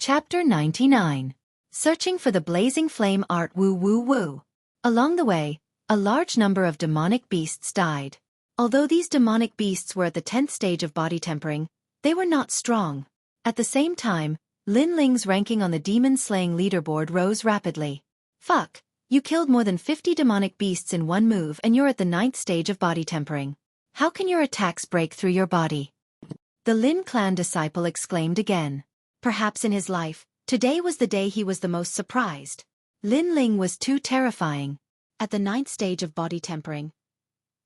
Chapter 99. Searching for the blazing flame art woo woo woo. Along the way, a large number of demonic beasts died. Although these demonic beasts were at the 10th stage of body tempering, they were not strong. At the same time, Lin Ling's ranking on the demon-slaying leaderboard rose rapidly. Fuck, you killed more than 50 demonic beasts in one move and you're at the 9th stage of body tempering. How can your attacks break through your body? The Lin clan disciple exclaimed again. Perhaps in his life, today was the day he was the most surprised. Lin Ling was too terrifying. At the 9th stage of body tempering,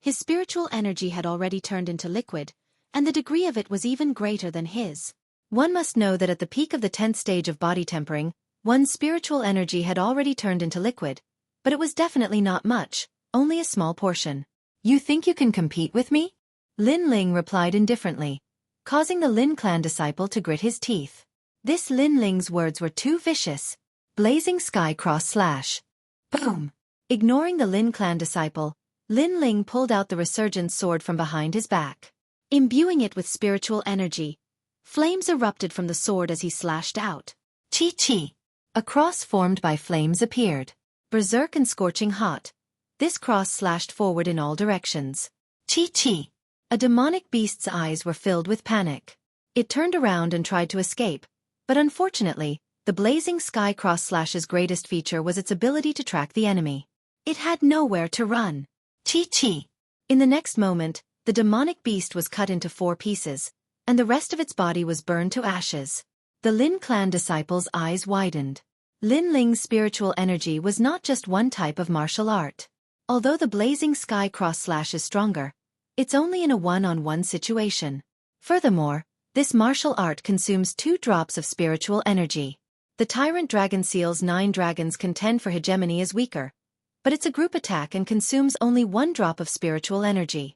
his spiritual energy had already turned into liquid, and the degree of it was even greater than his. One must know that at the peak of the 10th stage of body tempering, one's spiritual energy had already turned into liquid, but it was definitely not much, only a small portion. You think you can compete with me? Lin Ling replied indifferently, causing the Lin clan disciple to grit his teeth. This Lin Ling's words were too vicious. Blazing sky cross slash. Boom! Ignoring the Lin clan disciple, Lin Ling pulled out the resurgent sword from behind his back. Imbuing it with spiritual energy, flames erupted from the sword as he slashed out. Chi-chi! A cross formed by flames appeared. Berserk and scorching hot, this cross slashed forward in all directions. Chi-chi! A demonic beast's eyes were filled with panic. It turned around and tried to escape, but unfortunately, the blazing sky cross slash's greatest feature was its ability to track the enemy. It had nowhere to run. Chi-chi! In the next moment, the demonic beast was cut into 4 pieces, and the rest of its body was burned to ashes. The Lin clan disciple's eyes widened. Lin Ling's spiritual energy was not just one type of martial art. Although the blazing sky cross slash is stronger, it's only in a one-on-one situation. Furthermore, this martial art consumes 2 drops of spiritual energy. The Tyrant Dragon Seal's 9 dragons contend for hegemony is weaker, but it's a group attack and consumes only 1 drop of spiritual energy.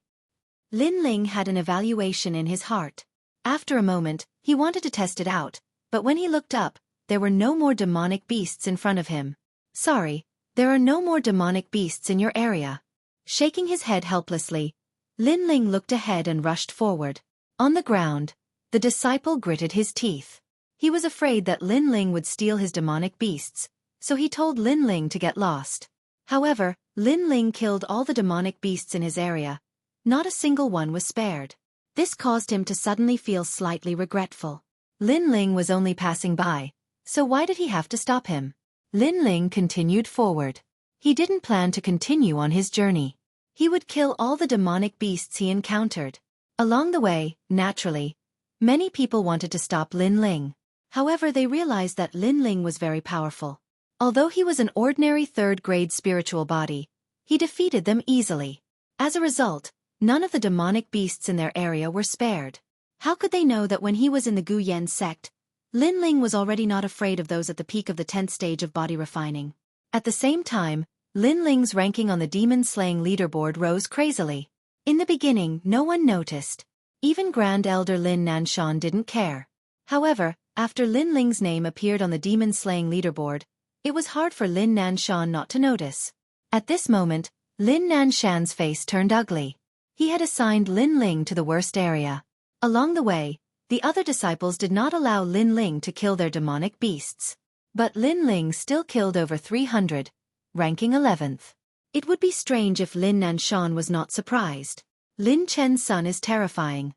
Lin Ling had an evaluation in his heart. After a moment, he wanted to test it out, but when he looked up, there were no more demonic beasts in front of him. Sorry, there are no more demonic beasts in your area. Shaking his head helplessly, Lin Ling looked ahead and rushed forward. On the ground, the disciple gritted his teeth. He was afraid that Lin Ling would steal his demonic beasts, so he told Lin Ling to get lost. However, Lin Ling killed all the demonic beasts in his area. Not a single one was spared. This caused him to suddenly feel slightly regretful. Lin Ling was only passing by, so why did he have to stop him? Lin Ling continued forward. He didn't plan to continue on his journey. He would kill all the demonic beasts he encountered. Along the way, naturally, many people wanted to stop Lin Ling. However, they realized that Lin Ling was very powerful. Although he was an ordinary 3rd-grade spiritual body, he defeated them easily. As a result, none of the demonic beasts in their area were spared. How could they know that when he was in the Gu Yen sect, Lin Ling was already not afraid of those at the peak of the 10th stage of body refining? At the same time, Lin Ling's ranking on the demon-slaying leaderboard rose crazily. In the beginning, no one noticed. Even Grand Elder Lin Nanshan didn't care. However, after Lin Ling's name appeared on the demon-slaying leaderboard, it was hard for Lin Nanshan not to notice. At this moment, Lin Nanshan's face turned ugly. He had assigned Lin Ling to the worst area. Along the way, the other disciples did not allow Lin Ling to kill their demonic beasts. But Lin Ling still killed over 300, ranking 11th. It would be strange if Lin Nanshan was not surprised. Lin Chen's son is terrifying.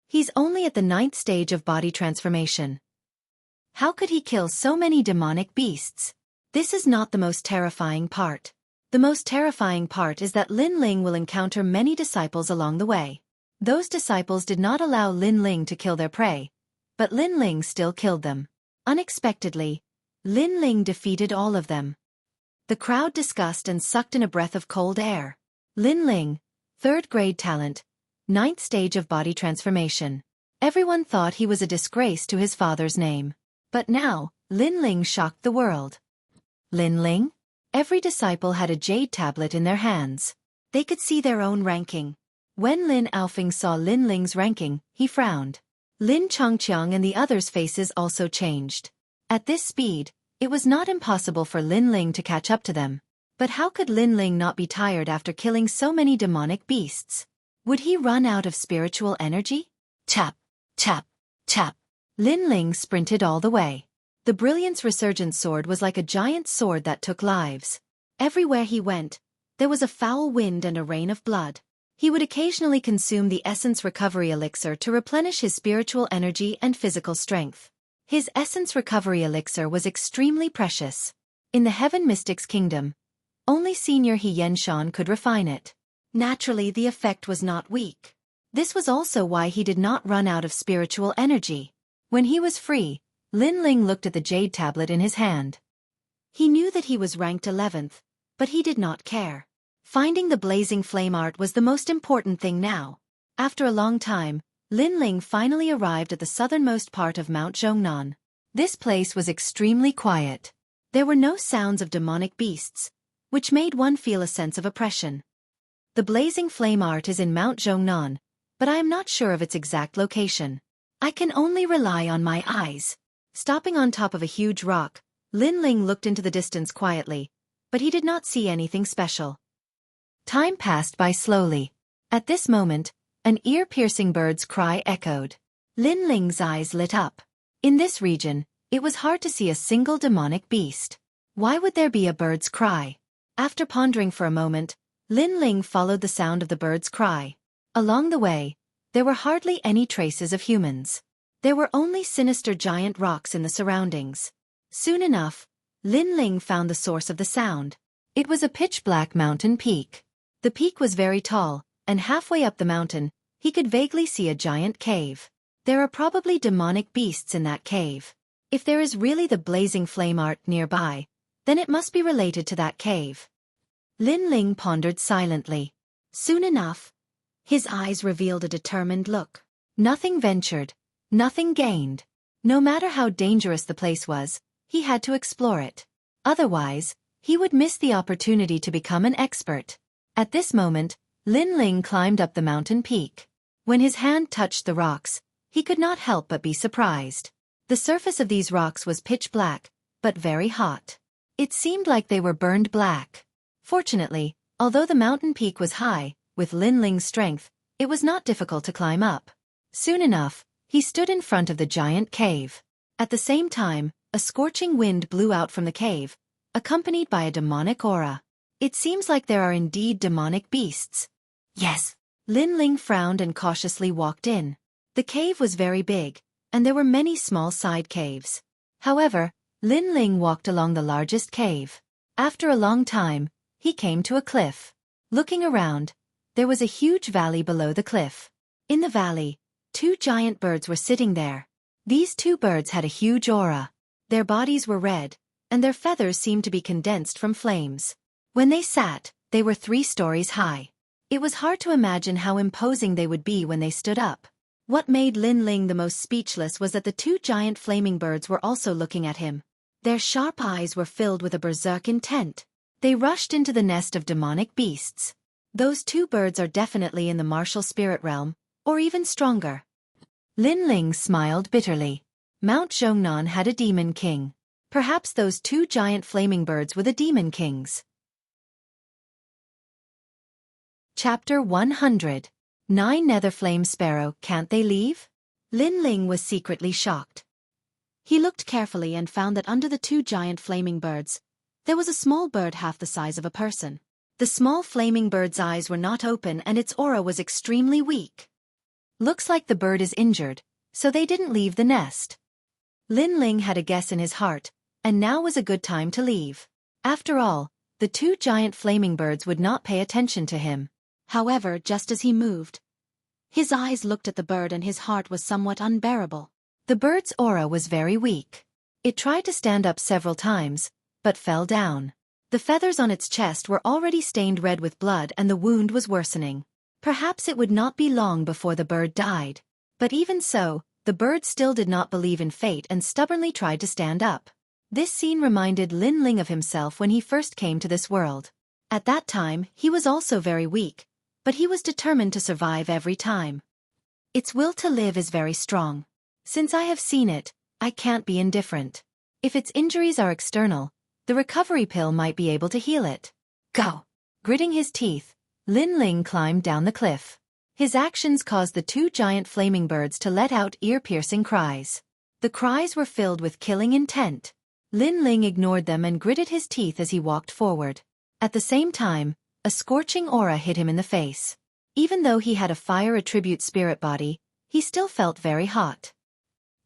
He's only at the 9th stage of body transformation. How could he kill so many demonic beasts? This is not the most terrifying part. The most terrifying part is that Lin Ling will encounter many disciples along the way. Those disciples did not allow Lin Ling to kill their prey, but Lin Ling still killed them. Unexpectedly, Lin Ling defeated all of them. The crowd discussed and sucked in a breath of cold air. Lin Ling, 3rd-grade talent, 9th stage of body transformation. Everyone thought he was a disgrace to his father's name. But now, Lin Ling shocked the world. Lin Ling? Every disciple had a jade tablet in their hands. They could see their own ranking. When Lin Aofing saw Lin Ling's ranking, he frowned. Lin Chongqiang and the others' faces also changed. At this speed, it was not impossible for Lin Ling to catch up to them. But how could Lin Ling not be tired after killing so many demonic beasts? Would he run out of spiritual energy? Tap, tap, tap. Lin Ling sprinted all the way. The Brilliance Resurgent sword was like a giant sword that took lives. Everywhere he went, there was a foul wind and a rain of blood. He would occasionally consume the Essence Recovery Elixir to replenish his spiritual energy and physical strength. His Essence Recovery Elixir was extremely precious. In the Heaven Mystics Kingdom, only Senior He Yenshan could refine it. Naturally, the effect was not weak. This was also why he did not run out of spiritual energy. When he was free, Lin Ling looked at the jade tablet in his hand. He knew that he was ranked 11th, but he did not care. Finding the blazing flame art was the most important thing now. After a long time, Lin Ling finally arrived at the southernmost part of Mount Zhongnan. This place was extremely quiet. There were no sounds of demonic beasts, which made one feel a sense of oppression. The blazing flame art is in Mount Zhongnan, but I am not sure of its exact location. I can only rely on my eyes. Stopping on top of a huge rock, Lin Ling looked into the distance quietly, but he did not see anything special. Time passed by slowly. At this moment, an ear-piercing bird's cry echoed. Lin Ling's eyes lit up. In this region, it was hard to see a single demonic beast. Why would there be a bird's cry? After pondering for a moment, Lin Ling followed the sound of the bird's cry. Along the way, there were hardly any traces of humans. There were only sinister giant rocks in the surroundings. Soon enough, Lin Ling found the source of the sound. It was a pitch-black mountain peak. The peak was very tall, and halfway up the mountain, he could vaguely see a giant cave. There are probably demonic beasts in that cave. If there is really the blazing flame art nearby, then it must be related to that cave. Lin Ling pondered silently. Soon enough, his eyes revealed a determined look. Nothing ventured, nothing gained. No matter how dangerous the place was, he had to explore it. Otherwise, he would miss the opportunity to become an expert. At this moment, Lin Ling climbed up the mountain peak. When his hand touched the rocks, he could not help but be surprised. The surface of these rocks was pitch black, but very hot. It seemed like they were burned black. Fortunately, although the mountain peak was high, with Lin Ling's strength, it was not difficult to climb up. Soon enough, he stood in front of the giant cave. At the same time, a scorching wind blew out from the cave, accompanied by a demonic aura. It seems like there are indeed demonic beasts. Yes. Lin Ling frowned and cautiously walked in. The cave was very big, and there were many small side caves. However, Lin Ling walked along the largest cave. After a long time, he came to a cliff. Looking around, there was a huge valley below the cliff. In the valley, two giant birds were sitting there. These two birds had a huge aura. Their bodies were red, and their feathers seemed to be condensed from flames. When they sat, they were 3 stories high. It was hard to imagine how imposing they would be when they stood up. What made Lin Ling the most speechless was that the two giant flaming birds were also looking at him. Their sharp eyes were filled with a berserk intent. They rushed into the nest of demonic beasts. Those two birds are definitely in the martial spirit realm, or even stronger. Lin Ling smiled bitterly. Mount Zhongnan had a demon king. Perhaps those two giant flaming birds were the demon kings. Chapter 100. 9 Netherflame Sparrow, Can't They Leave? Lin Ling was secretly shocked. He looked carefully and found that under the two giant flaming birds, there was a small bird half the size of a person. The small flaming bird's eyes were not open and its aura was extremely weak. Looks like the bird is injured, so they didn't leave the nest. Lin Ling had a guess in his heart, and now was a good time to leave. After all, the two giant flaming birds would not pay attention to him. However, just as he moved, his eyes looked at the bird and his heart was somewhat unbearable. The bird's aura was very weak. It tried to stand up several times, but fell down. The feathers on its chest were already stained red with blood and the wound was worsening. Perhaps it would not be long before the bird died. But even so, the bird still did not believe in fate and stubbornly tried to stand up. This scene reminded Lin Ling of himself when he first came to this world. At that time, he was also very weak, but he was determined to survive every time. Its will to live is very strong. Since I have seen it, I can't be indifferent. If its injuries are external, the recovery pill might be able to heal it. Go! Gritting his teeth, Lin Ling climbed down the cliff. His actions caused the two giant flaming birds to let out ear-piercing cries. The cries were filled with killing intent. Lin Ling ignored them and gritted his teeth as he walked forward. At the same time, a scorching aura hit him in the face. Even though he had a fire attribute spirit body, he still felt very hot.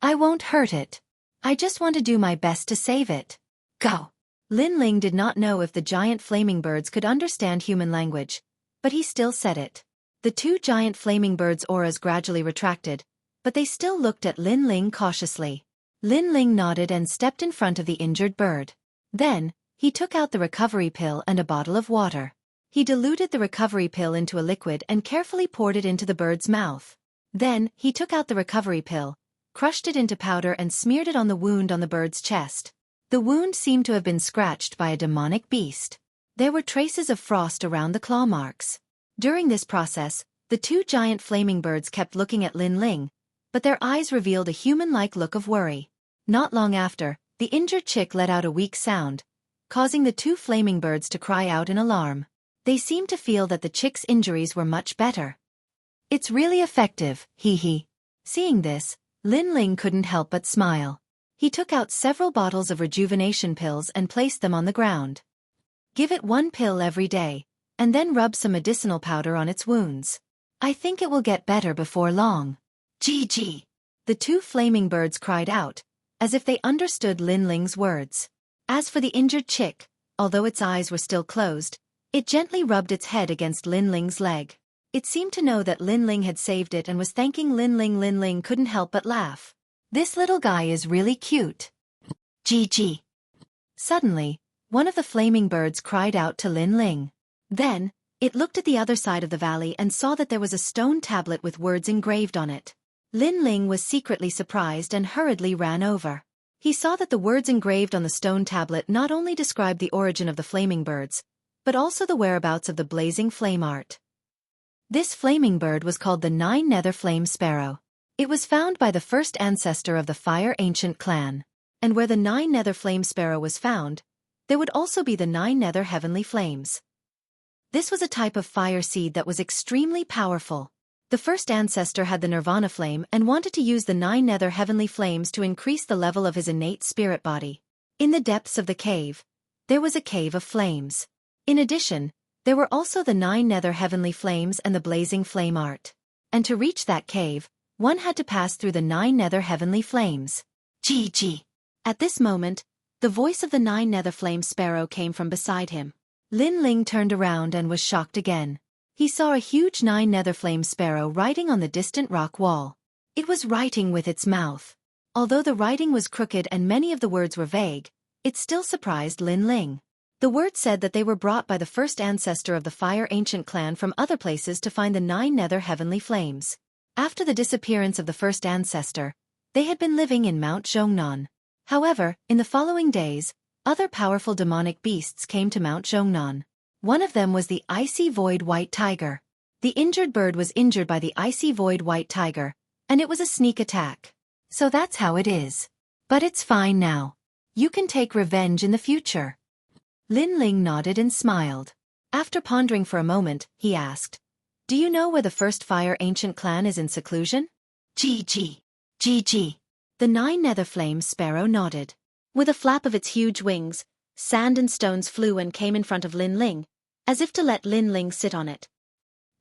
I won't hurt it. I just want to do my best to save it. Go. Lin Ling did not know if the giant flaming birds could understand human language, but he still said it. The two giant flaming birds' auras gradually retracted, but they still looked at Lin Ling cautiously. Lin Ling nodded and stepped in front of the injured bird. Then, he took out the recovery pill and a bottle of water. He diluted the recovery pill into a liquid and carefully poured it into the bird's mouth. Then, he took out the recovery pill, crushed it into powder and smeared it on the wound on the bird's chest. The wound seemed to have been scratched by a demonic beast. There were traces of frost around the claw marks. During this process, the two giant flaming birds kept looking at Lin Ling, but their eyes revealed a human-like look of worry. Not long after, the injured chick let out a weak sound, causing the two flaming birds to cry out in alarm. They seemed to feel that the chick's injuries were much better. It's really effective, hee. Seeing this, Lin Ling couldn't help but smile. He took out several bottles of rejuvenation pills and placed them on the ground. Give it one pill every day, and then rub some medicinal powder on its wounds. I think it will get better before long. Gee. The two flaming birds cried out, as if they understood Lin Ling's words. As for the injured chick, although its eyes were still closed, it gently rubbed its head against Lin Ling's leg. It seemed to know that Lin Ling had saved it and was thanking Lin Ling. Lin Ling couldn't help but laugh. This little guy is really cute. Gee. Suddenly, one of the flaming birds cried out to Lin Ling. Then, it looked at the other side of the valley and saw that there was a stone tablet with words engraved on it. Lin Ling was secretly surprised and hurriedly ran over. He saw that the words engraved on the stone tablet not only described the origin of the flaming birds, but also the whereabouts of the blazing flame art. This flaming bird was called the Nine Nether Flame Sparrow. It was found by the first ancestor of the Fire Ancient clan. And where the Nine Nether Flame Sparrow was found, there would also be the Nine Nether Heavenly Flames. This was a type of fire seed that was extremely powerful. The first ancestor had the Nirvana flame and wanted to use the Nine Nether Heavenly Flames to increase the level of his innate spirit body. In the depths of the cave, there was a cave of flames. In addition, there were also the Nine Nether Heavenly Flames and the blazing flame art. And to reach that cave, one had to pass through the Nine Nether Heavenly Flames. Gee. At this moment, the voice of the Nine Nether Flame Sparrow came from beside him. Lin Ling turned around and was shocked again. He saw a huge Nine Nether Flame Sparrow writing on the distant rock wall. It was writing with its mouth. Although the writing was crooked and many of the words were vague, it still surprised Lin Ling. The words said that they were brought by the first ancestor of the Fire Ancient clan from other places to find the Nine Nether Heavenly Flames. After the disappearance of the first ancestor, they had been living in Mount Zhongnan. However, in the following days, other powerful demonic beasts came to Mount Zhongnan. One of them was the Icy Void White Tiger. The injured bird was injured by the Icy Void White Tiger, and it was a sneak attack. So that's how it is. But it's fine now. You can take revenge in the future. Lin Ling nodded and smiled. After pondering for a moment, he asked, Do you know where the first Fire Ancient clan is in seclusion? Gee. The Nine Nether Flame Sparrow nodded. With a flap of its huge wings, sand and stones flew and came in front of Lin Ling, as if to let Lin Ling sit on it.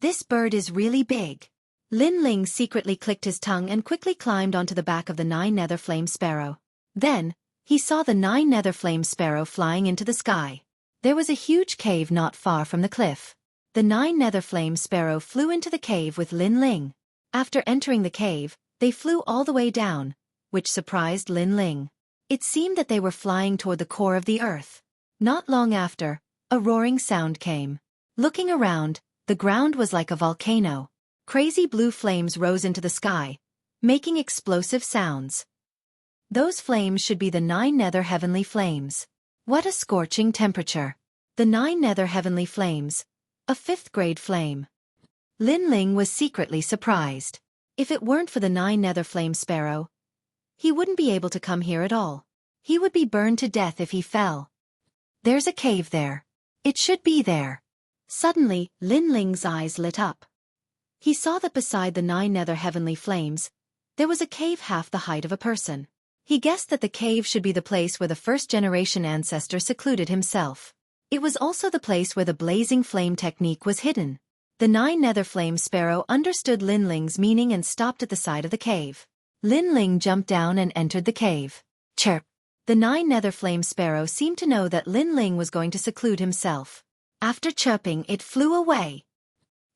This bird is really big. Lin Ling secretly clicked his tongue and quickly climbed onto the back of the Nine Nether Flame Sparrow. Then, he saw the Nine Nether Flame Sparrow flying into the sky. There was a huge cave not far from the cliff. The Nine Nether Flame Sparrow flew into the cave with Lin Ling. After entering the cave, they flew all the way down, which surprised Lin Ling. It seemed that they were flying toward the core of the earth. Not long after, a roaring sound came. Looking around, the ground was like a volcano. Crazy blue flames rose into the sky, making explosive sounds. Those flames should be the Nine Nether Heavenly Flames. What a scorching temperature. The Nine Nether Heavenly Flames. A 5th grade flame. Lin Ling was secretly surprised. If it weren't for the Nine Nether Flame Sparrow, he wouldn't be able to come here at all. He would be burned to death if he fell. There's a cave there. It should be there. Suddenly, Lin Ling's eyes lit up. He saw that beside the Nine Nether Heavenly Flames, there was a cave half the height of a person. He guessed that the cave should be the place where the first-generation ancestor secluded himself. It was also the place where the blazing flame technique was hidden. The 9 nether flame sparrow understood Lin Ling's meaning and stopped at the side of the cave. Lin Ling jumped down and entered the cave. Chirp! The 9 nether flame sparrow seemed to know that Lin Ling was going to seclude himself. After chirping, it flew away.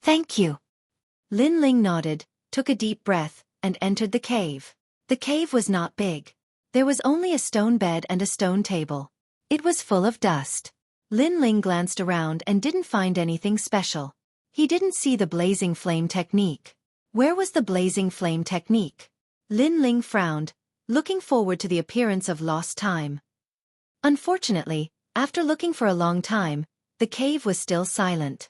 Thank you. Lin Ling nodded, took a deep breath, and entered the cave. The cave was not big. There was only a stone bed and a stone table. It was full of dust. Lin Ling glanced around and didn't find anything special. He didn't see the blazing flame technique. Where was the blazing flame technique? Lin Ling frowned, looking forward to the appearance of lost time. Unfortunately, after looking for a long time, the cave was still silent.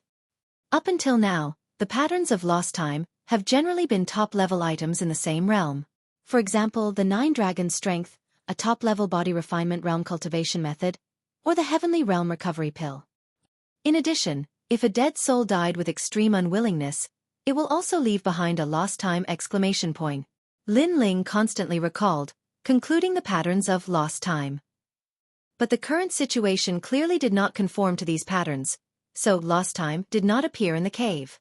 Up until now, the patterns of lost time have generally been top-level items in the same realm. For example, the 9 Dragon Strength, a top-level body refinement realm cultivation method, or the Heavenly Realm Recovery Pill. In addition, if a dead soul died with extreme unwillingness, it will also leave behind a lost time exclamation point. Lin Ling constantly recalled, concluding the patterns of lost time. But the current situation clearly did not conform to these patterns, so lost time did not appear in the cave.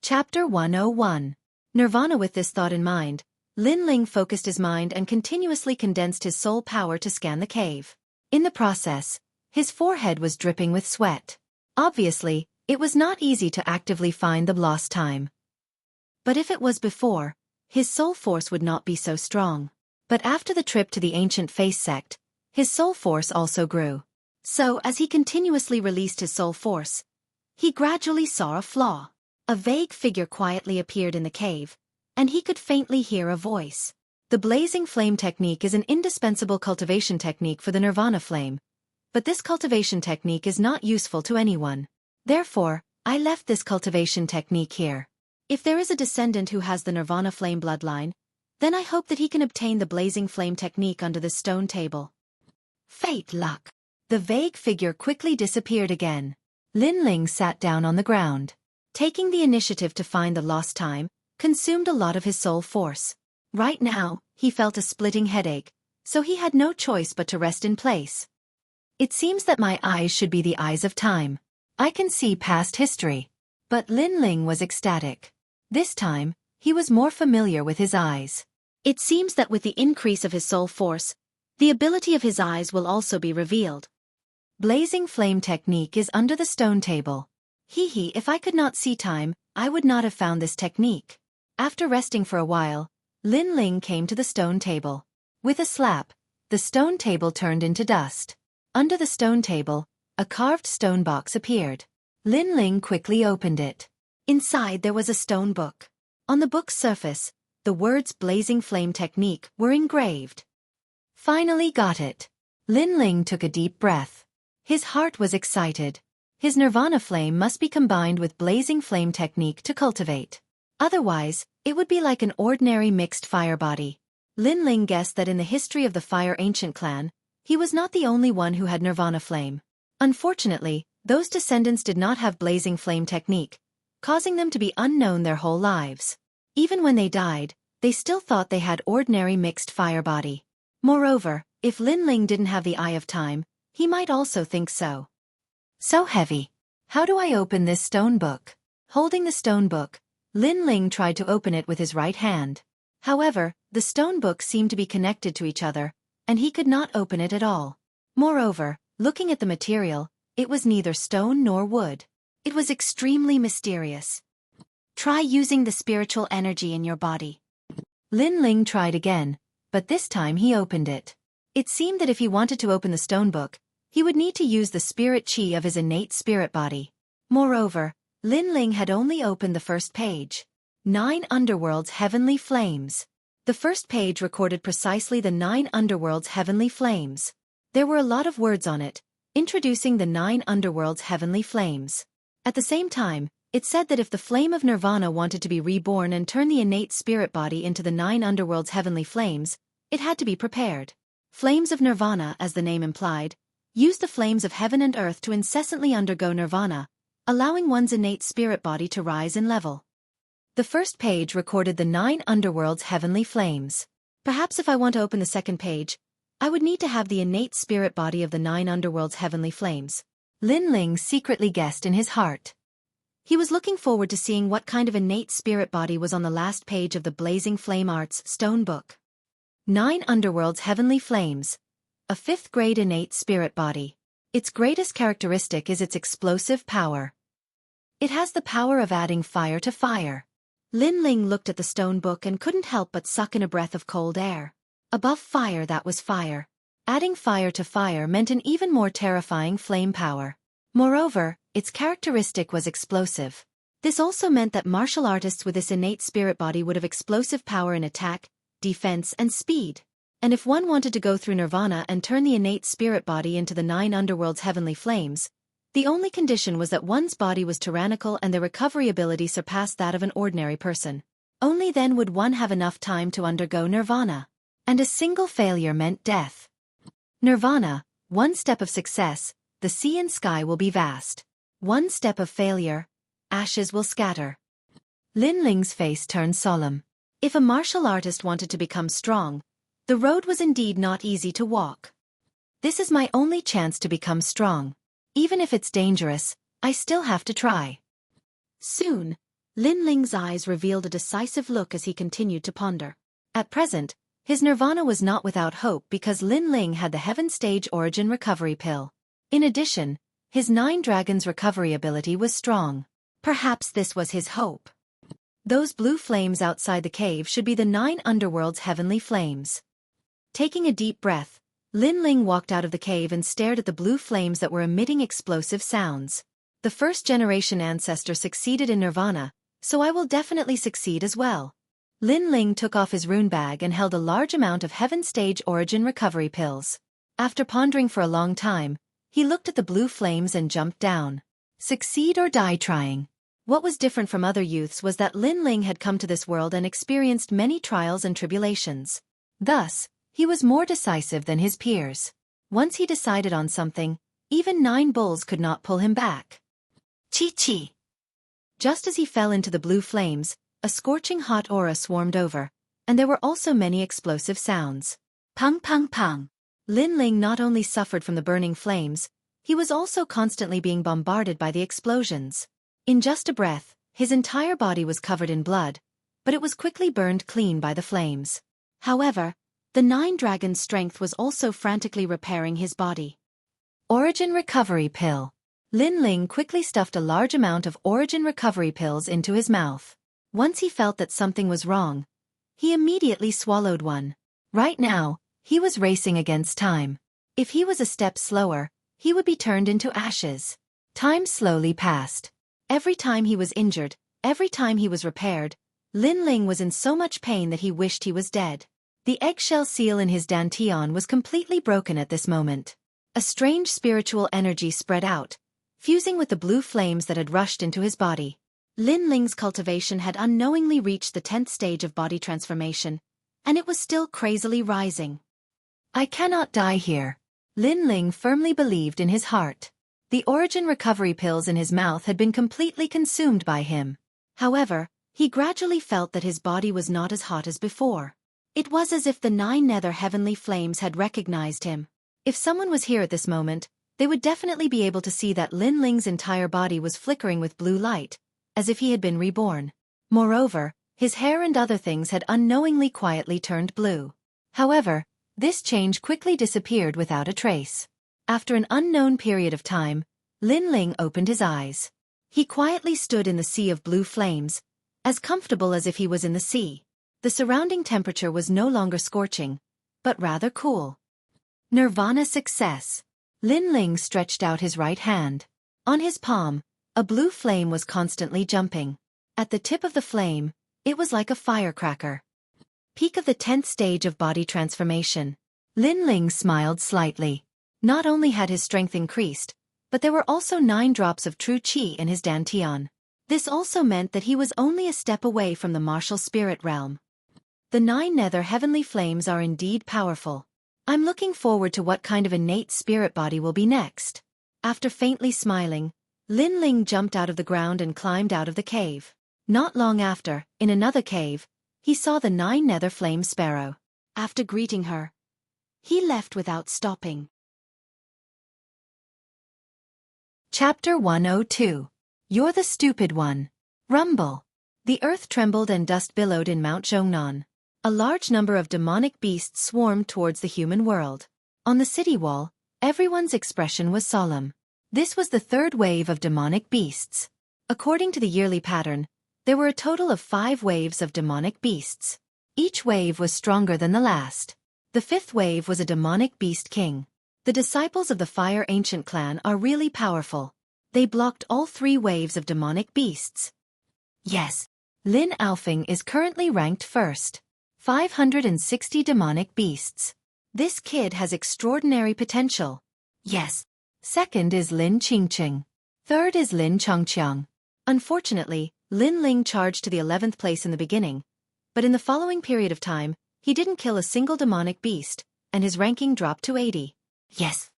Chapter 101. Nirvana. With this thought in mind, Lin Ling focused his mind and continuously condensed his soul power to scan the cave. In the process, his forehead was dripping with sweat. Obviously, it was not easy to actively find the lost time. But if it was before, his soul force would not be so strong. But after the trip to the ancient face sect, his soul force also grew. So, as he continuously released his soul force, he gradually saw a flaw. A vague figure quietly appeared in the cave, and he could faintly hear a voice. The blazing flame technique is an indispensable cultivation technique for the nirvana flame, but this cultivation technique is not useful to anyone. Therefore, I left this cultivation technique here. If there is a descendant who has the nirvana flame bloodline, then I hope that he can obtain the blazing flame technique under this stone table. Fate luck. The vague figure quickly disappeared again. Lin Ling sat down on the ground. Taking the initiative to find the lost time consumed a lot of his soul force. Right now, he felt a splitting headache, so he had no choice but to rest in place. It seems that my eyes should be the eyes of time. I can see past history. But Lin Ling was ecstatic. This time, he was more familiar with his eyes. It seems that with the increase of his soul force, the ability of his eyes will also be revealed. Blazing flame technique is under the stone table. If I could not see time, I would not have found this technique. After resting for a while, Lin Ling came to the stone table. With a slap, the stone table turned into dust. Under the stone table, a carved stone box appeared. Lin Ling quickly opened it. Inside there was a stone book. On the book's surface, the words blazing flame technique were engraved. Finally got it. Lin Ling took a deep breath. His heart was excited. His nirvana flame must be combined with blazing flame technique to cultivate. Otherwise, it would be like an ordinary mixed fire body. Lin Ling guessed that in the history of the Fire Ancient clan, he was not the only one who had nirvana flame. Unfortunately, those descendants did not have blazing flame technique, causing them to be unknown their whole lives. Even when they died, they still thought they had ordinary mixed fire body. Moreover, if Lin Ling didn't have the Eye of Time, he might also think so. So heavy. How do I open this stone book? Holding the stone book, Lin Ling tried to open it with his right hand. However, the stone books seemed to be connected to each other, and he could not open it at all. Moreover, looking at the material, it was neither stone nor wood. It was extremely mysterious. Try using the spiritual energy in your body. Lin Ling tried again, but this time he opened it. It seemed that if he wanted to open the stone book, he would need to use the spirit chi of his innate spirit body. Moreover, Lin Ling had only opened the first page. 9 Underworld's Heavenly Flames. The first page recorded precisely the 9 Underworld's Heavenly Flames. There were a lot of words on it, introducing the 9 Underworld's Heavenly Flames. At the same time, it said that if the flame of nirvana wanted to be reborn and turn the innate spirit body into the 9 Underworld's Heavenly Flames, it had to be prepared. Flames of nirvana, as the name implied, use the flames of heaven and earth to incessantly undergo nirvana, allowing one's innate spirit body to rise in level. The first page recorded the 9 underworld's heavenly flames. Perhaps if I want to open the second page, I would need to have the innate spirit body of the 9 underworld's heavenly flames. Lin Ling secretly guessed in his heart. He was looking forward to seeing what kind of innate spirit body was on the last page of the Blazing Flame Arts stone book. 9 underworld's heavenly flames. A 5th grade innate spirit body. Its greatest characteristic is its explosive power. It has the power of adding fire to fire. Lin Ling looked at the stone book and couldn't help but suck in a breath of cold air. Above fire, that was fire. Adding fire to fire meant an even more terrifying flame power. Moreover, its characteristic was explosive. This also meant that martial artists with this innate spirit body would have explosive power in attack, defense, and speed. And if one wanted to go through nirvana and turn the innate spirit body into the 9 underworld's heavenly flames, the only condition was that one's body was tyrannical and their recovery ability surpassed that of an ordinary person. Only then would one have enough time to undergo nirvana. And a single failure meant death. Nirvana, 1 step of success, the sea and sky will be vast. 1 step of failure, ashes will scatter. Lin Ling's face turned solemn. If a martial artist wanted to become strong, the road was indeed not easy to walk. This is my only chance to become strong. Even if it's dangerous, I still have to try. Soon, Lin Ling's eyes revealed a decisive look as he continued to ponder. At present, his nirvana was not without hope because Lin Ling had the Heaven Stage Origin Recovery Pill. In addition, his 9 Dragons recovery ability was strong. Perhaps this was his hope. Those blue flames outside the cave should be the 9 underworld's heavenly flames. Taking a deep breath, Lin Ling walked out of the cave and stared at the blue flames that were emitting explosive sounds. The first-generation ancestor succeeded in nirvana, so I will definitely succeed as well. Lin Ling took off his rune bag and held a large amount of Heaven Stage Origin recovery pills. After pondering for a long time, he looked at the blue flames and jumped down. Succeed or die trying. What was different from other youths was that Lin Ling had come to this world and experienced many trials and tribulations. Thus, he was more decisive than his peers. Once he decided on something, even 9 bulls could not pull him back. Chi-chi. Just as he fell into the blue flames, a scorching hot aura swarmed over, and there were also many explosive sounds. Pang pang pang. Lin Ling not only suffered from the burning flames, he was also constantly being bombarded by the explosions. In just a breath, his entire body was covered in blood, but it was quickly burned clean by the flames. However, the 9 Dragons' strength was also frantically repairing his body. Origin Recovery Pill. Lin Ling quickly stuffed a large amount of Origin Recovery Pills into his mouth. Once he felt that something was wrong, he immediately swallowed one. Right now, he was racing against time. If he was a step slower, he would be turned into ashes. Time slowly passed. Every time he was injured, every time he was repaired, Lin Ling was in so much pain that he wished he was dead. The eggshell seal in his dantian was completely broken at this moment. A strange spiritual energy spread out, fusing with the blue flames that had rushed into his body. Lin Ling's cultivation had unknowingly reached the 10th stage of body transformation, and it was still crazily rising. I cannot die here. Lin Ling firmly believed in his heart. The Origin recovery pills in his mouth had been completely consumed by him. However, he gradually felt that his body was not as hot as before. It was as if the 9 nether heavenly flames had recognized him. If someone was here at this moment, they would definitely be able to see that Lin Ling's entire body was flickering with blue light, as if he had been reborn. Moreover, his hair and other things had unknowingly quietly turned blue. However, this change quickly disappeared without a trace. After an unknown period of time, Lin Ling opened his eyes. He quietly stood in the sea of blue flames, as comfortable as if he was in the sea. The surrounding temperature was no longer scorching, but rather cool. Nirvana success. Lin Ling stretched out his right hand. On his palm, a blue flame was constantly jumping. At the tip of the flame, it was like a firecracker. Peak of the 10th stage of body transformation. Lin Ling smiled slightly. Not only had his strength increased, but there were also 9 drops of true qi in his dantian. This also meant that he was only a step away from the martial spirit realm. The 9 nether heavenly flames are indeed powerful. I'm looking forward to what kind of innate spirit body will be next. After faintly smiling, Lin Ling jumped out of the ground and climbed out of the cave. Not long after, in another cave, he saw the 9 nether flame sparrow. After greeting her, he left without stopping. Chapter 102. You're the stupid one. Rumble. The earth trembled and dust billowed in Mount Zhongnan. A large number of demonic beasts swarmed towards the human world. On the city wall, everyone's expression was solemn. This was the 3rd wave of demonic beasts. According to the yearly pattern, there were a total of 5 waves of demonic beasts. Each wave was stronger than the last. The 5th wave was a demonic beast king. The disciples of the Fire Ancient clan are really powerful. They blocked all 3 waves of demonic beasts. Yes, Lin Alfing is currently ranked 1st. 560 demonic beasts. This kid has extraordinary potential. Yes. 2nd is Lin Qingqing. 3rd is Lin Chongqiang. Unfortunately, Lin Ling charged to the 11th place in the beginning, but in the following period of time, he didn't kill a single demonic beast, and his ranking dropped to 80. Yes.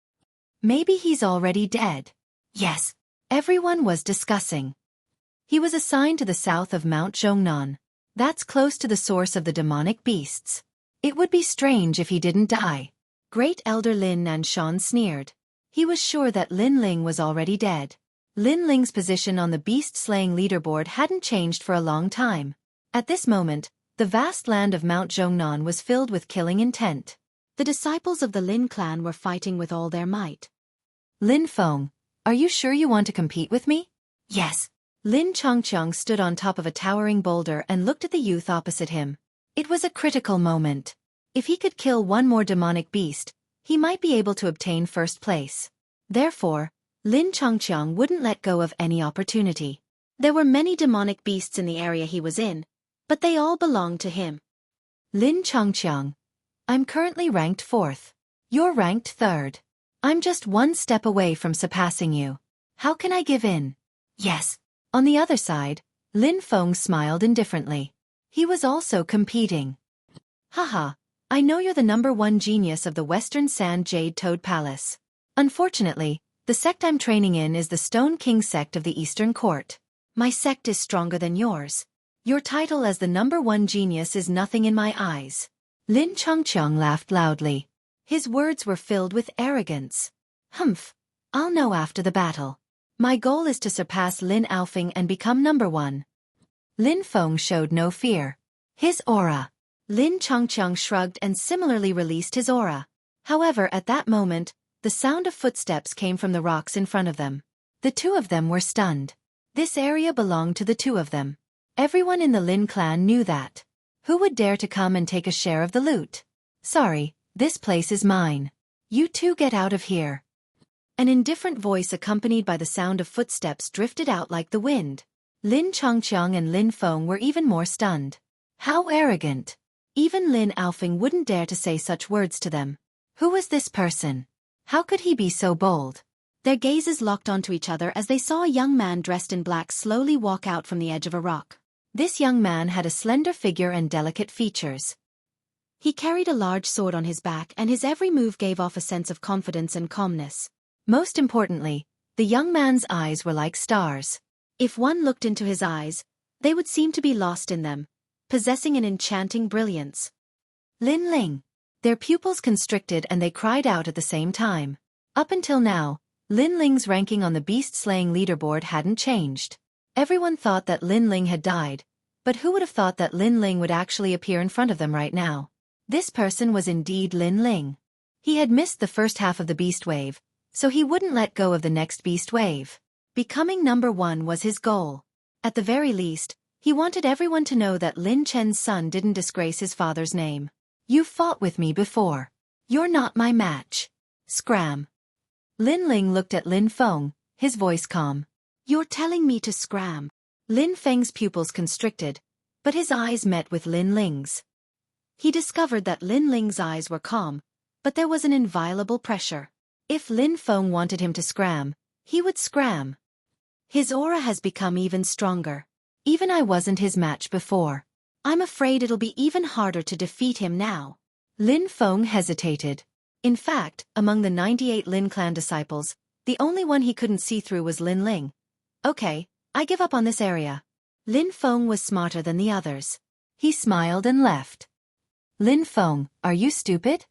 Maybe he's already dead. Yes. Everyone was discussing. He was assigned to the south of Mount Zhongnan. That's close to the source of the demonic beasts. It would be strange if he didn't die. Great Elder Lin Nanshan sneered. He was sure that Lin Ling was already dead. Lin Ling's position on the beast-slaying leaderboard hadn't changed for a long time. At this moment, the vast land of Mount Zhongnan was filled with killing intent. The disciples of the Lin clan were fighting with all their might. Lin Feng, are you sure you want to compete with me? Yes. Lin Chongqiang stood on top of a towering boulder and looked at the youth opposite him. It was a critical moment. If he could kill one more demonic beast, he might be able to obtain 1st place. Therefore, Lin Chongqiang wouldn't let go of any opportunity. There were many demonic beasts in the area he was in, but they all belonged to him. Lin Chongqiang, I'm currently ranked 4th. You're ranked 3rd. I'm just 1 step away from surpassing you. How can I give in? Yes. On the other side, Lin Feng smiled indifferently. He was also competing. Haha, I know you're the #1 genius of the Western Sand Jade Toad Palace. Unfortunately, the sect I'm training in is the Stone King sect of the Eastern Court. My sect is stronger than yours. Your title as the #1 genius is nothing in my eyes. Lin Chongqiang laughed loudly. His words were filled with arrogance. Humph, I'll know after the battle. My goal is to surpass Lin Alfing and become #1. Lin Feng showed no fear. His aura. Lin Chongqiang shrugged and similarly released his aura. However, at that moment, the sound of footsteps came from the rocks in front of them. The 2 of them were stunned. This area belonged to the 2 of them. Everyone in the Lin clan knew that. Who would dare to come and take a share of the loot? Sorry, this place is mine. You 2 get out of here. An indifferent voice accompanied by the sound of footsteps drifted out like the wind. Lin Chongqiang and Lin Feng were even more stunned. How arrogant! Even Lin Alfing wouldn't dare to say such words to them. Who was this person? How could he be so bold? Their gazes locked onto each other as they saw a young man dressed in black slowly walk out from the edge of a rock. This young man had a slender figure and delicate features. He carried a large sword on his back, and his every move gave off a sense of confidence and calmness. Most importantly, the young man's eyes were like stars. If one looked into his eyes, they would seem to be lost in them, possessing an enchanting brilliance. Lin Ling. Their pupils constricted and they cried out at the same time. Up until now, Lin Ling's ranking on the beast-slaying leaderboard hadn't changed. Everyone thought that Lin Ling had died, but who would have thought that Lin Ling would actually appear in front of them right now? This person was indeed Lin Ling. He had missed the first half of the beast wave, so he wouldn't let go of the next beast wave. Becoming #1 was his goal. At the very least, he wanted everyone to know that Lin Chen's son didn't disgrace his father's name. You fought with me before. You're not my match. Scram. Lin Ling looked at Lin Feng, his voice calm. You're telling me to scram. Lin Feng's pupils constricted, but his eyes met with Lin Ling's. He discovered that Lin Ling's eyes were calm, but there was an inviolable pressure. If Lin Feng wanted him to scram, he would scram. His aura has become even stronger. Even I wasn't his match before. I'm afraid it'll be even harder to defeat him now. Lin Feng hesitated. In fact, among the 98 Lin clan disciples, the only one he couldn't see through was Lin Ling. Okay, I give up on this area. Lin Feng was smarter than the others. He smiled and left. Lin Feng, are you stupid?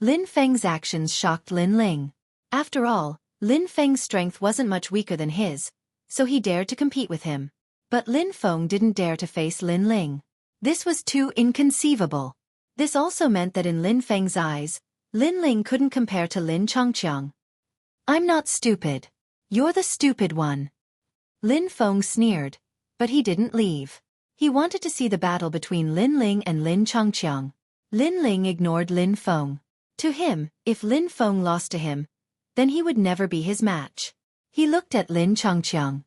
Lin Feng's actions shocked Lin Ling. After all, Lin Feng's strength wasn't much weaker than his, so he dared to compete with him. But Lin Feng didn't dare to face Lin Ling. This was too inconceivable. This also meant that in Lin Feng's eyes, Lin Ling couldn't compare to Lin Chongqiang. I'm not stupid. You're the stupid one. Lin Feng sneered, but he didn't leave. He wanted to see the battle between Lin Ling and Lin Chongqiang. Lin Ling ignored Lin Feng. To him, if Lin Feng lost to him, then he would never be his match. He looked at Lin Chongqiang.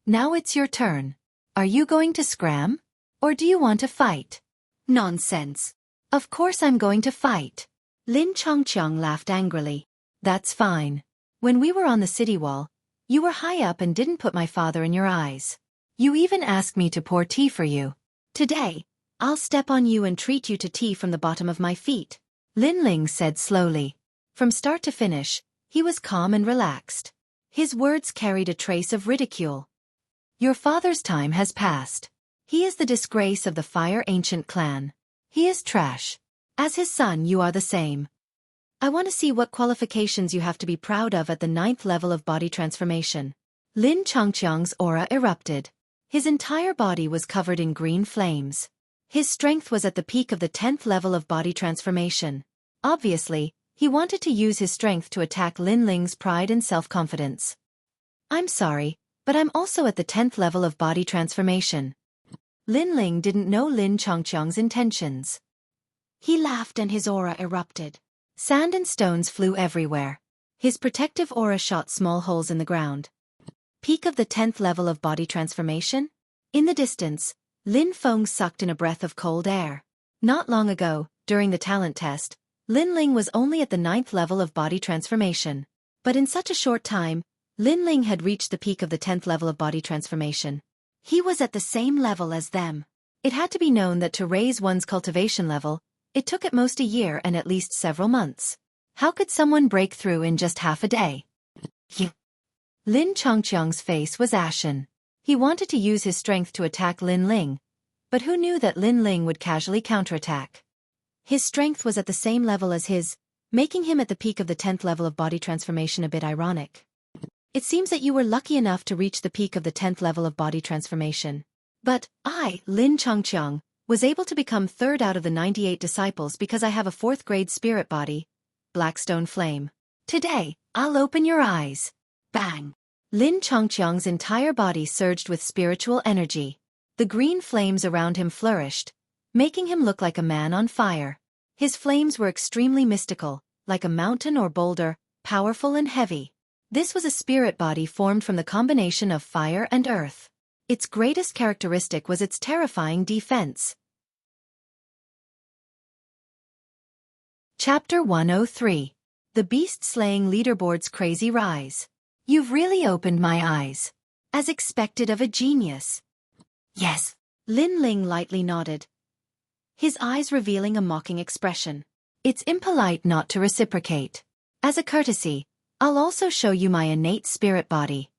Now it's your turn. Are you going to scram? Or do you want to fight? Nonsense. Of course I'm going to fight. Lin Chongqiang laughed angrily. That's fine. When we were on the city wall, you were high up and didn't put my father in your eyes. You even asked me to pour tea for you. Today, I'll step on you and treat you to tea from the bottom of my feet. Lin Ling said slowly. From start to finish, he was calm and relaxed. His words carried a trace of ridicule. Your father's time has passed. He is the disgrace of the Fire Ancient clan. He is trash. As his son you are the same. I want to see what qualifications you have to be proud of at the 9th level of body transformation. Lin Chongqiang's aura erupted. His entire body was covered in green flames. His strength was at the peak of the 10th level of body transformation. Obviously, he wanted to use his strength to attack Lin Ling's pride and self-confidence. I'm sorry, but I'm also at the 10th level of body transformation. Lin Ling didn't know Lin Chongqiang's intentions. He laughed and his aura erupted. Sand and stones flew everywhere. His protective aura shot small holes in the ground. Peak of the 10th level of body transformation? In the distance, Lin Feng sucked in a breath of cold air. Not long ago, during the talent test, Lin Ling was only at the 9th level of body transformation. But in such a short time, Lin Ling had reached the peak of the 10th level of body transformation. He was at the same level as them. It had to be known that to raise one's cultivation level, it took at most a year and at least several months. How could someone break through in just half a day? Lin Chongqiang's face was ashen. He wanted to use his strength to attack Lin Ling, but who knew that Lin Ling would casually counterattack? His strength was at the same level as his, making him at the peak of the 10th level of body transformation a bit ironic. It seems that you were lucky enough to reach the peak of the 10th level of body transformation. But I, Lin Chongqiang, was able to become 3rd out of the 98 disciples because I have a 4th grade spirit body, Blackstone Flame. Today, I'll open your eyes. Bang! Lin Chongqiang's entire body surged with spiritual energy. The green flames around him flourished, making him look like a man on fire. His flames were extremely mystical, like a mountain or boulder, powerful and heavy. This was a spirit body formed from the combination of fire and earth. Its greatest characteristic was its terrifying defense. Chapter 103. The Beast-Slaying Leaderboard's Crazy Rise. You've really opened my eyes. As expected of a genius. Yes. Lin Ling lightly nodded, his eyes revealing a mocking expression. It's impolite not to reciprocate. As a courtesy, I'll also show you my innate spirit body.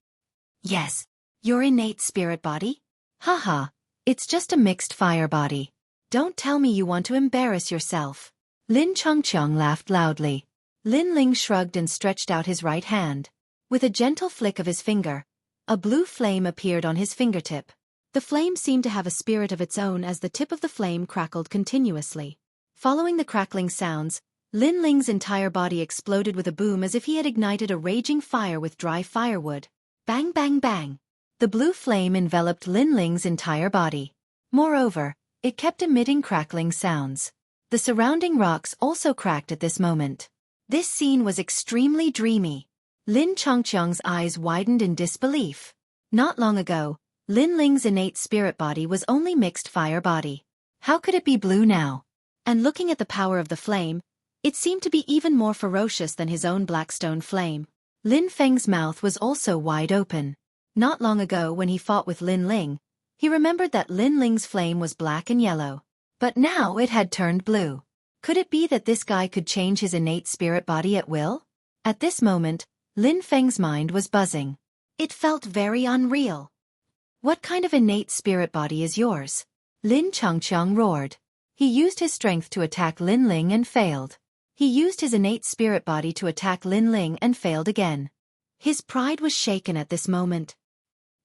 Yes. Your innate spirit body? Haha, it's just a mixed fire body. Don't tell me you want to embarrass yourself. Lin Chongqiang laughed loudly. Lin Ling shrugged and stretched out his right hand. With a gentle flick of his finger, a blue flame appeared on his fingertip. The flame seemed to have a spirit of its own as the tip of the flame crackled continuously. Following the crackling sounds, Lin Ling's entire body exploded with a boom as if he had ignited a raging fire with dry firewood. Bang bang bang! The blue flame enveloped Lin Ling's entire body. Moreover, it kept emitting crackling sounds. The surrounding rocks also cracked at this moment. This scene was extremely dreamy. Lin Chongqiang's eyes widened in disbelief. Not long ago, Lin Ling's innate spirit body was only mixed fire body. How could it be blue now? And looking at the power of the flame, it seemed to be even more ferocious than his own Blackstone Flame. Lin Feng's mouth was also wide open. Not long ago when he fought with Lin Ling, he remembered that Lin Ling's flame was black and yellow. But now it had turned blue. Could it be that this guy could change his innate spirit body at will? At this moment, Lin Feng's mind was buzzing. It felt very unreal. What kind of innate spirit body is yours? Lin Changqiang roared. He used his strength to attack Lin Ling and failed. He used his innate spirit body to attack Lin Ling and failed again. His pride was shaken at this moment.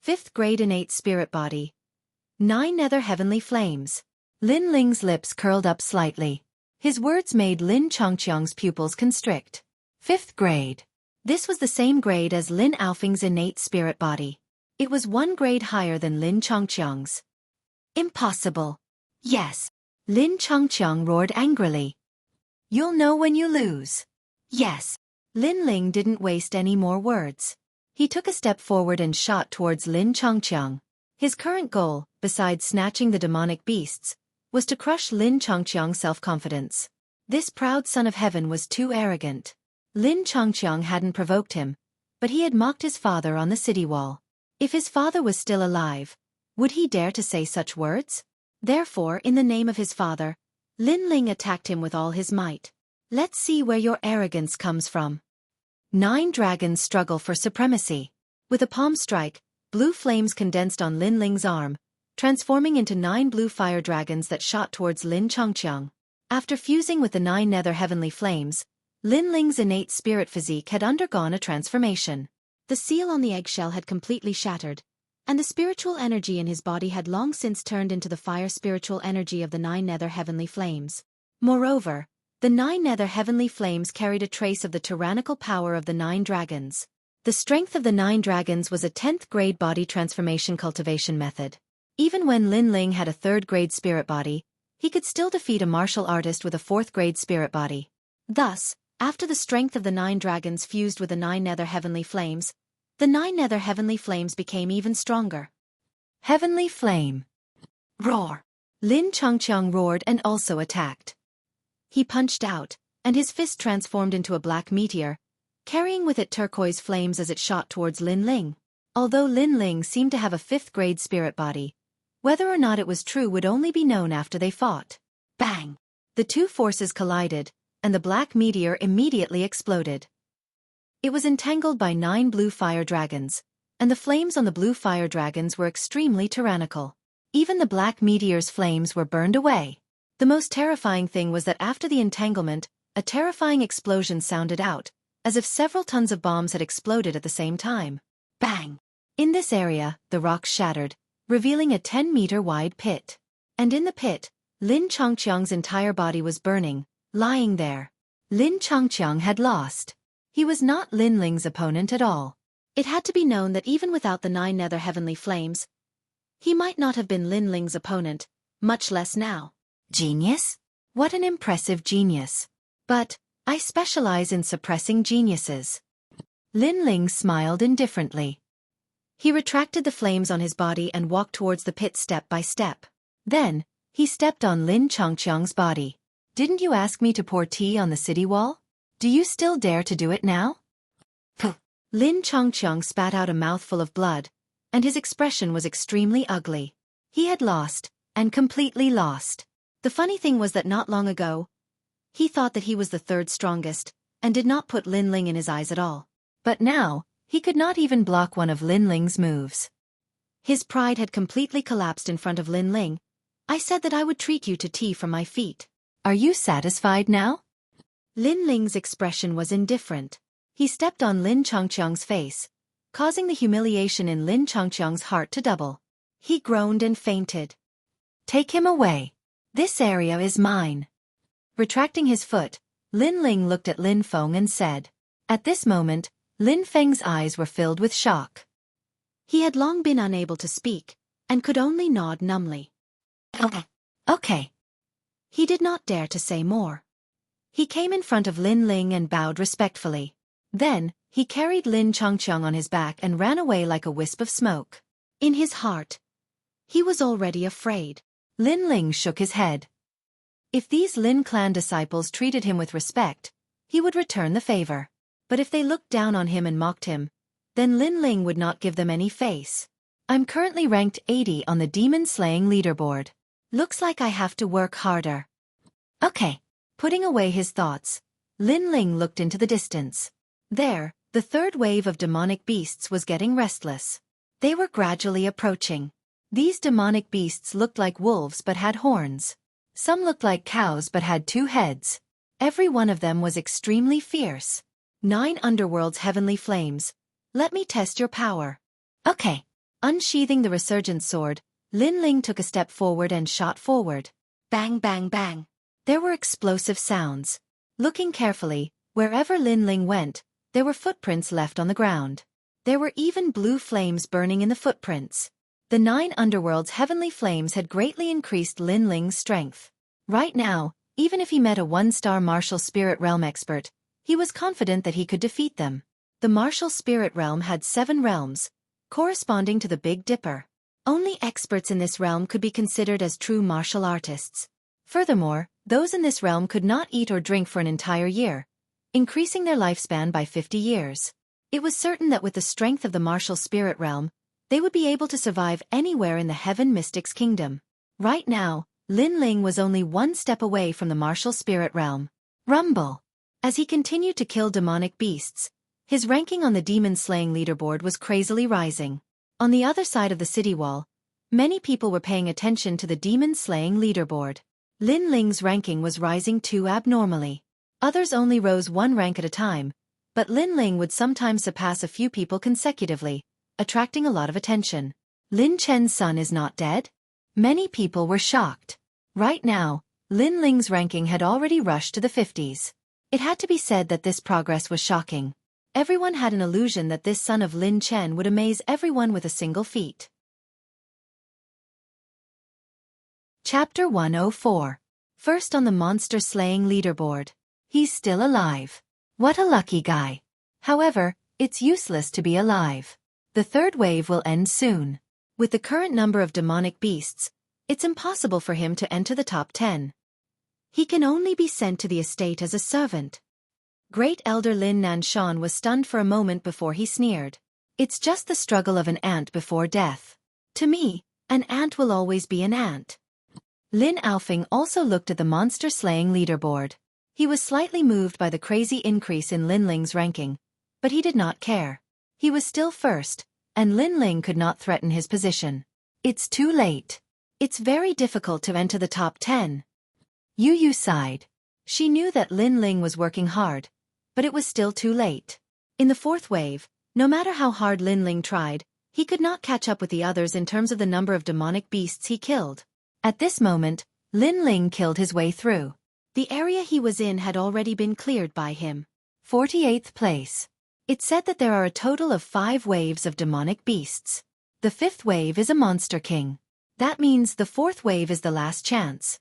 5th grade innate spirit body. 9 nether heavenly flames. Lin Ling's lips curled up slightly. His words made Lin Changqiang's pupils constrict. 5th grade. This was the same grade as Lin Aofing's innate spirit body. It was 1 grade higher than Lin Changqiang's. Impossible. Yes. Lin Changqiang roared angrily. You'll know when you lose. Yes. Lin Ling didn't waste any more words. He took a step forward and shot towards Lin Changqiang. His current goal, besides snatching the demonic beasts, was to crush Lin Changqiang's self-confidence. This proud son of heaven was too arrogant. Lin Changqiang hadn't provoked him, but he had mocked his father on the city wall. If his father was still alive, would he dare to say such words? Therefore, in the name of his father, Lin Ling attacked him with all his might. Let's see where your arrogance comes from. 9 dragons struggle for supremacy. With a palm strike, blue flames condensed on Lin Ling's arm, transforming into 9 blue fire dragons that shot towards Lin Changqiang. After fusing with the 9 nether heavenly flames, Lin Ling's innate spirit physique had undergone a transformation. The seal on the eggshell had completely shattered, and the spiritual energy in his body had long since turned into the fire spiritual energy of the 9 nether heavenly flames. Moreover, the 9 nether heavenly flames carried a trace of the tyrannical power of the 9 dragons. The strength of the 9 dragons was a 10th grade body transformation cultivation method. Even when Lin Ling had a 3rd grade spirit body, he could still defeat a martial artist with a 4th grade spirit body. Thus, after the strength of the 9 dragons fused with the 9 nether heavenly flames, the 9 nether heavenly flames became even stronger. Heavenly flame. Roar. Lin Changqiang roared and also attacked. He punched out, and his fist transformed into a black meteor, carrying with it turquoise flames as it shot towards Lin Ling. Although Lin Ling seemed to have a 5th grade spirit body, whether or not it was true would only be known after they fought. Bang! The 2 forces collided, and the black meteor immediately exploded. It was entangled by 9 blue fire dragons, and the flames on the blue fire dragons were extremely tyrannical. Even the black meteor's flames were burned away. The most terrifying thing was that after the entanglement, a terrifying explosion sounded out, as if several tons of bombs had exploded at the same time. Bang! In this area, the rocks shattered, revealing a 10-meter-wide pit. And in the pit, Lin Changqiang's entire body was burning, lying there. Lin Changqiang had lost. He was not Lin Ling's opponent at all. It had to be known that even without the 9 nether heavenly flames, he might not have been Lin Ling's opponent, much less now. Genius? What an impressive genius. But, I specialize in suppressing geniuses. Lin Ling smiled indifferently. He retracted the flames on his body and walked towards the pit step by step. Then, he stepped on Lin Changqiang's body. Didn't you ask me to pour tea on the city wall? Do you still dare to do it now? Puh! Lin Changqiang spat out a mouthful of blood, and his expression was extremely ugly. He had lost, and completely lost. The funny thing was that not long ago, he thought that he was the 3rd strongest, and did not put Lin Ling in his eyes at all. But now, he could not even block one of Lin Ling's moves. His pride had completely collapsed in front of Lin Ling. I said that I would treat you to tea from my feet. Are you satisfied now? Lin Ling's expression was indifferent. He stepped on Lin Changqiang's face, causing the humiliation in Lin Changqiang's heart to double. He groaned and fainted. Take him away. This area is mine. Retracting his foot, Lin Ling looked at Lin Feng and said. At this moment, Lin Feng's eyes were filled with shock. He had long been unable to speak, and could only nod numbly. Okay. He did not dare to say more. He came in front of Lin Ling and bowed respectfully. Then, he carried Lin Changqiang on his back and ran away like a wisp of smoke. In his heart, he was already afraid. Lin Ling shook his head. If these Lin clan disciples treated him with respect, he would return the favor. But if they looked down on him and mocked him, then Lin Ling would not give them any face. I'm currently ranked 80 on the demon-slaying leaderboard. Looks like I have to work harder. Okay. Putting away his thoughts, Lin Ling looked into the distance. There, the 3rd wave of demonic beasts was getting restless. They were gradually approaching. These demonic beasts looked like wolves but had horns. Some looked like cows but had 2 heads. Every one of them was extremely fierce. 9 underworld's heavenly flames. Let me test your power. Okay. Unsheathing the resurgent sword, Lin Ling took a step forward and shot forward. Bang, bang, bang. There were explosive sounds. Looking carefully, wherever Lin Ling went, there were footprints left on the ground. There were even blue flames burning in the footprints. The 9 underworld's heavenly flames had greatly increased Lin Ling's strength. Right now, even if he met a 1-star martial spirit realm expert, he was confident that he could defeat them. The martial spirit realm had 7 realms, corresponding to the Big Dipper. Only experts in this realm could be considered as true martial artists. Furthermore, those in this realm could not eat or drink for an entire year, increasing their lifespan by 50 years. It was certain that with the strength of the martial spirit realm, they would be able to survive anywhere in the Heaven Mystics Kingdom. Right now, Lin Ling was only 1 step away from the martial spirit realm. Rumble. As he continued to kill demonic beasts, his ranking on the demon-slaying leaderboard was crazily rising. On the other side of the city wall, many people were paying attention to the demon-slaying leaderboard. Lin Ling's ranking was rising too abnormally. Others only rose 1 rank at a time, but Lin Ling would sometimes surpass a few people consecutively, attracting a lot of attention. Lin Chen's son is not dead? Many people were shocked. Right now, Lin Ling's ranking had already rushed to the 50s. It had to be said that this progress was shocking. Everyone had an illusion that this son of Lin Chen would amaze everyone with a single feat. Chapter 104. First on the monster-slaying leaderboard. He's still alive. What a lucky guy. However, it's useless to be alive. The 3rd wave will end soon. With the current number of demonic beasts, it's impossible for him to enter the top 10. He can only be sent to the estate as a servant. Great Elder Lin Nanshan was stunned for a moment before he sneered. It's just the struggle of an ant before death. To me, an ant will always be an ant. Lin Aofing also looked at the monster-slaying leaderboard. He was slightly moved by the crazy increase in Lin Ling's ranking, but he did not care. He was still first, and Lin Ling could not threaten his position. It's too late. It's very difficult to enter the top 10. Yu Yu sighed. She knew that Lin Ling was working hard, but it was still too late. In the 4th wave, no matter how hard Lin Ling tried, he could not catch up with the others in terms of the number of demonic beasts he killed. At this moment, Lin Ling killed his way through. The area he was in had already been cleared by him. 48th place. It said that there are a total of 5 waves of demonic beasts. The 5th wave is a monster king. That means the 4th wave is the last chance.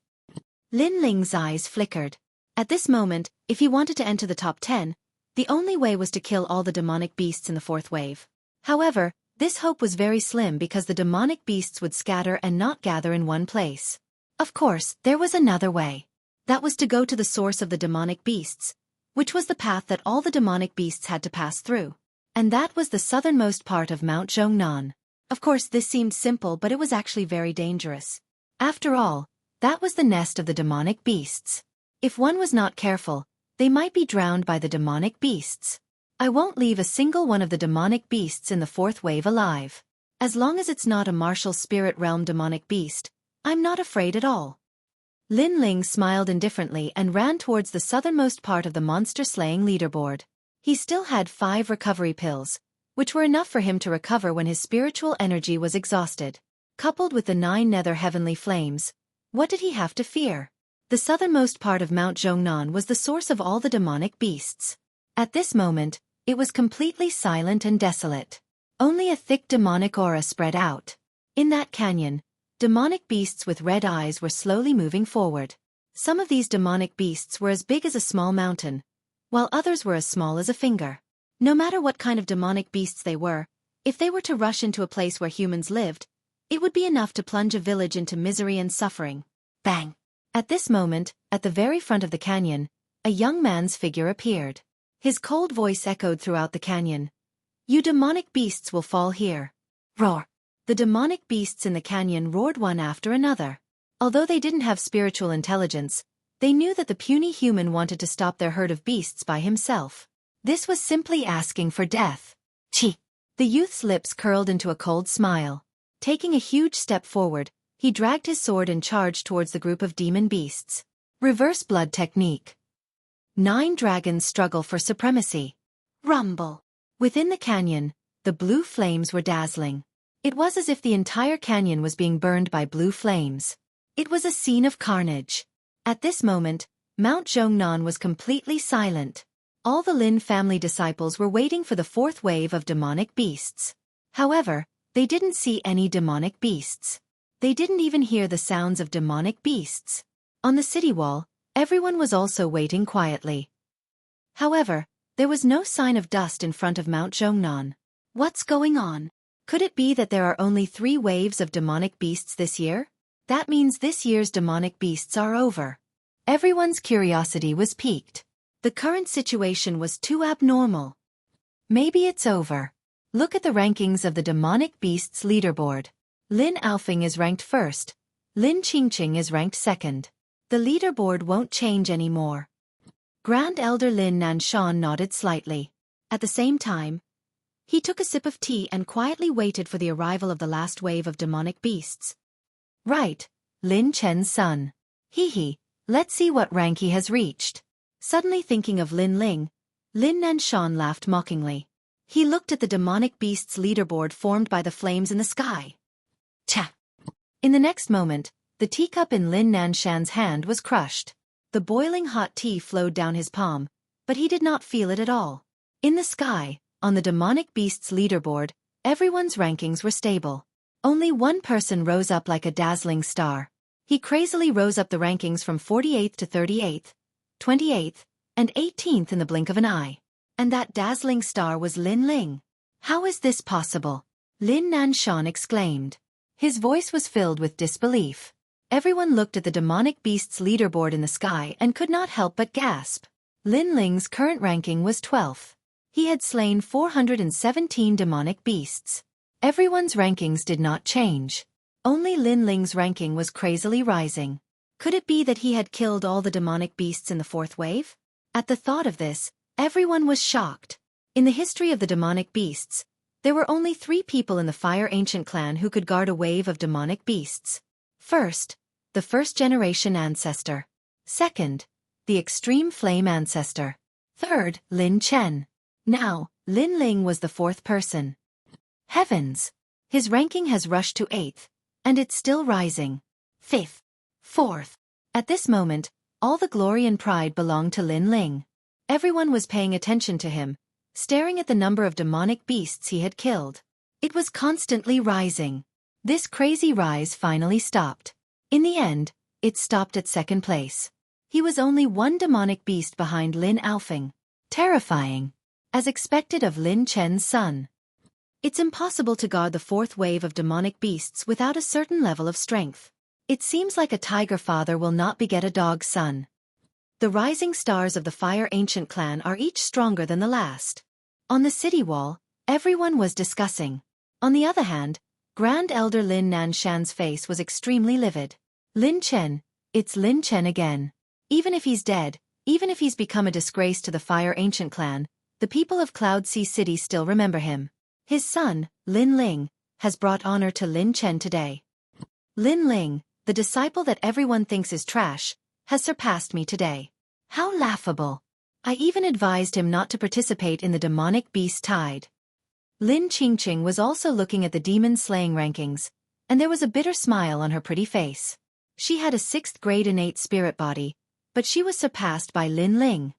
Lin Ling's eyes flickered. At this moment, if he wanted to enter the top 10, the only way was to kill all the demonic beasts in the 4th wave. However, this hope was very slim because the demonic beasts would scatter and not gather in one place. Of course, there was another way. That was to go to the source of the demonic beasts, which was the path that all the demonic beasts had to pass through. And that was the southernmost part of Mount Zhongnan. Of course, this seemed simple, but it was actually very dangerous. After all, that was the nest of the demonic beasts. If one was not careful, they might be drowned by the demonic beasts. I won't leave a single one of the demonic beasts in the 4th wave alive. As long as it's not a martial spirit realm demonic beast, I'm not afraid at all. Lin Ling smiled indifferently and ran towards the southernmost part of the monster-slaying leaderboard. He still had 5 recovery pills, which were enough for him to recover when his spiritual energy was exhausted. Coupled with the 9 nether heavenly flames, what did he have to fear? The southernmost part of Mount Zhongnan was the source of all the demonic beasts. At this moment, it was completely silent and desolate. Only a thick demonic aura spread out. In that canyon, demonic beasts with red eyes were slowly moving forward. Some of these demonic beasts were as big as a small mountain, while others were as small as a finger. No matter what kind of demonic beasts they were, if they were to rush into a place where humans lived, it would be enough to plunge a village into misery and suffering. Bang! At this moment, at the very front of the canyon, a young man's figure appeared. His cold voice echoed throughout the canyon. You demonic beasts will fall here. Roar! The demonic beasts in the canyon roared one after another. Although they didn't have spiritual intelligence, they knew that the puny human wanted to stop their herd of beasts by himself. This was simply asking for death. Chi! The youth's lips curled into a cold smile. Taking a huge step forward, he dragged his sword and charged towards the group of demon beasts. Reverse blood technique. 9 dragons struggle for supremacy. Rumble. Within the canyon, the blue flames were dazzling. It was as if the entire canyon was being burned by blue flames. It was a scene of carnage. At this moment, Mount Zhongnan was completely silent. All the Lin family disciples were waiting for the 4th wave of demonic beasts. However, they didn't see any demonic beasts. They didn't even hear the sounds of demonic beasts. On the city wall, everyone was also waiting quietly. However, there was no sign of dust in front of Mount Zhongnan. What's going on? Could it be that there are only 3 waves of demonic beasts this year? That means this year's demonic beasts are over. Everyone's curiosity was piqued. The current situation was too abnormal. Maybe it's over. Look at the rankings of the demonic beasts leaderboard. Lin Alfing is ranked 1st. Lin Qingqing is ranked 2nd. The leaderboard won't change anymore. Grand Elder Lin Nanshan nodded slightly. At the same time, he took a sip of tea and quietly waited for the arrival of the last wave of demonic beasts. Right, Lin Chen's son. Hee, let's see what rank he has reached. Suddenly thinking of Lin Ling, Lin Nanshan laughed mockingly. He looked at the demonic beasts leaderboard formed by the flames in the sky. Cha! In the next moment, the teacup in Lin Nanshan's hand was crushed. The boiling hot tea flowed down his palm, but he did not feel it at all. In the sky, on the demonic beasts leaderboard, everyone's rankings were stable. Only one person rose up like a dazzling star. He crazily rose up the rankings from 48th to 38th, 28th, and 18th in the blink of an eye. And that dazzling star was Lin Ling. How is this possible? Lin Nanshan exclaimed. His voice was filled with disbelief. Everyone looked at the demonic beasts leaderboard in the sky and could not help but gasp. Lin Ling's current ranking was 12th. He had slain 417 demonic beasts. Everyone's rankings did not change. Only Lin Ling's ranking was crazily rising. Could it be that he had killed all the demonic beasts in the 4th wave? At the thought of this, everyone was shocked. In the history of the demonic beasts, there were only 3 people in the Fire Ancient clan who could guard a wave of demonic beasts. First, the 1st generation ancestor. Second, the extreme flame ancestor. Third, Lin Chen. Now, Lin Ling was the 4th person. Heavens! His ranking has rushed to 8th, and it's still rising. 5th. 4th. At this moment, all the glory and pride belonged to Lin Ling. Everyone was paying attention to him, staring at the number of demonic beasts he had killed. It was constantly rising. This crazy rise finally stopped. In the end, it stopped at 2nd place. He was only 1 demonic beast behind Lin Alfing. Terrifying. As expected of Lin Chen's son. It's impossible to guard the 4th wave of demonic beasts without a certain level of strength. It seems like a tiger father will not beget a dog son. The rising stars of the Fire Ancient clan are each stronger than the last. On the city wall, everyone was discussing. On the other hand, Grand Elder Lin Nanshan's face was extremely livid. Lin Chen, it's Lin Chen again. Even if he's dead, even if he's become a disgrace to the Fire Ancient clan, the people of Cloud Sea City still remember him. His son, Lin Ling, has brought honor to Lin Chen today. Lin Ling, the disciple that everyone thinks is trash, has surpassed me today. How laughable. I even advised him not to participate in the demonic beast tide. Lin Qingqing was also looking at the demon slaying rankings, and there was a bitter smile on her pretty face. She had a 6th grade innate spirit body, but she was surpassed by Lin Ling.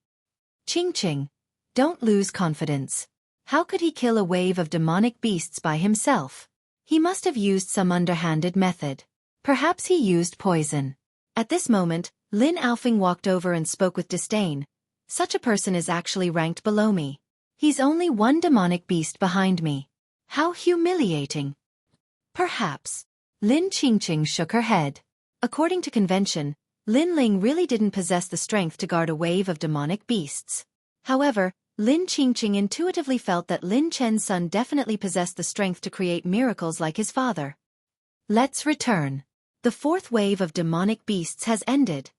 Qingqing, don't lose confidence. How could he kill a wave of demonic beasts by himself? He must have used some underhanded method. Perhaps he used poison. At this moment, Lin Alfing walked over and spoke with disdain. Such a person is actually ranked below me. He's only 1 demonic beast behind me. How humiliating. Perhaps. Lin Qingqing shook her head. According to convention, Lin Ling really didn't possess the strength to guard a wave of demonic beasts. However, Lin Qingqing intuitively felt that Lin Chen's son definitely possessed the strength to create miracles like his father. Let's return. The 4th wave of demonic beasts has ended.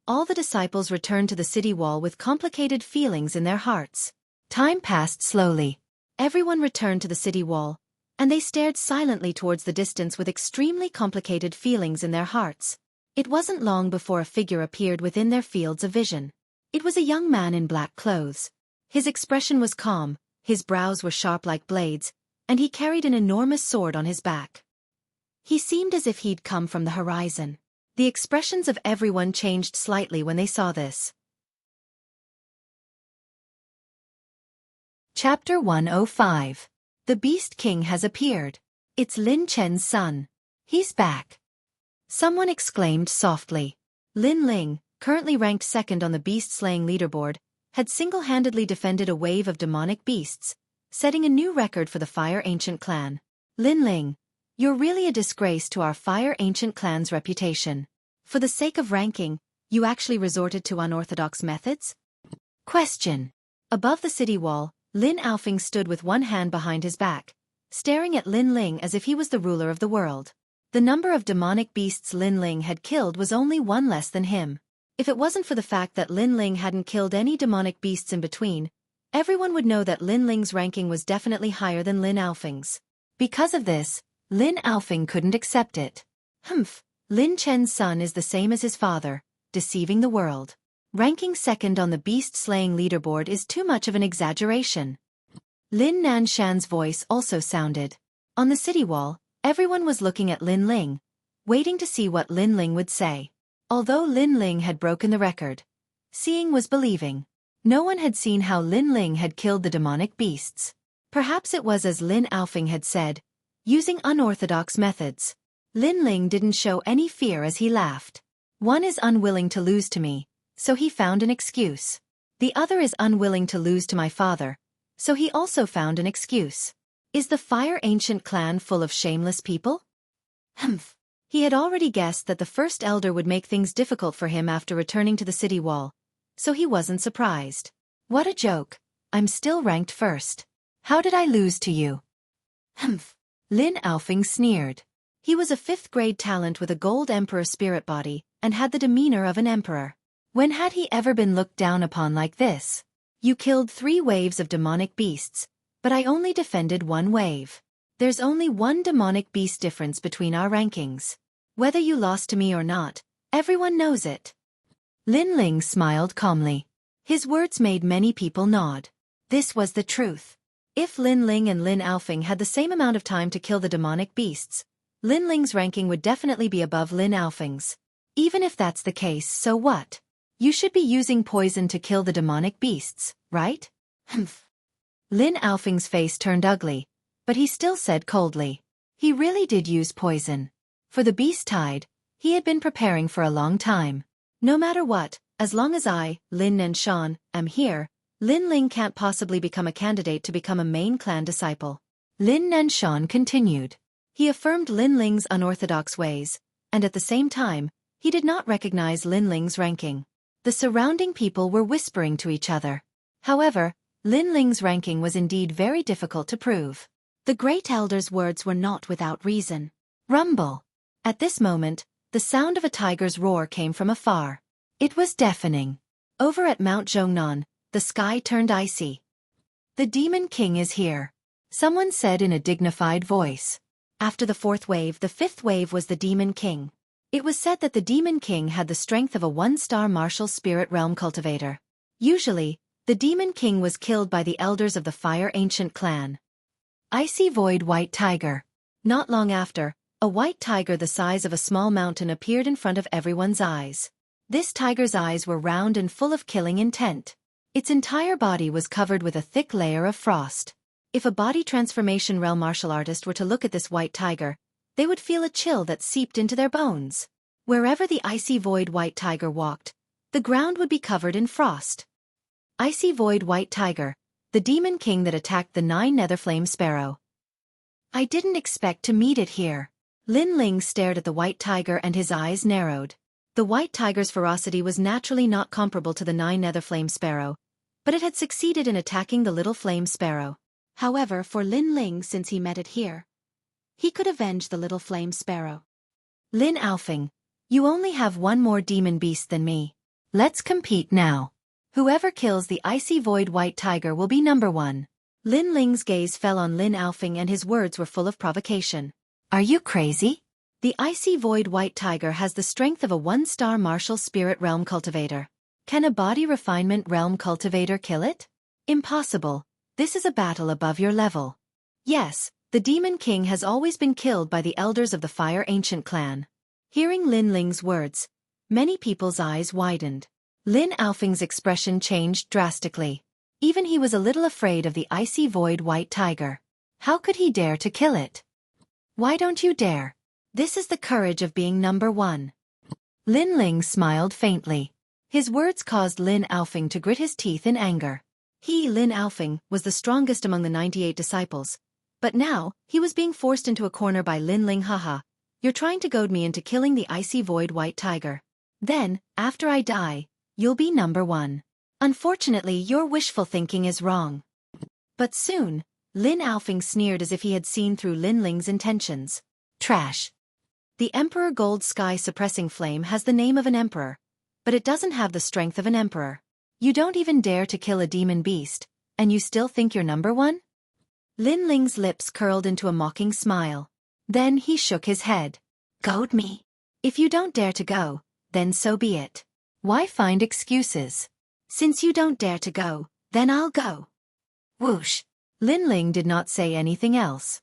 All the disciples returned to the city wall with complicated feelings in their hearts. Time passed slowly. everyone returned to the city wall, and they stared silently towards the distance with extremely complicated feelings in their hearts. It wasn't long before a figure appeared within their fields of vision. It was a young man in black clothes. His expression was calm, his brows were sharp like blades, and he carried an enormous sword on his back. He seemed as if he'd come from the horizon. The expressions of everyone changed slightly when they saw this. Chapter 105. The Beast King has appeared. It's Lin Chen's son. He's back. Someone exclaimed softly. Lin Ling, currently ranked second on the beast-slaying leaderboard, had single-handedly defended a wave of demonic beasts, setting a new record for the Fire Ancient clan. Lin Ling, you're really a disgrace to our Fire Ancient clan's reputation. For the sake of ranking, you actually resorted to unorthodox methods? Question. Above the city wall, Lin Aofing stood with one hand behind his back, staring at Lin Ling as if he was the ruler of the world. The number of demonic beasts Lin Ling had killed was only one less than him. If it wasn't for the fact that Lin Ling hadn't killed any demonic beasts in between, everyone would know that Lin Ling's ranking was definitely higher than Lin Aofing's. Because of this, Lin Aofing couldn't accept it. Lin Chen's son is the same as his father, deceiving the world. Ranking second on the beast-slaying leaderboard is too much of an exaggeration. Lin Nanshan's voice also sounded. On the city wall, everyone was looking at Lin Ling, waiting to see what Lin Ling would say. Although Lin Ling had broken the record, seeing was believing. No one had seen how Lin Ling had killed the demonic beasts. Perhaps it was as Lin Aofing had said, using unorthodox methods. Lin Ling didn't show any fear as he laughed. One is unwilling to lose to me, so he found an excuse. The other is unwilling to lose to my father, so he also found an excuse. Is the Fire Ancient clan full of shameless people? He had already guessed that the first elder would make things difficult for him after returning to the city wall, so he wasn't surprised. What a joke. I'm still ranked first. How did I lose to you? Lin Aofing sneered. He was a 5th-grade talent with a gold emperor spirit body, and had the demeanor of an emperor. When had he ever been looked down upon like this? You killed 3 waves of demonic beasts, but I only defended 1 wave. There's only 1 demonic beast difference between our rankings. Whether you lost to me or not, everyone knows it. Lin Ling smiled calmly. His words made many people nod. This was the truth. If Lin Ling and Lin Aofing had the same amount of time to kill the demonic beasts, Lin Ling's ranking would definitely be above Lin Aofing's. Even if that's the case, so what? You should be using poison to kill the demonic beasts, right? Lin Aofing's face turned ugly, but he still said coldly. He really did use poison. For the beast tide, he had been preparing for a long time. No matter what, as long as I, Lin Nanshan, am here, Lin Ling can't possibly become a candidate to become a main clan disciple. Lin Nanshan continued. He affirmed Lin Ling's unorthodox ways, and at the same time, he did not recognize Lin Ling's ranking. The surrounding people were whispering to each other. However, Lin Ling's ranking was indeed very difficult to prove. The great elder's words were not without reason. Rumble. At this moment, the sound of a tiger's roar came from afar. It was deafening. Over at Mount Zhongnan, the sky turned icy. The Demon King is here, someone said in a dignified voice. After the 4th wave, the 5th wave was the Demon King. It was said that the Demon King had the strength of a 1-star martial spirit realm cultivator. Usually, the Demon King was killed by the elders of the Fire Ancient clan. Icy Void White Tiger. Not long after, a white tiger the size of a small mountain appeared in front of everyone's eyes. This tiger's eyes were round and full of killing intent. Its entire body was covered with a thick layer of frost. If a body transformation realm martial artist were to look at this white tiger, they would feel a chill that seeped into their bones. Wherever the Icy Void White Tiger walked, the ground would be covered in frost. Icy Void White Tiger, the Demon King that attacked the 9 Netherflame Sparrow. I didn't expect to meet it here. Lin Ling stared at the white tiger and his eyes narrowed. The white tiger's ferocity was naturally not comparable to the 9 Netherflame Sparrow, but it had succeeded in attacking the little flame sparrow. However, for Lin Ling, since he met it here, he could avenge the little flame sparrow. Lin Aofing, you only have 1 more demon beast than me. Let's compete now. Whoever kills the Icy Void White Tiger will be number 1. Lin Ling's gaze fell on Lin Alfing and his words were full of provocation. Are you crazy? The icy void white tiger has the strength of a 1-star martial spirit realm cultivator. Can a body refinement realm cultivator kill it? Impossible. This is a battle above your level. Yes, the Demon King has always been killed by the elders of the Fire Ancient clan. Hearing Lin Ling's words, many people's eyes widened. Lin Alfing's expression changed drastically. Even he was a little afraid of the icy void white tiger. How could he dare to kill it? Why don't you dare? This is the courage of being number one. Lin Ling smiled faintly. His words caused Lin Alfing to grit his teeth in anger. He, Lin Alfing, was the strongest among the 98 disciples. But now, he was being forced into a corner by Lin Ling. Haha. You're trying to goad me into killing the icy void white tiger. Then, after I die, you'll be number one. Unfortunately, your wishful thinking is wrong. But soon, Lin Alfing sneered as if he had seen through Lin Ling's intentions. Trash. The Emperor Gold Sky Suppressing Flame has the name of an emperor, but it doesn't have the strength of an emperor. You don't even dare to kill a demon beast, and you still think you're number one? Lin Ling's lips curled into a mocking smile. Then he shook his head. Goad me? If you don't dare to go, then so be it. Why find excuses? Since you don't dare to go, then I'll go. Whoosh. Lin Ling did not say anything else.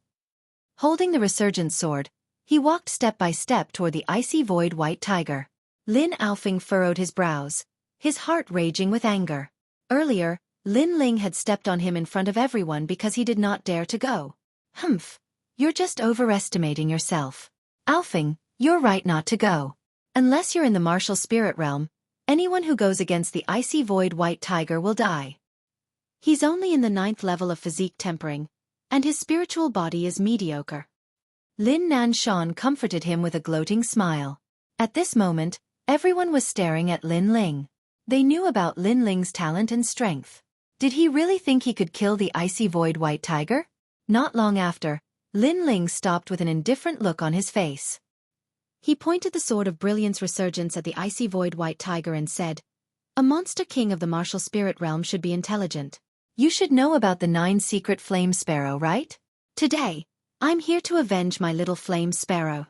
Holding the resurgent sword, he walked step by step toward the icy void white tiger. Lin Alfing furrowed his brows, his heart raging with anger. Earlier, Lin Ling had stepped on him in front of everyone because he did not dare to go. Humph. You're just overestimating yourself. Alfing, you're right not to go. Unless you're in the martial spirit realm, anyone who goes against the icy void white tiger will die. He's only in the 9th level of physique tempering, and his spiritual body is mediocre. Lin Nanshan comforted him with a gloating smile. At this moment, everyone was staring at Lin Ling. They knew about Lin Ling's talent and strength. Did he really think he could kill the icy void white tiger? Not long after, Lin Ling stopped with an indifferent look on his face. He pointed the sword of brilliance resurgence at the icy void white tiger and said, "A monster king of the martial spirit realm should be intelligent. You should know about the 9 secret flame sparrow, right? Today, I'm here to avenge my little flame sparrow."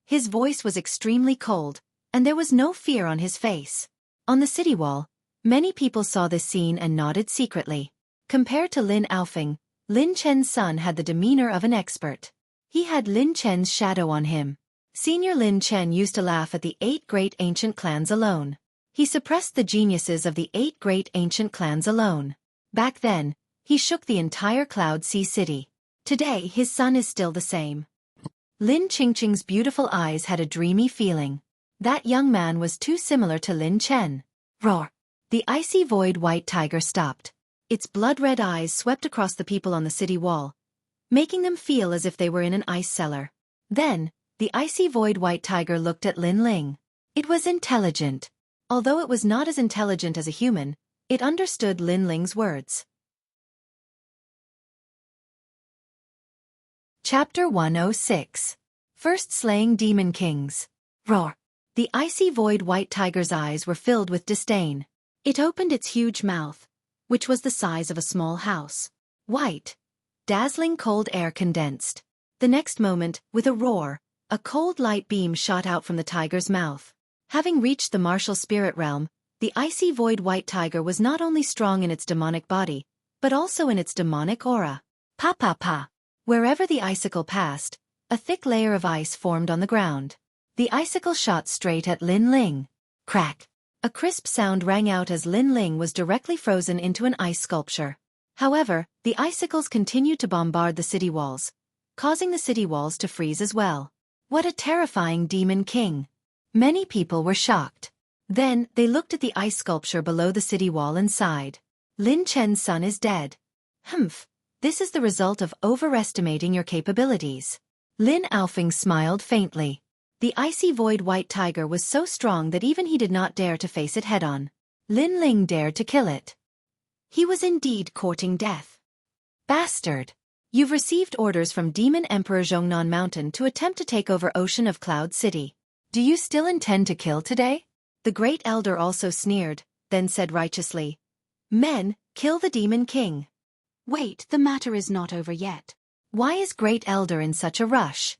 His voice was extremely cold, and there was no fear on his face. On the city wall, many people saw this scene and nodded secretly. Compared to Lin Alfing, Lin Chen's son had the demeanor of an expert. He had Lin Chen's shadow on him. Senior Lin Chen used to laugh at the 8 great ancient clans alone. He suppressed the geniuses of the 8 great ancient clans alone. Back then, he shook the entire Cloud Sea City. Today his son is still the same. Lin Qingqing's beautiful eyes had a dreamy feeling. That young man was too similar to Lin Chen. Roar! The icy void white tiger stopped. Its blood-red eyes swept across the people on the city wall, making them feel as if they were in an ice cellar. Then, the icy void white tiger looked at Lin Ling. It was intelligent. Although it was not as intelligent as a human, it understood Lin Ling's words. Chapter 106. First Slaying Demon Kings. Roar! The icy void white tiger's eyes were filled with disdain. It opened its huge mouth, which was the size of a small house. White, dazzling cold air condensed. The next moment, with a roar, a cold light beam shot out from the tiger's mouth. Having reached the martial spirit realm, the icy void white tiger was not only strong in its demonic body, but also in its demonic aura. Pa pa pa. Wherever the icicle passed, a thick layer of ice formed on the ground. The icicle shot straight at Lin Ling. Crack! A crisp sound rang out as Lin Ling was directly frozen into an ice sculpture. However, the icicles continued to bombard the city walls, causing the city walls to freeze as well. What a terrifying demon king! Many people were shocked. Then, they looked at the ice sculpture below the city wall and sighed. Lin Chen's son is dead. Humph! This is the result of overestimating your capabilities. Lin Alfing smiled faintly. The icy void white tiger was so strong that even he did not dare to face it head-on. Lin Ling dared to kill it. He was indeed courting death. Bastard! You've received orders from Demon Emperor Zhongnan Mountain to attempt to take over Ocean of Cloud City. Do you still intend to kill today? The Great Elder also sneered, then said righteously, "Men, kill the Demon King." Wait, the matter is not over yet. Why is Great Elder in such a rush?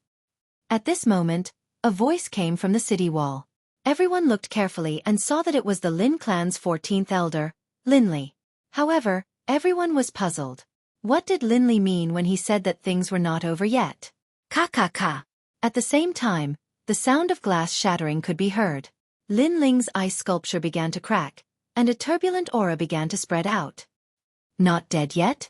At this moment, a voice came from the city wall. Everyone looked carefully and saw that it was the Lin clan's 14th elder, Linli. However, everyone was puzzled. What did Linli mean when he said that things were not over yet? Ka ka ka. At the same time, the sound of glass shattering could be heard. Lin Ling's ice sculpture began to crack, and a turbulent aura began to spread out. Not dead yet?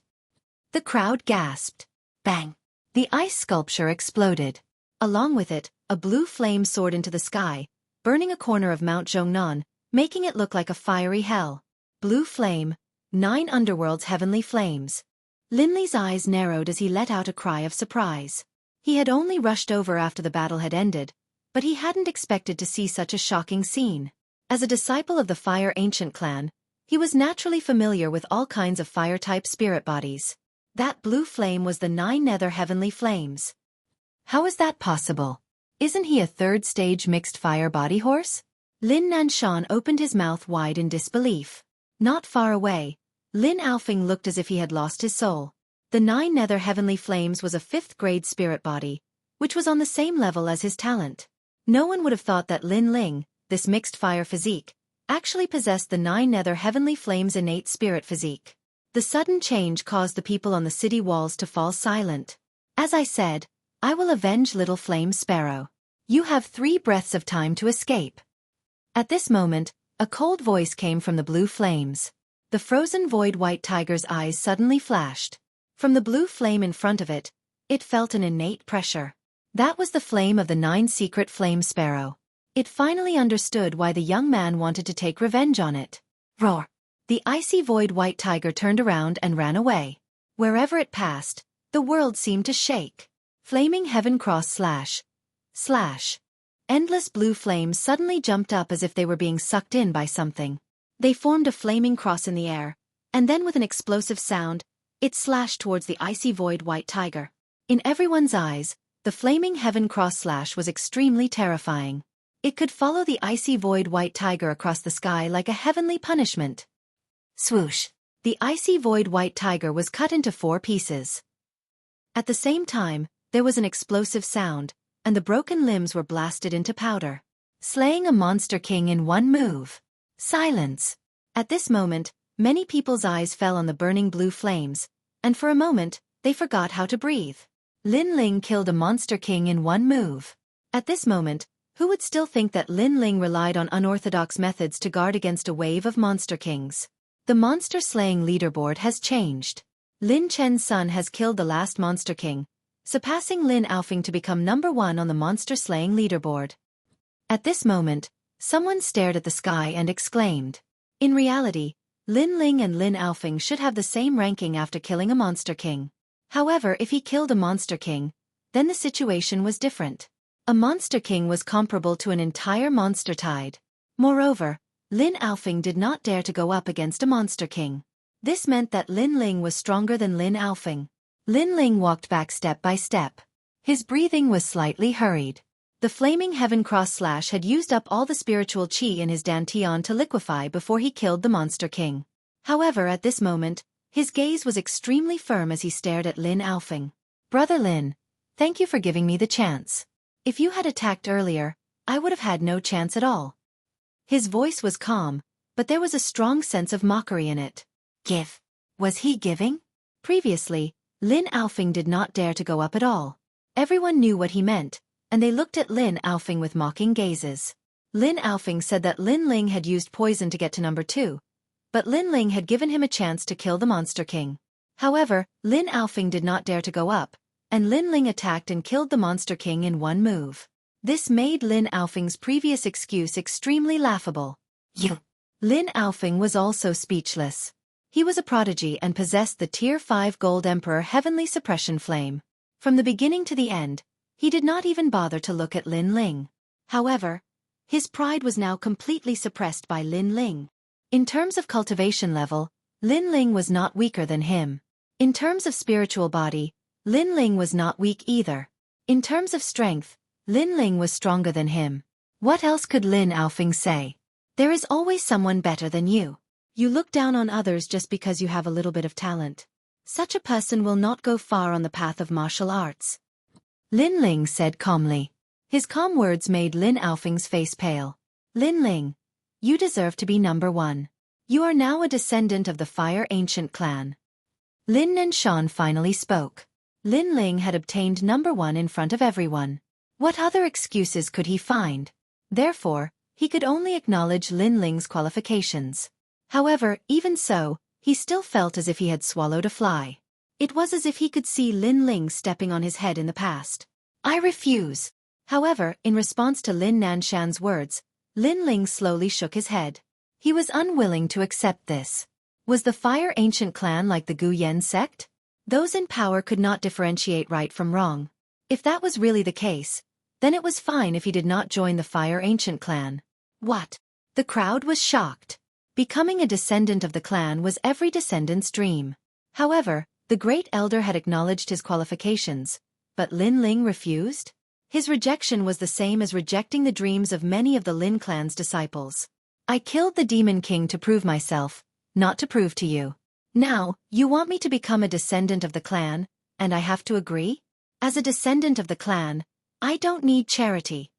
The crowd gasped. Bang! The ice sculpture exploded. Along with it, a blue flame soared into the sky, burning a corner of Mount Zhongnan, making it look like a fiery hell. Blue flame, 9 underworld's heavenly flames. Linli's eyes narrowed as he let out a cry of surprise. He had only rushed over after the battle had ended, but he hadn't expected to see such a shocking scene. As a disciple of the Fire Ancient clan, he was naturally familiar with all kinds of fire-type spirit bodies. That blue flame was the 9 nether heavenly flames. How is that possible? Isn't he a 3rd stage mixed fire body horse? Lin Nanshan opened his mouth wide in disbelief. Not far away, Lin Alfing looked as if he had lost his soul. The 9 nether heavenly flames was a 5th grade spirit body, which was on the same level as his talent. No one would have thought that Lin Ling, this mixed fire physique, actually possessed the 9 nether heavenly flames' innate spirit physique. The sudden change caused the people on the city walls to fall silent. As I said, I will avenge little flame sparrow. You have 3 breaths of time to escape. At this moment, a cold voice came from the blue flames. The frozen void white tiger's eyes suddenly flashed. From the blue flame in front of it, it felt an innate pressure. That was the flame of the 9 secret flame sparrow. It finally understood why the young man wanted to take revenge on it. Roar! The icy void white tiger turned around and ran away. Wherever it passed, the world seemed to shake. Flaming heaven cross slash. Slash. Endless blue flames suddenly jumped up as if they were being sucked in by something. They formed a flaming cross in the air, and then with an explosive sound, it slashed towards the icy void white tiger. In everyone's eyes, the flaming heaven cross slash was extremely terrifying. It could follow the icy void white tiger across the sky like a heavenly punishment. Swoosh! The icy void white tiger was cut into 4 pieces. At the same time, there was an explosive sound, and the broken limbs were blasted into powder. Slaying a monster king in one move. Silence! At this moment, many people's eyes fell on the burning blue flames, and for a moment, they forgot how to breathe. Lin Ling killed a monster king in one move. At this moment, who would still think that Lin Ling relied on unorthodox methods to guard against a wave of monster kings? The monster-slaying leaderboard has changed. Lin Chen's son has killed the last monster king, surpassing Lin Alfing to become number 1 on the monster-slaying leaderboard. At this moment, someone stared at the sky and exclaimed. In reality, Lin Ling and Lin Alfing should have the same ranking after killing a monster king. However, if he killed a monster king, then the situation was different. A monster king was comparable to an entire monster tide. Moreover, Lin Alfing did not dare to go up against a monster king. This meant that Lin Ling was stronger than Lin Alfing. Lin Ling walked back step by step. His breathing was slightly hurried. The flaming heaven cross slash had used up all the spiritual qi in his dantian to liquefy before he killed the monster king. However, at this moment, his gaze was extremely firm as he stared at Lin Alfing. Brother Lin, thank you for giving me the chance. If you had attacked earlier, I would have had no chance at all. His voice was calm, but there was a strong sense of mockery in it. Give. Was he giving? Previously, Lin Alfing did not dare to go up at all. Everyone knew what he meant, and they looked at Lin Alfing with mocking gazes. Lin Alfing said that Lin Ling had used poison to get to number 2, but Lin Ling had given him a chance to kill the monster king. However, Lin Alfing did not dare to go up, and Lin Ling attacked and killed the monster king in one move. This made Lin Alfing's previous excuse extremely laughable. You. Lin Alfing was also speechless. He was a prodigy and possessed the Tier 5 Gold Emperor Heavenly Suppression Flame. From the beginning to the end, he did not even bother to look at Lin Ling. However, his pride was now completely suppressed by Lin Ling. In terms of cultivation level, Lin Ling was not weaker than him. In terms of spiritual body, Lin Ling was not weak either. In terms of strength, Lin Ling was stronger than him. What else could Lin Alfing say? There is always someone better than you. You look down on others just because you have a little bit of talent. Such a person will not go far on the path of martial arts. Lin Ling said calmly. His calm words made Lin Aofeng's face pale. Lin Ling, you deserve to be number one. You are now a descendant of the Fire Ancient clan. Lin Nanshan finally spoke. Lin Ling had obtained number one in front of everyone. What other excuses could he find? Therefore, he could only acknowledge Lin Ling's qualifications. However, even so, he still felt as if he had swallowed a fly. It was as if he could see Lin Ling stepping on his head in the past. I refuse. However, in response to Lin Nanshan's words, Lin Ling slowly shook his head. He was unwilling to accept this. Was the Fire Ancient clan like the Gu Yen sect? Those in power could not differentiate right from wrong. If that was really the case, then it was fine if he did not join the Fire Ancient clan. What? The crowd was shocked. Becoming a descendant of the clan was every descendant's dream. However, the Great Elder had acknowledged his qualifications, but Lin Ling refused? His rejection was the same as rejecting the dreams of many of the Lin clan's disciples. I killed the Demon King to prove myself, not to prove to you. Now, you want me to become a descendant of the clan, and I have to agree? As a descendant of the clan, I don't need charity.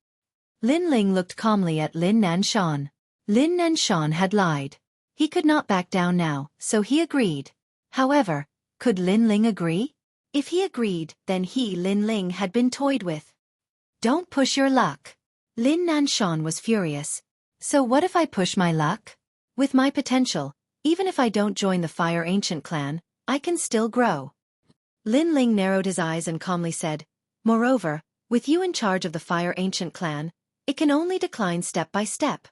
Lin Ling looked calmly at Lin Nanshan. Lin Nanshan had lied. He could not back down now, so he agreed. However, could Lin Ling agree? If he agreed, then he, Lin Ling, had been toyed with. Don't push your luck. Lin Nanshan was furious. So what if I push my luck? With my potential, even if I don't join the Fire Ancient clan, I can still grow. Lin Ling narrowed his eyes and calmly said, Moreover, with you in charge of the Fire Ancient clan, it can only decline step by step.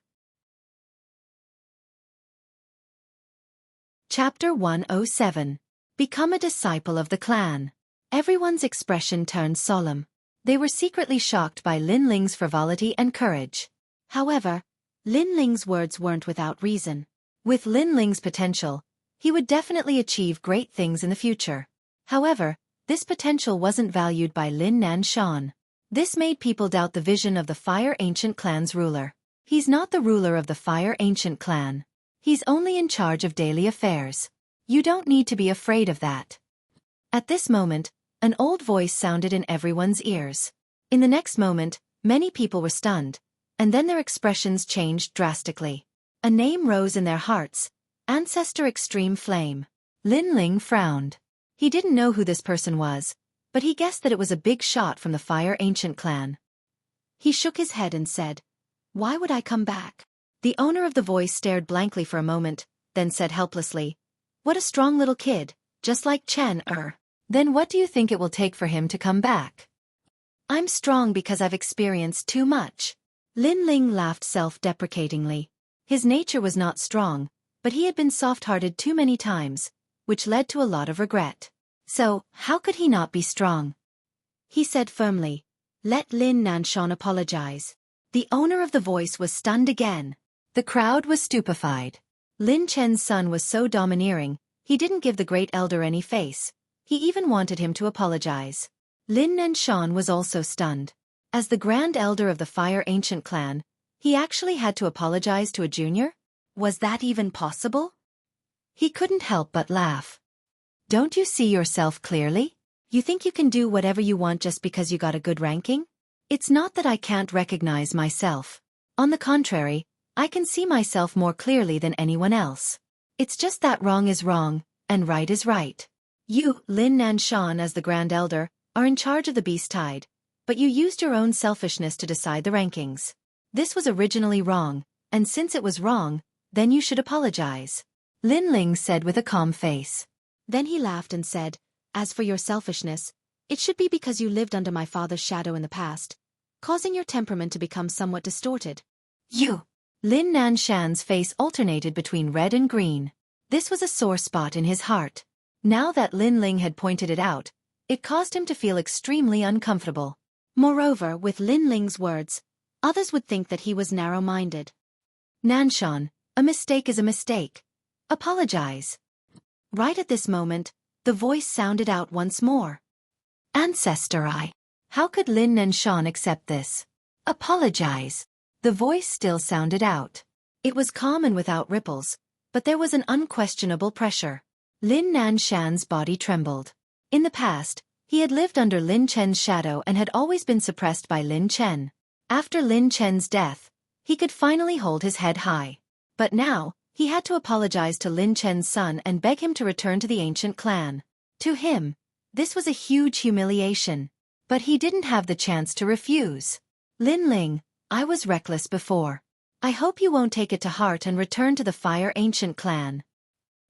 Chapter 107. Become a disciple of the clan. Everyone's expression turned solemn. They were secretly shocked by Lin Ling's frivolity and courage. However, Lin Ling's words weren't without reason. With Lin Ling's potential, he would definitely achieve great things in the future. However, this potential wasn't valued by Lin Nanshan. This made people doubt the vision of the Fire Ancient clan's ruler. He's not the ruler of the Fire Ancient clan. He's only in charge of daily affairs. You don't need to be afraid of that. At this moment, an old voice sounded in everyone's ears. In the next moment, many people were stunned, and then their expressions changed drastically. A name rose in their hearts, Ancestor Extreme Flame. Lin Ling frowned. He didn't know who this person was, but he guessed that it was a big shot from the Fire Ancient clan. He shook his head and said, Why would I come back? The owner of the voice stared blankly for a moment, then said helplessly, What a strong little kid, just like Chen Er. Then what do you think it will take for him to come back? I'm strong because I've experienced too much. Lin Ling laughed self-deprecatingly. His nature was not strong, but he had been soft-hearted too many times, which led to a lot of regret. So, how could he not be strong? He said firmly, Let Lin Nanshan apologize. The owner of the voice was stunned again. The crowd was stupefied. Lin Chen's son was so domineering, he didn't give the Great Elder any face. He even wanted him to apologize. Lin Nanshan was also stunned. As the Grand Elder of the Fire Ancient clan, he actually had to apologize to a junior? Was that even possible? He couldn't help but laugh. Don't you see yourself clearly? You think you can do whatever you want just because you got a good ranking? It's not that I can't recognize myself. On the contrary, I can see myself more clearly than anyone else. It's just that wrong is wrong, and right is right. You, Lin Nanshan as the Grand Elder, are in charge of the Beast Tide, but you used your own selfishness to decide the rankings. This was originally wrong, and since it was wrong, then you should apologize. Lin Ling said with a calm face. Then he laughed and said, As for your selfishness, it should be because you lived under my father's shadow in the past, causing your temperament to become somewhat distorted. You! Lin Nanshan's face alternated between red and green. This was a sore spot in his heart. Now that Lin Ling had pointed it out, it caused him to feel extremely uncomfortable. Moreover, with Lin Ling's words, others would think that he was narrow-minded. Nanshan, a mistake is a mistake. Apologize. Right at this moment, the voice sounded out once more. Ancestor I. How could Lin Nanshan accept this? Apologize. The voice still sounded out. It was calm and without ripples, but there was an unquestionable pressure. Lin Nanshan's body trembled. In the past, he had lived under Lin Chen's shadow and had always been suppressed by Lin Chen. After Lin Chen's death, he could finally hold his head high. But now, he had to apologize to Lin Chen's son and beg him to return to the ancient clan. To him, this was a huge humiliation. But he didn't have the chance to refuse. Lin Ling, I was reckless before. I hope you won't take it to heart and return to the Fire Ancient clan.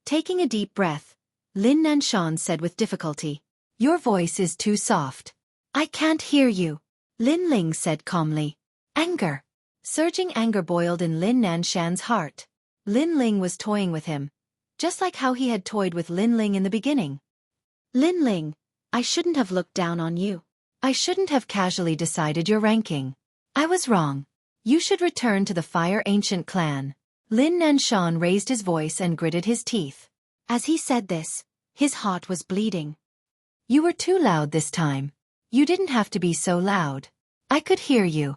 Taking a deep breath, Lin Nanshan said with difficulty, Your voice is too soft. I can't hear you. Lin Ling said calmly. Anger. Surging anger boiled in Lin Nanshan's heart. Lin Ling was toying with him, just like how he had toyed with Lin Ling in the beginning. Lin Ling, I shouldn't have looked down on you. I shouldn't have casually decided your ranking. I was wrong. You should return to the Fire Ancient clan. Lin Nanshan raised his voice and gritted his teeth. As he said this, his heart was bleeding. You were too loud this time. You didn't have to be so loud. I could hear you.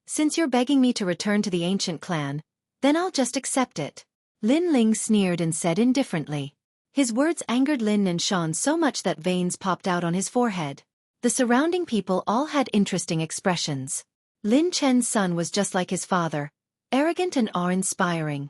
Since you're begging me to return to the ancient clan, then I'll just accept it. Lin Ling sneered and said indifferently. His words angered Lin Nanshan so much that veins popped out on his forehead. The surrounding people all had interesting expressions. Lin Chen's son was just like his father, arrogant and awe-inspiring.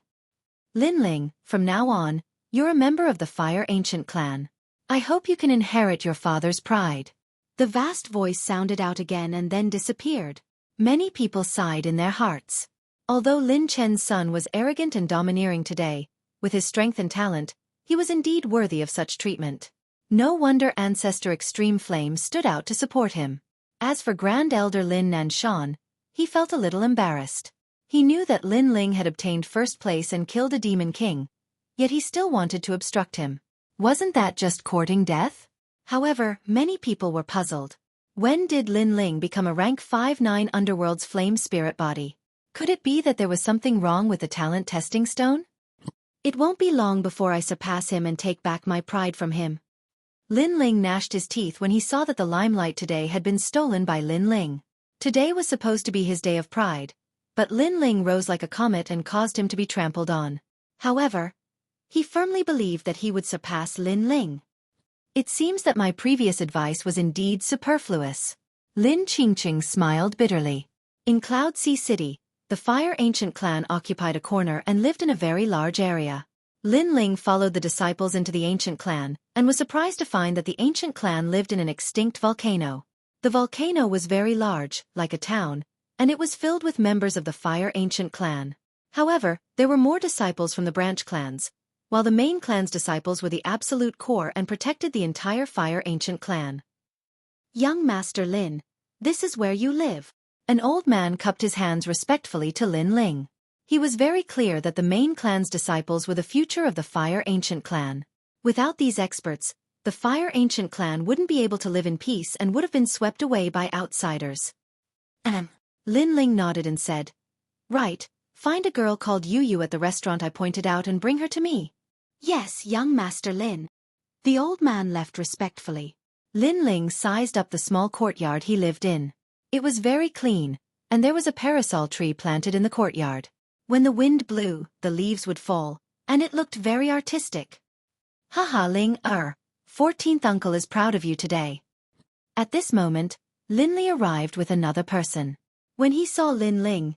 Lin Ling, from now on, you're a member of the Fire Ancient clan. I hope you can inherit your father's pride. The vast voice sounded out again and then disappeared. Many people sighed in their hearts. Although Lin Chen's son was arrogant and domineering today, with his strength and talent, he was indeed worthy of such treatment. No wonder Ancestor Extreme Flame stood out to support him. As for Grand Elder Lin Nanshan, he felt a little embarrassed. He knew that Lin Ling had obtained first place and killed a demon king, yet he still wanted to obstruct him. Wasn't that just courting death? However, many people were puzzled. When did Lin Ling become a rank 5-9 Underworld's flame spirit body? Could it be that there was something wrong with the talent testing stone? It won't be long before I surpass him and take back my pride from him. Lin Ling gnashed his teeth when he saw that the limelight today had been stolen by Lin Ling. Today was supposed to be his day of pride, but Lin Ling rose like a comet and caused him to be trampled on. However, he firmly believed that he would surpass Lin Ling. It seems that my previous advice was indeed superfluous. Lin Qingqing smiled bitterly. In Cloud Sea City, the Fire Ancient clan occupied a corner and lived in a very large area. Lin Ling followed the disciples into the ancient clan, and was surprised to find that the ancient clan lived in an extinct volcano. The volcano was very large, like a town, and it was filled with members of the Fire Ancient clan. However, there were more disciples from the branch clans, while the main clan's disciples were the absolute core and protected the entire Fire Ancient clan. Young Master Lin, this is where you live. An old man cupped his hands respectfully to Lin Ling. He was very clear that the main clan's disciples were the future of the Fire Ancient clan. Without these experts, the Fire Ancient clan wouldn't be able to live in peace and would have been swept away by outsiders. Lin Ling nodded and said, Right, find a girl called Yu Yu at the restaurant I pointed out and bring her to me. Yes, young Master Lin. The old man left respectfully. Lin Ling sized up the small courtyard he lived in. It was very clean, and there was a parasol tree planted in the courtyard. When the wind blew, the leaves would fall, and it looked very artistic. Haha Ling 14th uncle is proud of you today. At this moment, Lin Li arrived with another person. When he saw Lin Ling,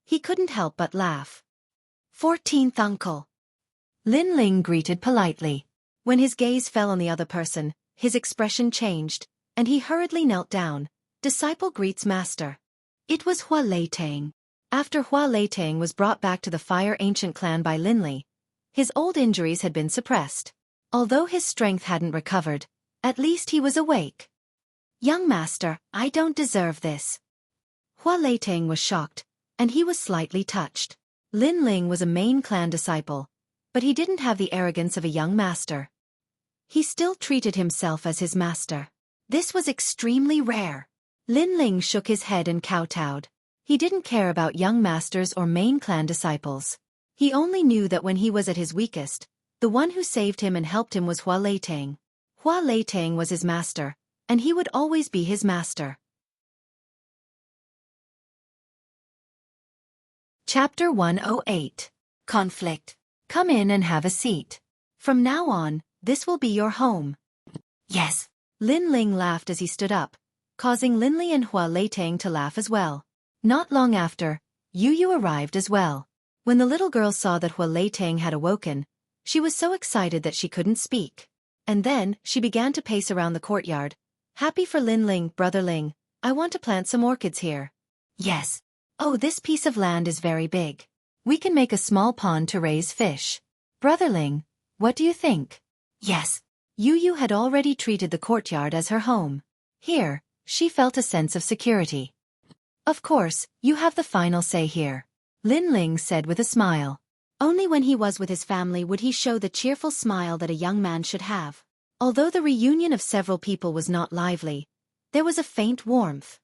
he couldn't help but laugh. 14th uncle. Lin Ling greeted politely. When his gaze fell on the other person, his expression changed, and he hurriedly knelt down. Disciple greets master. It was Hua Leitang. After Hua Leitang was brought back to the Fire Ancient clan by Lin Li, his old injuries had been suppressed. Although his strength hadn't recovered, at least he was awake. Young master, I don't deserve this. Hua Leitang was shocked, and he was slightly touched. Lin Ling was a main clan disciple, but he didn't have the arrogance of a young master. He still treated himself as his master. This was extremely rare. Lin Ling shook his head and kowtowed. He didn't care about young masters or main clan disciples. He only knew that when he was at his weakest, the one who saved him and helped him was Hua Leitang. Hua Leitang was his master, and he would always be his master. Chapter 108. Conflict. Come in and have a seat. From now on, This will be your home. Yes. Lin Ling laughed as he stood up, causing Lin Li and Hua Leitang to laugh as well. Not long after, Yu Yu arrived as well. When the little girl saw that Hua Leitang had awoken, she was so excited that she couldn't speak. And then, she began to pace around the courtyard. Happy for Lin Ling, brother Ling, I want to plant some orchids here. Yes. Oh, this piece of land is very big. We can make a small pond to raise fish. Brother Ling, what do you think? Yes. Yu Yu had already treated the courtyard as her home. Here, she felt a sense of security. Of course, you have the final say here, Lin Ling said with a smile. Only when he was with his family would he show the cheerful smile that a young man should have. Although the reunion of several people was not lively, there was a faint warmth.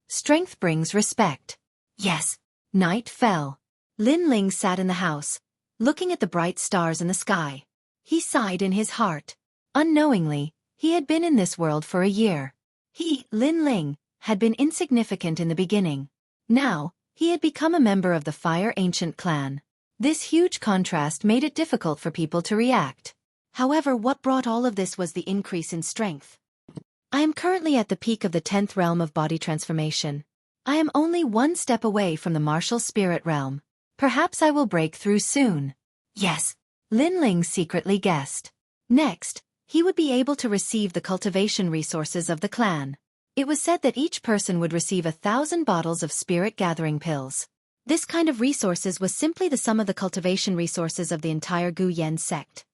Strength brings respect. Yes. Night fell. Lin Ling sat in the house, looking at the bright stars in the sky. He sighed in his heart. Unknowingly, he had been in this world for a year. He, Lin Ling, had been insignificant in the beginning. Now, he had become a member of the Fire Ancient clan. This huge contrast made it difficult for people to react. However, what brought all of this was the increase in strength. I am currently at the peak of the 10th realm of body transformation. I am only one step away from the martial spirit realm. Perhaps I will break through soon. Yes, Lin Ling secretly guessed. Next, he would be able to receive the cultivation resources of the clan. It was said that each person would receive 1,000 bottles of spirit gathering pills. This kind of resources was simply the sum of the cultivation resources of the entire Gu Yen sect.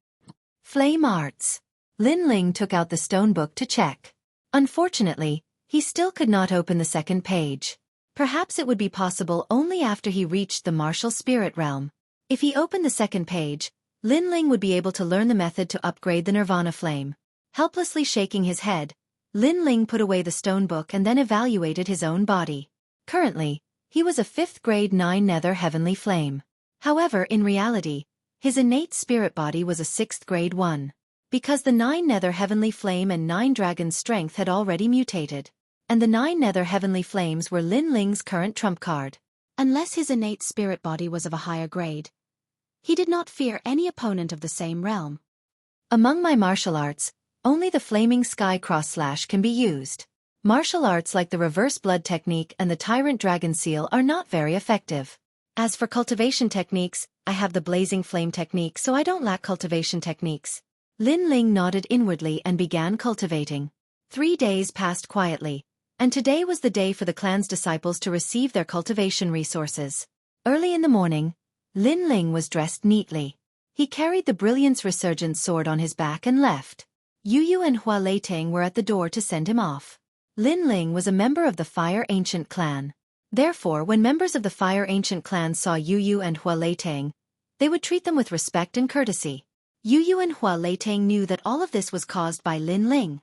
Flame arts. Lin Ling took out the stone book to check. Unfortunately, he still could not open the second page. Perhaps it would be possible only after he reached the martial spirit realm. If he opened the second page, Lin Ling would be able to learn the method to upgrade the Nirvana flame. Helplessly shaking his head, Lin Ling put away the stone book and then evaluated his own body. Currently, he was a 5th grade 9 nether heavenly flame. However, in reality, his innate spirit body was a 6th grade 1. Because the 9 nether heavenly flame and 9 dragon strength had already mutated. And the 9 nether heavenly flames were Lin Ling's current trump card. Unless his innate spirit body was of a higher grade, he did not fear any opponent of the same realm. Among my martial arts, only the flaming sky cross slash can be used. Martial arts like the reverse blood technique and the tyrant dragon seal are not very effective. As for cultivation techniques, I have the blazing flame technique, so I don't lack cultivation techniques. Lin Ling nodded inwardly and began cultivating. 3 days passed quietly, and today was the day for the clan's disciples to receive their cultivation resources. Early in the morning, Lin Ling was dressed neatly. He carried the Brilliance Resurgent sword on his back and left. Yu Yu and Hua Leitang were at the door to send him off. Lin Ling was a member of the Fire Ancient clan. Therefore, when members of the Fire Ancient clan saw Yu Yu and Hua Leitang, they would treat them with respect and courtesy. Yu Yu and Hua Leitang knew that all of this was caused by Lin Ling.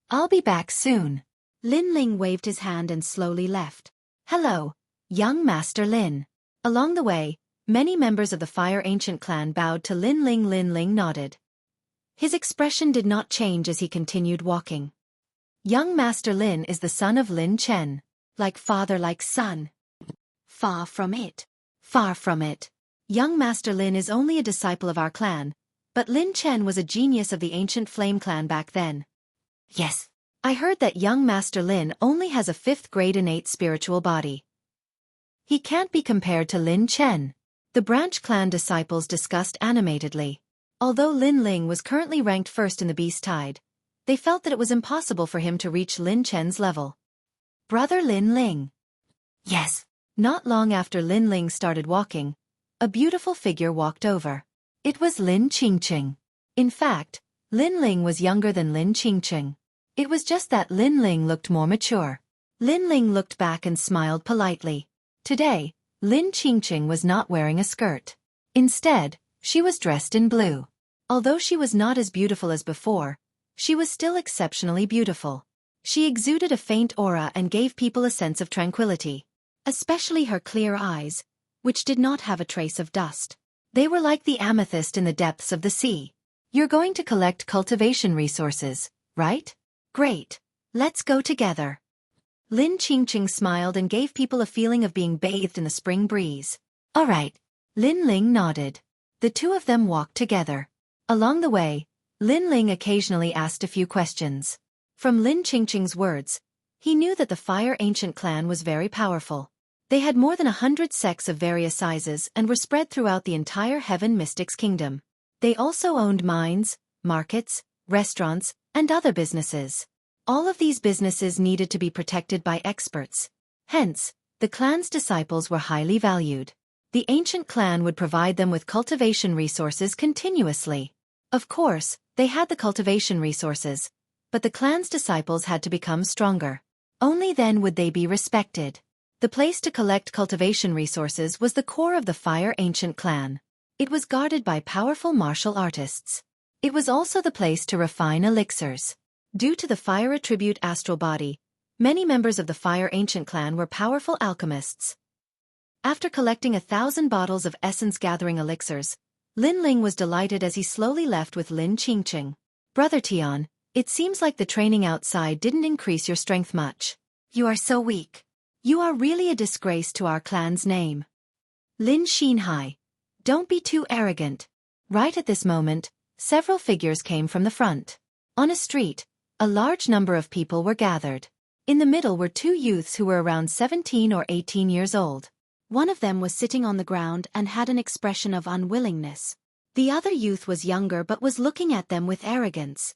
I'll be back soon. Lin Ling waved his hand and slowly left. Hello, young Master Lin. Along the way, many members of the Fire Ancient clan bowed to Lin Ling. Lin Ling nodded. His expression did not change as he continued walking. Young Master Lin is the son of Lin Chen. Like father like son. Far from it. Far from it. Young Master Lin is only a disciple of our clan, but Lin Chen was a genius of the ancient Flame clan back then. Yes. I heard that young Master Lin only has a 5th grade innate spiritual body. He can't be compared to Lin Chen. The branch clan disciples discussed animatedly. Although Lin Ling was currently ranked first in the Beast Tide, they felt that it was impossible for him to reach Lin Chen's level. Brother Lin Ling. Yes. Not long after Lin Ling started walking, a beautiful figure walked over. It was Lin Qingqing. In fact, Lin Ling was younger than Lin Qingqing. It was just that Lin Ling looked more mature. Lin Ling looked back and smiled politely. Today, Lin Qingqing was not wearing a skirt. Instead, she was dressed in blue. Although she was not as beautiful as before, she was still exceptionally beautiful. She exuded a faint aura and gave people a sense of tranquility. Especially her clear eyes, which did not have a trace of dust. They were like the amethyst in the depths of the sea. You're going to collect cultivation resources, right? Great. Let's go together. Lin Qingqing smiled and gave people a feeling of being bathed in the spring breeze. All right. Lin Ling nodded. The two of them walked together. Along the way, Lin Ling occasionally asked a few questions. From Lin Qingqing's words, he knew that the Fire Ancient clan was very powerful. They had more than 100 sects of various sizes and were spread throughout the entire Heaven Mystics Kingdom. They also owned mines, markets, restaurants, and other businesses. All of these businesses needed to be protected by experts. Hence, the clan's disciples were highly valued. The ancient clan would provide them with cultivation resources continuously. Of course, they had the cultivation resources, but the clan's disciples had to become stronger. Only then would they be respected. The place to collect cultivation resources was the core of the Fire Ancient clan. It was guarded by powerful martial artists. It was also the place to refine elixirs. Due to the fire attribute astral body, many members of the Fire Ancient clan were powerful alchemists. After collecting 1,000 bottles of essence-gathering elixirs, Lin Ling was delighted as he slowly left with Lin Qingqing. Brother Tian, it seems like the training outside didn't increase your strength much. You are so weak. You are really a disgrace to our clan's name. Lin Xinhai, don't be too arrogant. Right at this moment, several figures came from the front. On a street, a large number of people were gathered. In the middle were two youths who were around 17 or 18 years old. One of them was sitting on the ground and had an expression of unwillingness. The other youth was younger but was looking at them with arrogance.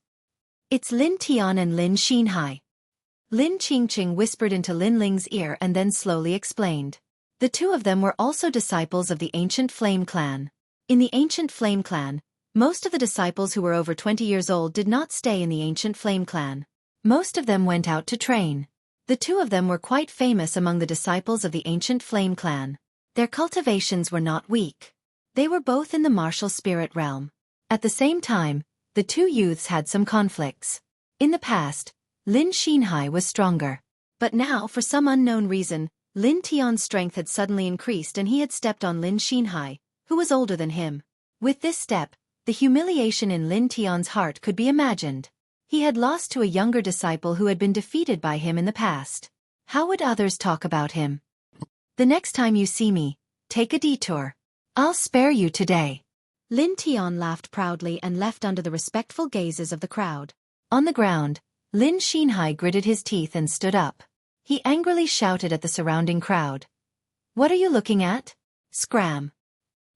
It's Lin Tian and Lin Xinhai. Lin Qingqing whispered into Lin Ling's ear and then slowly explained. The two of them were also disciples of the Ancient Flame Clan. In the Ancient Flame Clan, most of the disciples who were over 20 years old did not stay in the Ancient Flame Clan. Most of them went out to train. The two of them were quite famous among the disciples of the Ancient Flame Clan. Their cultivations were not weak. They were both in the martial spirit realm. At the same time, the two youths had some conflicts. In the past, Lin Xinhai was stronger. But now, for some unknown reason, Lin Tian's strength had suddenly increased and he had stepped on Lin Xinhai, who was older than him. With this step, the humiliation in Lin Tian's heart could be imagined. He had lost to a younger disciple who had been defeated by him in the past. How would others talk about him? The next time you see me, take a detour. I'll spare you today. Lin Tian laughed proudly and left under the respectful gazes of the crowd. On the ground, Lin Xinhai gritted his teeth and stood up. He angrily shouted at the surrounding crowd. What are you looking at? Scram.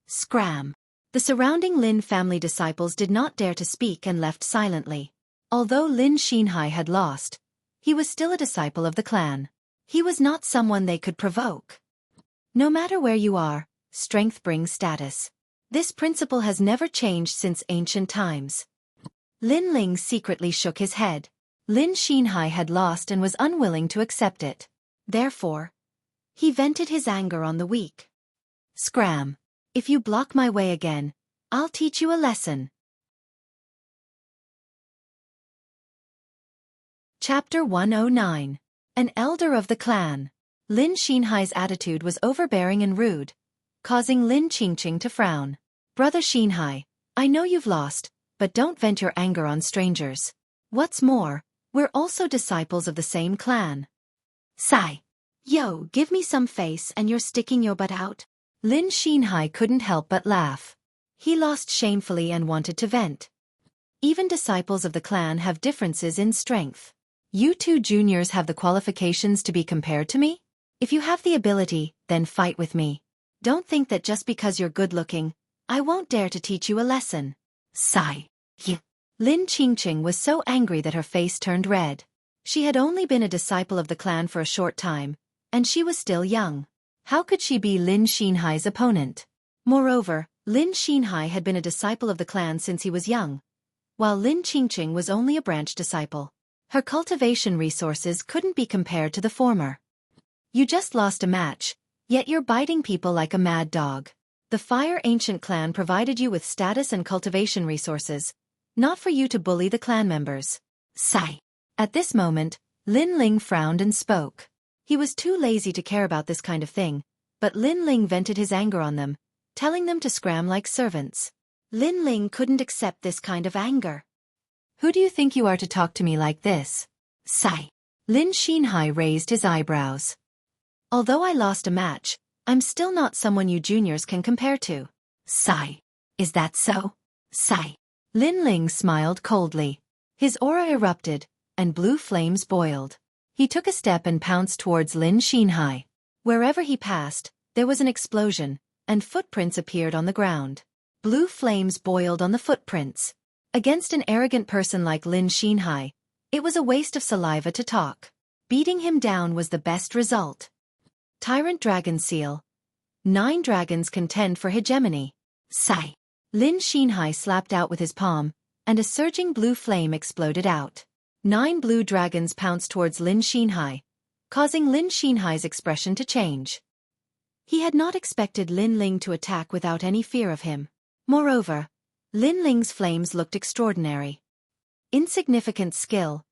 Scram. The surrounding Lin family disciples did not dare to speak and left silently. Although Lin Xinhai had lost, he was still a disciple of the clan. He was not someone they could provoke. No matter where you are, strength brings status. This principle has never changed since ancient times. Lin Ling secretly shook his head. Lin Xinhai had lost and was unwilling to accept it. Therefore, he vented his anger on the weak. Scram. If you block my way again, I'll teach you a lesson. Chapter 109. An Elder of the Clan. Lin Xinhai's attitude was overbearing and rude, causing Lin Qingqing to frown. Brother Xinhai, I know you've lost, but don't vent your anger on strangers. What's more, we're also disciples of the same clan. Sigh. Yo, give me some face and you're sticking your butt out. Lin Xinhai couldn't help but laugh. He lost shamefully and wanted to vent. Even disciples of the clan have differences in strength. You two juniors have the qualifications to be compared to me? If you have the ability, then fight with me. Don't think that just because you're good-looking, I won't dare to teach you a lesson. Sigh. Yeah. Lin Qingqing was so angry that her face turned red. She had only been a disciple of the clan for a short time, and she was still young. How could she be Lin Xinhai's opponent? Moreover, Lin Xinhai had been a disciple of the clan since he was young, while Lin Qingqing was only a branch disciple. Her cultivation resources couldn't be compared to the former. You just lost a match, yet you're biting people like a mad dog. The Fire Ancient clan provided you with status and cultivation resources, not for you to bully the clan members. Sigh. At this moment, Lin Ling frowned and spoke. He was too lazy to care about this kind of thing, but Lin Ling vented his anger on them, telling them to scram like servants. Lin Ling couldn't accept this kind of anger. Who do you think you are to talk to me like this? Sigh. Lin Xinhai raised his eyebrows. Although I lost a match, I'm still not someone you juniors can compare to. Sigh. Is that so? Sigh. Lin Ling smiled coldly. His aura erupted, and blue flames boiled. He took a step and pounced towards Lin Xinhai. Wherever he passed, there was an explosion, and footprints appeared on the ground. Blue flames boiled on the footprints. Against an arrogant person like Lin Xinhai, it was a waste of saliva to talk. Beating him down was the best result. Tyrant Dragon Seal. 9 dragons contend for hegemony. Sigh. Lin Xinhai slapped out with his palm, and a surging blue flame exploded out. 9 blue dragons pounced towards Lin Xinhai, causing Lin Xinhai's expression to change. He had not expected Lin Ling to attack without any fear of him. Moreover, Lin Ling's flames looked extraordinary. Insignificant skill.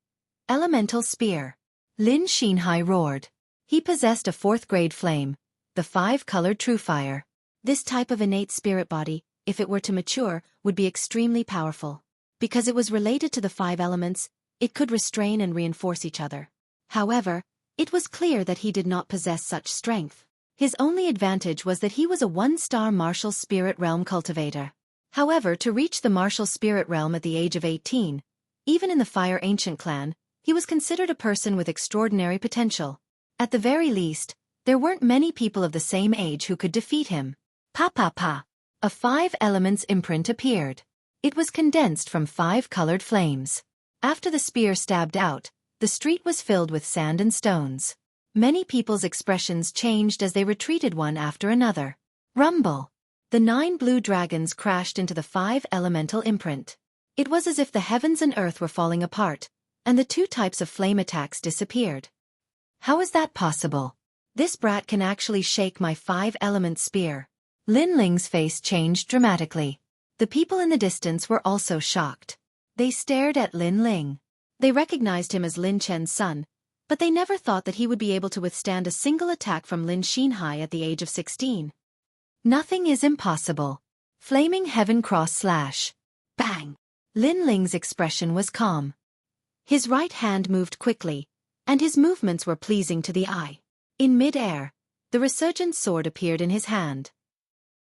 Elemental spear. Lin Xinhai roared. He possessed a 4th-grade flame, the 5-colored true fire. This type of innate spirit body, if it were to mature, would be extremely powerful. Because it was related to the 5 elements, it could restrain and reinforce each other. However, it was clear that he did not possess such strength. His only advantage was that he was a 1-star martial spirit realm cultivator. However, to reach the martial spirit realm at the age of 18, even in the Fire Ancient clan, he was considered a person with extraordinary potential. At the very least, there weren't many people of the same age who could defeat him. Pa pa pa. A 5 elements imprint appeared. It was condensed from 5 colored flames. After the spear stabbed out, the street was filled with sand and stones. Many people's expressions changed as they retreated one after another. Rumble. The 9 blue dragons crashed into the 5 elemental imprint. It was as if the heavens and earth were falling apart, and the 2 types of flame attacks disappeared. How is that possible? This brat can actually shake my 5-element spear. Lin Ling's face changed dramatically. The people in the distance were also shocked. They stared at Lin Ling. They recognized him as Lin Chen's son, but they never thought that he would be able to withstand a single attack from Lin Xinhai at the age of 16. Nothing is impossible. Flaming Heaven Cross Slash. Bang! Lin Ling's expression was calm. His right hand moved quickly, and his movements were pleasing to the eye. In mid-air, the resurgent sword appeared in his hand.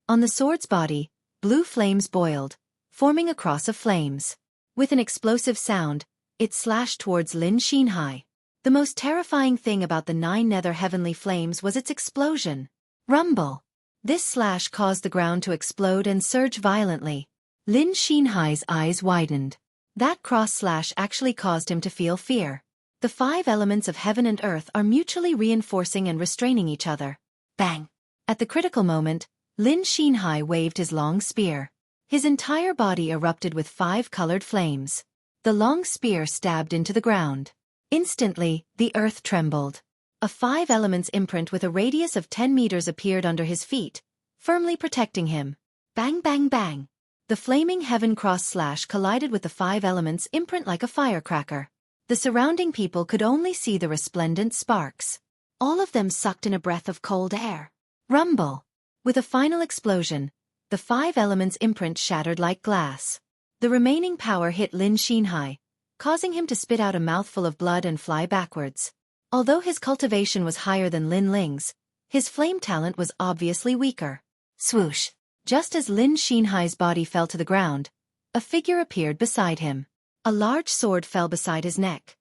On the sword's body, blue flames boiled, forming a cross of flames. With an explosive sound, it slashed towards Lin Xinhai. The most terrifying thing about the 9 nether heavenly flames was its explosion. Rumble. This slash caused the ground to explode and surge violently. Lin Xinhai's eyes widened. That cross-slash actually caused him to feel fear. The 5 elements of heaven and earth are mutually reinforcing and restraining each other. Bang! At the critical moment, Lin Xinhai waved his long spear. His entire body erupted with 5 colored flames. The long spear stabbed into the ground. Instantly, the earth trembled. A 5 elements imprint with a radius of 10 meters appeared under his feet, firmly protecting him. Bang bang bang! The flaming heaven cross slash collided with the 5 elements imprint like a firecracker. The surrounding people could only see the resplendent sparks. All of them sucked in a breath of cold air. Rumble! With a final explosion, the 5 elements imprint shattered like glass. The remaining power hit Lin Xinhai, causing him to spit out a mouthful of blood and fly backwards. Although his cultivation was higher than Lin Ling's, his flame talent was obviously weaker. Swoosh! Just as Lin Xinhai's body fell to the ground, a figure appeared beside him. A large sword fell beside his neck.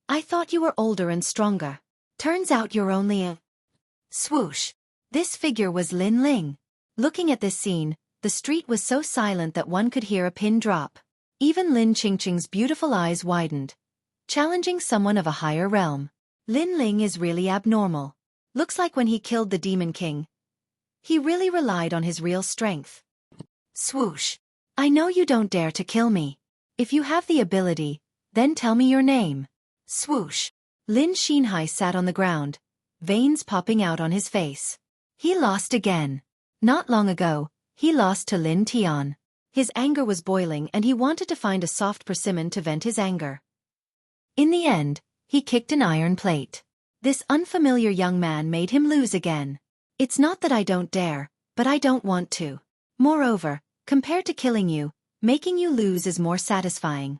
I thought you were older and stronger. Turns out you're only a... Swoosh! This figure was Lin Ling. Looking at this scene, the street was so silent that one could hear a pin drop. Even Lin Qingqing's beautiful eyes widened, challenging someone of a higher realm. Lin Ling is really abnormal. Looks like when he killed the Demon King, he really relied on his real strength. Swoosh! I know you don't dare to kill me. If you have the ability, then tell me your name. Swoosh! Lin Xinhai sat on the ground, veins popping out on his face. He lost again. Not long ago, he lost to Lin Tian. His anger was boiling and he wanted to find a soft persimmon to vent his anger. In the end, he kicked an iron plate. This unfamiliar young man made him lose again. It's not that I don't dare, but I don't want to. Moreover, compared to killing you, making you lose is more satisfying.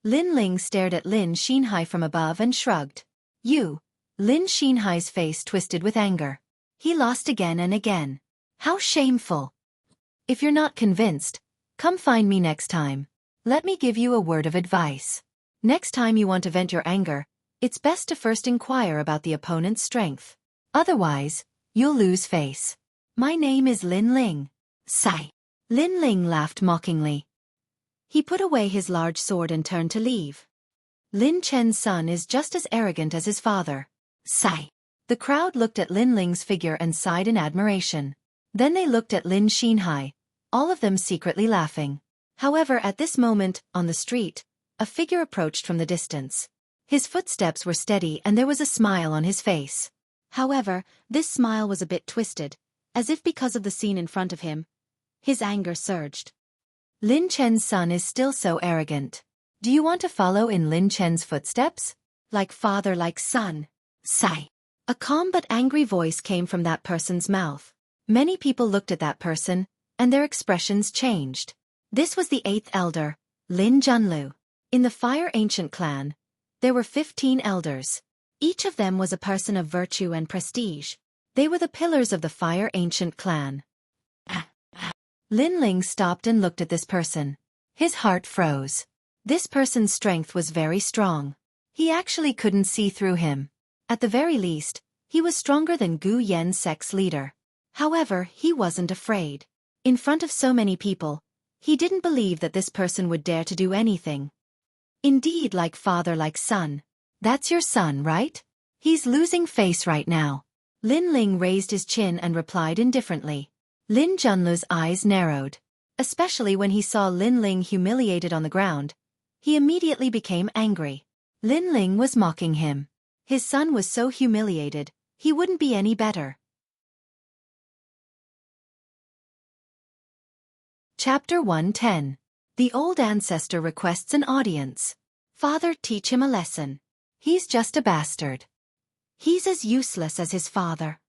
Lin Ling stared at Lin Xinhai from above and shrugged. You. Lin Xinhai's face twisted with anger. He lost again and again. How shameful. If you're not convinced, come find me next time. Let me give you a word of advice. Next time you want to vent your anger, it's best to first inquire about the opponent's strength. Otherwise, you'll lose face. My name is Lin Ling. Sigh. Lin Ling laughed mockingly. He put away his large sword and turned to leave. Lin Chen's son is just as arrogant as his father. Sigh. The crowd looked at Lin Ling's figure and sighed in admiration. Then they looked at Lin Xinhai, all of them secretly laughing. However, at this moment, on the street, a figure approached from the distance. His footsteps were steady and there was a smile on his face. However, this smile was a bit twisted, as if because of the scene in front of him. His anger surged. Lin Chen's son is still so arrogant. Do you want to follow in Lin Chen's footsteps? Like father, like son. Sigh. A calm but angry voice came from that person's mouth. Many people looked at that person, and their expressions changed. This was the 8th elder, Lin Junlu. In the Fire Ancient clan, there were 15 elders. Each of them was a person of virtue and prestige. They were the pillars of the Fire Ancient clan. Lin Ling stopped and looked at this person. His heart froze. This person's strength was very strong. He actually couldn't see through him. At the very least, he was stronger than Gu Yan's sect's leader. However, he wasn't afraid. In front of so many people, he didn't believe that this person would dare to do anything. Indeed, like father, like son. That's your son, right? He's losing face right now. Lin Ling raised his chin and replied indifferently. Lin Junlu's eyes narrowed. Especially when he saw Lin Ling humiliated on the ground, he immediately became angry. Lin Ling was mocking him. His son was so humiliated, he wouldn't be any better. Chapter 110. The old ancestor requests an audience. Father, teach him a lesson. He's just a bastard. He's as useless as his father.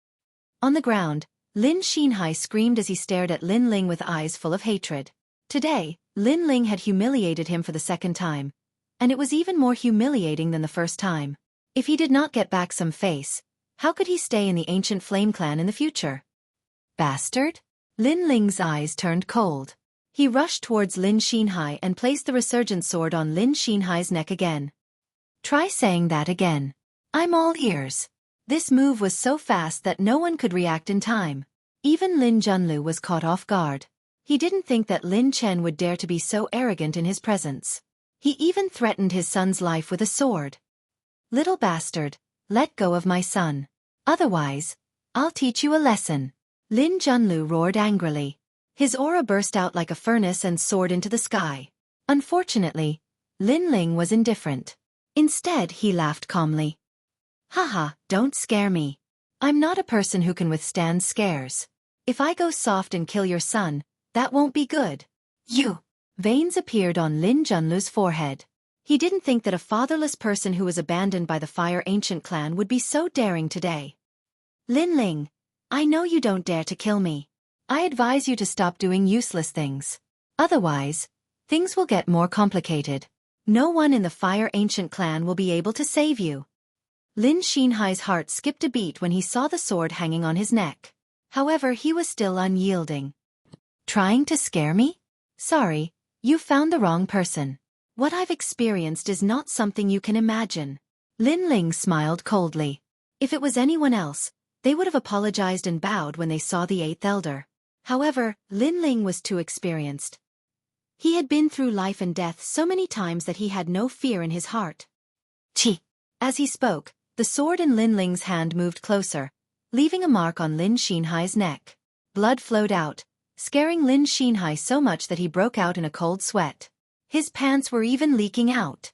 On the ground, Lin Xinhai screamed as he stared at Lin Ling with eyes full of hatred. Today, Lin Ling had humiliated him for the second time, and it was even more humiliating than the first time. If he did not get back some face, how could he stay in the ancient flame clan in the future? Bastard? Lin Ling's eyes turned cold. He rushed towards Lin Xinhai and placed the resurgent sword on Lin Xinhai's neck again. Try saying that again. I'm all ears. This move was so fast that no one could react in time. Even Lin Junlu was caught off guard. He didn't think that Lin Chen would dare to be so arrogant in his presence. He even threatened his son's life with a sword. Little bastard, let go of my son. Otherwise, I'll teach you a lesson. Lin Junlu roared angrily. His aura burst out like a furnace and soared into the sky. Unfortunately, Lin Ling was indifferent. Instead, he laughed calmly. Haha, don't scare me. I'm not a person who can withstand scares. If I go soft and kill your son, that won't be good. You. Veins appeared on Lin Junlu's forehead. He didn't think that a fatherless person who was abandoned by the Fire Ancient clan would be so daring today. Lin Ling, I know you don't dare to kill me. I advise you to stop doing useless things. Otherwise, things will get more complicated. No one in the Fire Ancient clan will be able to save you. Lin Xinhai's heart skipped a beat when he saw the sword hanging on his neck. However, he was still unyielding. Trying to scare me? Sorry, you found the wrong person. What I've experienced is not something you can imagine. Lin Ling smiled coldly. If it was anyone else, they would have apologized and bowed when they saw the 8th elder. However, Lin Ling was too experienced. He had been through life and death so many times that he had no fear in his heart. Chi! As he spoke, the sword in Lin Ling's hand moved closer, leaving a mark on Lin Xinhai's neck. Blood flowed out, scaring Lin Xinhai so much that he broke out in a cold sweat. His pants were even leaking out.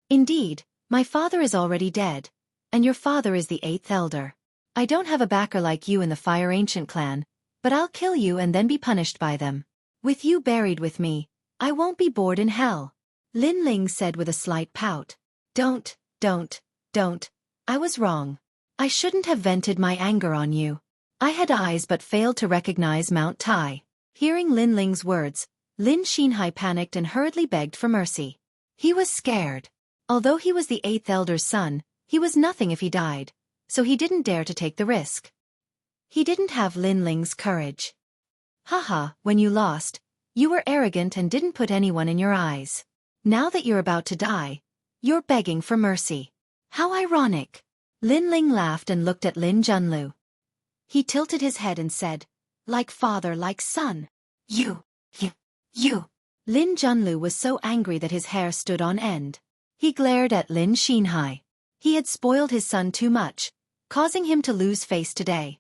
Indeed, my father is already dead, and your father is the 8th elder. I don't have a backer like you in the Fire Ancient clan, but I'll kill you and then be punished by them. With you buried with me, I won't be bored in hell. Lin Ling said with a slight pout. Don't. I was wrong. I shouldn't have vented my anger on you. I had eyes but failed to recognize Mount Tai. Hearing Lin Ling's words, Lin Xinhai panicked and hurriedly begged for mercy. He was scared. Although he was the 8th elder's son, he was nothing if he died, so he didn't dare to take the risk. He didn't have Lin Ling's courage. Haha, when you lost, You were arrogant and didn't put anyone in your eyes. Now that you're about to die, you're begging for mercy. How ironic. Lin Ling laughed and looked at Lin Junlu. He tilted his head and said, like father, like son. You. Lin Junlu was so angry that his hair stood on end. He glared at Lin Xinhai. He had spoiled his son too much, causing him to lose face today.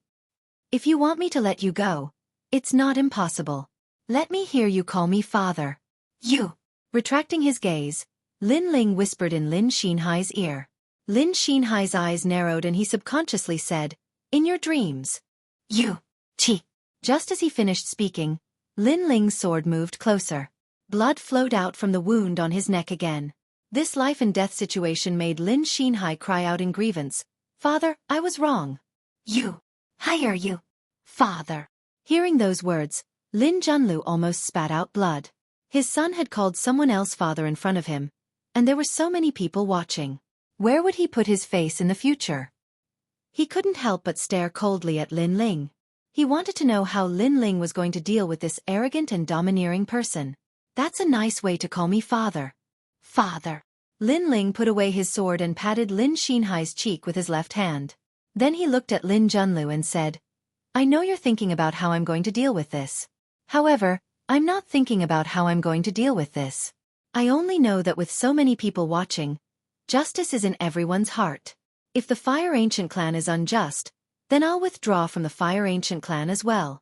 If you want me to let you go, it's not impossible. Let me hear you call me father. You. Retracting his gaze, Lin Ling whispered in Lin Xinhai's ear. Lin Xinhai's eyes narrowed and he subconsciously said, in your dreams. You. Chi. Just as he finished speaking, Lin Ling's sword moved closer. Blood flowed out from the wound on his neck again. This life and death situation made Lin Xinhai cry out in grievance. Father, I was wrong. You. Hire you. Father. Hearing those words, Lin Junlu almost spat out blood. His son had called someone else father in front of him, and there were so many people watching. Where would he put his face in the future? He couldn't help but stare coldly at Lin Ling. He wanted to know how Lin Ling was going to deal with this arrogant and domineering person. That's a nice way to call me father. Father. Lin Ling put away his sword and patted Lin Xinhai's cheek with his left hand. Then he looked at Lin Junlu and said, I know you're thinking about how I'm going to deal with this. However, I'm not thinking about how I'm going to deal with this. I only know that with so many people watching, justice is in everyone's heart. If the Fire Ancient clan is unjust, then I'll withdraw from the Fire Ancient clan as well.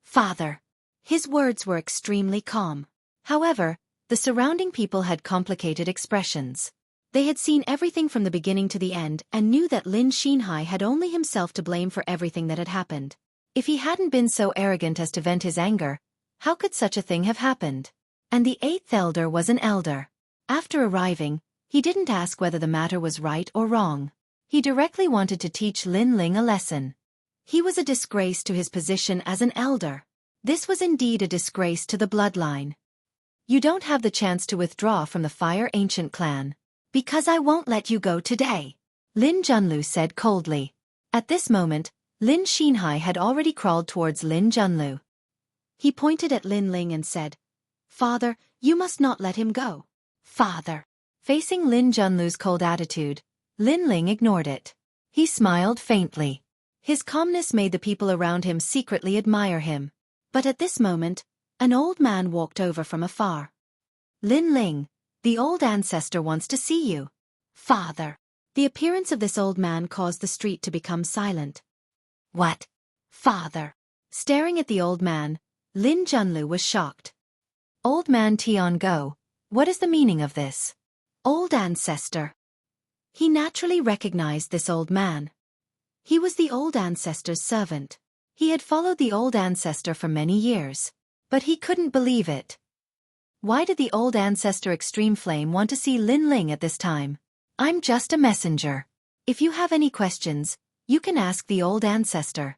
Father. His words were extremely calm. However, the surrounding people had complicated expressions. They had seen everything from the beginning to the end and knew that Lin Xinhai had only himself to blame for everything that had happened. If he hadn't been so arrogant as to vent his anger, how could such a thing have happened? And the eighth elder was an elder. After arriving, he didn't ask whether the matter was right or wrong. He directly wanted to teach Lin Ling a lesson. He was a disgrace to his position as an elder. This was indeed a disgrace to the bloodline. You don't have the chance to withdraw from the Fire Ancient clan. Because I won't let you go today. Lin Junlu said coldly. At this moment, Lin Xinhai had already crawled towards Lin Junlu. He pointed at Lin Ling and said, Father, you must not let him go. Father. Facing Lin Junlu's cold attitude, Lin Ling ignored it. He smiled faintly. His calmness made the people around him secretly admire him. But at this moment, an old man walked over from afar. Lin Ling, the old ancestor wants to see you. Father. The appearance of this old man caused the street to become silent. What? Father. Staring at the old man, Lin Junlu was shocked. Old man Tian Go, what is the meaning of this? Old ancestor. He naturally recognized this old man. He was the old ancestor's servant. He had followed the old ancestor for many years. But he couldn't believe it. Why did the old ancestor Extreme Flame want to see Lin Ling at this time? I'm just a messenger. If you have any questions, you can ask the old ancestor.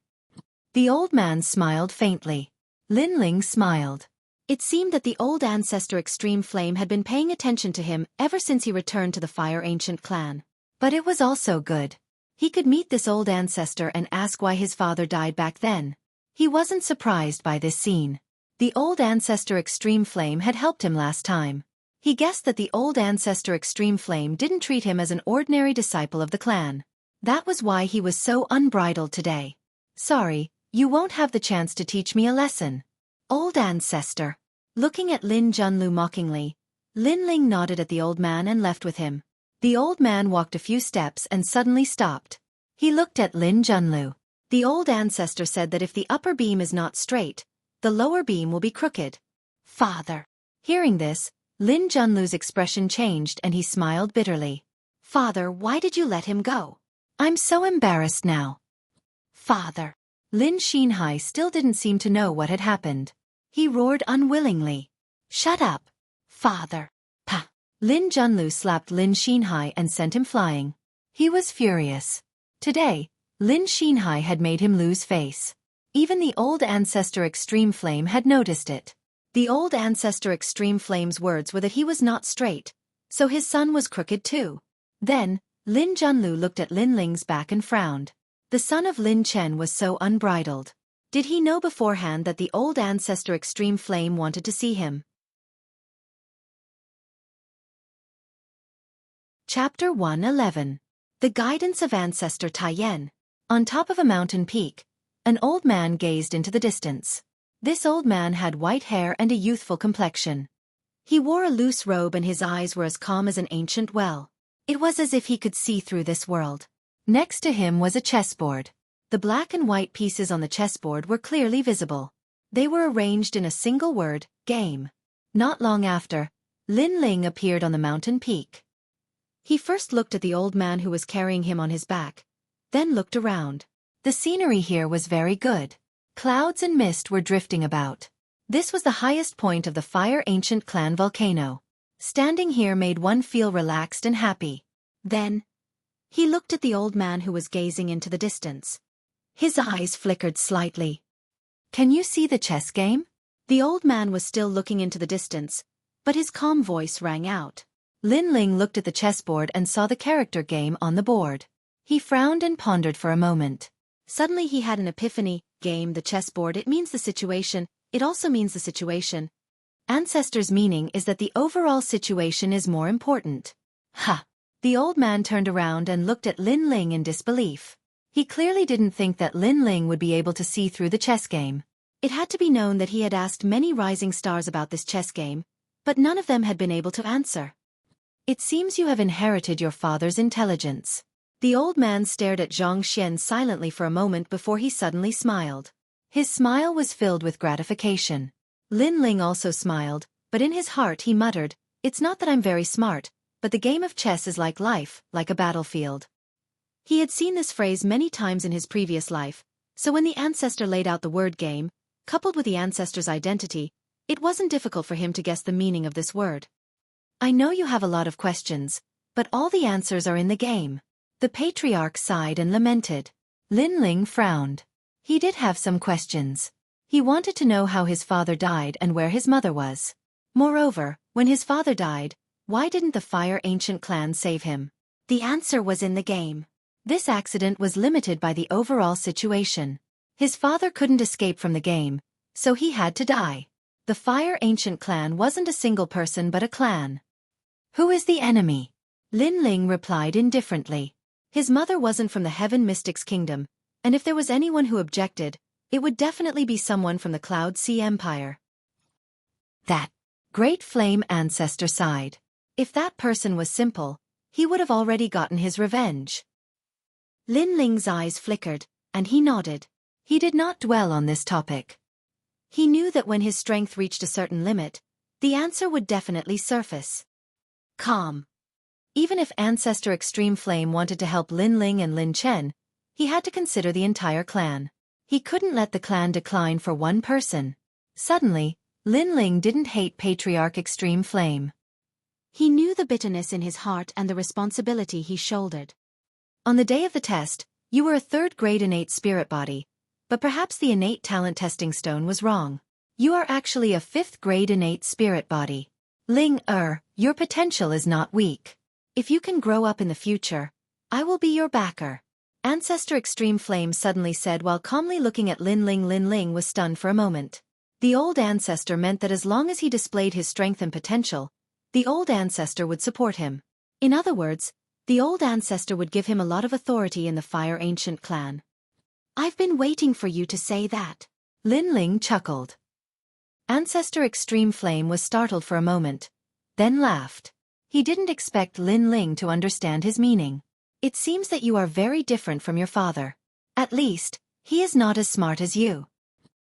The old man smiled faintly. Lin Ling smiled. It seemed that the old ancestor Extreme Flame had been paying attention to him ever since he returned to the Fire Ancient clan. But it was also good. He could meet this old ancestor and ask why his father died back then. He wasn't surprised by this scene. The old ancestor Extreme Flame had helped him last time. He guessed that the old ancestor Extreme Flame didn't treat him as an ordinary disciple of the clan. That was why he was so unbridled today. Sorry, you won't have the chance to teach me a lesson. Old ancestor. Looking at Lin Junlu mockingly, Lin Ling nodded at the old man and left with him. The old man walked a few steps and suddenly stopped. He looked at Lin Junlu. The old ancestor said that if the upper beam is not straight, the lower beam will be crooked. Father. Hearing this, Lin Junlu's expression changed and he smiled bitterly. Father, why did you let him go? I'm so embarrassed now. Father. Lin Xinhai still didn't seem to know what had happened. He roared unwillingly. Shut up. Father. Pa. Lin Junlu slapped Lin Xinhai and sent him flying. He was furious. Today, Lin Xinhai had made him lose face. Even the old ancestor Extreme Flame had noticed it. The old ancestor Extreme Flame's words were that he was not straight, so his son was crooked too. Then, Lin Junlu looked at Lin Ling's back and frowned. The son of Lin Chen was so unbridled. Did he know beforehand that the old ancestor Extreme Flame wanted to see him? Chapter 111. The Guidance of Ancestor Taiyan. On top of a mountain peak, an old man gazed into the distance. This old man had white hair and a youthful complexion. He wore a loose robe and his eyes were as calm as an ancient well. It was as if he could see through this world. Next to him was a chessboard. The black and white pieces on the chessboard were clearly visible. They were arranged in a single word, game. Not long after, Lin Ling appeared on the mountain peak. He first looked at the old man who was carrying him on his back, then looked around. The scenery here was very good. Clouds and mist were drifting about. This was the highest point of the Fire Ancient Clan volcano. Standing here made one feel relaxed and happy. Then, he looked at the old man who was gazing into the distance. His eyes flickered slightly. "Can you see the chess game?" The old man was still looking into the distance, but his calm voice rang out. Lin Ling looked at the chessboard and saw the character game on the board. He frowned and pondered for a moment. Suddenly he had an epiphany. Game, the chessboard, it means the situation, it also means the situation. Ancestor's meaning is that the overall situation is more important. Ha! The old man turned around and looked at Lin Ling in disbelief. He clearly didn't think that Lin Ling would be able to see through the chess game. It had to be known that he had asked many rising stars about this chess game, but none of them had been able to answer. "It seems you have inherited your father's intelligence." The old man stared at Zhang Xian silently for a moment before he suddenly smiled. His smile was filled with gratification. Lin Ling also smiled, but in his heart he muttered, "It's not that I'm very smart, but the game of chess is like life, like a battlefield." He had seen this phrase many times in his previous life, so when the ancestor laid out the word game, coupled with the ancestor's identity, it wasn't difficult for him to guess the meaning of this word. "I know you have a lot of questions, but all the answers are in the game." The patriarch sighed and lamented. Lin Ling frowned. He did have some questions. He wanted to know how his father died and where his mother was. Moreover, when his father died, why didn't the Fire Ancient Clan save him? The answer was in the game. This accident was limited by the overall situation. His father couldn't escape from the game, so he had to die. The Fire Ancient Clan wasn't a single person but a clan. "Who is the enemy?" Lin Ling replied indifferently. His mother wasn't from the Heaven Mystics Kingdom, and if there was anyone who objected, it would definitely be someone from the Cloud Sea Empire. That Great Flame ancestor sighed. If that person was simple, he would have already gotten his revenge. Lin Ling's eyes flickered, and he nodded. He did not dwell on this topic. He knew that when his strength reached a certain limit, the answer would definitely surface. Calm. Even if Ancestor Extreme Flame wanted to help Lin Ling and Lin Chen, he had to consider the entire clan. He couldn't let the clan decline for one person. Suddenly, Lin Ling didn't hate Patriarch Extreme Flame. He knew the bitterness in his heart and the responsibility he shouldered. On the day of the test, you were a third-grade innate spirit body, but perhaps the innate talent testing stone was wrong. You are actually a fifth-grade innate spirit body. Ling, your potential is not weak. If you can grow up in the future, I will be your backer. Ancestor Extreme Flame suddenly said while calmly looking at Lin Ling. Lin Ling was stunned for a moment. The old ancestor meant that as long as he displayed his strength and potential, the old ancestor would support him. In other words, the old ancestor would give him a lot of authority in the Fire Ancient Clan. I've been waiting for you to say that. Lin Ling chuckled. Ancestor Extreme Flame was startled for a moment, then laughed. He didn't expect Lin Ling to understand his meaning. It seems that you are very different from your father. At least, he is not as smart as you.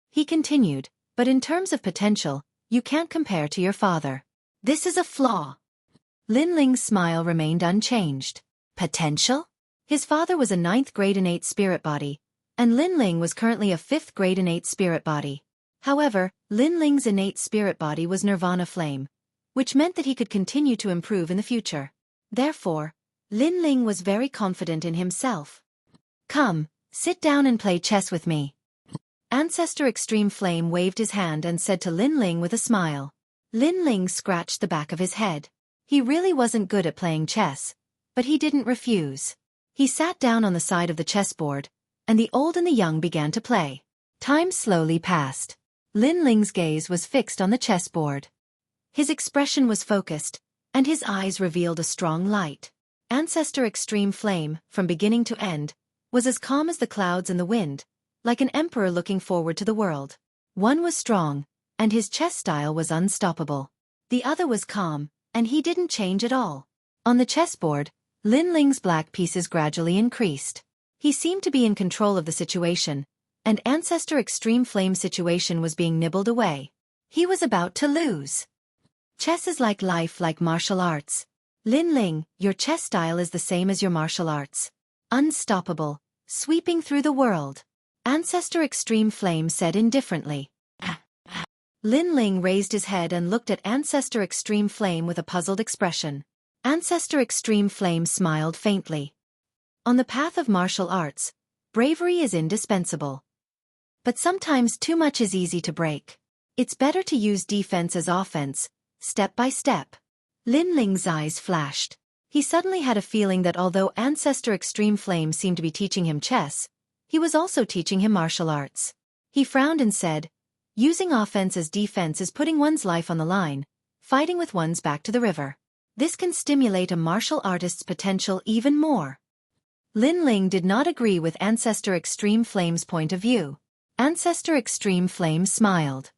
He continued, but in terms of potential, you can't compare to your father. This is a flaw. Lin Ling's smile remained unchanged. Potential? His father was a 9th-grade innate spirit body, and Lin Ling was currently a 5th-grade innate spirit body. However, Lin Ling's innate spirit body was Nirvana Flame, which meant that he could continue to improve in the future. Therefore, Lin Ling was very confident in himself. Come, sit down and play chess with me. Ancestor Extreme Flame waved his hand and said to Lin Ling with a smile. Lin Ling scratched the back of his head. He really wasn't good at playing chess, but he didn't refuse. He sat down on the side of the chessboard, and the old and the young began to play. Time slowly passed. Lin Ling's gaze was fixed on the chessboard. His expression was focused, and his eyes revealed a strong light. Ancestor Extreme Flame, from beginning to end, was as calm as the clouds and the wind, like an emperor looking forward to the world. One was strong, and his chess style was unstoppable. The other was calm, and he didn't change at all. On the chessboard, Lin Ling's black pieces gradually increased. He seemed to be in control of the situation, and Ancestor Extreme Flame's situation was being nibbled away. He was about to lose. Chess is like life, like martial arts. Lin Ling, your chess style is the same as your martial arts. Unstoppable, sweeping through the world. Ancestor Extreme Flame said indifferently. Lin Ling raised his head and looked at Ancestor Extreme Flame with a puzzled expression. Ancestor Extreme Flame smiled faintly. On the path of martial arts, bravery is indispensable. But sometimes too much is easy to break. It's better to use defense as offense, step by step. Lin Ling's eyes flashed. He suddenly had a feeling that although Ancestor Extreme Flame seemed to be teaching him chess, he was also teaching him martial arts. He frowned and said, using offense as defense is putting one's life on the line, fighting with one's back to the river. This can stimulate a martial artist's potential even more. Lin Ling did not agree with Ancestor Extreme Flame's point of view. Ancestor Extreme Flame smiled.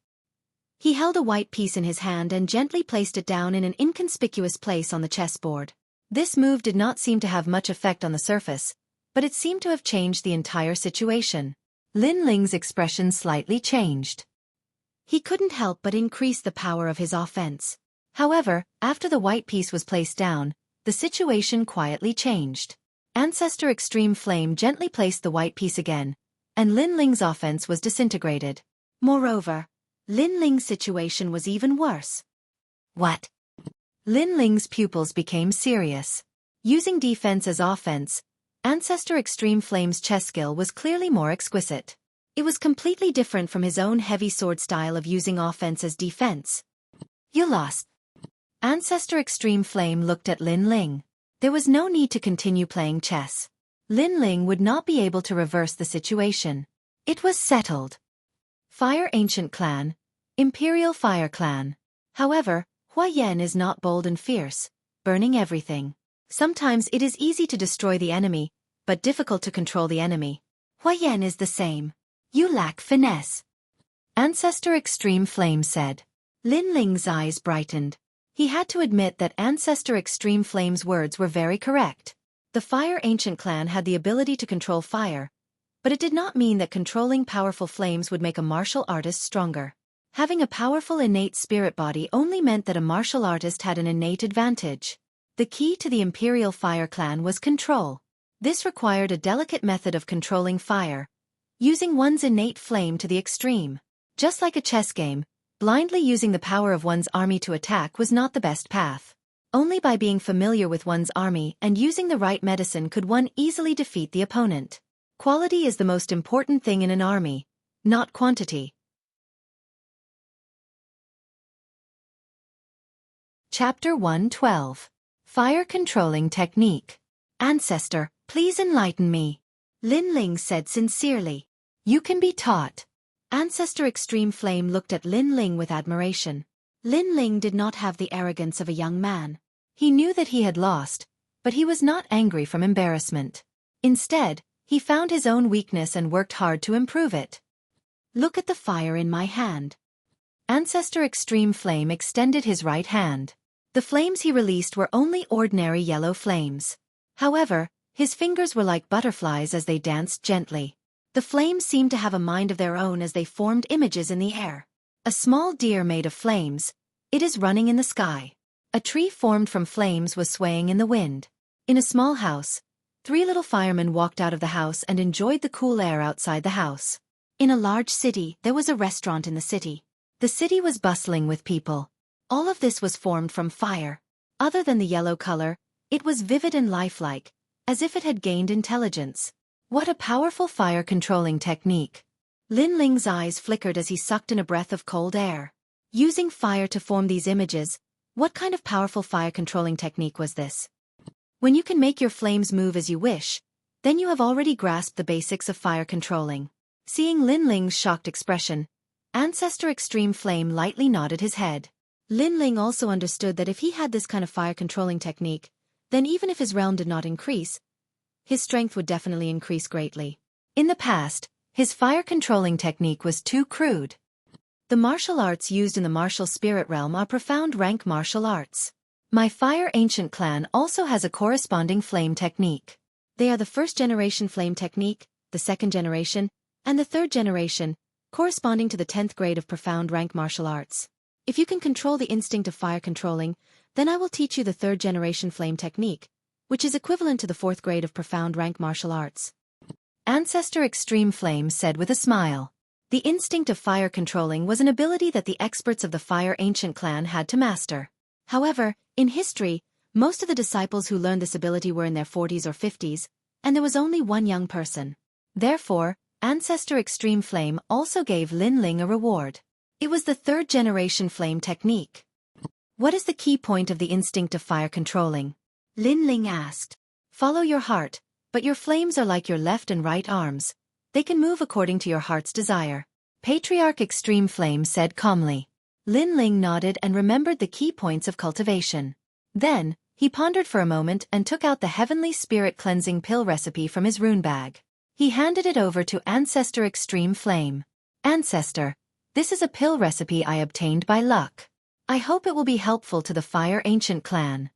He held a white piece in his hand and gently placed it down in an inconspicuous place on the chessboard. This move did not seem to have much effect on the surface, but it seemed to have changed the entire situation. Lin Ling's expression slightly changed. He couldn't help but increase the power of his offense. However, after the white piece was placed down, the situation quietly changed. Ancestor Extreme Flame gently placed the white piece again, and Lin Ling's offense was disintegrated. Moreover, Lin Ling's situation was even worse. What? Lin Ling's pupils became serious. Using defense as offense, Ancestor Extreme Flame's chess skill was clearly more exquisite. It was completely different from his own heavy sword style of using offense as defense. You lost. Ancestor Extreme Flame looked at Lin Ling. There was no need to continue playing chess. Lin Ling would not be able to reverse the situation. It was settled. Fire Ancient Clan, Imperial Fire Clan. However, Hua Yan is not bold and fierce, burning everything. Sometimes it is easy to destroy the enemy, but difficult to control the enemy. Hua Yan is the same. You lack finesse. Ancestor Extreme Flame said. Lin Ling's eyes brightened. He had to admit that Ancestor Extreme Flame's words were very correct. The Fire Ancient Clan had the ability to control fire, but it did not mean that controlling powerful flames would make a martial artist stronger. Having a powerful innate spirit body only meant that a martial artist had an innate advantage. The key to the Imperial Fire Clan was control. This required a delicate method of controlling fire, using one's innate flame to the extreme. Just like a chess game, blindly using the power of one's army to attack was not the best path. Only by being familiar with one's army and using the right medicine could one easily defeat the opponent. Quality is the most important thing in an army, not quantity. Chapter 112. Fire Controlling Technique. Ancestor, please enlighten me. Lin Ling said sincerely. You can be taught. Ancestor Extreme Flame looked at Lin Ling with admiration. Lin Ling did not have the arrogance of a young man. He knew that he had lost, but he was not angry from embarrassment. Instead, he found his own weakness and worked hard to improve it. Look at the fire in my hand. Ancestor Extreme Flame extended his right hand. The flames he released were only ordinary yellow flames. However, his fingers were like butterflies as they danced gently. The flames seemed to have a mind of their own as they formed images in the air. A small deer made of flames. It is running in the sky. A tree formed from flames was swaying in the wind. In a small house, 3 little firemen walked out of the house and enjoyed the cool air outside the house. In a large city, there was a restaurant in the city. The city was bustling with people. All of this was formed from fire. Other than the yellow color, it was vivid and lifelike, as if it had gained intelligence. What a powerful fire-controlling technique. Lin Ling's eyes flickered as he sucked in a breath of cold air. Using fire to form these images, what kind of powerful fire-controlling technique was this? When you can make your flames move as you wish, then you have already grasped the basics of fire controlling. Seeing Lin Ling's shocked expression, Ancestor Extreme Flame lightly nodded his head. Lin Ling also understood that if he had this kind of fire-controlling technique, then even if his realm did not increase, his strength would definitely increase greatly. In the past, his fire-controlling technique was too crude. The martial arts used in the martial spirit realm are profound rank martial arts. My Fire Ancient clan also has a corresponding flame technique. They are the first generation flame technique, the second generation, and the third generation, corresponding to the 10th grade of profound rank martial arts. If you can control the instinct of fire controlling, then I will teach you the third generation flame technique, which is equivalent to the 4th grade of profound rank martial arts. Ancestor Extreme Flame said with a smile. The instinct of fire controlling was an ability that the experts of the Fire Ancient clan had to master. However, in history, most of the disciples who learned this ability were in their 40s or 50s, and there was only one young person. Therefore, Ancestor Extreme Flame also gave Lin Ling a reward. It was the third generation flame technique. What is the key point of the instinct of fire controlling? Lin Ling asked. Follow your heart, but your flames are like your left and right arms. They can move according to your heart's desire. Patriarch Extreme Flame said calmly. Lin Ling nodded and remembered the key points of cultivation. Then, he pondered for a moment and took out the Heavenly Spirit Cleansing Pill recipe from his rune bag. He handed it over to Ancestor Extreme Flame. Ancestor, this is a pill recipe I obtained by luck. I hope it will be helpful to the Fire Ancient clan.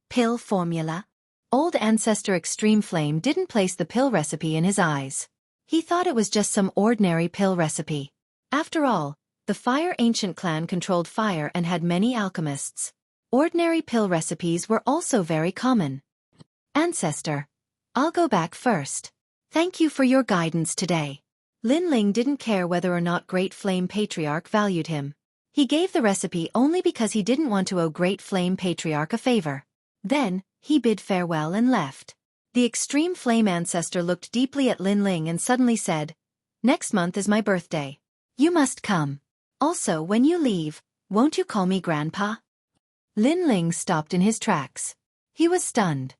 Pill formula? Old Ancestor Extreme Flame didn't place the pill recipe in his eyes. He thought it was just some ordinary pill recipe. After all, the Fire Ancient clan controlled fire and had many alchemists. Ordinary pill recipes were also very common. Ancestor, I'll go back first. Thank you for your guidance today. Lin Ling didn't care whether or not Great Flame Patriarch valued him. He gave the recipe only because he didn't want to owe Great Flame Patriarch a favor. Then, he bid farewell and left. The Extreme Flame Ancestor looked deeply at Lin Ling and suddenly said, Next month is my birthday. You must come. Also, when you leave, won't you call me Grandpa? Lin Ling stopped in his tracks. He was stunned.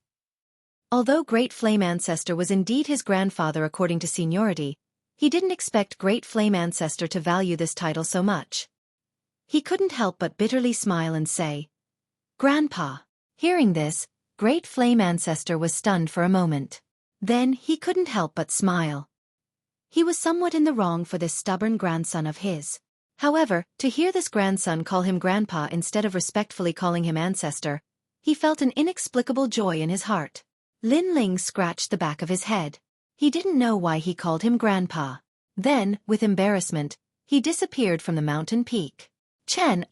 Although Great Flame Ancestor was indeed his grandfather according to seniority, he didn't expect Great Flame Ancestor to value this title so much. He couldn't help but bitterly smile and say, Grandpa. Hearing this, Great Flame Ancestor was stunned for a moment. Then he couldn't help but smile. He was somewhat in the wrong for this stubborn grandson of his. However, to hear this grandson call him Grandpa instead of respectfully calling him Ancestor, he felt an inexplicable joy in his heart. Lin Ling scratched the back of his head. He didn't know why he called him Grandpa. Then, with embarrassment, he disappeared from the mountain peak. Chen,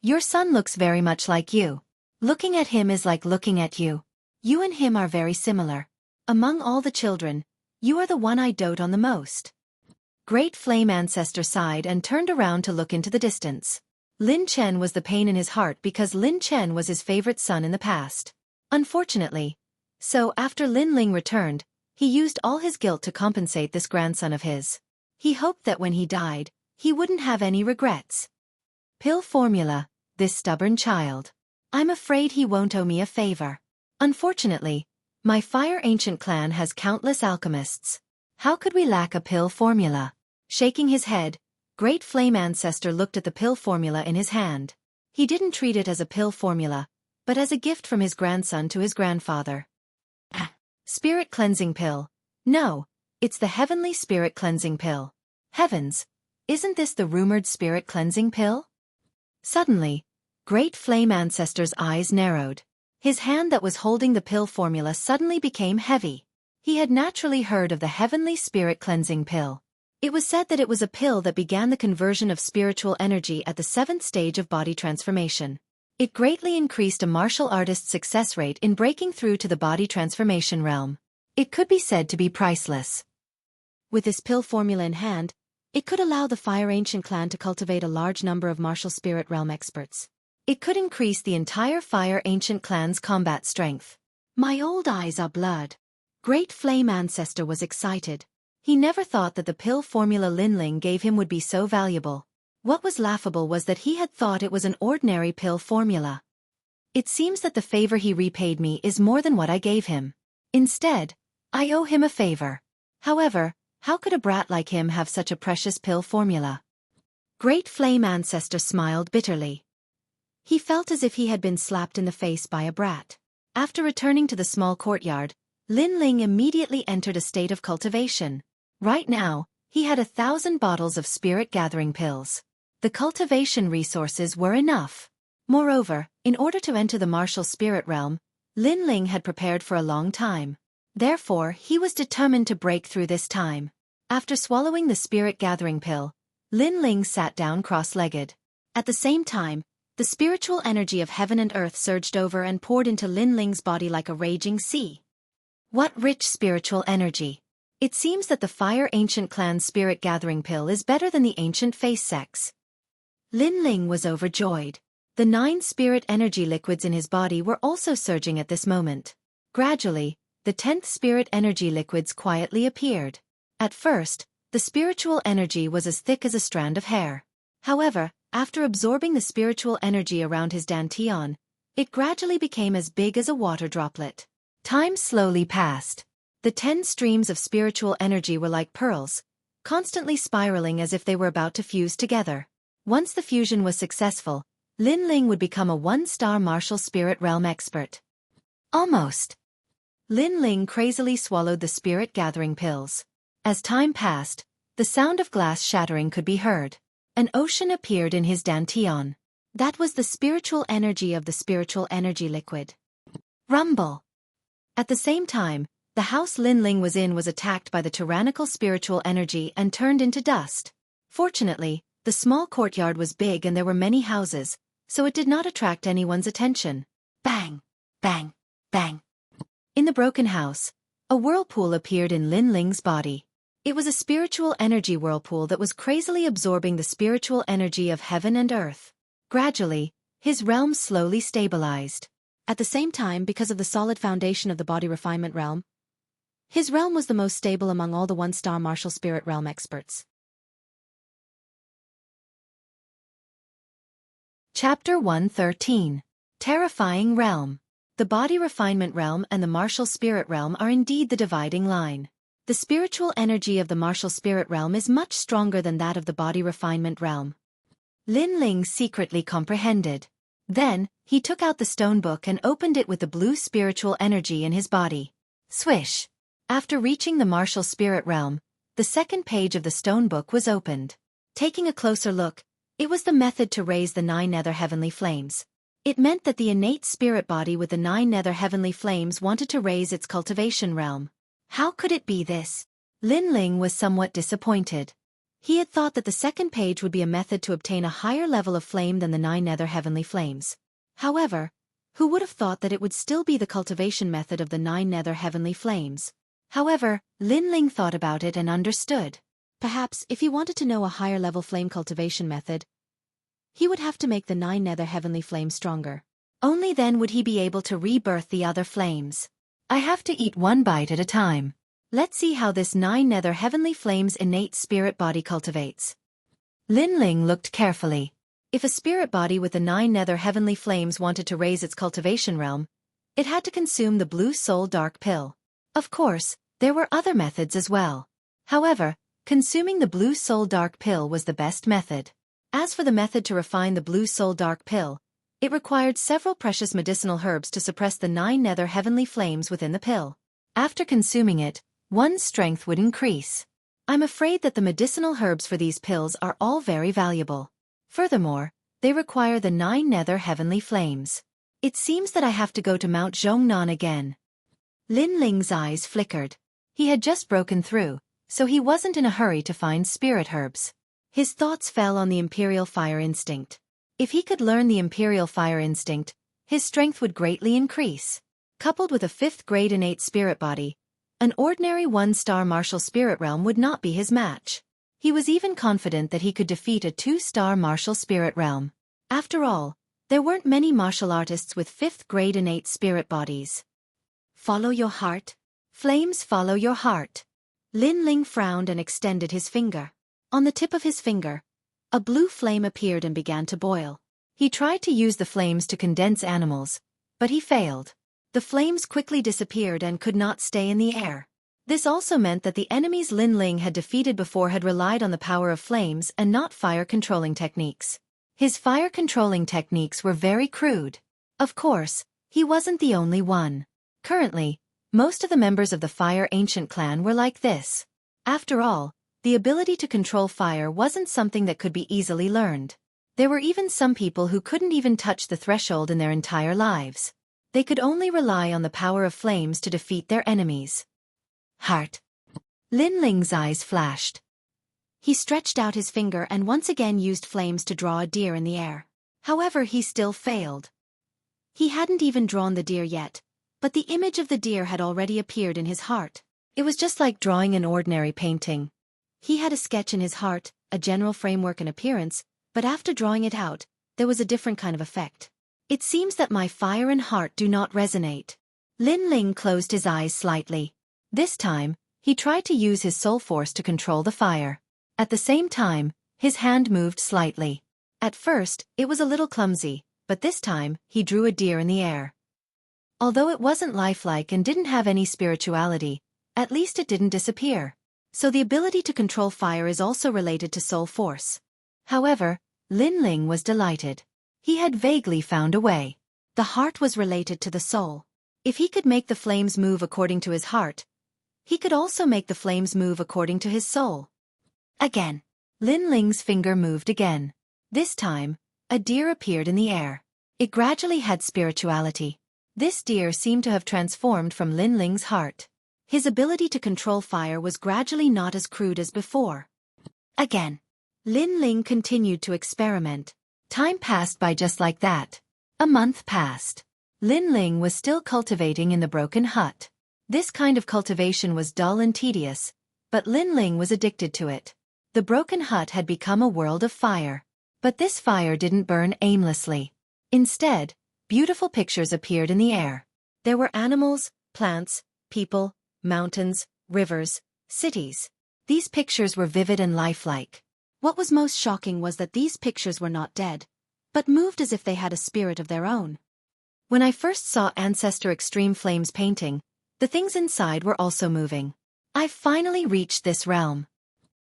your son looks very much like you. Looking at him is like looking at you. You and him are very similar. Among all the children, you are the one I dote on the most. Great Flame Ancestor sighed and turned around to look into the distance. Lin Chen was the pain in his heart because Lin Chen was his favorite son in the past. Unfortunately. So after Lin Ling returned, he used all his guilt to compensate this grandson of his. He hoped that when he died, he wouldn't have any regrets. Pill formula, this stubborn child. I'm afraid he won't owe me a favor. Unfortunately, my Fire Ancient clan has countless alchemists. How could we lack a pill formula? Shaking his head, Great Flame Ancestor looked at the pill formula in his hand. He didn't treat it as a pill formula, but as a gift from his grandson to his grandfather. Spirit Cleansing Pill. No, it's the Heavenly Spirit Cleansing Pill. Heavens, isn't this the rumored Spirit Cleansing Pill? Suddenly, Great Flame Ancestor's eyes narrowed. His hand that was holding the pill formula suddenly became heavy. He had naturally heard of the Heavenly Spirit Cleansing Pill. It was said that it was a pill that began the conversion of spiritual energy at the 7th stage of body transformation. It greatly increased a martial artist's success rate in breaking through to the body transformation realm. It could be said to be priceless. With this pill formula in hand, it could allow the Fire Ancient clan to cultivate a large number of martial spirit realm experts. It could increase the entire Fire Ancient clan's combat strength. My old eyes are blood. Great Flame Ancestor was excited. He never thought that the pill formula Lin Ling gave him would be so valuable. What was laughable was that he had thought it was an ordinary pill formula. It seems that the favor he repaid me is more than what I gave him. Instead, I owe him a favor. However, How could a brat like him have such a precious pill formula? Great Flame Ancestor smiled bitterly. He felt as if he had been slapped in the face by a brat. After returning to the small courtyard, Lin Ling immediately entered a state of cultivation. Right now, he had 1,000 bottles of spirit-gathering pills. The cultivation resources were enough. Moreover, in order to enter the martial spirit realm, Lin Ling had prepared for a long time. Therefore, he was determined to break through this time. After swallowing the spirit-gathering pill, Lin Ling sat down cross-legged. At the same time, the spiritual energy of heaven and earth surged over and poured into Lin Ling's body like a raging sea. What rich spiritual energy! It seems that the Fire Ancient Clan's spirit-gathering pill is better than the ancient face sex. Lin Ling was overjoyed. The 9 spirit energy liquids in his body were also surging at this moment. Gradually, the 10th spirit energy liquids quietly appeared. At first, the spiritual energy was as thick as a strand of hair. However, after absorbing the spiritual energy around his dantian, it gradually became as big as a water droplet. Time slowly passed. The 10 streams of spiritual energy were like pearls, constantly spiraling as if they were about to fuse together. Once the fusion was successful, Lin Ling would become a 1-star martial spirit realm expert. Almost. Lin Ling crazily swallowed the spirit-gathering pills. As time passed, the sound of glass shattering could be heard. An ocean appeared in his dantian. That was the spiritual energy of the spiritual energy liquid. Rumble. At the same time, the house Lin Ling was in was attacked by the tyrannical spiritual energy and turned into dust. Fortunately, the small courtyard was big and there were many houses, so it did not attract anyone's attention. Bang! Bang! Bang! In the broken house, a whirlpool appeared in Lin Ling's body. It was a spiritual energy whirlpool that was crazily absorbing the spiritual energy of heaven and earth. Gradually, his realm slowly stabilized. At the same time, because of the solid foundation of the body refinement realm, his realm was the most stable among all the 1-star martial spirit realm experts. Chapter 113. Terrifying Realm. The body refinement realm and the martial spirit realm are indeed the dividing line. The spiritual energy of the martial spirit realm is much stronger than that of the body refinement realm. Lin Ling secretly comprehended. Then, he took out the stone book and opened it with the blue spiritual energy in his body. Swish! After reaching the martial spirit realm, the second page of the stone book was opened. Taking a closer look, it was the method to raise the 9 nether heavenly flames. It meant that the innate spirit body with the 9 nether heavenly flames wanted to raise its cultivation realm. How could it be this? Lin Ling was somewhat disappointed. He had thought that the second page would be a method to obtain a higher level of flame than the 9 nether heavenly flames. However, who would have thought that it would still be the cultivation method of the 9 nether heavenly flames? However, Lin Ling thought about it and understood. Perhaps, if he wanted to know a higher level flame cultivation method, he would have to make the 9 nether heavenly flames stronger. Only then would he be able to rebirth the other flames. I have to eat one bite at a time. Let's see how this 9 nether heavenly flames innate spirit body cultivates. Lin Ling looked carefully. If a spirit body with the 9 nether heavenly flames wanted to raise its cultivation realm, it had to consume the blue soul dark pill. Of course, there were other methods as well. However, consuming the blue soul dark pill was the best method. As for the method to refine the blue soul dark pill, it required several precious medicinal herbs to suppress the 9 nether heavenly flames within the pill. After consuming it, one's strength would increase. I'm afraid that the medicinal herbs for these pills are all very valuable. Furthermore, they require the 9 nether heavenly flames. It seems that I have to go to Mount Zhongnan again. Lin Ling's eyes flickered. He had just broken through, so he wasn't in a hurry to find spirit herbs. His thoughts fell on the Imperial Fire Instinct. If he could learn the Imperial Fire Instinct, his strength would greatly increase. Coupled with a 5th grade innate spirit body, an ordinary 1-star martial spirit realm would not be his match. He was even confident that he could defeat a 2-star martial spirit realm. After all, there weren't many martial artists with 5th grade innate spirit bodies. Follow your heart. Flames follow your heart. Lin Ling frowned and extended his finger. On the tip of his finger, a blue flame appeared and began to boil. He tried to use the flames to condense animals, but he failed. The flames quickly disappeared and could not stay in the air. This also meant that the enemies Lin Ling had defeated before had relied on the power of flames and not fire-controlling techniques. His fire-controlling techniques were very crude. Of course, he wasn't the only one. Currently, most of the members of the Fire Ancient clan were like this. After all, the ability to control fire wasn't something that could be easily learned. There were even some people who couldn't even touch the threshold in their entire lives. They could only rely on the power of flames to defeat their enemies. Heart. Lin Ling's eyes flashed. He stretched out his finger and once again used flames to draw a deer in the air. However, he still failed. He hadn't even drawn the deer yet, but the image of the deer had already appeared in his heart. It was just like drawing an ordinary painting. He had a sketch in his heart, a general framework and appearance, but after drawing it out, there was a different kind of effect. It seems that my fire and heart do not resonate. Lin Ling closed his eyes slightly. This time, he tried to use his soul force to control the fire. At the same time, his hand moved slightly. At first, it was a little clumsy, but this time, he drew a deer in the air. Although it wasn't lifelike and didn't have any spirituality, at least it didn't disappear. So the ability to control fire is also related to soul force. However, Lin Ling was delighted. He had vaguely found a way. The heart was related to the soul. If he could make the flames move according to his heart, he could also make the flames move according to his soul. Again. Lin Ling's finger moved again. This time, a deer appeared in the air. It gradually had spirituality. This deer seemed to have transformed from Lin Ling's heart. His ability to control fire was gradually not as crude as before. Again. Lin Ling continued to experiment. Time passed by just like that. A month passed. Lin Ling was still cultivating in the broken hut. This kind of cultivation was dull and tedious, but Lin Ling was addicted to it. The broken hut had become a world of fire. But this fire didn't burn aimlessly. Instead, beautiful pictures appeared in the air. There were animals, plants, people, mountains, rivers, cities. These pictures were vivid and lifelike. What was most shocking was that these pictures were not dead, but moved as if they had a spirit of their own. When I first saw Ancestor Extreme Flames painting, the things inside were also moving. I finally reached this realm.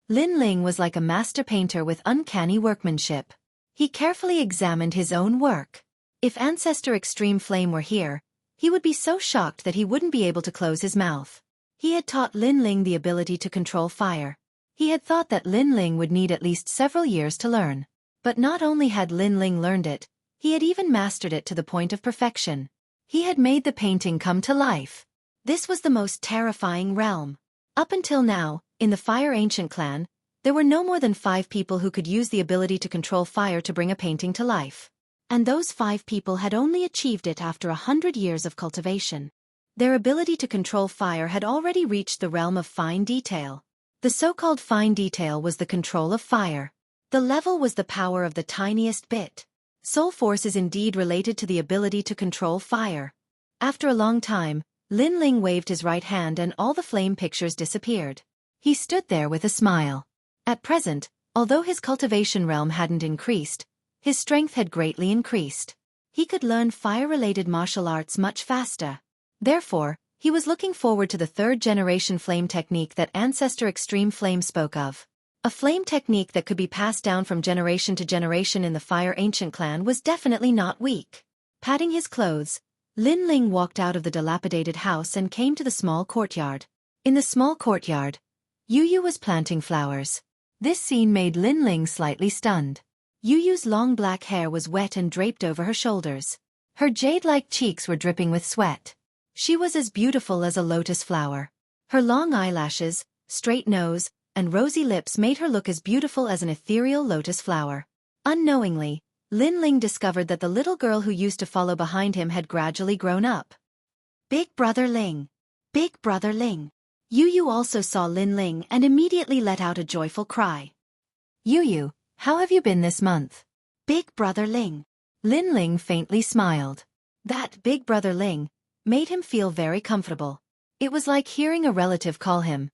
Lin Ling was like a master painter with uncanny workmanship. He carefully examined his own work. If Ancestor Extreme Flame were here, he would be so shocked that he wouldn't be able to close his mouth. He had taught Lin Ling the ability to control fire. He had thought that Lin Ling would need at least several years to learn. But not only had Lin Ling learned it, he had even mastered it to the point of perfection. He had made the painting come to life. This was the most terrifying realm. Up until now, in the Fire Ancient clan, there were no more than 5 people who could use the ability to control fire to bring a painting to life. And those 5 people had only achieved it after 100 years of cultivation. Their ability to control fire had already reached the realm of fine detail. The so-called fine detail was the control of fire. The level was the power of the tiniest bit. Soul force is indeed related to the ability to control fire. After a long time, Lin Ling waved his right hand and all the flame pictures disappeared. He stood there with a smile. At present, although his cultivation realm hadn't increased, his strength had greatly increased. He could learn fire-related martial arts much faster. Therefore, he was looking forward to the 3rd-generation flame technique that Ancestor Extreme Flame spoke of. A flame technique that could be passed down from generation to generation in the Fire Ancient clan was definitely not weak. Patting his clothes, Lin Ling walked out of the dilapidated house and came to the small courtyard. In the small courtyard, Yu was planting flowers. This scene made Lin Ling slightly stunned. Yu's long black hair was wet and draped over her shoulders. Her jade-like cheeks were dripping with sweat. She was as beautiful as a lotus flower. Her long eyelashes, straight nose, and rosy lips made her look as beautiful as an ethereal lotus flower. Unknowingly, Lin Ling discovered that the little girl who used to follow behind him had gradually grown up. Big Brother Ling! Big Brother Ling! Yu also saw Lin Ling and immediately let out a joyful cry. Yu, how have you been this month? Big Brother Ling! Lin Ling faintly smiled. That Big Brother Ling made him feel very comfortable. It was like hearing a relative call him,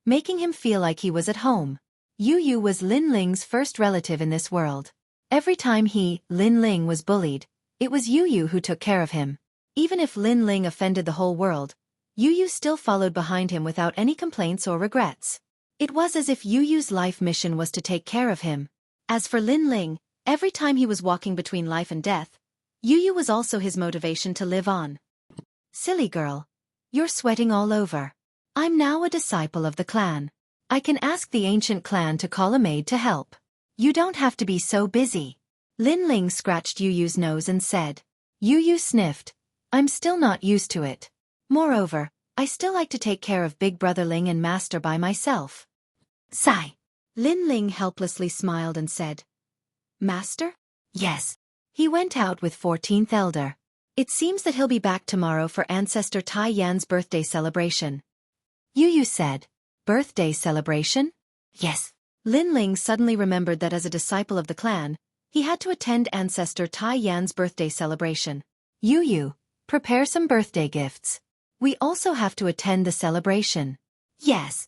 making him feel like he was at home. Yu was Lin Ling's first relative in this world. Every time Lin Ling, was bullied, it was Yu who took care of him. Even if Lin Ling offended the whole world, Yu Yu still followed behind him without any complaints or regrets. It was as if Yu Yu's life mission was to take care of him. As for Lin Ling, every time he was walking between life and death, Yu Yu was also his motivation to live on. Silly girl. You're sweating all over. I'm now a disciple of the clan. I can ask the ancient clan to call a maid to help. You don't have to be so busy. Lin Ling scratched Yu Yu's nose and said. Yu Yu sniffed. I'm still not used to it. Moreover, I still like to take care of Big Brother Ling and Master by myself. Sigh. Lin Ling helplessly smiled and said. Master? Yes. He went out with 14th Elder. It seems that he'll be back tomorrow for Ancestor Tai Yan's birthday celebration. Yu Yu said. Birthday celebration? Yes. Lin Ling suddenly remembered that as a disciple of the clan, he had to attend Ancestor Tai Yan's birthday celebration. Yu Yu, prepare some birthday gifts. We also have to attend the celebration. Yes.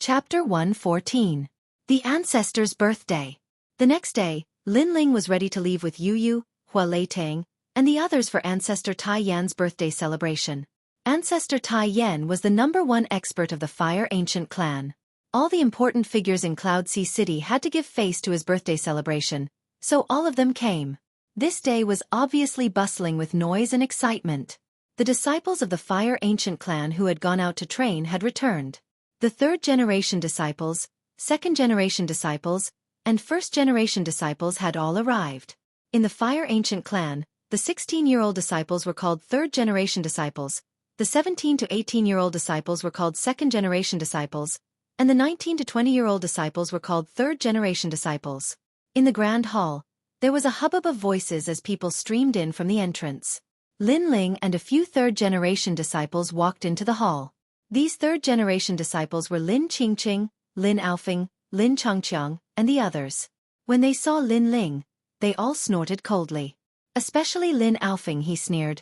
Chapter 114. The Ancestor's Birthday. The next day, Lin Ling was ready to leave with Yu Yu, Hua Leitang, and the others for Ancestor Tai Yan's birthday celebration. Ancestor Tai Yan was the #1 expert of the Fire Ancient clan. All the important figures in Cloud Sea City had to give face to his birthday celebration, so all of them came. This day was obviously bustling with noise and excitement. The disciples of the Fire Ancient clan who had gone out to train had returned. The 3rd-generation disciples, 2nd-generation disciples, and 1st-generation disciples had all arrived. In the Fire Ancient clan, the 16-year-old disciples were called 3rd-generation disciples, the 17 to 18-year-old disciples were called 2nd-generation disciples, and the 19 to 20-year-old disciples were called 3rd-generation disciples. In the Grand Hall, there was a hubbub of voices as people streamed in from the entrance. Lin Ling and a few 3rd-generation disciples walked into the hall. These 3rd-generation disciples were Lin Qingqing, Lin Aofing, Lin Changqiang, and the others. When they saw Lin Ling, they all snorted coldly. Especially Lin Aofing, he sneered.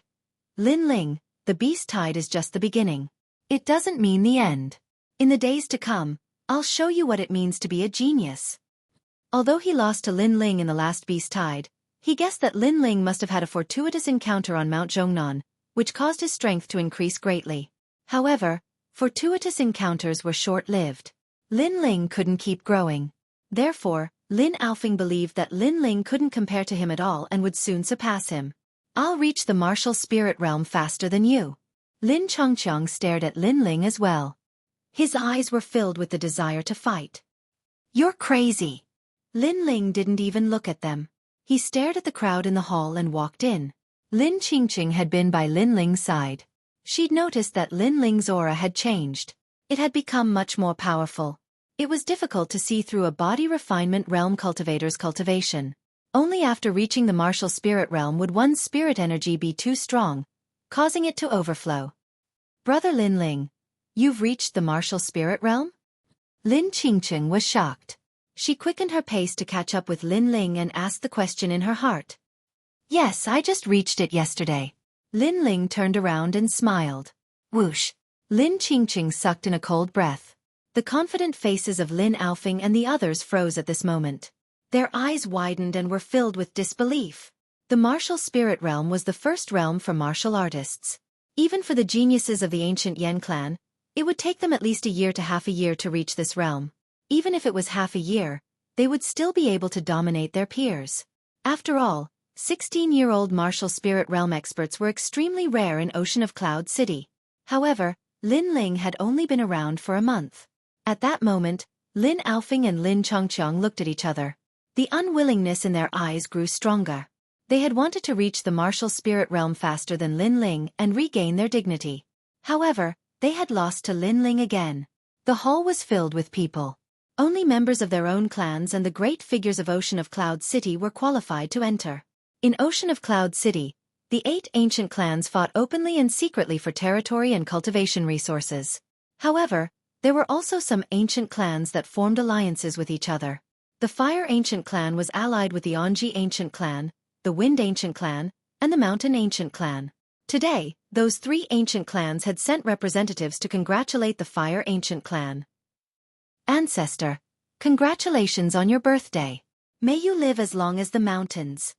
Lin Ling, the beast tide is just the beginning. It doesn't mean the end. In the days to come, I'll show you what it means to be a genius. Although he lost to Lin Ling in the last beast tide, he guessed that Lin Ling must have had a fortuitous encounter on Mount Zhongnan, which caused his strength to increase greatly. However, fortuitous encounters were short-lived. Lin Ling couldn't keep growing. Therefore, Lin Aofing believed that Lin Ling couldn't compare to him at all and would soon surpass him. I'll reach the martial spirit realm faster than you. Lin Changqiang stared at Lin Ling as well. His eyes were filled with the desire to fight. You're crazy. Lin Ling didn't even look at them. He stared at the crowd in the hall and walked in. Lin Qingqing had been by Lin Ling's side. She'd noticed that Lin Ling's aura had changed. It had become much more powerful. It was difficult to see through a body refinement realm cultivator's cultivation. Only after reaching the martial spirit realm would one's spirit energy be too strong, causing it to overflow. Brother Lin Ling, you've reached the martial spirit realm? Lin Qingqing was shocked. She quickened her pace to catch up with Lin Ling and asked the question in her heart. Yes, I just reached it yesterday. Lin Ling turned around and smiled. Whoosh. Lin Qingqing sucked in a cold breath. The confident faces of Lin Aofing and the others froze at this moment. Their eyes widened and were filled with disbelief. The martial spirit realm was the first realm for martial artists. Even for the geniuses of the ancient Yan clan, it would take them at least a year to half a year to reach this realm. Even if it was half a year, they would still be able to dominate their peers. After all, 16-year-old martial spirit realm experts were extremely rare in Ocean of Cloud City. However, Lin Ling had only been around for a month. At that moment, Lin Aofing and Lin Changqiang looked at each other. The unwillingness in their eyes grew stronger. They had wanted to reach the martial spirit realm faster than Lin Ling and regain their dignity. However, they had lost to Lin Ling again. The hall was filled with people. Only members of their own clans and the great figures of Ocean of Cloud City were qualified to enter. In Ocean of Cloud City, the 8 ancient clans fought openly and secretly for territory and cultivation resources. However, there were also some ancient clans that formed alliances with each other. The Fire Ancient clan was allied with the Onji Ancient clan, the Wind Ancient clan, and the Mountain Ancient clan. Today, those 3 ancient clans had sent representatives to congratulate the Fire Ancient clan. Ancestor, congratulations on your birthday. May you live as long as the mountains.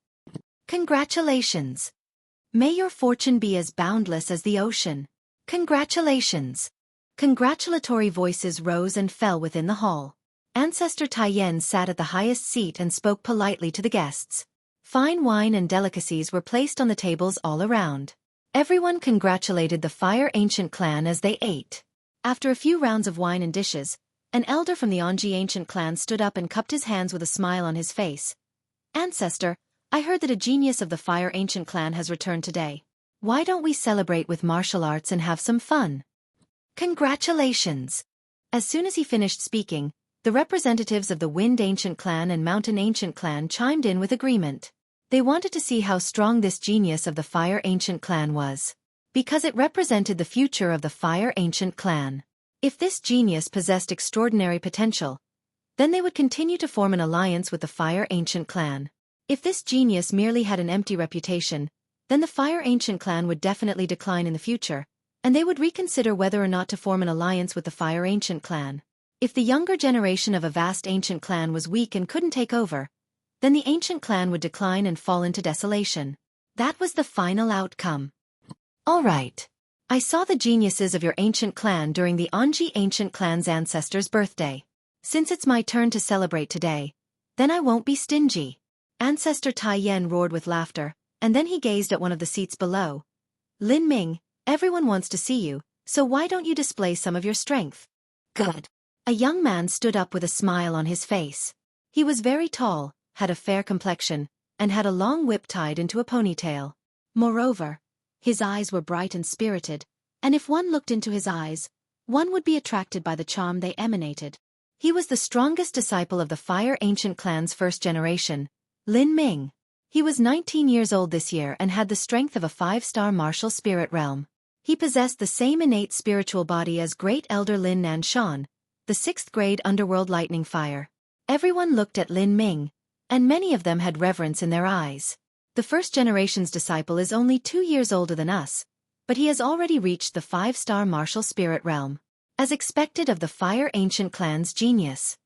Congratulations. May your fortune be as boundless as the ocean. Congratulations. Congratulatory voices rose and fell within the hall. Ancestor Taiyan sat at the highest seat and spoke politely to the guests. Fine wine and delicacies were placed on the tables all around. Everyone congratulated the Fire Ancient clan as they ate. After a few rounds of wine and dishes, an elder from the Onji Ancient clan stood up and cupped his hands with a smile on his face. Ancestor, I heard that a genius of the Fire Ancient clan has returned today. Why don't we celebrate with martial arts and have some fun? Congratulations! As soon as he finished speaking, the representatives of the Wind Ancient clan and Mountain Ancient clan chimed in with agreement. They wanted to see how strong this genius of the Fire Ancient clan was, because it represented the future of the Fire Ancient clan. If this genius possessed extraordinary potential, then they would continue to form an alliance with the Fire Ancient clan. If this genius merely had an empty reputation, then the Fire Ancient clan would definitely decline in the future, and they would reconsider whether or not to form an alliance with the Fire Ancient clan. If the younger generation of a vast ancient clan was weak and couldn't take over, then the ancient clan would decline and fall into desolation. That was the final outcome. All right. I saw the geniuses of your ancient clan during the Onji Ancient clan's ancestor's birthday. Since it's my turn to celebrate today, then I won't be stingy. Ancestor Taiyan roared with laughter, and then he gazed at one of the seats below. Lin Ming, everyone wants to see you, so why don't you display some of your strength? Good. A young man stood up with a smile on his face. He was very tall, had a fair complexion, and had a long whip tied into a ponytail. Moreover, his eyes were bright and spirited, and if one looked into his eyes, one would be attracted by the charm they emanated. He was the strongest disciple of the Fire Ancient clan's first generation, Lin Ming. He was 19 years old this year and had the strength of a 5-star martial spirit realm. He possessed the same innate spiritual body as Great Elder Lin Nanshan, the 6th grade underworld lightning fire. Everyone looked at Lin Ming, and many of them had reverence in their eyes. The first generation's disciple is only 2 years older than us, but he has already reached the 5-star martial spirit realm, as expected of the Fire Ancient clan's genius.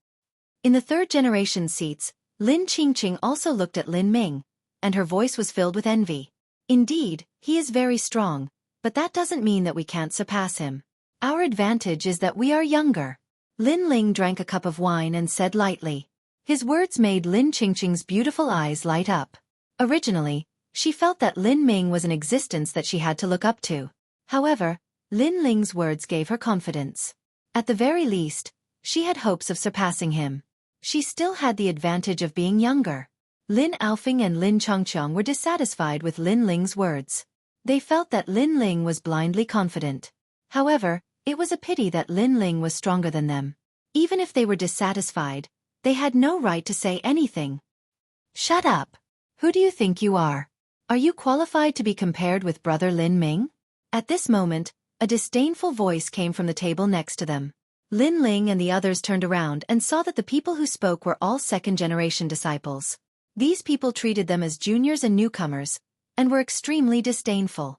In the third generation seats, Lin Qingqing also looked at Lin Ming, and her voice was filled with envy. Indeed, he is very strong, but that doesn't mean that we can't surpass him. Our advantage is that we are younger. Lin Ling drank a cup of wine and said lightly. His words made Lin Qingqing's beautiful eyes light up. Originally, she felt that Lin Ming was an existence that she had to look up to. However, Lin Ling's words gave her confidence. At the very least, she had hopes of surpassing him. She still had the advantage of being younger. Lin Aofing and Lin Chongqiang were dissatisfied with Lin Ling's words. They felt that Lin Ling was blindly confident. However, it was a pity that Lin Ling was stronger than them. Even if they were dissatisfied, they had no right to say anything. Shut up. Who do you think you are? Are you qualified to be compared with brother Lin Ming? At this moment, a disdainful voice came from the table next to them. Lin Ling and the others turned around and saw that the people who spoke were all second-generation disciples. These people treated them as juniors and newcomers, and were extremely disdainful.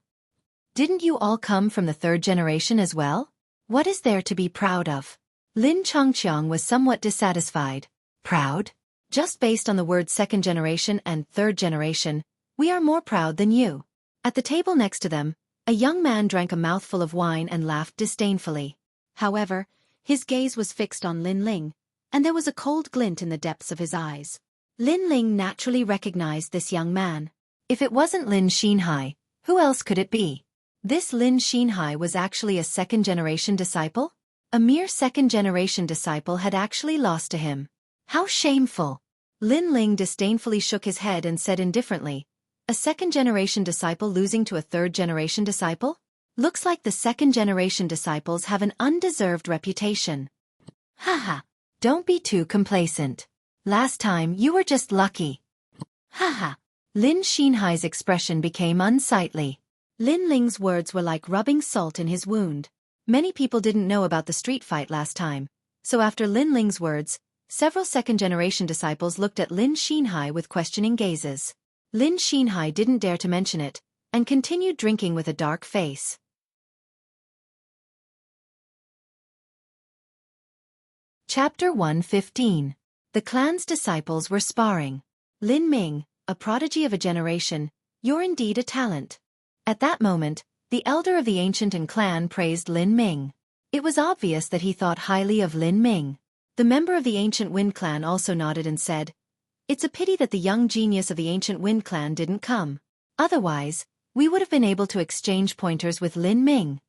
Didn't you all come from the third generation as well? What is there to be proud of? Lin Chongqiang was somewhat dissatisfied. Proud? Just based on the words second generation and third generation, we are more proud than you. At the table next to them, a young man drank a mouthful of wine and laughed disdainfully. However, his gaze was fixed on Lin Ling, and there was a cold glint in the depths of his eyes. Lin Ling naturally recognized this young man. If it wasn't Lin Xinhai, who else could it be? This Lin Xinhai was actually a second-generation disciple? A mere second-generation disciple had actually lost to him. How shameful! Lin Ling disdainfully shook his head and said indifferently, a second-generation disciple losing to a third-generation disciple? Looks like the second-generation disciples have an undeserved reputation. Haha, don't be too complacent. Last time you were just lucky. Haha. Lin Xinhai's expression became unsightly. Lin Ling's words were like rubbing salt in his wound. Many people didn't know about the street fight last time, so after Lin Ling's words, several second-generation disciples looked at Lin Xinhai with questioning gazes. Lin Xinhai didn't dare to mention it, and continued drinking with a dark face. Chapter 115. The clan's disciples were sparring. Lin Ming, a prodigy of a generation, you're indeed a talent. At that moment, the elder of the ancient and clan praised Lin Ming. It was obvious that he thought highly of Lin Ming. The member of the ancient Wind clan also nodded and said, "It's a pity that the young genius of the ancient Wind clan didn't come. Otherwise, we would have been able to exchange pointers with Lin Ming."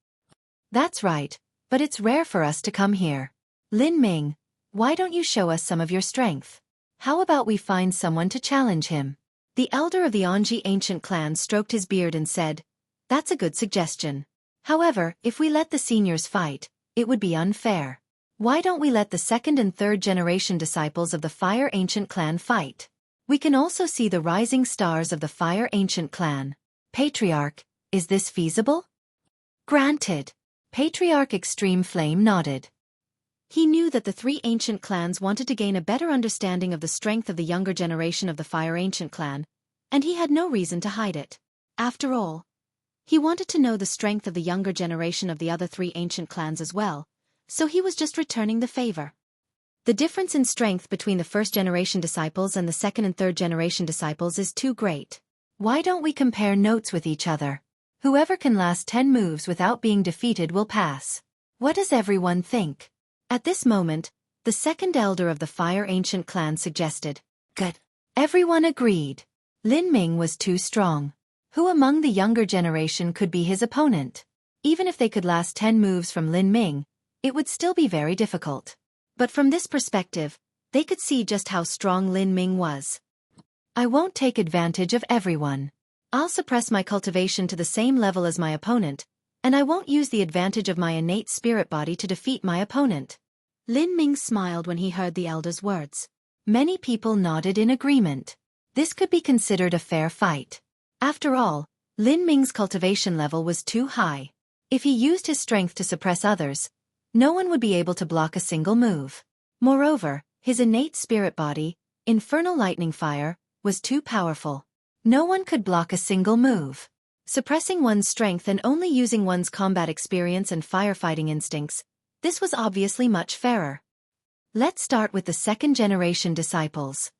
"That's right, but it's rare for us to come here. Lin Ming, why don't you show us some of your strength? How about we find someone to challenge him?" The elder of the Anji ancient clan stroked his beard and said, "That's a good suggestion. However, if we let the seniors fight, it would be unfair. Why don't we let the second and third generation disciples of the Fire Ancient clan fight? We can also see the rising stars of the Fire Ancient clan. Patriarch, is this feasible?" "Granted." Patriarch Extreme Flame nodded. He knew that the three ancient clans wanted to gain a better understanding of the strength of the younger generation of the Fire Ancient clan, and he had no reason to hide it. After all, he wanted to know the strength of the younger generation of the other three ancient clans as well, so he was just returning the favor. The difference in strength between the first-generation disciples and the second and third-generation disciples is too great. Why don't we compare notes with each other? Whoever can last 10 moves without being defeated will pass. What does everyone think? At this moment, the second elder of the Fire Ancient clan suggested. Good. Everyone agreed. Lin Ming was too strong. Who among the younger generation could be his opponent? Even if they could last 10 moves from Lin Ming, it would still be very difficult. But from this perspective, they could see just how strong Lin Ming was. I won't take advantage of everyone. I'll suppress my cultivation to the same level as my opponent, and I won't use the advantage of my innate spirit body to defeat my opponent. Lin Ming smiled when he heard the elder's words. Many people nodded in agreement. This could be considered a fair fight. After all, Lin Ming's cultivation level was too high. If he used his strength to suppress others, no one would be able to block a single move. Moreover, his innate spirit body, Infernal Lightning Fire, was too powerful. No one could block a single move. Suppressing one's strength and only using one's combat experience and firefighting instincts, this was obviously much fairer. Let's start with the second-generation disciples.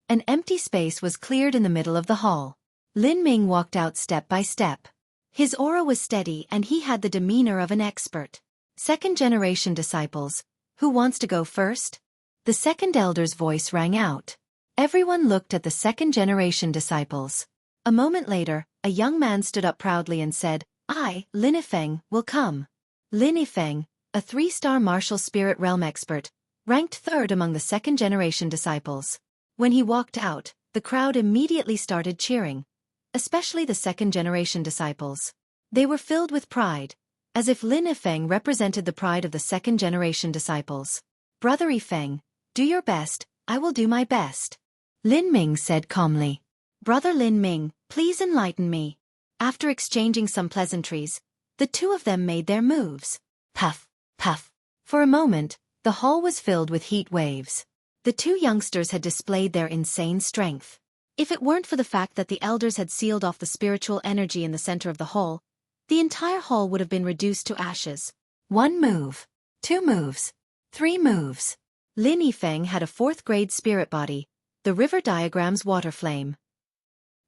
An empty space was cleared in the middle of the hall. Lin Ming walked out step by step. His aura was steady and he had the demeanor of an expert. Second-generation disciples, who wants to go first? The second elder's voice rang out. Everyone looked at the second-generation disciples. A moment later, a young man stood up proudly and said, "I, Lin Yifeng, will come." Lin Yifeng, a 3-star martial spirit realm expert, ranked third among the second-generation disciples. When he walked out, the crowd immediately started cheering, especially the second-generation disciples. They were filled with pride, as if Lin Yifeng represented the pride of the second-generation disciples. "Brother Yifeng, do your best, I will do my best," Lin Ming said calmly. "Brother Lin Ming, please enlighten me." After exchanging some pleasantries, the two of them made their moves. Puff, puff. For a moment, the hall was filled with heat waves. The two youngsters had displayed their insane strength. If it weren't for the fact that the elders had sealed off the spiritual energy in the center of the hall, the entire hall would have been reduced to ashes. 1 move. 2 moves. 3 moves. Lin Yifeng had a 4th-grade spirit body, the river diagram's water flame.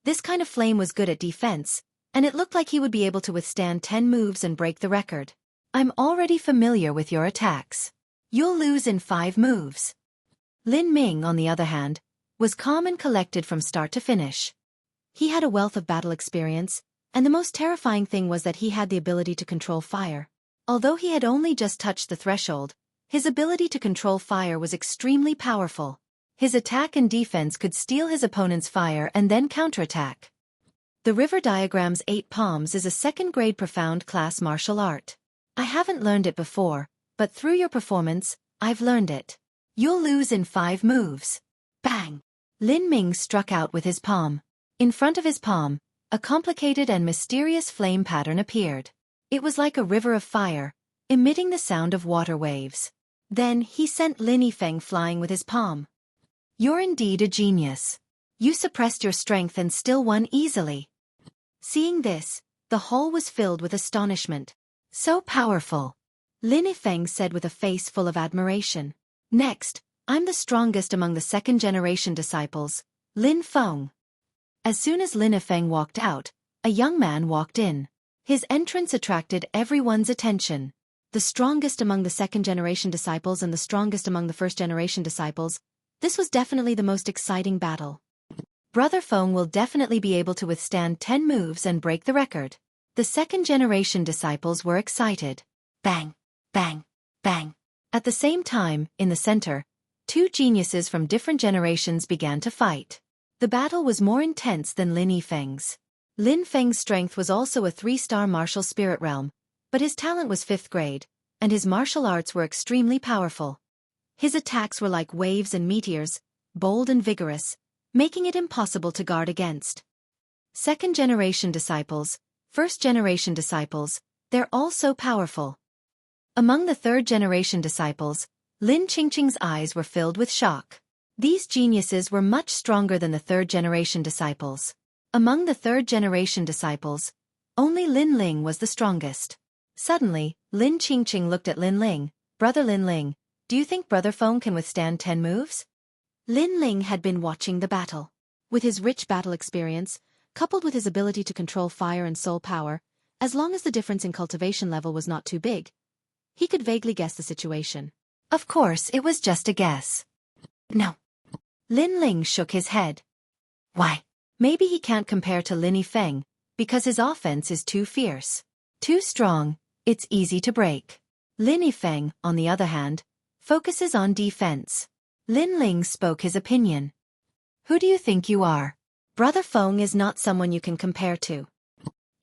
This kind of flame was good at defense, and it looked like he would be able to withstand 10 moves and break the record. "I'm already familiar with your attacks. You'll lose in 5 moves." Lin Ming, on the other hand, was calm and collected from start to finish. He had a wealth of battle experience, and the most terrifying thing was that he had the ability to control fire. Although he had only just touched the threshold, his ability to control fire was extremely powerful. His attack and defense could steal his opponent's fire and then counterattack. The river diagram's 8 palms is a 2nd-grade profound class martial art. I haven't learned it before, but through your performance, I've learned it. You'll lose in 5 moves. Bang! Lin Ming struck out with his palm. In front of his palm, a complicated and mysterious flame pattern appeared. It was like a river of fire, emitting the sound of water waves. Then he sent Lin Yifeng flying with his palm. "You're indeed a genius. You suppressed your strength and still won easily." Seeing this, the hall was filled with astonishment. "So powerful," Lin Yifeng said with a face full of admiration. "Next, I'm the strongest among the second-generation disciples, Lin Feng." As soon as Lin Yifeng walked out, a young man walked in. His entrance attracted everyone's attention. The strongest among the second-generation disciples and the strongest among the first-generation disciples, this was definitely the most exciting battle. Brother Feng will definitely be able to withstand 10 moves and break the record. The second-generation disciples were excited. Bang, bang, bang. At the same time, in the center, two geniuses from different generations began to fight. The battle was more intense than Lin Yifeng's. Lin Feng's strength was also a 3-star martial spirit realm, but his talent was 5th grade, and his martial arts were extremely powerful. His attacks were like waves and meteors, bold and vigorous, making it impossible to guard against. Second-generation disciples, first-generation disciples, they're all so powerful. Among the third-generation disciples, Lin Qingqing's eyes were filled with shock. These geniuses were much stronger than the third-generation disciples. Among the third-generation disciples, only Lin Ling was the strongest. Suddenly, Lin Qingqing looked at Lin Ling. Brother Lin Ling, do you think Brother Feng can withstand 10 moves? Lin Ling had been watching the battle. With his rich battle experience, coupled with his ability to control fire and soul power, as long as the difference in cultivation level was not too big, he could vaguely guess the situation. Of course, it was just a guess. No. Lin Ling shook his head. Why? Maybe he can't compare to Lin Yifeng, because his offense is too fierce. Too strong, it's easy to break. Lin Yifeng, on the other hand, focuses on defense. Lin Ling spoke his opinion. Who do you think you are? Brother Feng is not someone you can compare to.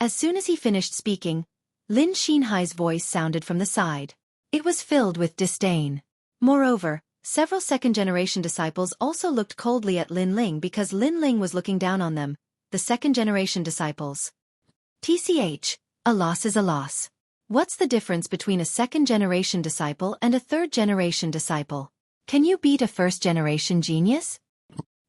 As soon as he finished speaking, Lin Xinhai's voice sounded from the side. It was filled with disdain. Moreover, several second-generation disciples also looked coldly at Lin Ling because Lin Ling was looking down on them, the second-generation disciples. TCH, a loss is a loss. What's the difference between a second-generation disciple and a third-generation disciple? Can you beat a first-generation genius?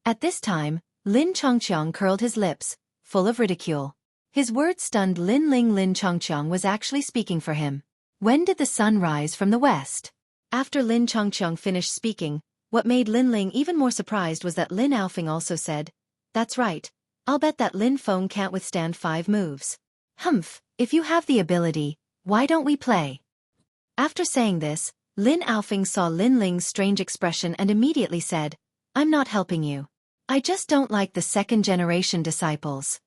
At this time, Lin Chongqiang curled his lips, full of ridicule. His words stunned Lin Ling. Lin Chongqiang was actually speaking for him. When did the sun rise from the west? After Lin Chongqiang finished speaking, what made Lin Ling even more surprised was that Lin Aofeng also said, "That's right, I'll bet that Lin Feng can't withstand 5 moves." Humph, if you have the ability, why don't we play? After saying this, Lin Aofeng saw Lin Ling's strange expression and immediately said, "I'm not helping you. I just don't like the second-generation disciples."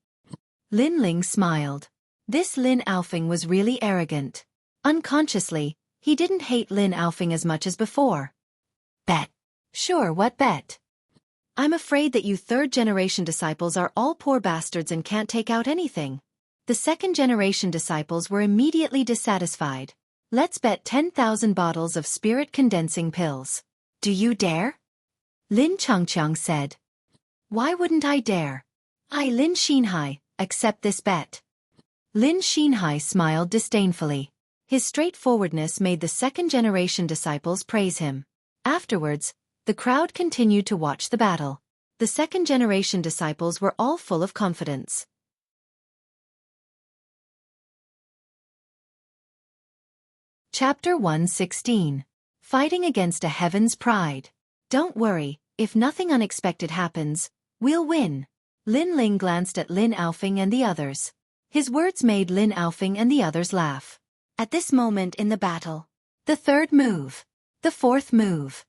Lin Ling smiled. This Lin Aofeng was really arrogant. Unconsciously, he didn't hate Lin Aofeng as much as before. Bet. Sure, what bet? I'm afraid that you third-generation disciples are all poor bastards and can't take out anything. The second-generation disciples were immediately dissatisfied. Let's bet 10,000 bottles of spirit-condensing pills. Do you dare? Lin Chongqiang said. Why wouldn't I dare? I, Lin Xinhai, accept this bet. Lin Xinhai smiled disdainfully. His straightforwardness made the second-generation disciples praise him. Afterwards, the crowd continued to watch the battle. The second-generation disciples were all full of confidence. Chapter 116. Fighting Against a Heaven's Pride. Don't worry, if nothing unexpected happens, we'll win. Lin Ling glanced at Lin Aofeng and the others. His words made Lin Aofeng and the others laugh. At this moment in the battle, the 3rd move, the 4th move.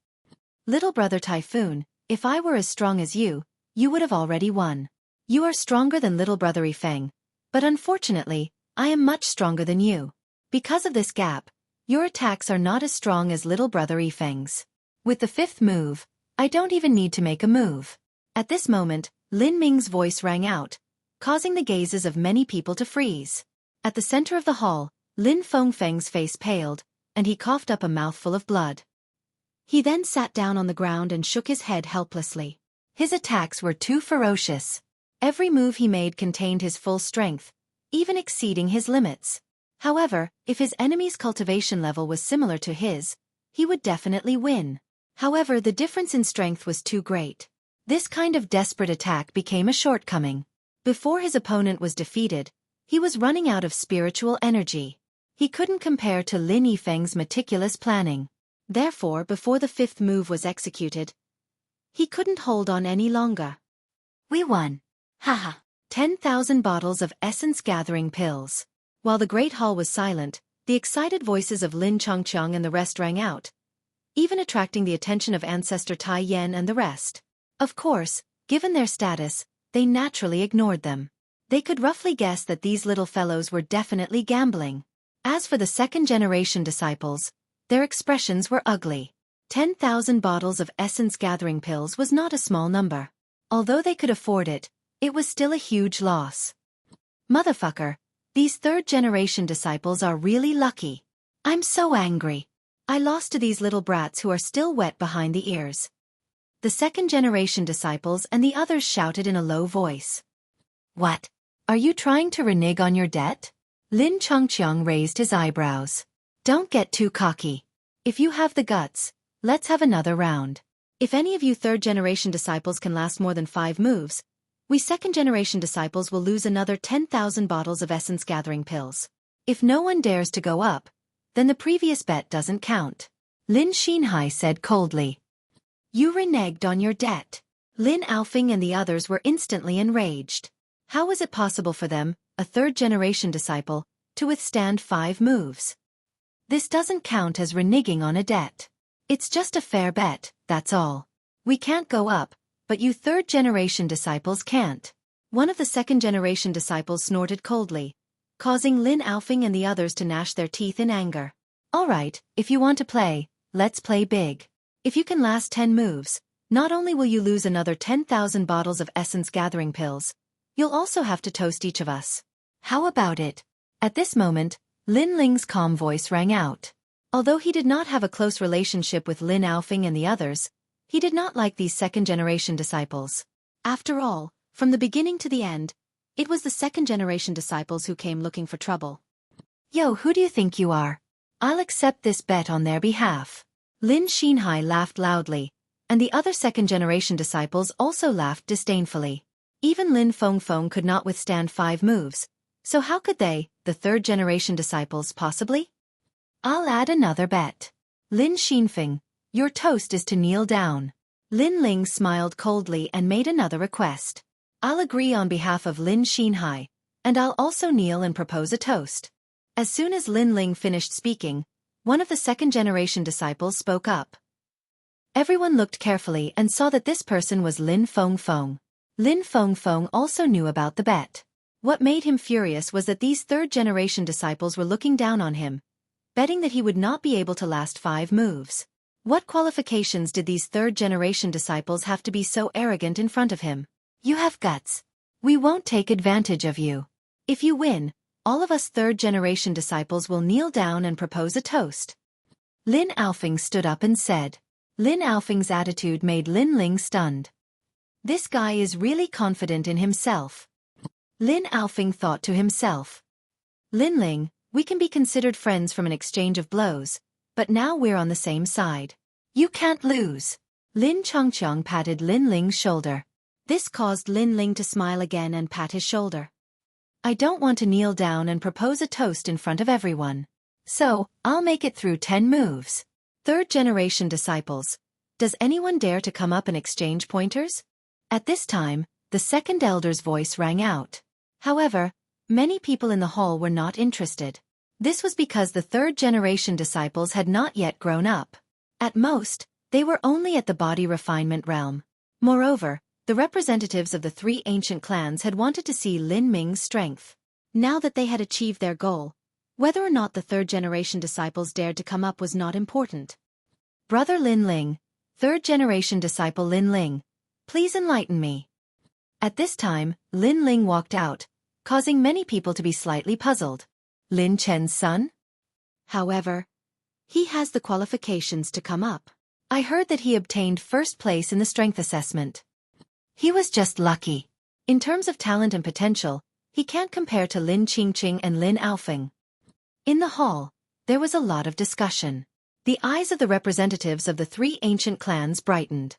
Little brother Typhoon, if I were as strong as you would have already won. You are stronger than little brother Yifeng, but unfortunately, I am much stronger than you. Because of this gap, your attacks are not as strong as little brother Yifeng's. With the 5th move, I don't even need to make a move. At this moment, Lin Ming's voice rang out, causing the gazes of many people to freeze. At the center of the hall, Lin Feng's face paled, and he coughed up a mouthful of blood. He then sat down on the ground and shook his head helplessly. His attacks were too ferocious. Every move he made contained his full strength, even exceeding his limits. However, if his enemy's cultivation level was similar to his, he would definitely win. However, the difference in strength was too great. This kind of desperate attack became a shortcoming. Before his opponent was defeated, he was running out of spiritual energy. He couldn't compare to Lin Yifeng's meticulous planning. Therefore, before the 5th move was executed, he couldn't hold on any longer. We won. Haha. 10,000 bottles of essence-gathering pills. While the Great Hall was silent, the excited voices of Lin Chongqiang and the rest rang out, even attracting the attention of Ancestor Tai Yan and the rest. Of course, given their status, they naturally ignored them. They could roughly guess that these little fellows were definitely gambling. As for the second-generation disciples, their expressions were ugly. 10,000 bottles of essence-gathering pills was not a small number. Although they could afford it, it was still a huge loss. Motherfucker, these third-generation disciples are really lucky. I'm so angry. I lost to these little brats who are still wet behind the ears. The second-generation disciples and the others shouted in a low voice. What? Are you trying to renege on your debt? Lin Chongqiang raised his eyebrows. Don't get too cocky. If you have the guts, let's have another round. If any of you third-generation disciples can last more than 5 moves, we second-generation disciples will lose another 10,000 bottles of essence-gathering pills. If no one dares to go up, then the previous bet doesn't count. Lin Xinhai said coldly. You reneged on your debt. Lin Aofing and the others were instantly enraged. How was it possible for them, a third-generation disciple, to withstand 5 moves? This doesn't count as reneging on a debt. It's just a fair bet, that's all. We can't go up, but you third-generation disciples can't. One of the second-generation disciples snorted coldly, causing Lin Aofing and the others to gnash their teeth in anger. All right, if you want to play, let's play big. If you can last 10 moves, not only will you lose another 10,000 bottles of essence-gathering pills, you'll also have to toast each of us. How about it? At this moment, Lin Ling's calm voice rang out. Although he did not have a close relationship with Lin Aofing and the others, he did not like these second-generation disciples. After all, from the beginning to the end, it was the second-generation disciples who came looking for trouble. Yo, who do you think you are? I'll accept this bet on their behalf. Lin Xinhai laughed loudly, and the other second-generation disciples also laughed disdainfully. Even Lin Fengfeng could not withstand 5 moves, so how could they, the third-generation disciples, possibly? I'll add another bet. Lin Xinfeng, your toast is to kneel down. Lin Ling smiled coldly and made another request. I'll agree on behalf of Lin Xinhai, and I'll also kneel and propose a toast. As soon as Lin Ling finished speaking, one of the second-generation disciples spoke up. Everyone looked carefully and saw that this person was Lin Fengfeng. Lin Fengfeng also knew about the bet. What made him furious was that these third-generation disciples were looking down on him, betting that he would not be able to last 5 moves. What qualifications did these third-generation disciples have to be so arrogant in front of him? You have guts. We won't take advantage of you. If you win, all of us third-generation disciples will kneel down and propose a toast. Lin Aofing stood up and said. Lin Aofing's attitude made Lin Ling stunned. This guy is really confident in himself. Lin Aofing thought to himself. Lin Ling, we can be considered friends from an exchange of blows, but now we're on the same side. You can't lose. Lin Chongqiang patted Lin Ling's shoulder. This caused Lin Ling to smile again and pat his shoulder. I don't want to kneel down and propose a toast in front of everyone. So, I'll make it through 10 moves. Third-generation disciples, does anyone dare to come up and exchange pointers? At this time, the second elder's voice rang out. However, many people in the hall were not interested. This was because the third-generation disciples had not yet grown up. At most, they were only at the body refinement realm. Moreover, the representatives of the 3 ancient clans had wanted to see Lin Ming's strength. Now that they had achieved their goal, whether or not the third-generation disciples dared to come up was not important. Brother Lin Ling, third-generation disciple Lin Ling, please enlighten me. At this time, Lin Ling walked out, causing many people to be slightly puzzled. Lin Chen's son? However, he has the qualifications to come up. I heard that he obtained first place in the strength assessment. He was just lucky. In terms of talent and potential, he can't compare to Lin Qingqing and Lin Aofing. In the hall, there was a lot of discussion. The eyes of the representatives of the 3 ancient clans brightened.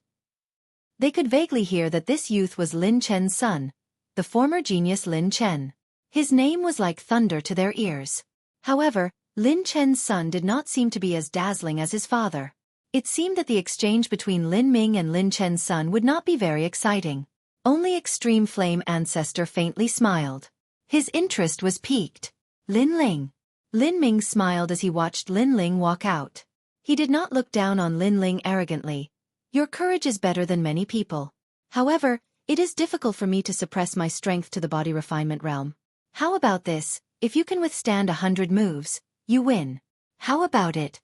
They could vaguely hear that this youth was Lin Chen's son, the former genius Lin Chen. His name was like thunder to their ears. However, Lin Chen's son did not seem to be as dazzling as his father. It seemed that the exchange between Lin Ming and Lin Chen's son would not be very exciting. Only Extreme Flame Ancestor faintly smiled. His interest was piqued. Lin Ling. Lin Ming smiled as he watched Lin Ling walk out. He did not look down on Lin Ling arrogantly. Your courage is better than many people. However, it is difficult for me to suppress my strength to the body refinement realm. How about this? If you can withstand 100 moves, you win. How about it?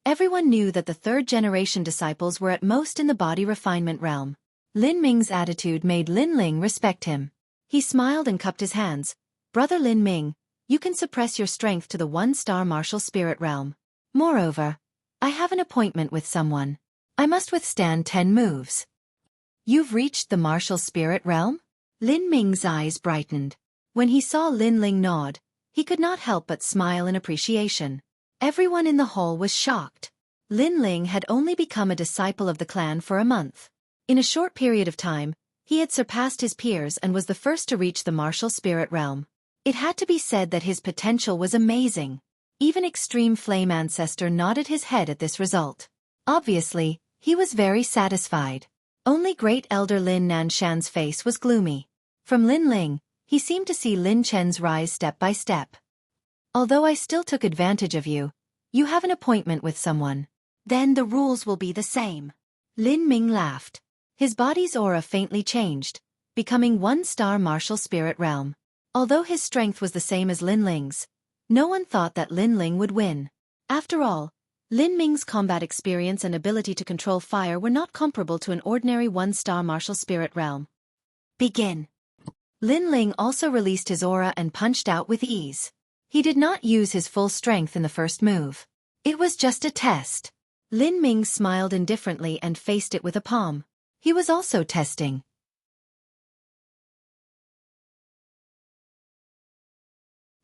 Everyone knew that the third-generation disciples were at most in the body refinement realm. Lin Ming's attitude made Lin Ling respect him. He smiled and cupped his hands. Brother Lin Ming, you can suppress your strength to the one-star martial spirit realm. Moreover, I have an appointment with someone. I must withstand 10 moves. You've reached the martial spirit realm? Lin Ming's eyes brightened. When he saw Lin Ling nod, he could not help but smile in appreciation. Everyone in the hall was shocked. Lin Ling had only become a disciple of the clan for a month. In a short period of time, he had surpassed his peers and was the first to reach the martial spirit realm. It had to be said that his potential was amazing. Even Extreme Flame Ancestor nodded his head at this result. Obviously, he was very satisfied. Only Great Elder Lin Nanshan's face was gloomy. From Lin Ling, he seemed to see Lin Chen's rise step by step. Although I still took advantage of you, you have an appointment with someone. Then the rules will be the same. Lin Ming laughed. His body's aura faintly changed, becoming one-star martial spirit realm. Although his strength was the same as Lin Ling's, no one thought that Lin Ling would win. After all, Lin Ming's combat experience and ability to control fire were not comparable to an ordinary one-star martial spirit realm. Begin. Lin Ling also released his aura and punched out with ease. He did not use his full strength in the first move. It was just a test. Lin Ming smiled indifferently and faced it with a palm. He was also testing.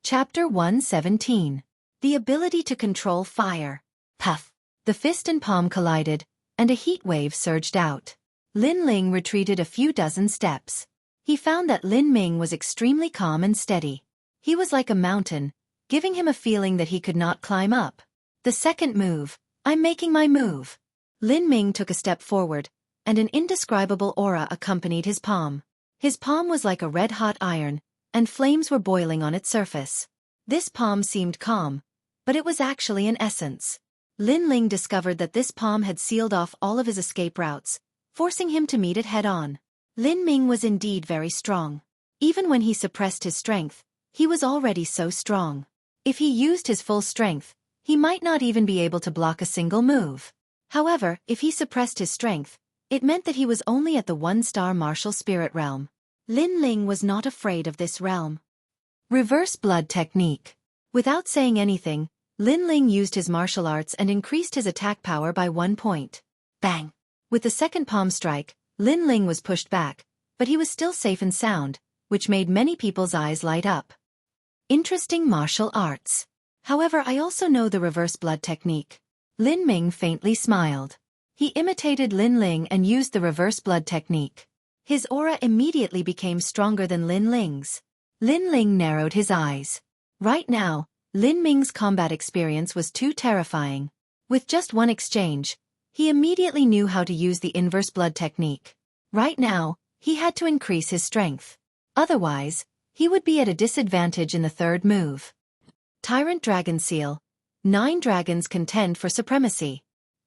Chapter 117. The ability to control fire. Puff. The fist and palm collided, and a heat wave surged out. Lin Ling retreated a few dozen steps. He found that Lin Ming was extremely calm and steady. He was like a mountain, giving him a feeling that he could not climb up. The second move. I'm making my move. Lin Ming took a step forward, and an indescribable aura accompanied his palm. His palm was like a red-hot iron, and flames were boiling on its surface. This palm seemed calm, but it was actually an essence. Lin Ling discovered that this palm had sealed off all of his escape routes, forcing him to meet it head-on. Lin Ming was indeed very strong. Even when he suppressed his strength, he was already so strong. If he used his full strength, he might not even be able to block a single move. However, if he suppressed his strength, it meant that he was only at the one-star martial spirit realm. Lin Ling was not afraid of this realm. Reverse blood technique. Without saying anything, Lin Ling used his martial arts and increased his attack power by 1 point. Bang! With the second palm strike, Lin Ling was pushed back, but he was still safe and sound, which made many people's eyes light up. Interesting martial arts. However, I also know the reverse blood technique. Lin Ming faintly smiled. He imitated Lin Ling and used the reverse blood technique. His aura immediately became stronger than Lin Ling's. Lin Ling narrowed his eyes. Right now, Lin Ming's combat experience was too terrifying. With just one exchange, he immediately knew how to use the inverse blood technique. Right now, he had to increase his strength. Otherwise, he would be at a disadvantage in the third move. Tyrant Dragon Seal. 9 dragons contend for supremacy.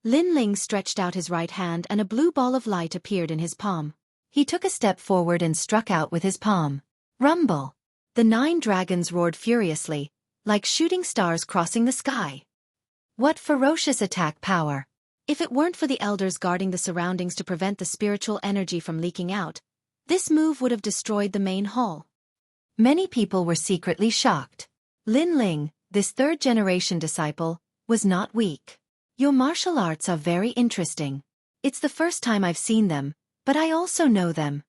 Lin Ling stretched out his right hand and a blue ball of light appeared in his palm. He took a step forward and struck out with his palm. Rumble! The 9 dragons roared furiously, like shooting stars crossing the sky. What ferocious attack power! If it weren't for the elders guarding the surroundings to prevent the spiritual energy from leaking out, this move would have destroyed the main hall. Many people were secretly shocked. Lin Ling, this third-generation disciple, was not weak. Your martial arts are very interesting. It's the first time I've seen them, but I also know them.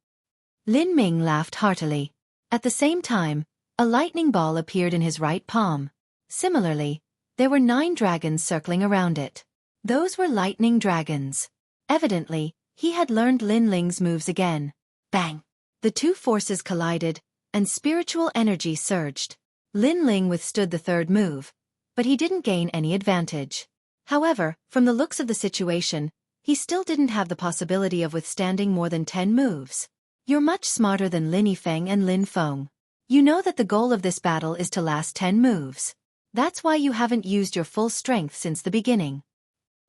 Lin Ming laughed heartily. At the same time, a lightning ball appeared in his right palm. Similarly, there were 9 dragons circling around it. Those were lightning dragons. Evidently, he had learned Lin Ling's moves again. Bang! The two forces collided, and spiritual energy surged. Lin Ling withstood the third move, but he didn't gain any advantage. However, from the looks of the situation, he still didn't have the possibility of withstanding more than 10 moves. You're much smarter than Lin Yifeng and Lin Feng. You know that the goal of this battle is to last 10 moves. That's why you haven't used your full strength since the beginning.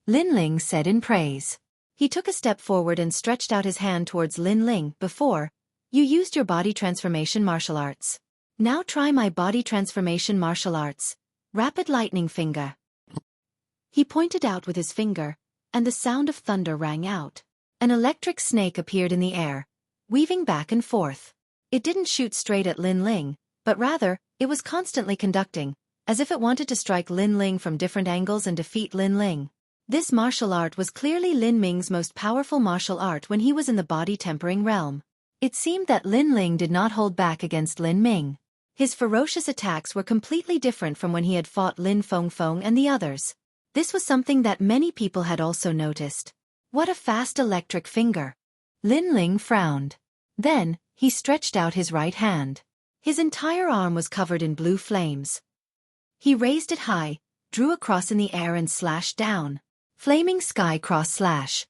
Lin Ling said in praise. He took a step forward and stretched out his hand towards Lin Ling. Before, you used your body transformation martial arts. Now try my body transformation martial arts. Rapid lightning finger. He pointed out with his finger, and the sound of thunder rang out. An electric snake appeared in the air, weaving back and forth. It didn't shoot straight at Lin Ling, but rather, it was constantly conducting, as if it wanted to strike Lin Ling from different angles and defeat Lin Ling. This martial art was clearly Lin Ming's most powerful martial art when he was in the body-tempering realm. It seemed that Lin Ling did not hold back against Lin Ming. His ferocious attacks were completely different from when he had fought Lin Feng and the others. This was something that many people had also noticed. What a fast electric finger! Lin Ling frowned. Then, he stretched out his right hand. His entire arm was covered in blue flames. He raised it high, drew a cross in the air and slashed down. Flaming sky cross slash.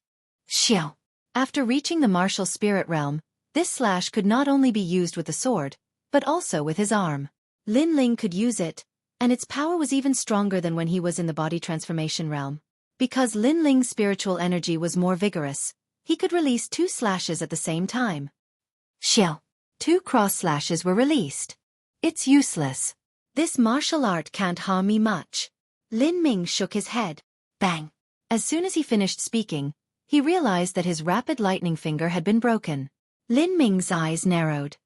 Xiao. After reaching the martial spirit realm, this slash could not only be used with the sword, but also with his arm. Lin Ling could use it, and its power was even stronger than when he was in the body transformation realm. Because Lin Ling's spiritual energy was more vigorous, he could release 2 slashes at the same time. Xiao. 2 cross slashes were released. It's useless. This martial art can't harm me much. Lin Ming shook his head. Bang. As soon as he finished speaking, he realized that his rapid lightning finger had been broken. Lin Ming's eyes narrowed.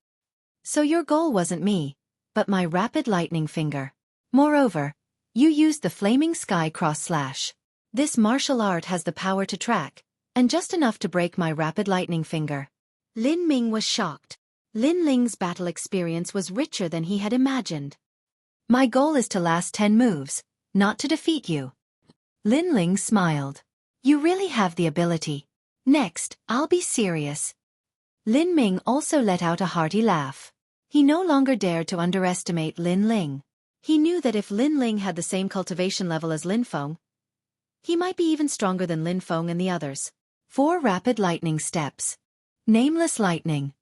So your goal wasn't me, but my rapid lightning finger. Moreover, you used the flaming sky cross slash. This martial art has the power to track, and just enough to break my rapid lightning finger. Lin Ming was shocked. Lin Ling's battle experience was richer than he had imagined. My goal is to last 10 moves, not to defeat you. Lin Ling smiled. You really have the ability. Next, I'll be serious. Lin Ming also let out a hearty laugh. He no longer dared to underestimate Lin Ling. He knew that if Lin Ling had the same cultivation level as Lin Feng, he might be even stronger than Lin Feng and the others. 4 rapid lightning steps. Nameless lightning.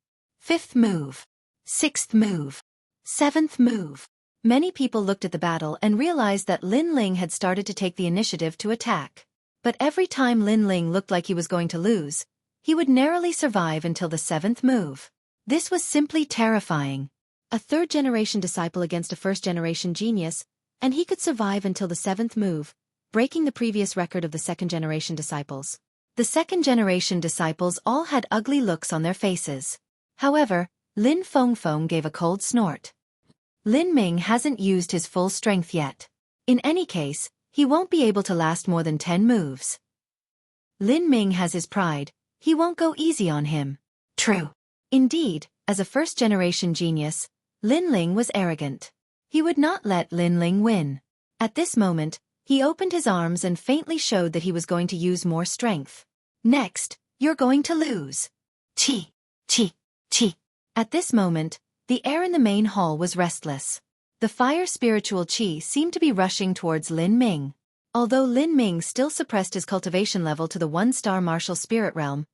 5th move. 6th move. 7th move. Many people looked at the battle and realized that Lin Ling had started to take the initiative to attack. But every time Lin Ling looked like he was going to lose, he would narrowly survive until the 7th move. This was simply terrifying. A 3rd-generation disciple against a 1st-generation genius, and he could survive until the 7th move, breaking the previous record of the 2nd-generation disciples. The 2nd-generation disciples all had ugly looks on their faces. However, Lin Feng gave a cold snort. Lin Ming hasn't used his full strength yet. In any case, he won't be able to last more than 10 moves. Lin Ming has his pride, he won't go easy on him. True. Indeed, as a 1st-generation genius, Lin Ling was arrogant. He would not let Lin Ling win. At this moment, he opened his arms and faintly showed that he was going to use more strength. Next, you're going to lose. Chi, chi, chi. At this moment, the air in the main hall was restless. The fire spiritual chi seemed to be rushing towards Lin Ming. Although Lin Ming still suppressed his cultivation level to the 1-star martial spirit realm,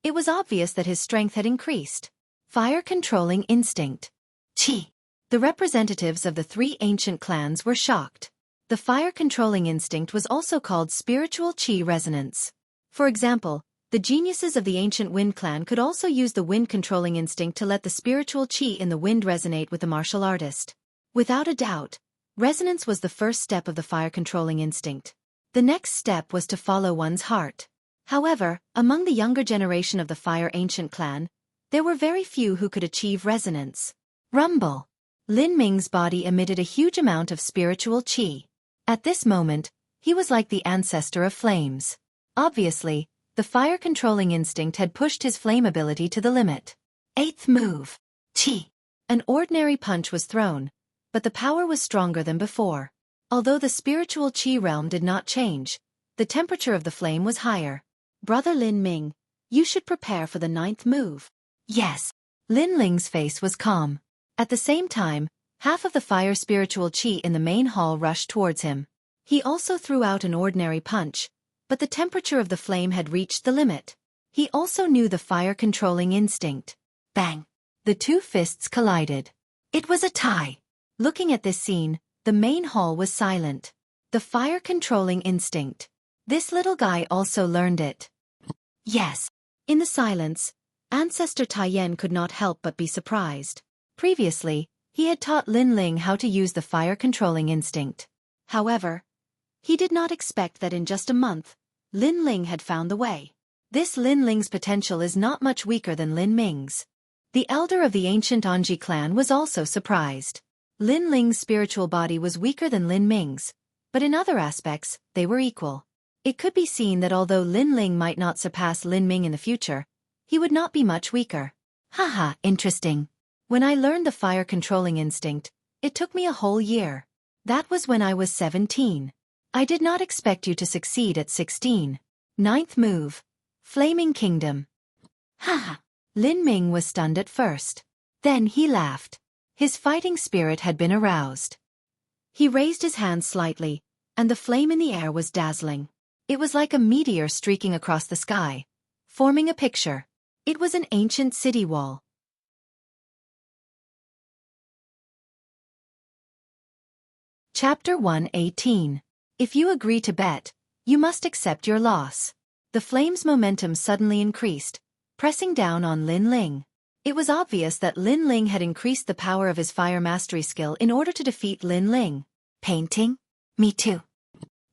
it was obvious that his strength had increased. Fire controlling instinct. Chi. The representatives of the 3 ancient clans were shocked. The fire controlling instinct was also called spiritual chi resonance. For example, the geniuses of the ancient wind clan could also use the wind controlling instinct to let the spiritual chi in the wind resonate with the martial artist. Without a doubt, resonance was the first step of the fire controlling instinct. The next step was to follow one's heart. However, among the younger generation of the fire ancient clan, there were very few who could achieve resonance. Rumble. Lin Ming's body emitted a huge amount of spiritual chi. At this moment, he was like the ancestor of flames. Obviously, the fire-controlling instinct had pushed his flame ability to the limit. 8th move. Chi. An ordinary punch was thrown, but the power was stronger than before. Although the spiritual chi realm did not change, the temperature of the flame was higher. Brother Lin Ming, you should prepare for the 9th move. Yes. Lin Ling's face was calm. At the same time, half of the fire spiritual chi in the main hall rushed towards him. He also threw out an ordinary punch, but the temperature of the flame had reached the limit. He also knew the fire-controlling instinct. Bang! The two fists collided. It was a tie. Looking at this scene, the main hall was silent. The fire-controlling instinct. This little guy also learned it. Yes. In the silence, Ancestor Taiyan could not help but be surprised. Previously, he had taught Lin Ling how to use the fire-controlling instinct. However, he did not expect that in just a month, Lin Ling had found the way. This Lin Ling's potential is not much weaker than Lin Ming's. The elder of the ancient Anji clan was also surprised. Lin Ling's spiritual body was weaker than Lin Ming's, but in other aspects, they were equal. It could be seen that although Lin Ling might not surpass Lin Ming in the future, he would not be much weaker. Haha, interesting. When I learned the fire-controlling instinct, it took me a whole year. That was when I was 17. I did not expect you to succeed at 16. Ninth move. Flaming Kingdom. Haha. Lin Ming was stunned at first. Then he laughed. His fighting spirit had been aroused. He raised his hands slightly, and the flame in the air was dazzling. It was like a meteor streaking across the sky, forming a picture. It was an ancient city wall. Chapter 118. If you agree to bet, you must accept your loss. The flame's momentum suddenly increased, pressing down on Lin Ling. It was obvious that Lin Ling had increased the power of his fire mastery skill in order to defeat Lin Ling. Painting? Me too.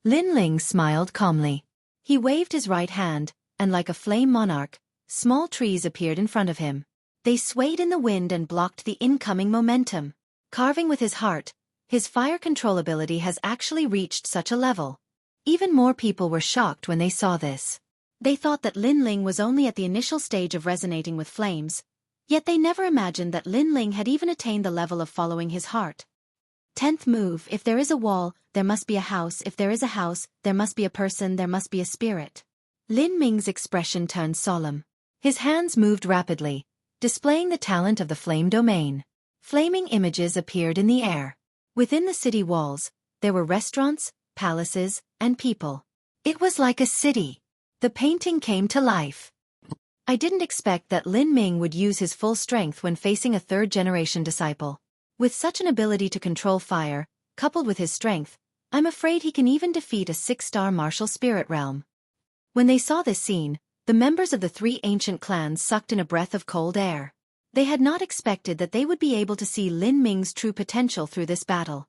Lin Ling smiled calmly. He waved his right hand, and like a flame monarch, small trees appeared in front of him. They swayed in the wind and blocked the incoming momentum. Carving with his heart, his fire control ability has actually reached such a level. Even more people were shocked when they saw this. They thought that Lin Ling was only at the initial stage of resonating with flames, yet they never imagined that Lin Ling had even attained the level of following his heart. 10th move. If there is a wall, there must be a house. If there is a house, there must be a person. There must be a spirit. Lin Ming's expression turned solemn. His hands moved rapidly, displaying the talent of the flame domain. Flaming images appeared in the air. Within the city walls, there were restaurants, palaces, and people. It was like a city. The painting came to life. I didn't expect that Lin Ming would use his full strength when facing a third-generation disciple. With such an ability to control fire, coupled with his strength, I'm afraid he can even defeat a 6-star martial spirit realm. When they saw this scene, the members of the 3 ancient clans sucked in a breath of cold air. They had not expected that they would be able to see Lin Ming's true potential through this battle.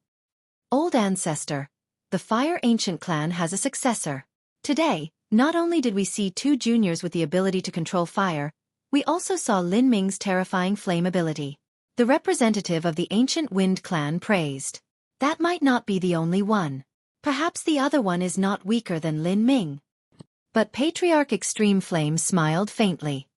Old Ancestor. The Fire Ancient Clan has a successor. Today, not only did we see 2 juniors with the ability to control fire, we also saw Lin Ming's terrifying flame ability. The representative of the Ancient Wind Clan praised. That might not be the only one. Perhaps the other one is not weaker than Lin Ming. But Patriarch Extreme Flame smiled faintly.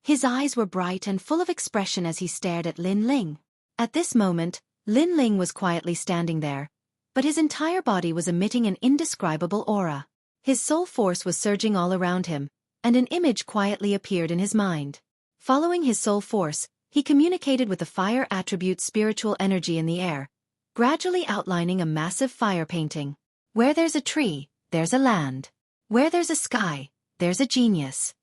His eyes were bright and full of expression as he stared at Lin Ling. At this moment, Lin Ling was quietly standing there, but his entire body was emitting an indescribable aura. His soul force was surging all around him, and an image quietly appeared in his mind. Following his soul force, he communicated with the fire attribute's spiritual energy in the air, gradually outlining a massive fire painting. Where there's a tree, there's a land. Where there's a sky, there's a genius.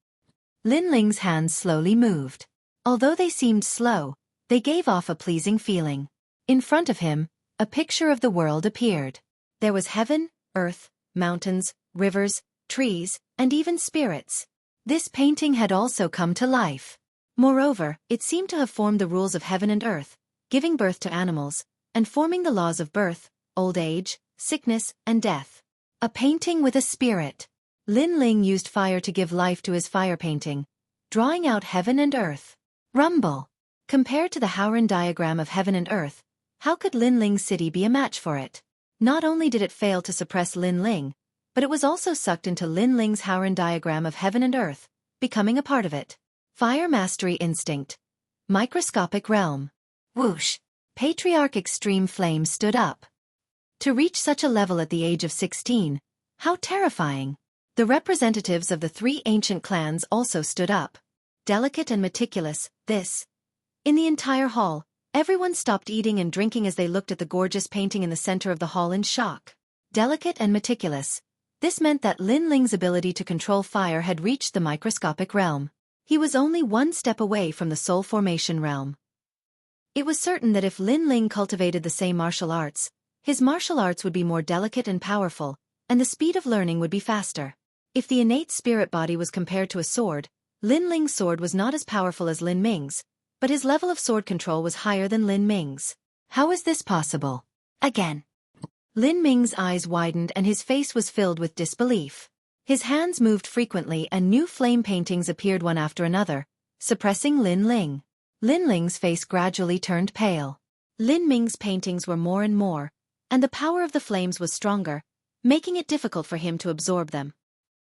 Lin Ling's hands slowly moved. Although they seemed slow, they gave off a pleasing feeling. In front of him, a picture of the world appeared. There was heaven, earth, mountains, rivers, trees, and even spirits. This painting had also come to life. Moreover, it seemed to have formed the rules of heaven and earth, giving birth to animals, and forming the laws of birth, old age, sickness, and death. A painting with a spirit. Lin Ling used fire to give life to his fire painting, drawing out heaven and earth. Rumble. Compared to the Howren diagram of heaven and earth, how could Lin Ling's city be a match for it? Not only did it fail to suppress Lin Ling, but it was also sucked into Lin Ling's Howren diagram of heaven and earth, becoming a part of it. Fire Mastery Instinct. Microscopic Realm. Whoosh. Patriarch Extreme Flame stood up. To reach such a level at the age of 16, how terrifying. The representatives of the 3 ancient clans also stood up. Delicate and meticulous, this. In the entire hall, everyone stopped eating and drinking as they looked at the gorgeous painting in the center of the hall in shock. Delicate and meticulous. This meant that Lin Ling's ability to control fire had reached the microscopic realm. He was only one step away from the soul formation realm. It was certain that if Lin Ling cultivated the same martial arts, his martial arts would be more delicate and powerful, and the speed of learning would be faster. If the innate spirit body was compared to a sword, Lin Ling's sword was not as powerful as Lin Ming's, but his level of sword control was higher than Lin Ming's. How is this possible? Again. Lin Ming's eyes widened and his face was filled with disbelief. His hands moved frequently and new flame paintings appeared one after another, suppressing Lin Ling. Lin Ling's face gradually turned pale. Lin Ming's paintings were more and more, and the power of the flames was stronger, making it difficult for him to absorb them.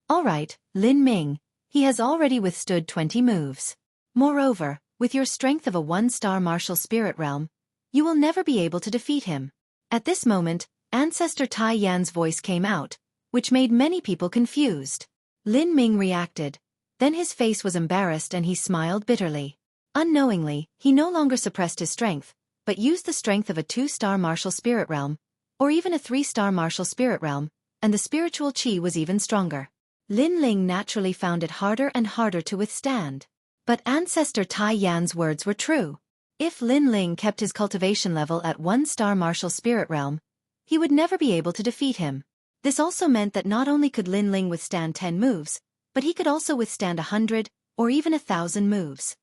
All right, Lin Ming, he has already withstood 20 moves. Moreover, with your strength of a 1-star martial spirit realm, you will never be able to defeat him. At this moment, Ancestor Tai Yan's voice came out, which made many people confused. Lin Ming reacted, then his face was embarrassed and he smiled bitterly. Unknowingly, he no longer suppressed his strength, but used the strength of a 2-star martial spirit realm, or even a 3-star martial spirit realm, and the spiritual chi was even stronger. Lin Ling naturally found it harder and harder to withstand. But Ancestor Tai Yan's words were true. If Lin Ling kept his cultivation level at 1-star martial spirit realm, he would never be able to defeat him. This also meant that not only could Lin Ling withstand 10 moves, but he could also withstand 100, or even 1,000 moves.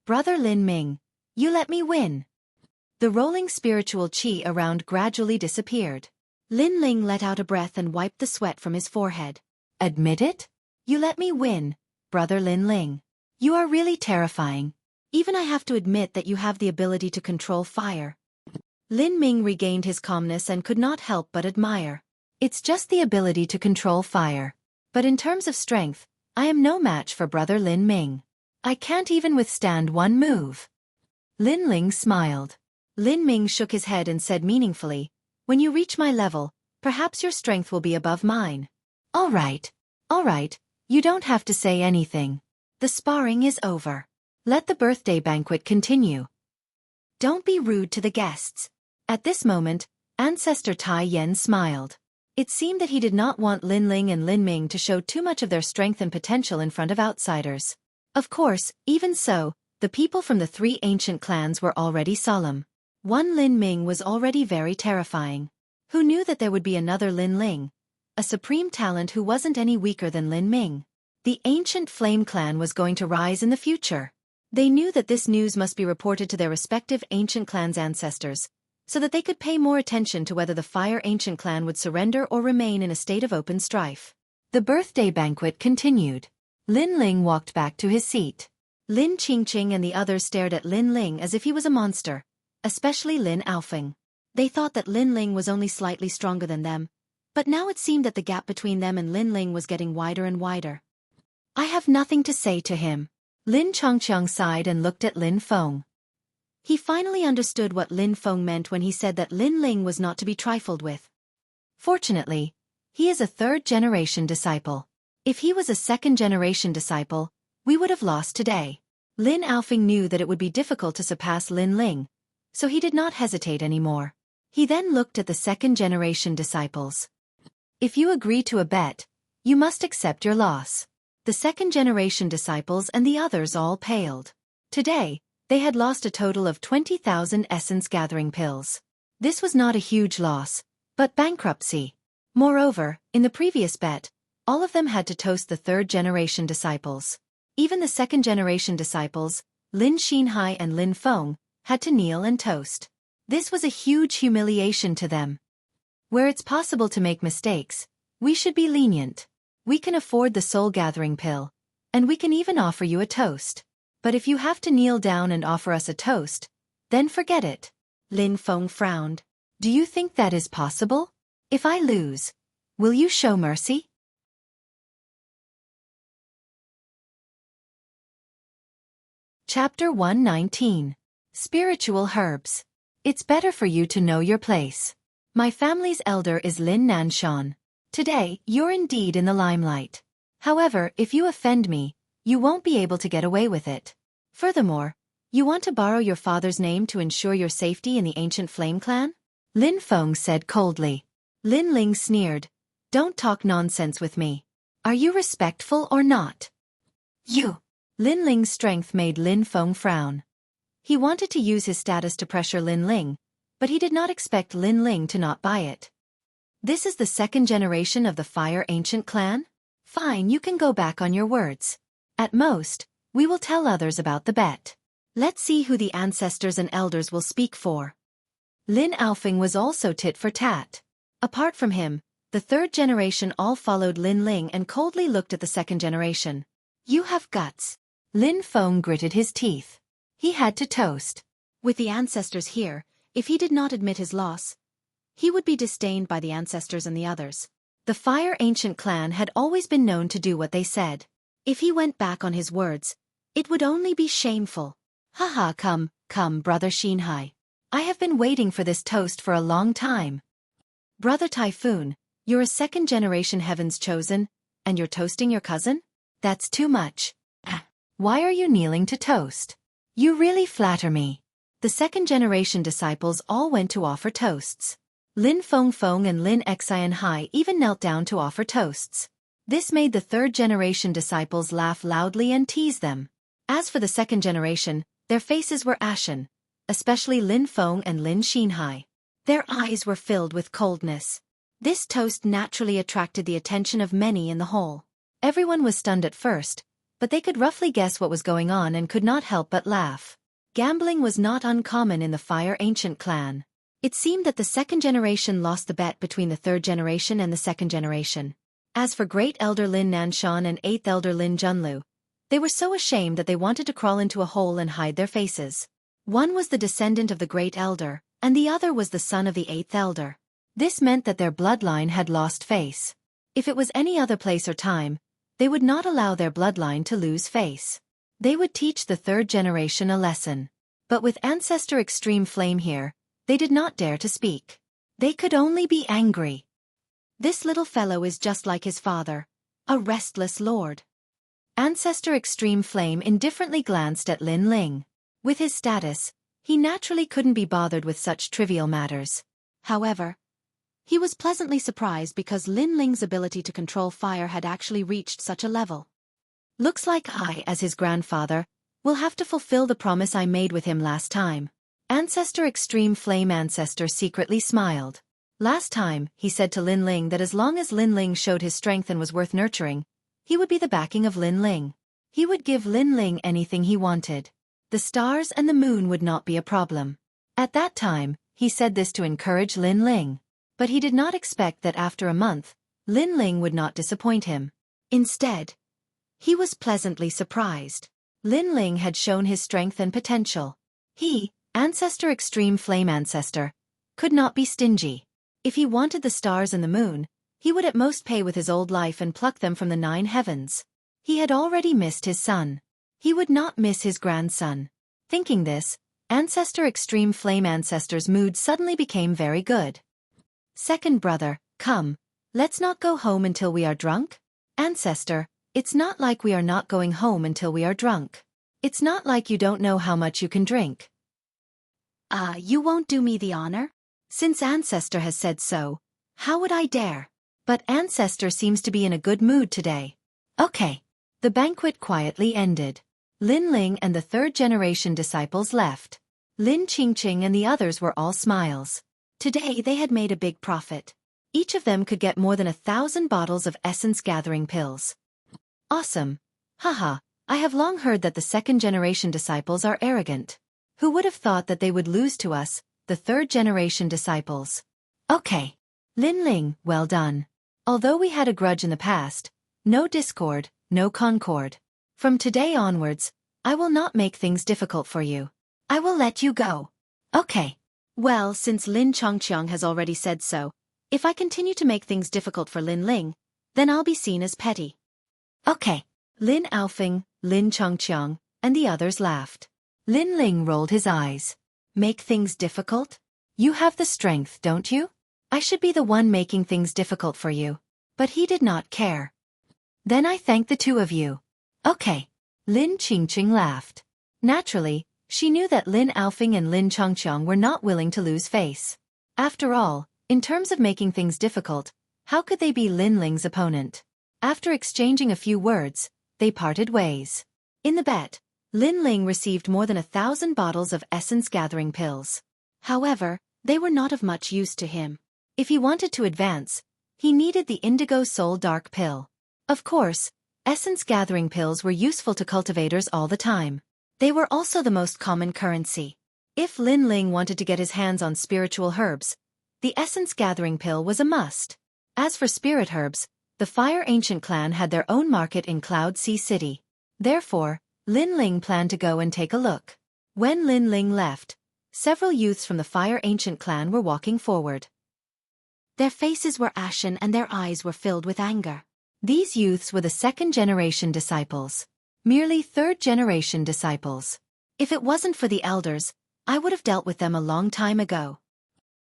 Brother Lin Ming, you let me win. The rolling spiritual chi around gradually disappeared. Lin Ling let out a breath and wiped the sweat from his forehead. Admit it? You let me win, Brother Lin Ling. You are really terrifying. Even I have to admit that you have the ability to control fire. Lin Ming regained his calmness and could not help but admire. It's just the ability to control fire. But in terms of strength, I am no match for Brother Lin Ming. I can't even withstand one move. Lin Ling smiled. Lin Ming shook his head and said meaningfully, when you reach my level, perhaps your strength will be above mine. All right, you don't have to say anything. The sparring is over. Let the birthday banquet continue. Don't be rude to the guests. At this moment, Ancestor Tai Yan smiled. It seemed that he did not want Lin Ling and Lin Ming to show too much of their strength and potential in front of outsiders. Of course, even so, the people from the 3 ancient clans were already solemn. One Lin Ming was already very terrifying. Who knew that there would be another Lin Ling, a supreme talent who wasn't any weaker than Lin Ming? The ancient Flame clan was going to rise in the future. They knew that this news must be reported to their respective ancient clans' ancestors, so that they could pay more attention to whether the Fire ancient clan would surrender or remain in a state of open strife. The birthday banquet continued. Lin Ling walked back to his seat. Lin Qingqing and the others stared at Lin Ling as if he was a monster, especially Lin Aofeng. They thought that Lin Ling was only slightly stronger than them, but now it seemed that the gap between them and Lin Ling was getting wider and wider. I have nothing to say to him. Lin Chongqiang sighed and looked at Lin Feng. He finally understood what Lin Feng meant when he said that Lin Ling was not to be trifled with. Fortunately, he is a 3rd-generation disciple. If he was a 2nd-generation disciple, we would have lost today. Lin Aofeng knew that it would be difficult to surpass Lin Ling, so he did not hesitate anymore. He then looked at the 2nd-generation disciples. If you agree to a bet, you must accept your loss. The 2nd-generation disciples and the others all paled. Today, they had lost a total of 20,000 essence-gathering pills. This was not a huge loss, but bankruptcy. Moreover, in the previous bet, all of them had to toast the 3rd-generation disciples. Even the 2nd-generation disciples, Lin Xinhai and Lin Feng, had to kneel and toast. This was a huge humiliation to them. Where it's possible to make mistakes, we should be lenient. We can afford the soul-gathering pill, and we can even offer you a toast. But if you have to kneel down and offer us a toast, then forget it. Lin Feng frowned. Do you think that is possible? If I lose, will you show mercy? Chapter 119. Spiritual Herbs. It's better for you to know your place. My family's elder is Lin Nanshan. Today, you're indeed in the limelight. However, if you offend me, you won't be able to get away with it. Furthermore, you want to borrow your father's name to ensure your safety in the ancient Flame clan? Lin Feng said coldly. Lin Ling sneered. Don't talk nonsense with me. Are you respectful or not? You. Lin Ling's strength made Lin Feng frown. He wanted to use his status to pressure Lin Ling, but he did not expect Lin Ling to not buy it. This is the second generation of the Fire Ancient clan? Fine, you can go back on your words. At most, we will tell others about the bet. Let's see who the ancestors and elders will speak for. Lin Aofeng was also tit for tat. Apart from him, the third generation all followed Lin Ling and coldly looked at the second generation. You have guts. Lin Feng gritted his teeth. He had to toast. With the ancestors here, if he did not admit his loss, he would be disdained by the ancestors and the others. The Fire Ancient clan had always been known to do what they said. If he went back on his words, it would only be shameful. Haha, come, brother Xinhai. I have been waiting for this toast for a long time. Brother Typhoon, you're a second-generation Heaven's Chosen, and you're toasting your cousin? That's too much. Why are you kneeling to toast? You really flatter me. The second-generation disciples all went to offer toasts. Lin Feng and Lin Xian Hai even knelt down to offer toasts. This made the third-generation disciples laugh loudly and tease them. As for the second generation, their faces were ashen, especially Lin Feng and Lin Xinhai. Their eyes were filled with coldness. This toast naturally attracted the attention of many in the hall. Everyone was stunned at first, but they could roughly guess what was going on and could not help but laugh. Gambling was not uncommon in the Fire Ancient clan. It seemed that the second generation lost the bet between the third generation and the second generation. As for Great Elder Lin Nanshan and Eighth Elder Lin Junlu, they were so ashamed that they wanted to crawl into a hole and hide their faces. One was the descendant of the Great Elder, and the other was the son of the Eighth Elder. This meant that their bloodline had lost face. If it was any other place or time, they would not allow their bloodline to lose face. They would teach the third generation a lesson. But with Ancestor Extreme Flame here, they did not dare to speak. They could only be angry. This little fellow is just like his father, a restless lord. Ancestor Extreme Flame indifferently glanced at Lin Ling. With his status, he naturally couldn't be bothered with such trivial matters. However, he was pleasantly surprised because Lin Ling's ability to control fire had actually reached such a level. Looks like I, as his grandfather, will have to fulfill the promise I made with him last time. Ancestor Extreme Flame Ancestor secretly smiled. Last time, he said to Lin Ling that as long as Lin Ling showed his strength and was worth nurturing, he would be the backing of Lin Ling. He would give Lin Ling anything he wanted. The stars and the moon would not be a problem. At that time, he said this to encourage Lin Ling. But he did not expect that after a month, Lin Ling would not disappoint him. Instead, he was pleasantly surprised. Lin Ling had shown his strength and potential. He, Ancestor Extreme Flame Ancestor, could not be stingy. If he wanted the stars and the moon, he would at most pay with his old life and pluck them from the 9 heavens. He had already missed his son. He would not miss his grandson. Thinking this, Ancestor Extreme Flame Ancestor's mood suddenly became very good. Second brother, come, let's not go home until we are drunk? Ancestor, it's not like we are not going home until we are drunk. It's not like you don't know how much you can drink. You won't do me the honor? Since Ancestor has said so, how would I dare? But Ancestor seems to be in a good mood today. Okay. The banquet quietly ended. Lin Ling and the third-generation disciples left. Lin Qingqing and the others were all smiles. Today they had made a big profit. Each of them could get more than 1,000 bottles of essence-gathering pills. Awesome. Haha, I have long heard that the second-generation disciples are arrogant. Who would have thought that they would lose to us, the third-generation disciples? Okay. Lin Ling, well done. Although we had a grudge in the past, no discord, no concord. From today onwards, I will not make things difficult for you. I will let you go. Okay. Well, since Lin Chongqiang has already said so, if I continue to make things difficult for Lin Ling, then I'll be seen as petty. Okay. Lin Aofeng, Lin Chongqiang, and the others laughed. Lin Ling rolled his eyes. Make things difficult? You have the strength, don't you? I should be the one making things difficult for you. But he did not care. Then I thank the two of you. Okay. Lin Qingqing laughed. Naturally, she knew that Lin Aofeng and Lin Chongqiang were not willing to lose face. After all, in terms of making things difficult, how could they be Lin Ling's opponent? After exchanging a few words, they parted ways. In the bet, Lin Ling received more than 1,000 bottles of essence-gathering pills. However, they were not of much use to him. If he wanted to advance, he needed the Indigo Soul Dark Pill. Of course, essence-gathering pills were useful to cultivators all the time. They were also the most common currency. If Lin Ling wanted to get his hands on spiritual herbs, the essence-gathering pill was a must. As for spirit herbs, the Fire Ancient clan had their own market in Cloud Sea City. Therefore, Lin Ling planned to go and take a look. When Lin Ling left, several youths from the Fire Ancient clan were walking forward. Their faces were ashen and their eyes were filled with anger. These youths were the second-generation disciples. Merely third-generation disciples. If it wasn't for the elders, I would have dealt with them a long time ago.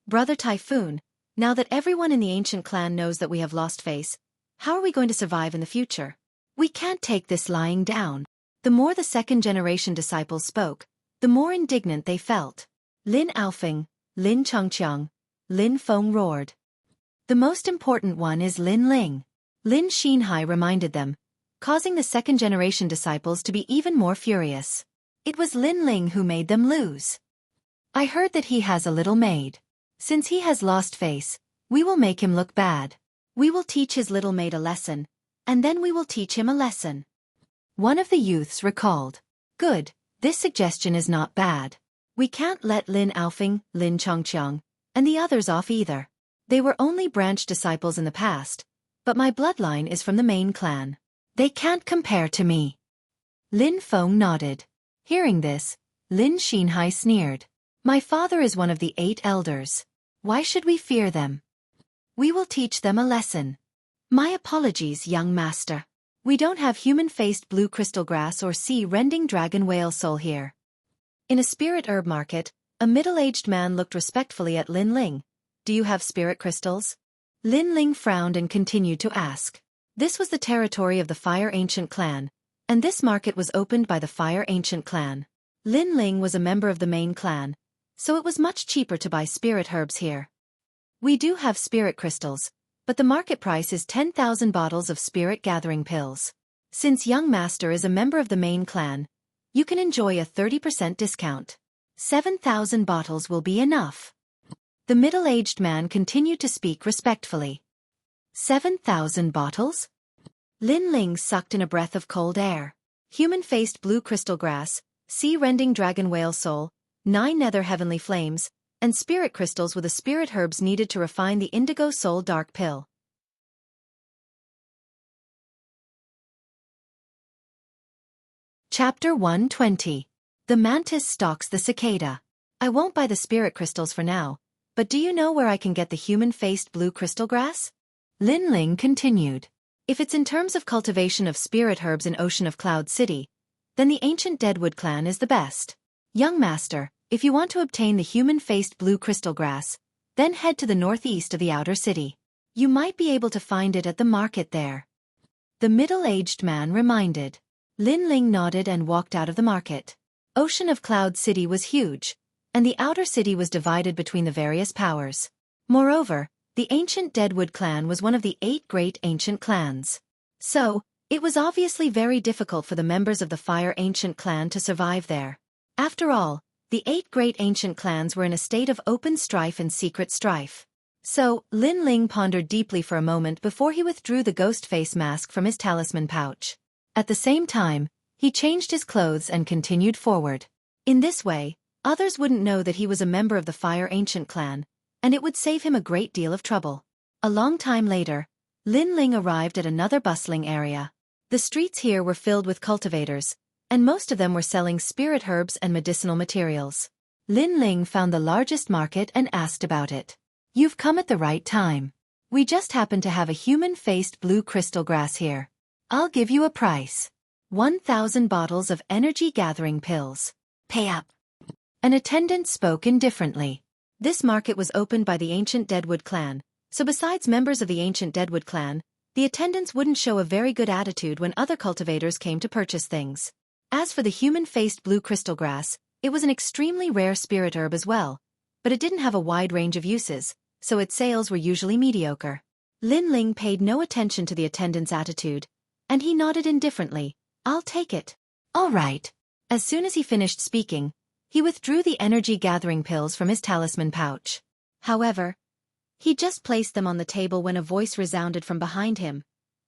Brother Typhoon, now that everyone in the ancient clan knows that we have lost face, how are we going to survive in the future? We can't take this lying down. The more the second-generation disciples spoke, the more indignant they felt. Lin Aofeng, Lin Chengqiang, Lin Feng roared. The most important one is Lin Ling. Lin Xinhai reminded them, causing the second-generation disciples to be even more furious. It was Lin Ling who made them lose. I heard that he has a little maid. Since he has lost face, we will make him look bad. We will teach his little maid a lesson, and then we will teach him a lesson. One of the youths recalled. Good, this suggestion is not bad. We can't let Lin Aofeng, Lin Chengqiang, and the others off either. They were only branch disciples in the past, but my bloodline is from the main clan. They can't compare to me. Lin Feng nodded. Hearing this, Lin Xinhai sneered. My father is one of the 8 elders. Why should we fear them? We will teach them a lesson. My apologies, young master. We don't have human-faced blue crystal grass or sea-rending dragon whale soul here. In a spirit herb market, a middle-aged man looked respectfully at Lin Ling. Do you have spirit crystals? Lin Ling frowned and continued to ask. This was the territory of the Fire Ancient clan, and this market was opened by the Fire Ancient clan. Lin Ling was a member of the main clan, so it was much cheaper to buy spirit herbs here. We do have spirit crystals, but the market price is 10,000 bottles of spirit gathering pills. Since young master is a member of the main clan, you can enjoy a 30% discount. 7,000 bottles will be enough. The middle-aged man continued to speak respectfully. 7,000 bottles? Lin Ling sucked in a breath of cold air. Human-faced blue crystal grass, sea-rending dragon whale soul, 9 nether heavenly flames, and spirit crystals were the spirit herbs needed to refine the Indigo Soul Dark Pill. Chapter 120. The mantis stalks the cicada. I won't buy the spirit crystals for now, but do you know where I can get the human-faced blue crystal grass? Lin Ling continued. If it's in terms of cultivation of spirit herbs in Ocean of Cloud City, then the ancient Deadwood clan is the best. Young master, if you want to obtain the human-faced blue crystal grass, then head to the northeast of the outer city. You might be able to find it at the market there. The middle-aged man reminded. Lin Ling nodded and walked out of the market. Ocean of Cloud City was huge, and the outer city was divided between the various powers. Moreover, the ancient Deadwood clan was one of the 8 great ancient clans. So, it was obviously very difficult for the members of the Fire Ancient clan to survive there. After all, the 8 great ancient clans were in a state of open strife and secret strife. So, Lin Ling pondered deeply for a moment before he withdrew the ghost face mask from his talisman pouch. At the same time, he changed his clothes and continued forward. In this way, others wouldn't know that he was a member of the Fire Ancient clan, and it would save him a great deal of trouble. A long time later, Lin Ling arrived at another bustling area. The streets here were filled with cultivators, and most of them were selling spirit herbs and medicinal materials. Lin Ling found the largest market and asked about it. You've come at the right time. We just happen to have a human-faced blue crystal grass here. I'll give you a price. 1,000 bottles of energy-gathering pills. Pay up. An attendant spoke indifferently. This market was opened by the ancient Deadwood clan, so besides members of the ancient Deadwood clan, the attendants wouldn't show a very good attitude when other cultivators came to purchase things. As for the human-faced blue crystal grass, it was an extremely rare spirit herb as well, but it didn't have a wide range of uses, so its sales were usually mediocre. Lin Ling paid no attention to the attendant's attitude, and he nodded indifferently. I'll take it. All right. As soon as he finished speaking, he withdrew the energy-gathering pills from his talisman pouch. However, he just placed them on the table when a voice resounded from behind him.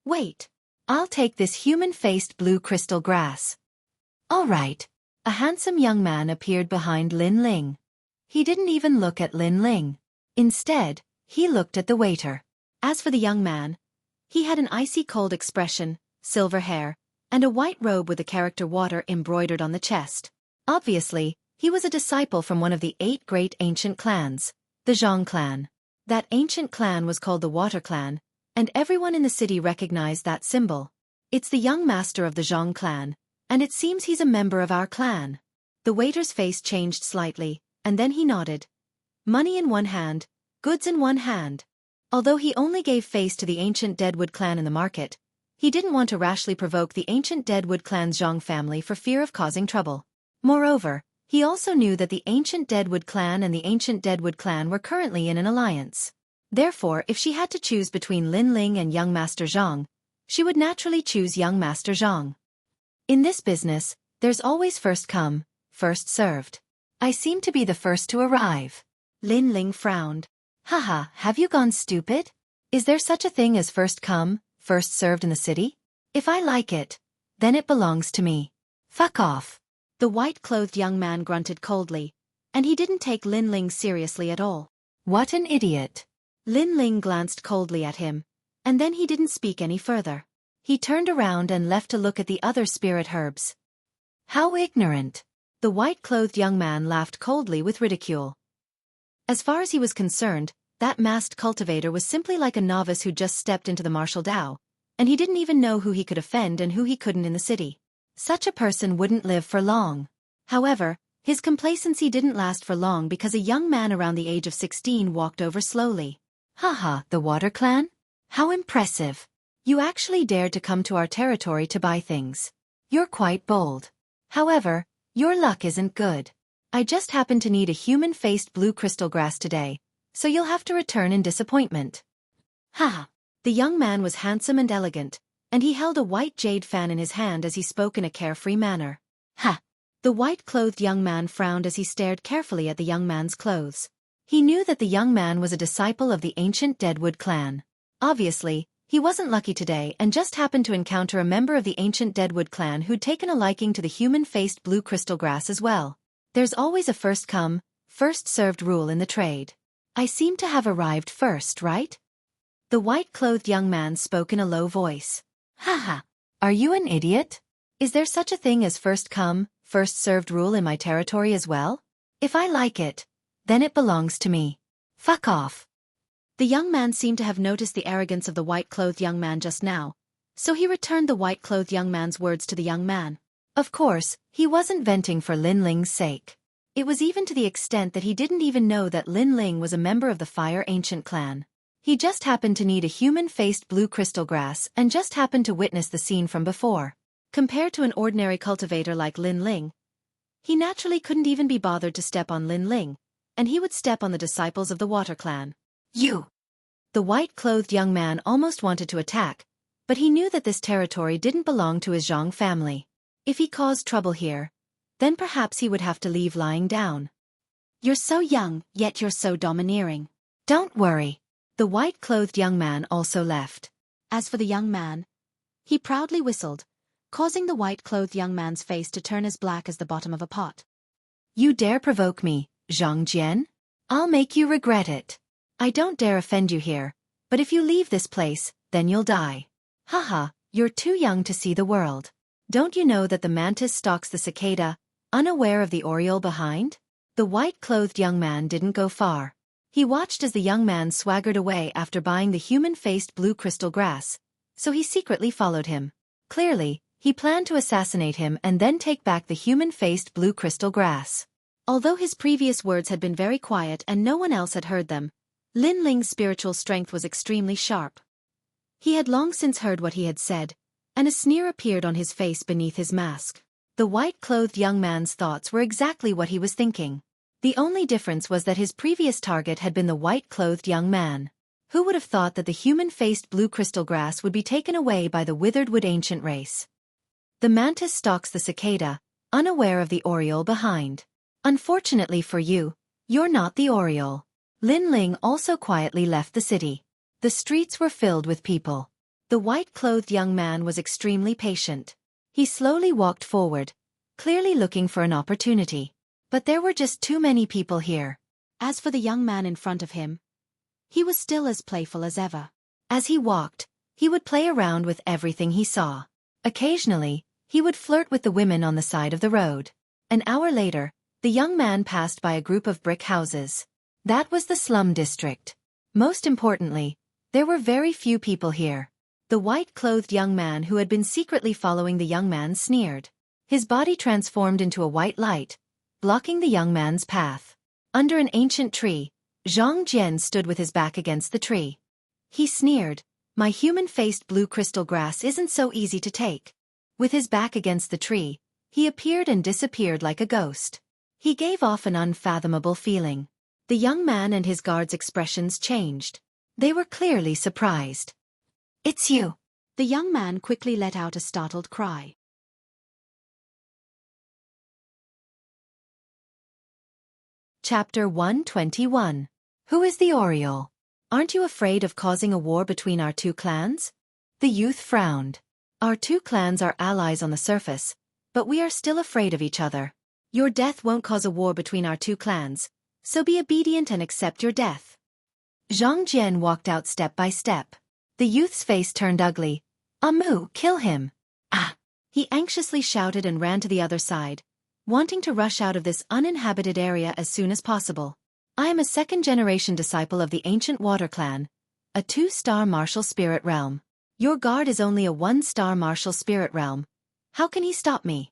Wait. I'll take this human-faced blue crystal grass. All right. A handsome young man appeared behind Lin Ling. He didn't even look at Lin Ling. Instead, he looked at the waiter. As for the young man, he had an icy cold expression, silver hair, and a white robe with the character water embroidered on the chest. Obviously, he was a disciple from one of the 8 great ancient clans, the Zhang clan. That ancient clan was called the Water Clan, and everyone in the city recognized that symbol. It's the young master of the Zhang clan, and it seems he's a member of our clan. The waiter's face changed slightly, and then he nodded. Money in one hand, goods in one hand. Although he only gave face to the ancient Deadwood clan in the market, he didn't want to rashly provoke the ancient Deadwood clan's Zhang family for fear of causing trouble. Moreover, he also knew that the ancient Deadwood clan and the ancient Deadwood clan were currently in an alliance. Therefore, if she had to choose between Lin Ling and young Master Zhang, she would naturally choose young Master Zhang. In this business, there's always first come, first served. I seem to be the first to arrive. Lin Ling frowned. Haha, have you gone stupid? Is there such a thing as first come, first served in the city? If I like it, then it belongs to me. Fuck off. The white-clothed young man grunted coldly, and he didn't take Lin Ling seriously at all. What an idiot. Lin Ling glanced coldly at him, and then he didn't speak any further. He turned around and left to look at the other spirit herbs. How ignorant. The white-clothed young man laughed coldly with ridicule. As far as he was concerned, that masked cultivator was simply like a novice who just stepped into the martial Dao, and he didn't even know who he could offend and who he couldn't in the city. Such a person wouldn't live for long. However, his complacency didn't last for long because a young man around the age of 16 walked over slowly. Haha, the Water Clan? How impressive. You actually dared to come to our territory to buy things. You're quite bold. However, your luck isn't good. I just happen to need a human-faced blue crystal grass today, so you'll have to return in disappointment. Haha. The young man was handsome and elegant, and he held a white jade fan in his hand as he spoke in a carefree manner. Ha! The white-clothed young man frowned as he stared carefully at the young man's clothes. He knew that the young man was a disciple of the ancient Deadwood clan. Obviously, he wasn't lucky today and just happened to encounter a member of the ancient Deadwood clan who'd taken a liking to the human-faced blue crystal grass as well. There's always a first come, first served rule in the trade. I seem to have arrived first, right? The white-clothed young man spoke in a low voice. Haha. Are you an idiot? Is there such a thing as first come, first served rule in my territory as well? If I like it, then it belongs to me. Fuck off. The young man seemed to have noticed the arrogance of the white-clothed young man just now, so he returned the white-clothed young man's words to the young man. Of course, he wasn't venting for Lin Ling's sake. It was even to the extent that he didn't even know that Lin Ling was a member of the Fire Ancient clan. He just happened to need a human-faced blue crystal grass and just happened to witness the scene from before. Compared to an ordinary cultivator like Lin Ling, he naturally couldn't even be bothered to step on Lin Ling, and he would step on the disciples of the Water Clan. You! The white-clothed young man almost wanted to attack, but he knew that this territory didn't belong to his Zhang family. If he caused trouble here, then perhaps he would have to leave lying down. You're so young, yet you're so domineering. Don't worry. The white-clothed young man also left. As for the young man, he proudly whistled, causing the white-clothed young man's face to turn as black as the bottom of a pot. You dare provoke me, Zhang Jian? I'll make you regret it. I don't dare offend you here, but if you leave this place, then you'll die. Haha, you're too young to see the world. Don't you know that the mantis stalks the cicada, unaware of the oriole behind? The white-clothed young man didn't go far. He watched as the young man swaggered away after buying the human-faced blue crystal grass, so he secretly followed him. Clearly, he planned to assassinate him and then take back the human-faced blue crystal grass. Although his previous words had been very quiet and no one else had heard them, Lin Ling's spiritual strength was extremely sharp. He had long since heard what he had said, and a sneer appeared on his face beneath his mask. The white-clothed young man's thoughts were exactly what he was thinking. The only difference was that his previous target had been the white-clothed young man. Who would have thought that the human-faced blue crystal grass would be taken away by the withered wood ancient race? The mantis stalks the cicada, unaware of the oriole behind. Unfortunately for you, you're not the oriole. Lin Ling also quietly left the city. The streets were filled with people. The white-clothed young man was extremely patient. He slowly walked forward, clearly looking for an opportunity. But there were just too many people here. As for the young man in front of him, he was still as playful as ever. As he walked, he would play around with everything he saw. Occasionally, he would flirt with the women on the side of the road. An hour later, the young man passed by a group of brick houses. That was the slum district. Most importantly, there were very few people here. The white-clothed young man who had been secretly following the young man sneered. His body transformed into a white light, blocking the young man's path. Under an ancient tree, Zhang Jian stood with his back against the tree. He sneered, "My human-faced blue crystal grass isn't so easy to take." With his back against the tree, he appeared and disappeared like a ghost. He gave off an unfathomable feeling. The young man and his guards' expressions changed. They were clearly surprised. "It's you." The young man quickly let out a startled cry. Chapter 121. Who is the Oriole? Aren't you afraid of causing a war between our two clans? The youth frowned. Our two clans are allies on the surface, but we are still afraid of each other. Your death won't cause a war between our two clans, so be obedient and accept your death. Zhang Jian walked out step by step. The youth's face turned ugly. "Amu, kill him!" "Ah!" He anxiously shouted and ran to the other side, wanting to rush out of this uninhabited area as soon as possible. "I am a second-generation disciple of the ancient water clan, a 2-star martial spirit realm. Your guard is only a 1-star martial spirit realm. How can he stop me?"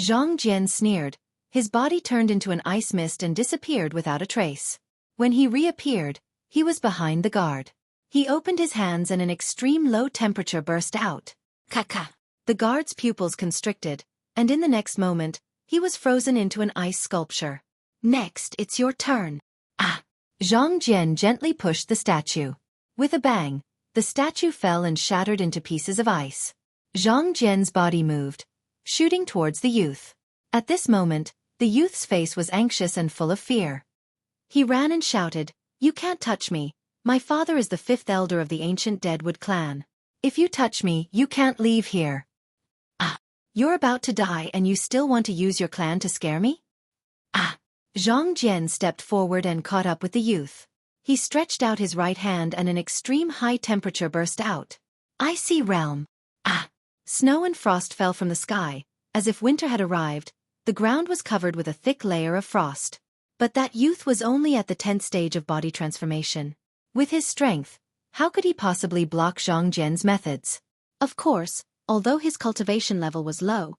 Zhang Jian sneered. His body turned into an ice mist and disappeared without a trace. When he reappeared, he was behind the guard. He opened his hands and an extreme low temperature burst out. Kaka! The guard's pupils constricted, and in the next moment, he was frozen into an ice sculpture. "Next, it's your turn." "Ah!" Zhang Jian gently pushed the statue. With a bang, the statue fell and shattered into pieces of ice. Zhang Jian's body moved, shooting towards the youth. At this moment, the youth's face was anxious and full of fear. He ran and shouted, "You can't touch me. My father is the 5th elder of the ancient Deadwood clan. If you touch me, you can't leave here." "Ah! You're about to die and you still want to use your clan to scare me?" "Ah!" Zhang Jian stepped forward and caught up with the youth. He stretched out his right hand and an extreme high temperature burst out. "Icy realm." "Ah!" Snow and frost fell from the sky. As if winter had arrived, the ground was covered with a thick layer of frost. But that youth was only at the 10th stage of body transformation. With his strength, how could he possibly block Zhang Jian's methods? Of course, although his cultivation level was low,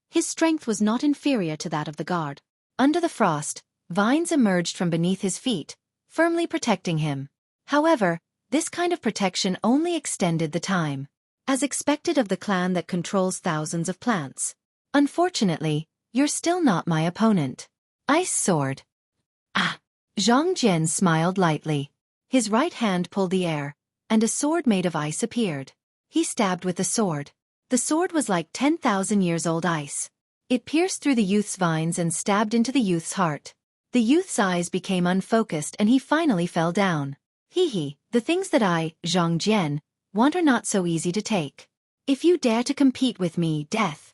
his strength was not inferior to that of the guard. Under the frost, vines emerged from beneath his feet, firmly protecting him. However, this kind of protection only extended the time. As expected of the clan that controls thousands of plants. Unfortunately, you're still not my opponent. Ice sword. "Ah!" Zhang Jian smiled lightly. His right hand pulled the air, and a sword made of ice appeared. He stabbed with the sword. The sword was like 10,000 years old ice. It pierced through the youth's vines and stabbed into the youth's heart. The youth's eyes became unfocused and he finally fell down. "Hee, the things that I, Zhang Jian, want are not so easy to take. If you dare to compete with me, death."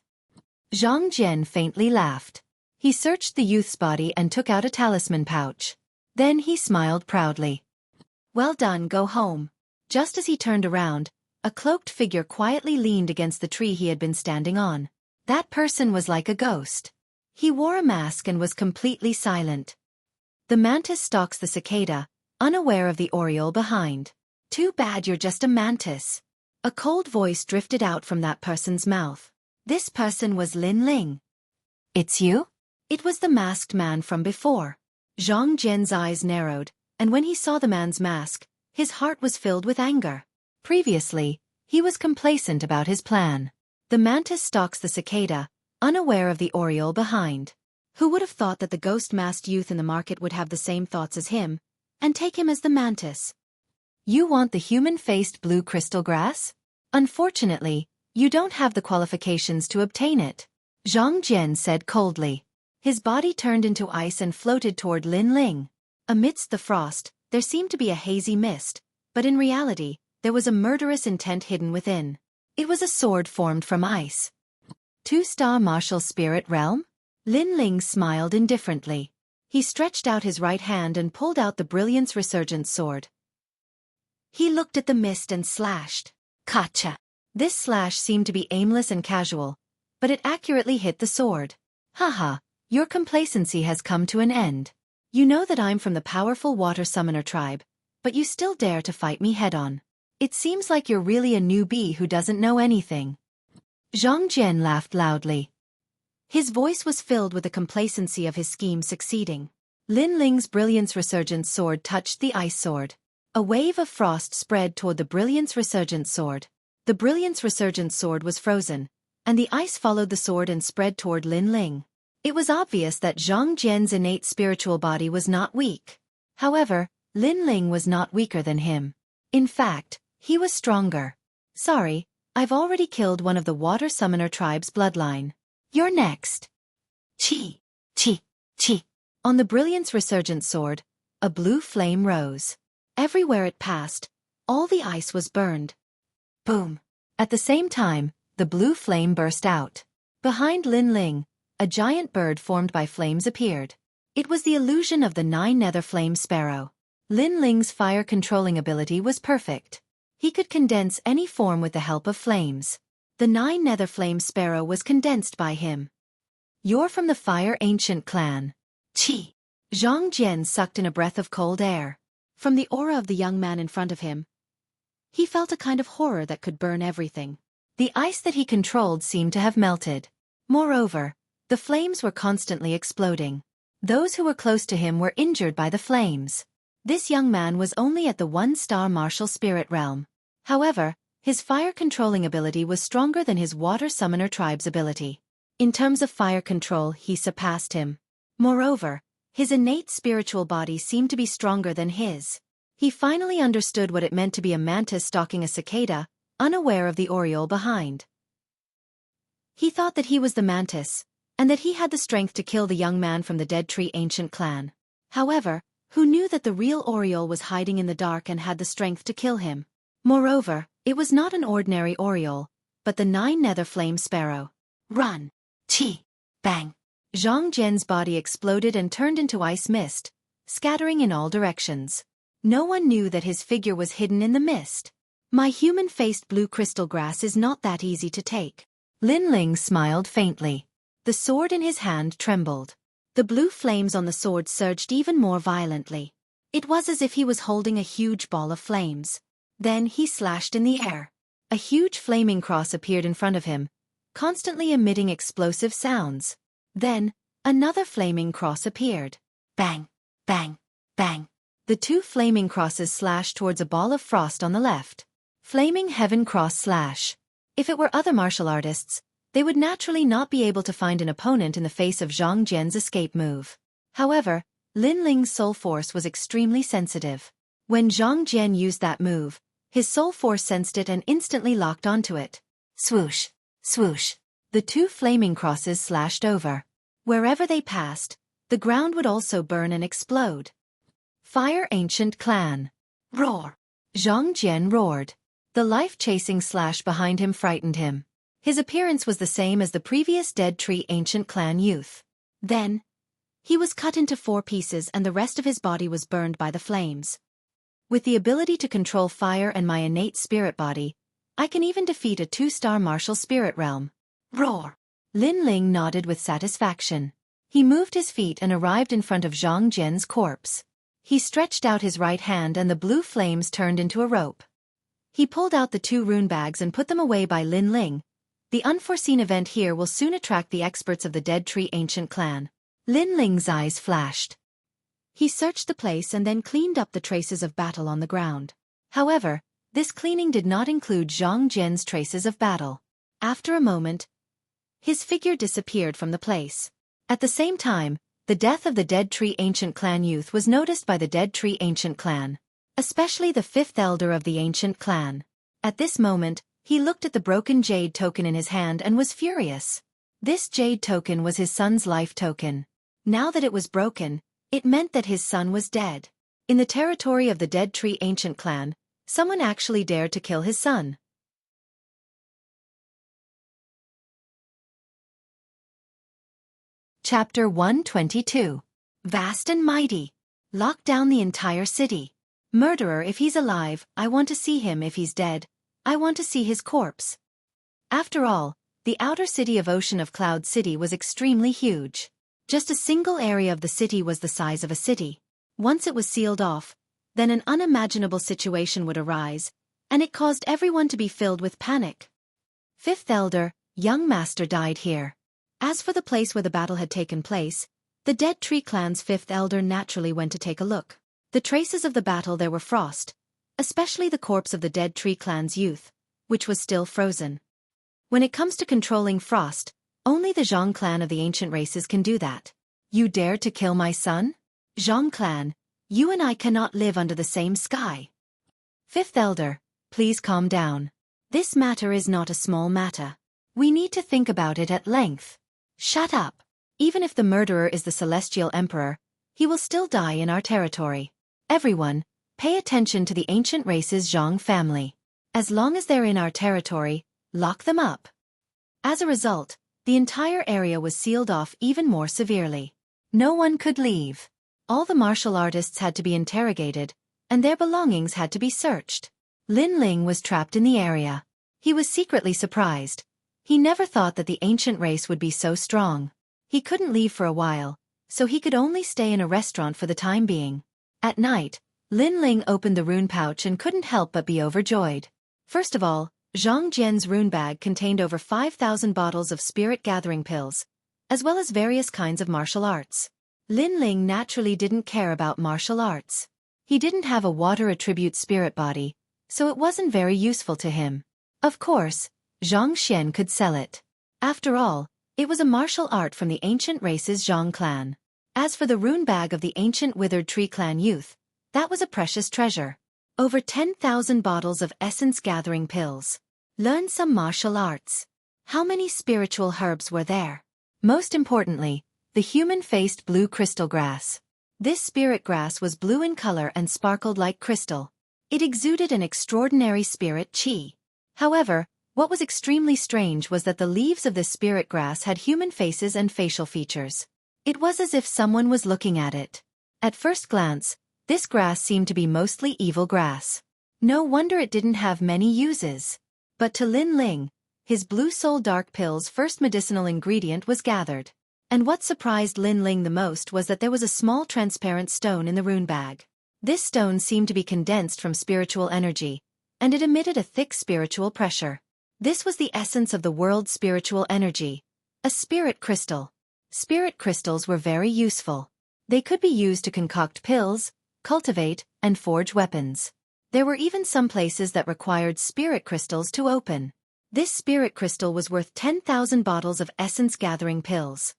Zhang Jian faintly laughed. He searched the youth's body and took out a talisman pouch. Then he smiled proudly. "Well done, go home." Just as he turned around, a cloaked figure quietly leaned against the tree he had been standing on. That person was like a ghost. He wore a mask and was completely silent. The mantis stalks the cicada, unaware of the oriole behind. "Too bad you're just a mantis." A cold voice drifted out from that person's mouth. This person was Lin Ling. "It's you?" It was the masked man from before. Zhang Jian's eyes narrowed, and when he saw the man's mask, his heart was filled with anger. Previously, he was complacent about his plan. The mantis stalks the cicada, unaware of the oriole behind. Who would have thought that the ghost-masked youth in the market would have the same thoughts as him, and take him as the mantis? "You want the human-faced blue crystal grass? Unfortunately, You don't have the qualifications to obtain it, Zhang Jian said coldly. His body turned into ice and floated toward Lin Ling. Amidst the frost, there seemed to be a hazy mist, but in reality, there was a murderous intent hidden within. It was a sword formed from ice. 2-star martial spirit realm? Lin Ling smiled indifferently. He stretched out his right hand and pulled out the Brilliance Resurgent sword. He looked at the mist and slashed. Kacha! This slash seemed to be aimless and casual, but it accurately hit the sword. Haha, your complacency has come to an end. You know that I'm from the powerful water summoner tribe, but you still dare to fight me head-on. It seems like you're really a newbie who doesn't know anything. Zhang Jian laughed loudly. His voice was filled with the complacency of his scheme succeeding. Lin Ling's Brilliance Resurgent sword touched the ice sword. A wave of frost spread toward the Brilliance Resurgent sword. The Brilliance Resurgent sword was frozen, and the ice followed the sword and spread toward Lin Ling. It was obvious that Zhang Jian's innate spiritual body was not weak. However, Lin Ling was not weaker than him. In fact, he was stronger. Sorry, I've already killed one of the water summoner tribe's bloodline. You're next. Chi, chi, chi. On the Brilliance Resurgent sword, a blue flame rose. Everywhere it passed, all the ice was burned. Boom. At the same time, the blue flame burst out. Behind Lin Ling, a giant bird formed by flames appeared. It was the illusion of the 9 nether flame sparrow. Lin Ling's fire-controlling ability was perfect. He could condense any form with the help of flames. The 9 nether flame sparrow was condensed by him. You're from the Fire Ancient clan. Chi. Zhang Jian sucked in a breath of cold air. From the aura of the young man in front of him, he felt a kind of horror that could burn everything. The ice that he controlled seemed to have melted. Moreover, the flames were constantly exploding. Those who were close to him were injured by the flames. This young man was only at the 1-star martial spirit realm. However, his fire-controlling ability was stronger than his water summoner tribe's ability. In terms of fire control, he surpassed him. Moreover, his innate spiritual body seemed to be stronger than his. He finally understood what it meant to be a mantis stalking a cicada, unaware of the aureole behind. He thought that he was the mantis, and that he had the strength to kill the young man from the Dead Tree Ancient clan. However, who knew that the real aureole was hiding in the dark and had the strength to kill him? Moreover, it was not an ordinary aureole, but the 9 nether flame sparrow. Run! Chi! Bang! Zhang Jian's body exploded and turned into ice mist, scattering in all directions. No one knew that his figure was hidden in the mist. My human-faced blue crystal grass is not that easy to take. Lin Ling smiled faintly. The sword in his hand trembled. The blue flames on the sword surged even more violently. It was as if he was holding a huge ball of flames. Then he slashed in the air. A huge flaming cross appeared in front of him, constantly emitting explosive sounds. Then, another flaming cross appeared. Bang! Bang! Bang! The 2 flaming crosses slashed towards a ball of frost on the left. Flaming Heaven Cross Slash. If it were other martial artists, they would naturally not be able to find an opponent in the face of Zhang Jian's escape move. However, Lin Ling's soul force was extremely sensitive. When Zhang Jian used that move, his soul force sensed it and instantly locked onto it. Swoosh! Swoosh! The 2 flaming crosses slashed over. Wherever they passed, the ground would also burn and explode. Fire Ancient Clan. Roar! Zhang Jian roared. The life-chasing slash behind him frightened him. His appearance was the same as the previous Dead Tree Ancient Clan youth. Then, he was cut into 4 pieces and the rest of his body was burned by the flames. With the ability to control fire and my innate spirit body, I can even defeat a 2-star martial spirit realm. Roar! Lin Ling nodded with satisfaction. He moved his feet and arrived in front of Zhang Jian's corpse. He stretched out his right hand and the blue flames turned into a rope. He pulled out the 2 rune bags and put them away by Lin Ling. The unforeseen event here will soon attract the experts of the Dead Tree Ancient Clan. Lin Ling's eyes flashed. He searched the place and then cleaned up the traces of battle on the ground. However, this cleaning did not include Zhang Jian's traces of battle. After a moment, his figure disappeared from the place. At the same time, the death of the Dead Tree Ancient Clan youth was noticed by the Dead Tree Ancient Clan, especially the 5th elder of the Ancient Clan. At this moment, He looked at the broken jade token in his hand and was furious. This jade token was his son's life token. Now that it was broken, it meant that his son was dead. In the territory of the Dead Tree Ancient Clan, someone actually dared to kill his son. Chapter 122. Vast and Mighty. Lock down the entire city. Murderer if he's alive, I want to see him. If he's dead, I want to see his corpse. After all, the outer city of Ocean of Cloud City was extremely huge. Just a single area of the city was the size of a city. Once it was sealed off, then an unimaginable situation would arise, and it caused everyone to be filled with panic. Fifth Elder, young master died here. As for the place where the battle had taken place, the Dead Tree Clan's fifth elder naturally went to take a look. The traces of the battle there were frost, especially the corpse of the Dead Tree Clan's youth, which was still frozen. When it comes to controlling frost, only the Zhang clan of the ancient races can do that. You dare to kill my son? Zhang clan, you and I cannot live under the same sky. Fifth elder, please calm down. This matter is not a small matter. We need to think about it at length. Shut up. Even if the murderer is the Celestial Emperor, he will still die in our territory. Everyone, pay attention to the ancient race's Zhang family. As long as they're in our territory, lock them up. As a result, the entire area was sealed off even more severely. No one could leave. All the martial artists had to be interrogated, and their belongings had to be searched. Lin Ling was trapped in the area. He was secretly surprised. He never thought that the ancient race would be so strong. He couldn't leave for a while, so he could only stay in a restaurant for the time being. At night, Lin Ling opened the rune pouch and couldn't help but be overjoyed. First of all, Zhang Jian's rune bag contained over 5,000 bottles of spirit gathering pills, as well as various kinds of martial arts. Lin Ling naturally didn't care about martial arts. He didn't have a water attribute spirit body, so it wasn't very useful to him. Of course, Zhang Xian could sell it. After all, it was a martial art from the ancient race's Zhang clan. As for the rune bag of the ancient Withered Tree clan youth, that was a precious treasure. Over 10,000 bottles of essence gathering pills. Learn some martial arts. How many spiritual herbs were there? Most importantly, the human-faced blue crystal grass. This spirit grass was blue in color and sparkled like crystal. It exuded an extraordinary spirit qi. However, what was extremely strange was that the leaves of this spirit grass had human faces and facial features. It was as if someone was looking at it. At first glance, this grass seemed to be mostly evil grass. No wonder it didn't have many uses. But to Lin Ling, his blue soul dark pill's first medicinal ingredient was gathered. And what surprised Lin Ling the most was that there was a small transparent stone in the rune bag. This stone seemed to be condensed from spiritual energy, and it emitted a thick spiritual pressure. This was the essence of the world's spiritual energy, a spirit crystal. Spirit crystals were very useful. They could be used to concoct pills, cultivate, and forge weapons. There were even some places that required spirit crystals to open. This spirit crystal was worth 10,000 bottles of essence-gathering pills.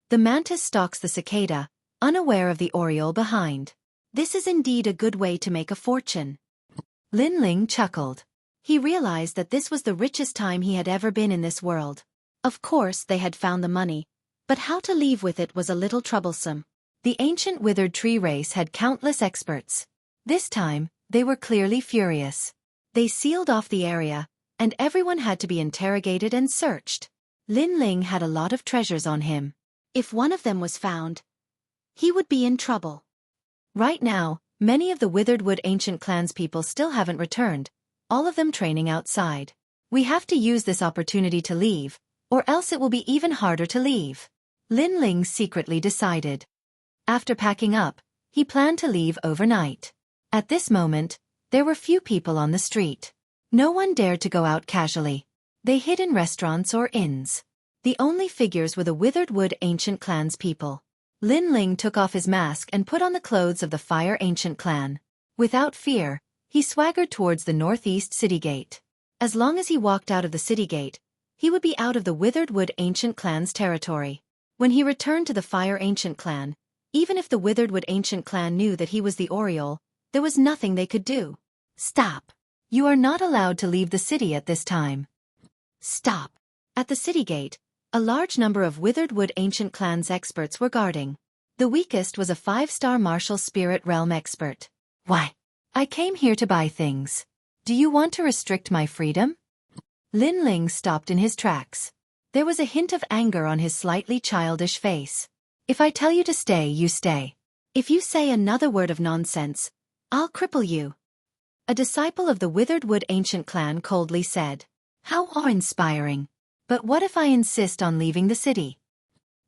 The mantis stalks the cicada, unaware of the oriole behind. This is indeed a good way to make a fortune. Lin Ling chuckled. He realized that this was the richest time he had ever been in this world. Of course they had found the money, but how to leave with it was a little troublesome. The ancient Withered Tree race had countless experts. This time, they were clearly furious. They sealed off the area, and everyone had to be interrogated and searched. Lin Ling had a lot of treasures on him. If one of them was found, he would be in trouble. Right now, many of the Withered Wood Ancient Clans people still haven't returned, all of them training outside. We have to use this opportunity to leave, or else it will be even harder to leave. Lin Ling secretly decided. After packing up, he planned to leave overnight. At this moment, there were few people on the street. No one dared to go out casually. They hid in restaurants or inns. The only figures were the Withered Wood Ancient Clans people. Lin Ling took off his mask and put on the clothes of the Fire Ancient Clan. Without fear, he swaggered towards the northeast city gate. As long as he walked out of the city gate, he would be out of the Withered Wood Ancient Clan's territory. When he returned to the Fire Ancient Clan, even if the Withered Wood Ancient Clan knew that he was the Oriole, there was nothing they could do. Stop! You are not allowed to leave the city at this time. Stop. At the city gate, a large number of Withered Wood Ancient Clans experts were guarding. The weakest was a 5-star martial spirit realm expert. Why? I came here to buy things. Do you want to restrict my freedom? Lin Ling stopped in his tracks. There was a hint of anger on his slightly childish face. If I tell you to stay, you stay. If you say another word of nonsense, I'll cripple you. A disciple of the Withered Wood Ancient Clan coldly said. How awe-inspiring. But what if I insist on leaving the city?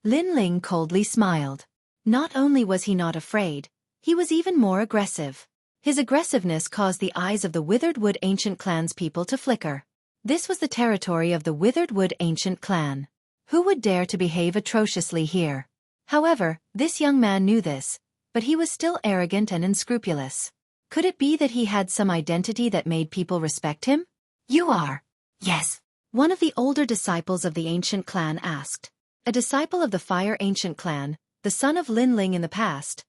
Lin Ling coldly smiled. Not only was he not afraid, he was even more aggressive. His aggressiveness caused the eyes of the Withered Wood Ancient Clan's people to flicker. This was the territory of the Withered Wood Ancient Clan. Who would dare to behave atrociously here? However, this young man knew this, but he was still arrogant and unscrupulous. Could it be that he had some identity that made people respect him? You are. Yes. One of the older disciples of the Ancient Clan asked. A disciple of the Fire Ancient Clan, the son of Lin Ling in the past.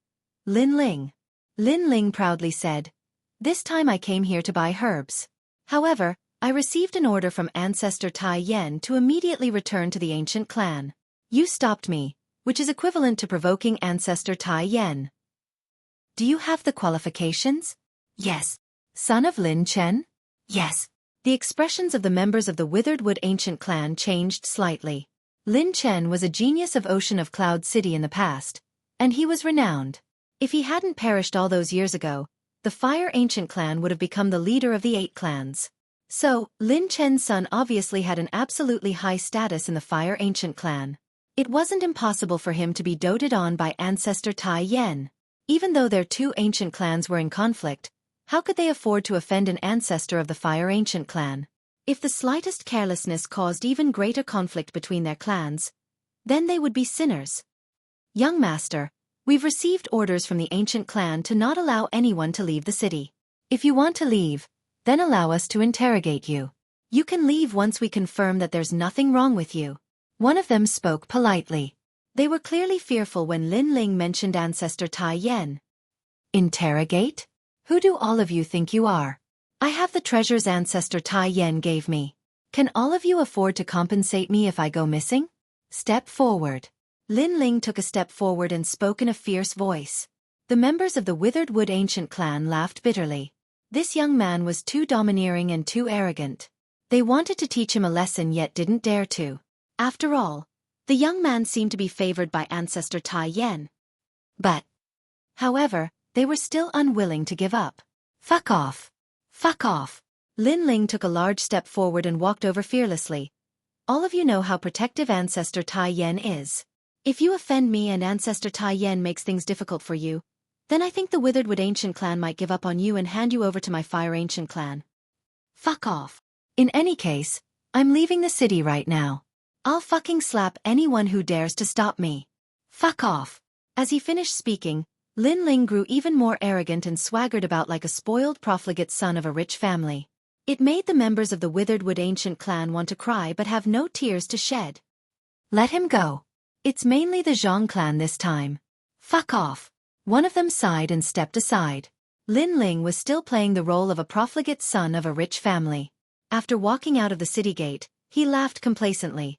Lin Ling. Lin Ling proudly said. This time I came here to buy herbs. However, I received an order from Ancestor Tai Yen to immediately return to the Ancient Clan. You stopped me, which is equivalent to provoking Ancestor Tai Yen. Do you have the qualifications? Yes. Son of Lin Chen? Yes. The expressions of the members of the Withered Wood Ancient Clan changed slightly. Lin Chen was a genius of Ocean of Cloud City in the past, and he was renowned. If he hadn't perished all those years ago, the Fire Ancient Clan would have become the leader of the 8 clans. So, Lin Chen's son obviously had an absolutely high status in the Fire Ancient Clan. It wasn't impossible for him to be doted on by Ancestor Tai Yen. Even though their 2 ancient clans were in conflict, how could they afford to offend an ancestor of the Fire Ancient Clan? If the slightest carelessness caused even greater conflict between their clans, then they would be sinners. Young master, we've received orders from the Ancient Clan to not allow anyone to leave the city. If you want to leave, then allow us to interrogate you. You can leave once we confirm that there's nothing wrong with you. One of them spoke politely. They were clearly fearful when Lin Ling mentioned Ancestor Tai Yen. Interrogate? Who do all of you think you are? I have the treasures Ancestor Tai Yen gave me. Can all of you afford to compensate me if I go missing? Step forward. Lin Ling took a step forward and spoke in a fierce voice. The members of the Withered Wood Ancient Clan laughed bitterly. This young man was too domineering and too arrogant. They wanted to teach him a lesson yet didn't dare to. After all, the young man seemed to be favored by Ancestor Tai Yen. However, they were still unwilling to give up. Fuck off. Fuck off. Lin Ling took a large step forward and walked over fearlessly. All of you know how protective Ancestor Tai Yen is. If you offend me and Ancestor Tai Yen makes things difficult for you, then I think the Withered Wood Ancient Clan might give up on you and hand you over to my Fire Ancient Clan. Fuck off. In any case, I'm leaving the city right now. I'll fucking slap anyone who dares to stop me. Fuck off. As he finished speaking, Lin Ling grew even more arrogant and swaggered about like a spoiled profligate son of a rich family. It made the members of the Withered Wood Ancient Clan want to cry but have no tears to shed. Let him go. It's mainly the Zhang clan this time. Fuck off. One of them sighed and stepped aside. Lin Ling was still playing the role of a profligate son of a rich family. After walking out of the city gate, he laughed complacently.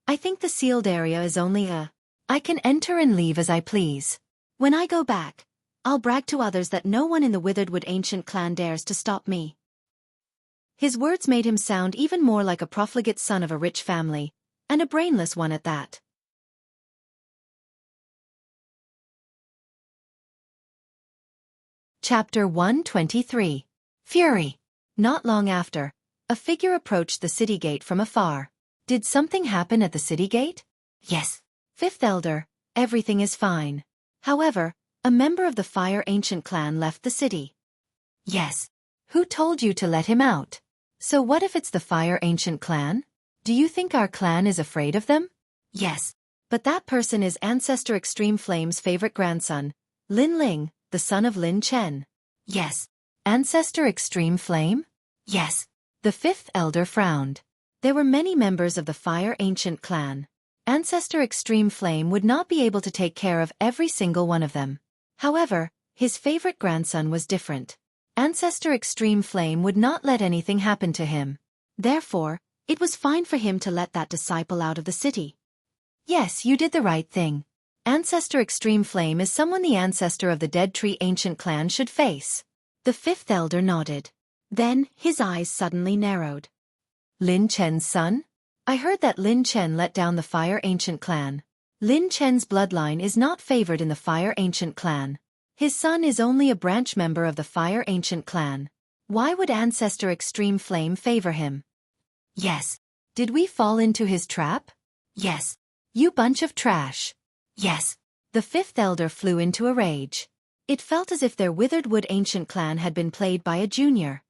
I think the sealed area is only I can enter and leave as I please. When I go back, I'll brag to others that no one in the Withered Wood Ancient Clan dares to stop me. His words made him sound even more like a profligate son of a rich family, and a brainless one at that. Chapter 123. Fury. Not long after, a figure approached the city gate from afar. Did something happen at the city gate? Yes. Fifth Elder, everything is fine. However, a member of the Fire Ancient Clan left the city. Yes. Who told you to let him out? So what if it's the Fire Ancient Clan? Do you think our clan is afraid of them? Yes. But that person is Ancestor Extreme Flame's favorite grandson, Lin Ling, the son of Lin Chen. Yes. Ancestor Extreme Flame? Yes. The Fifth Elder frowned. There were many members of the Fire Ancient Clan. Ancestor Extreme Flame would not be able to take care of every single one of them. However, his favorite grandson was different. Ancestor Extreme Flame would not let anything happen to him. Therefore, it was fine for him to let that disciple out of the city. Yes, you did the right thing. Ancestor Extreme Flame is someone the ancestor of the Dead Tree Ancient clan should face. The fifth elder nodded. Then, his eyes suddenly narrowed. Lin Chen's son? I heard that Lin Chen let down the Fire Ancient clan. Lin Chen's bloodline is not favored in the Fire Ancient clan. His son is only a branch member of the Fire Ancient clan. Why would Ancestor Extreme Flame favor him? Yes. Did we fall into his trap? Yes. You bunch of trash. Yes. The fifth elder flew into a rage. It felt as if their Withered Wood Ancient clan had been played by a junior.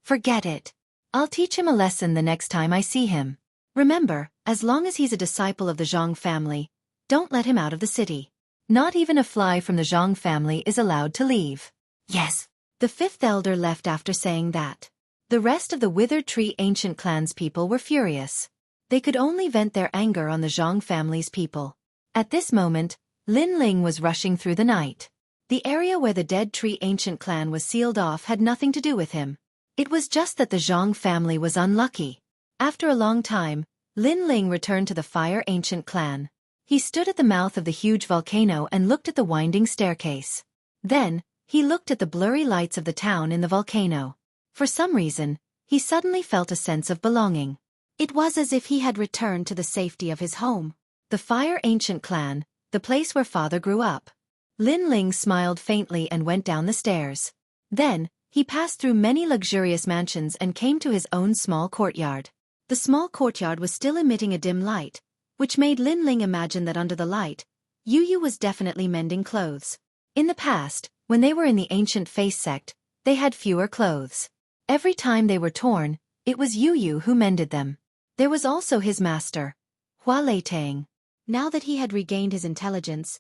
Forget it. I'll teach him a lesson the next time I see him. Remember, as long as he's a disciple of the Zhang family, don't let him out of the city. Not even a fly from the Zhang family is allowed to leave. Yes. The fifth elder left after saying that. The rest of the Withered Tree Ancient clan's people were furious. They could only vent their anger on the Zhang family's people. At this moment, Lin Ling was rushing through the night. The area where the Dead Tree Ancient clan was sealed off had nothing to do with him. It was just that the Zhang family was unlucky. After a long time, Lin Ling returned to the Fire Ancient clan. He stood at the mouth of the huge volcano and looked at the winding staircase. Then, he looked at the blurry lights of the town in the volcano. For some reason, he suddenly felt a sense of belonging. It was as if he had returned to the safety of his home. The Fire Ancient clan, the place where father grew up. Lin Ling smiled faintly and went down the stairs. Then, he passed through many luxurious mansions and came to his own small courtyard. The small courtyard was still emitting a dim light, which made Lin Ling imagine that under the light, Yu Yu was definitely mending clothes. In the past, when they were in the ancient face sect, they had fewer clothes. Every time they were torn, it was Yu Yu who mended them. There was also his master, Hua Leitang. Now that he had regained his intelligence,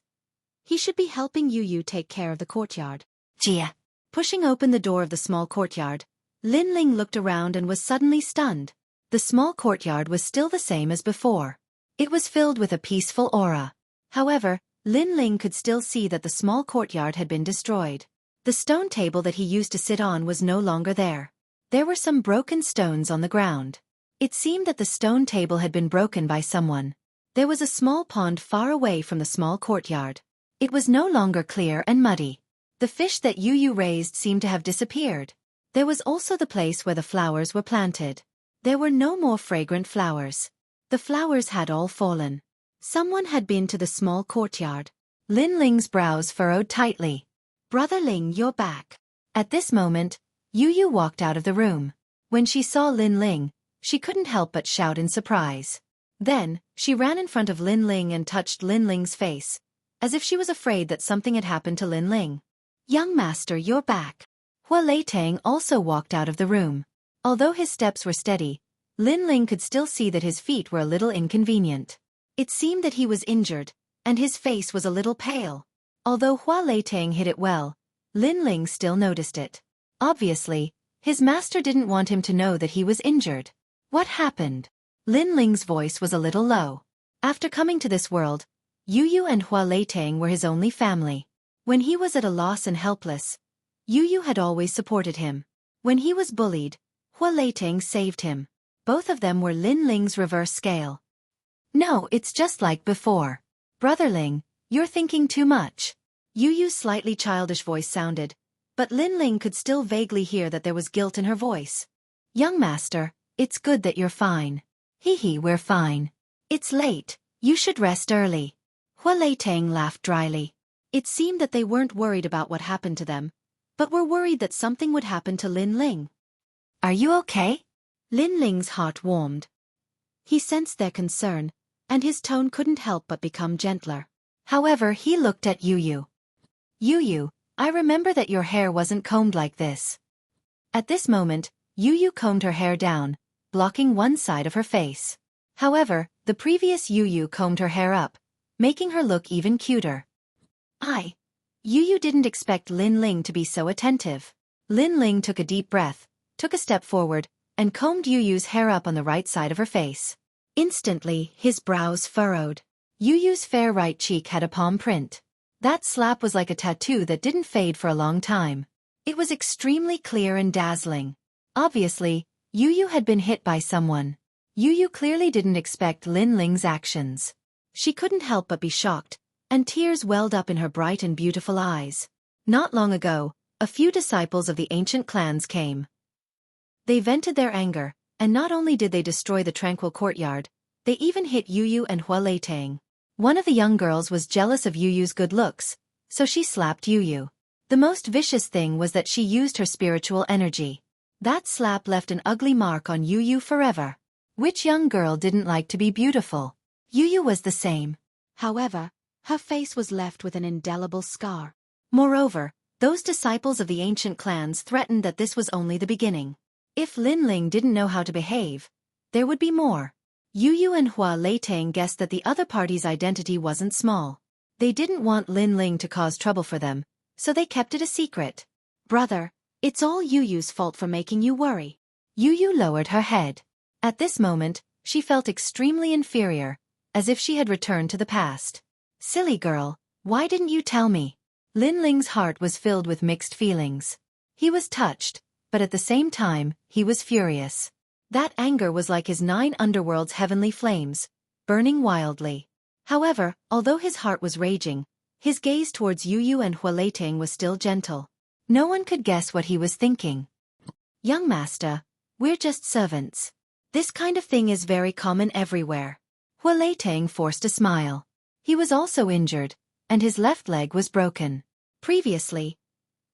he should be helping Yu Yu take care of the courtyard. Jia. Pushing open the door of the small courtyard, Lin Ling looked around and was suddenly stunned. The small courtyard was still the same as before. It was filled with a peaceful aura. However, Lin Ling could still see that the small courtyard had been destroyed. The stone table that he used to sit on was no longer there. There were some broken stones on the ground. It seemed that the stone table had been broken by someone. There was a small pond far away from the small courtyard. It was no longer clear and muddy. The fish that Yu Yu raised seemed to have disappeared. There was also the place where the flowers were planted. There were no more fragrant flowers. The flowers had all fallen. Someone had been to the small courtyard. Lin Ling's brows furrowed tightly. Brother Ling, you're back. At this moment, Yu Yu walked out of the room. When she saw Lin Ling, she couldn't help but shout in surprise. Then, she ran in front of Lin Ling and touched Lin Ling's face, as if she was afraid that something had happened to Lin Ling. Young master, you're back. Hua Leitang also walked out of the room. Although his steps were steady, Lin Ling could still see that his feet were a little inconvenient. It seemed that he was injured, and his face was a little pale. Although Hua Leitang hid it well, Lin Ling still noticed it. Obviously, his master didn't want him to know that he was injured. What happened? Lin Ling's voice was a little low. After coming to this world, Yu Yu and Hua Leitang were his only family. When he was at a loss and helpless, Yu Yu had always supported him. When he was bullied, Hua Leitang saved him. Both of them were Lin Ling's reverse scale. No, it's just like before. Brother Ling, you're thinking too much. Yu Yu's slightly childish voice sounded, but Lin Ling could still vaguely hear that there was guilt in her voice. Young master, it's good that you're fine. Hee, we're fine. It's late, you should rest early. Hua Leitang laughed dryly. It seemed that they weren't worried about what happened to them, but were worried that something would happen to Lin Ling. Are you okay? Lin Ling's heart warmed. He sensed their concern, and his tone couldn't help but become gentler. However, he looked at Yu Yu. Yu Yu, I remember that your hair wasn't combed like this. At this moment, Yu Yu combed her hair down, blocking one side of her face. However, the previous Yu Yu combed her hair up, making her look even cuter. Yu Yu didn't expect Lin Ling to be so attentive. Lin Ling took a deep breath, took a step forward, and combed Yu Yu's hair up on the right side of her face. Instantly, his brows furrowed. Yu Yu's fair right cheek had a palm print. That slap was like a tattoo that didn't fade for a long time. It was extremely clear and dazzling. Obviously, Yu had been hit by someone. Yu clearly didn't expect Lin Ling's actions. She couldn't help but be shocked, and tears welled up in her bright and beautiful eyes. Not long ago, a few disciples of the ancient clans came. They vented their anger, and not only did they destroy the tranquil courtyard, they even hit Yu and Hua Leitang. One of the young girls was jealous of Yu's good looks, so she slapped Yu. The most vicious thing was that she used her spiritual energy. That slap left an ugly mark on Yu forever. Which young girl didn't like to be beautiful? Yu was the same. However, her face was left with an indelible scar. Moreover, those disciples of the ancient clans threatened that this was only the beginning. If Lin Ling didn't know how to behave, there would be more. Yu and Hua Leitang guessed that the other party's identity wasn't small. They didn't want Lin Ling to cause trouble for them, so they kept it a secret. Brother, it's all Yu's fault for making you worry. Yu lowered her head. At this moment, she felt extremely inferior, as if she had returned to the past. Silly girl, why didn't you tell me? Lin Ling's heart was filled with mixed feelings. He was touched, but at the same time, he was furious. That anger was like his 9 underworld's heavenly flames, burning wildly. However, although his heart was raging, his gaze towards Yu and Hua Leitang was still gentle. No one could guess what he was thinking. Young master, we're just servants. This kind of thing is very common everywhere. Hua Leitang forced a smile. He was also injured, and his left leg was broken. Previously,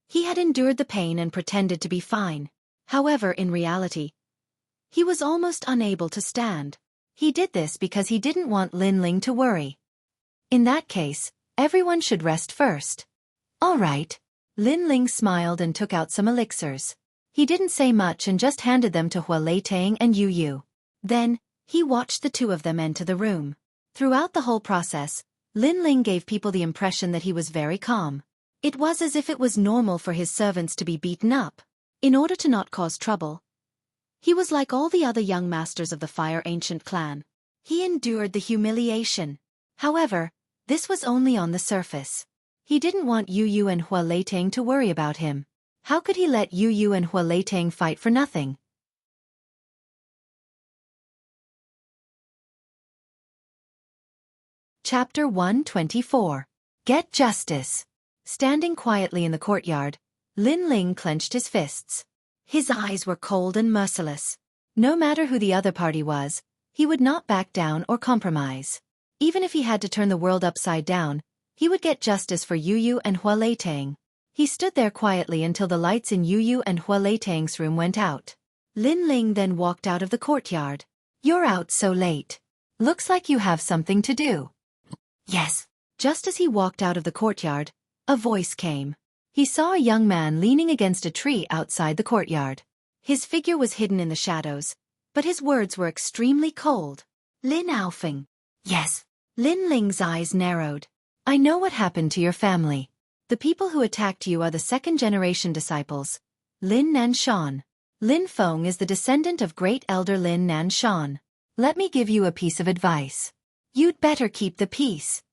he had endured the pain and pretended to be fine. However, in reality, he was almost unable to stand. He did this because he didn't want Lin Ling to worry. In that case, everyone should rest first. All right. Lin Ling smiled and took out some elixirs. He didn't say much and just handed them to Hua Leitang and Yu. Then, he watched the two of them enter the room. Throughout the whole process, Lin Ling gave people the impression that he was very calm. It was as if it was normal for his servants to be beaten up. In order to not cause trouble, he was like all the other young masters of the Fire Ancient clan. He endured the humiliation. However, this was only on the surface. He didn't want Yu and Hua Leitang to worry about him. How could he let Yu and Hua Leitang fight for nothing? Chapter 124. Get Justice. Standing quietly in the courtyard, Lin Ling clenched his fists. His eyes were cold and merciless. No matter who the other party was, he would not back down or compromise. Even if he had to turn the world upside down, he would get justice for Yu and Hua Leitang. He stood there quietly until the lights in Yu and Hua Leitang's room went out. Lin Ling then walked out of the courtyard. You're out so late. Looks like you have something to do. Yes. Just as he walked out of the courtyard, a voice came. He saw a young man leaning against a tree outside the courtyard. His figure was hidden in the shadows, but his words were extremely cold. Lin Aofeng. Yes. Lin Ling's eyes narrowed. I know what happened to your family. The people who attacked you are the second-generation disciples, Lin Nanshan. Lin Feng is the descendant of great elder Lin Nanshan. Let me give you a piece of advice. You'd better keep the peace.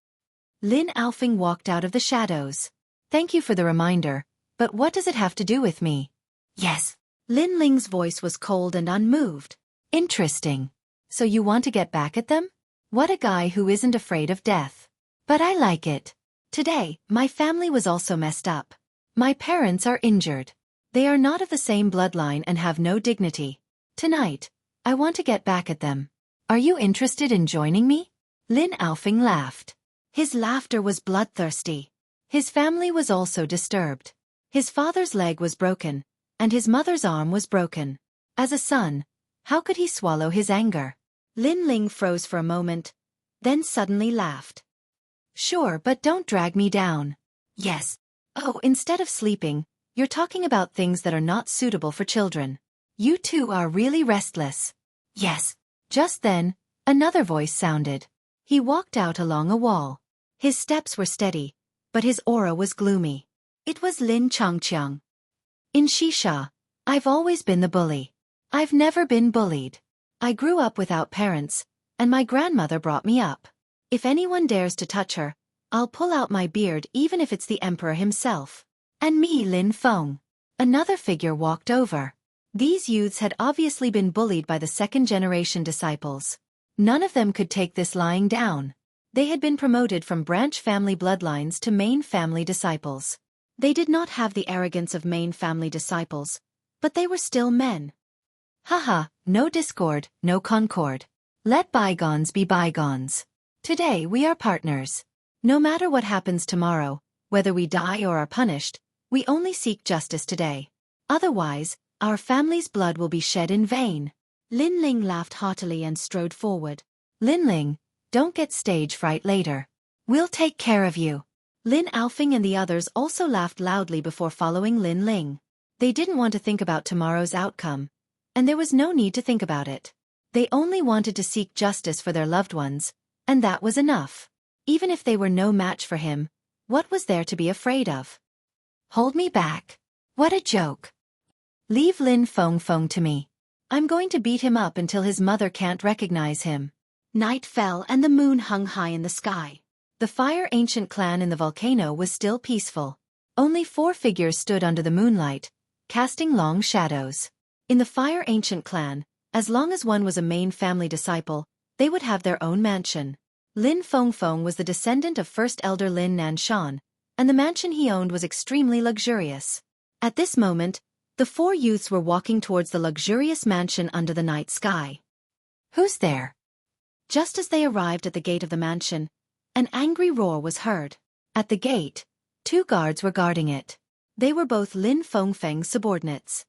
Lin Aofeng walked out of the shadows. Thank you for the reminder, but what does it have to do with me? Yes. Lin Ling's voice was cold and unmoved. Interesting. So you want to get back at them? What a guy who isn't afraid of death. But I like it. Today, my family was also messed up. My parents are injured. They are not of the same bloodline and have no dignity. Tonight, I want to get back at them. Are you interested in joining me? Lin Aofeng laughed. His laughter was bloodthirsty. His family was also disturbed. His father's leg was broken, and his mother's arm was broken. As a son, how could he swallow his anger? Lin Ling froze for a moment, then suddenly laughed. Sure, but don't drag me down. Yes. Oh, instead of sleeping, you're talking about things that are not suitable for children. You two are really restless. Yes. Just then, another voice sounded. He walked out along a wall. His steps were steady, but his aura was gloomy. It was Lin Changqiang. In Shisha, I've always been the bully. I've never been bullied. I grew up without parents, and my grandmother brought me up. If anyone dares to touch her, I'll pull out my beard even if it's the emperor himself. And me, Lin Feng. Another figure walked over. These youths had obviously been bullied by the second-generation disciples. None of them could take this lying down. They had been promoted from branch family bloodlines to main family disciples. They did not have the arrogance of main family disciples, but they were still men. Haha, no discord, no concord. Let bygones be bygones. Today we are partners. No matter what happens tomorrow, whether we die or are punished, we only seek justice today. Otherwise, our family's blood will be shed in vain. Lin Ling laughed heartily and strode forward. Lin Ling, don't get stage fright later. We'll take care of you. Lin Aofing and the others also laughed loudly before following Lin Ling. They didn't want to think about tomorrow's outcome, and there was no need to think about it. They only wanted to seek justice for their loved ones, and that was enough. Even if they were no match for him, what was there to be afraid of? Hold me back. What a joke. Leave Lin Feng to me. I'm going to beat him up until his mother can't recognize him. Night fell and the moon hung high in the sky. The Fire Ancient clan in the volcano was still peaceful. Only 4 figures stood under the moonlight, casting long shadows. In the Fire Ancient clan, as long as one was a main family disciple, they would have their own mansion. Lin Feng was the descendant of First Elder Lin Nanshan, and the mansion he owned was extremely luxurious. At this moment, the 4 youths were walking towards the luxurious mansion under the night sky. Who's there? Just as they arrived at the gate of the mansion, an angry roar was heard. At the gate, 2 guards were guarding it. They were both Lin Feng's subordinates.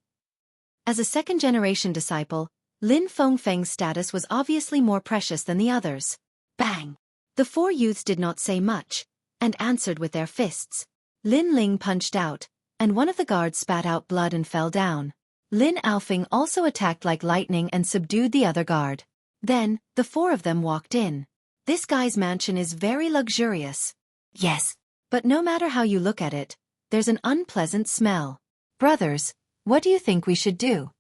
As a second-generation disciple, Lin Feng's status was obviously more precious than the others. Bang! The 4 youths did not say much, and answered with their fists. Lin Ling punched out, and one of the guards spat out blood and fell down. Lin Aofing also attacked like lightning and subdued the other guard. Then, the 4 of them walked in. This guy's mansion is very luxurious. Yes. But no matter how you look at it, there's an unpleasant smell. Brothers, what do you think we should do?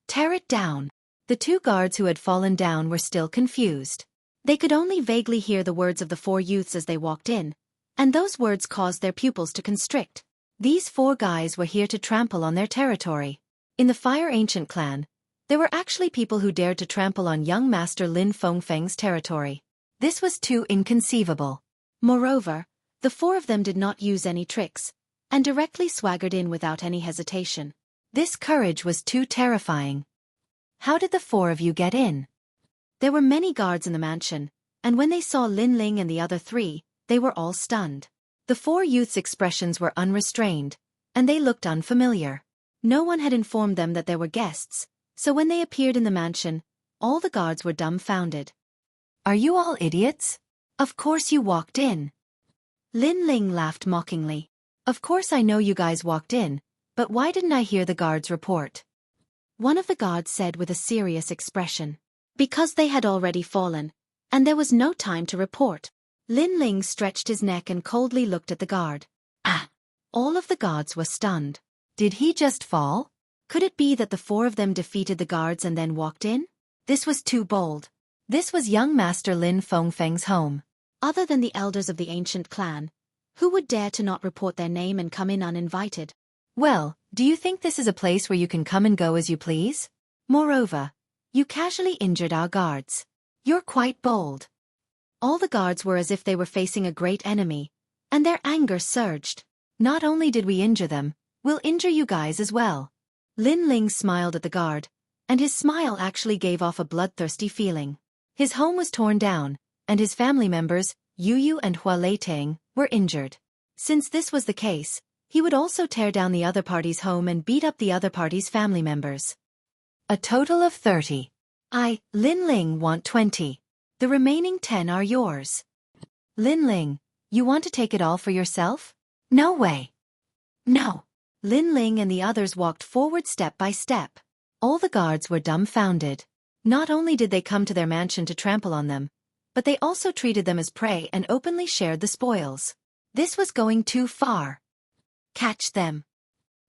Tear it down. The 2 guards who had fallen down were still confused. They could only vaguely hear the words of the 4 youths as they walked in, and those words caused their pupils to constrict. These 4 guys were here to trample on their territory. In the Fire Ancient clan, there were actually people who dared to trample on young Master Lin Feng's territory. This was too inconceivable. Moreover, the 4 of them did not use any tricks, and directly swaggered in without any hesitation. This courage was too terrifying. How did the 4 of you get in? There were many guards in the mansion, and when they saw Lin Ling and the other 3, they were all stunned. The 4 youths' expressions were unrestrained, and they looked unfamiliar. No one had informed them that there were guests, so when they appeared in the mansion, all the guards were dumbfounded. Are you all idiots? Of course you walked in. Lin Ling laughed mockingly. Of course I know you guys walked in, but why didn't I hear the guards report? One of the guards said with a serious expression. Because they had already fallen, and there was no time to report. Lin Ling stretched his neck and coldly looked at the guard. Ah! All of the guards were stunned. Did he just fall? Could it be that the 4 of them defeated the guards and then walked in? This was too bold. This was young Master Lin Feng's home. Other than the elders of the ancient clan, who would dare to not report their name and come in uninvited? Well, do you think this is a place where you can come and go as you please? Moreover, you casually injured our guards. You're quite bold. All the guards were as if they were facing a great enemy, and their anger surged. Not only did we injure them, we'll injure you guys as well. Lin Ling smiled at the guard, and his smile actually gave off a bloodthirsty feeling. His home was torn down, and his family members, Yu and Hua Leitang, were injured. Since this was the case, he would also tear down the other party's home and beat up the other party's family members. A total of 30. I, Lin Ling, want 20. The remaining 10 are yours. Lin Ling, you want to take it all for yourself? No way. No. Lin Ling and the others walked forward step by step. All the guards were dumbfounded. Not only did they come to their mansion to trample on them, but they also treated them as prey and openly shared the spoils. This was going too far. Catch them.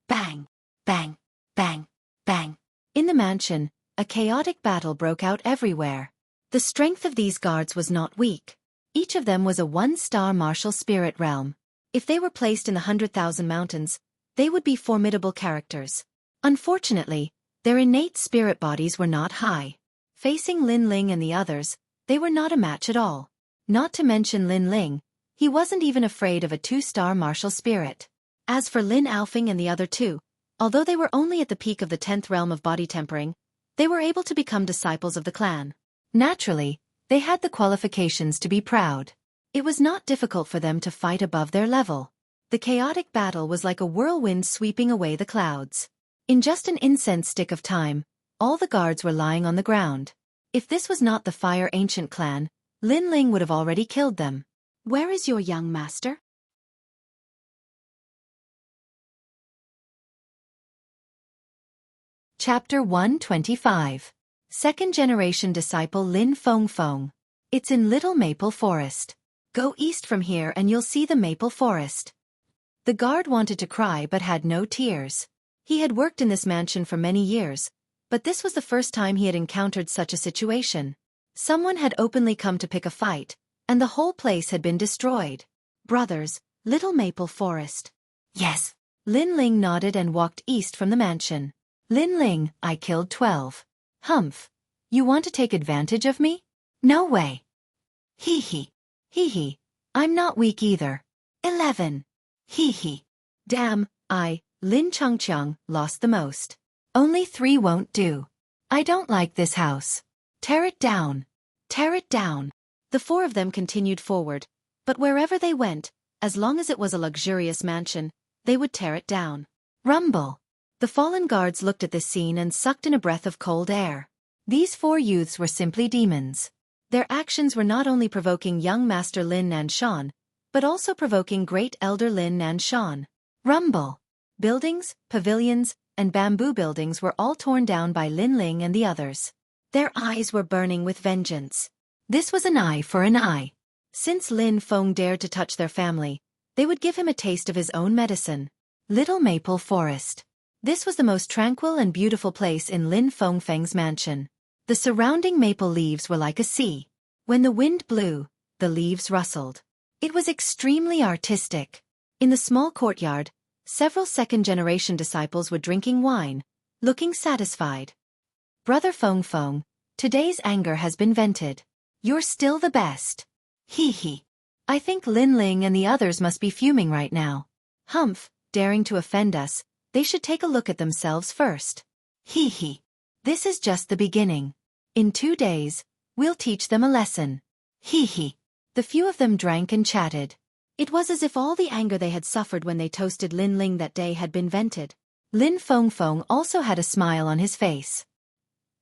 Bang, bang, bang, bang. In the mansion, a chaotic battle broke out everywhere. The strength of these guards was not weak. Each of them was a 1-star martial spirit realm. If they were placed in the 100,000 mountains, they would be formidable characters. Unfortunately, their innate spirit bodies were not high. Facing Lin Ling and the others, they were not a match at all. Not to mention Lin Ling, he wasn't even afraid of a 2-star martial spirit. As for Lin Alfing and the other two, although they were only at the peak of the 10th realm of body tempering, they were able to become disciples of the clan. Naturally, they had the qualifications to be proud. It was not difficult for them to fight above their level. The chaotic battle was like a whirlwind sweeping away the clouds. In just an incense stick of time, all the guards were lying on the ground. If this was not the Fire Ancient clan, Lin Ling would have already killed them. Where is your young master? Chapter 125. Second generation disciple Lin Feng. It's in Little Maple Forest. Go east from here and you'll see the Maple Forest. The guard wanted to cry but had no tears. He had worked in this mansion for many years, but this was the first time he had encountered such a situation. Someone had openly come to pick a fight, and the whole place had been destroyed. Brothers, Little Maple Forest. Yes. Lin Ling nodded and walked east from the mansion. Lin Ling, I killed 12. Humph. You want to take advantage of me? No way. Hee hee. Hee hee. I'm not weak either. 11. Hee hee. Damn, Lin Changqiang, lost the most. Only 3 won't do. I don't like this house. Tear it down. Tear it down. The 4 of them continued forward, but wherever they went, as long as it was a luxurious mansion, they would tear it down. Rumble. The fallen guards looked at this scene and sucked in a breath of cold air. These 4 youths were simply demons. Their actions were not only provoking young Master Lin Nanshan, but also provoking Great Elder Lin Nanshan. Rumble. Buildings, pavilions, and bamboo buildings were all torn down by Lin Ling and the others. Their eyes were burning with vengeance. This was an eye for an eye. Since Lin Feng dared to touch their family, they would give him a taste of his own medicine. Little Maple Forest. This was the most tranquil and beautiful place in Lin Feng's mansion. The surrounding maple leaves were like a sea. When the wind blew, the leaves rustled. It was extremely artistic. In the small courtyard, several second-generation disciples were drinking wine, looking satisfied. Brother Feng, today's anger has been vented. You're still the best. Hee hee. I think Lin Ling and the others must be fuming right now. Humph, daring to offend us, they should take a look at themselves first. Hee hee. This is just the beginning. In 2 days, we'll teach them a lesson. Hee hee. The few of them drank and chatted. It was as if all the anger they had suffered when they toasted Lin Ling that day had been vented. Lin Feng also had a smile on his face.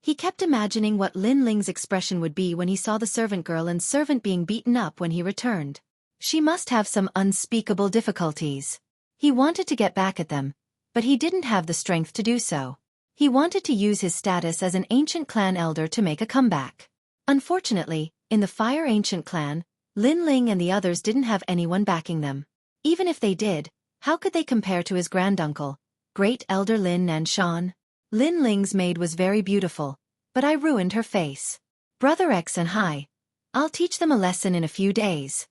He kept imagining what Lin Ling's expression would be when he saw the servant girl and servant being beaten up when he returned. She must have some unspeakable difficulties. He wanted to get back at them, but he didn't have the strength to do so. He wanted to use his status as an ancient clan elder to make a comeback. Unfortunately, in the Fire Ancient clan, Lin Ling and the others didn't have anyone backing them. Even if they did, how could they compare to his granduncle, Great Elder Lin Nanshan? Lin Ling's maid was very beautiful, but I ruined her face. Brother X and Hi. I'll teach them a lesson in a few days.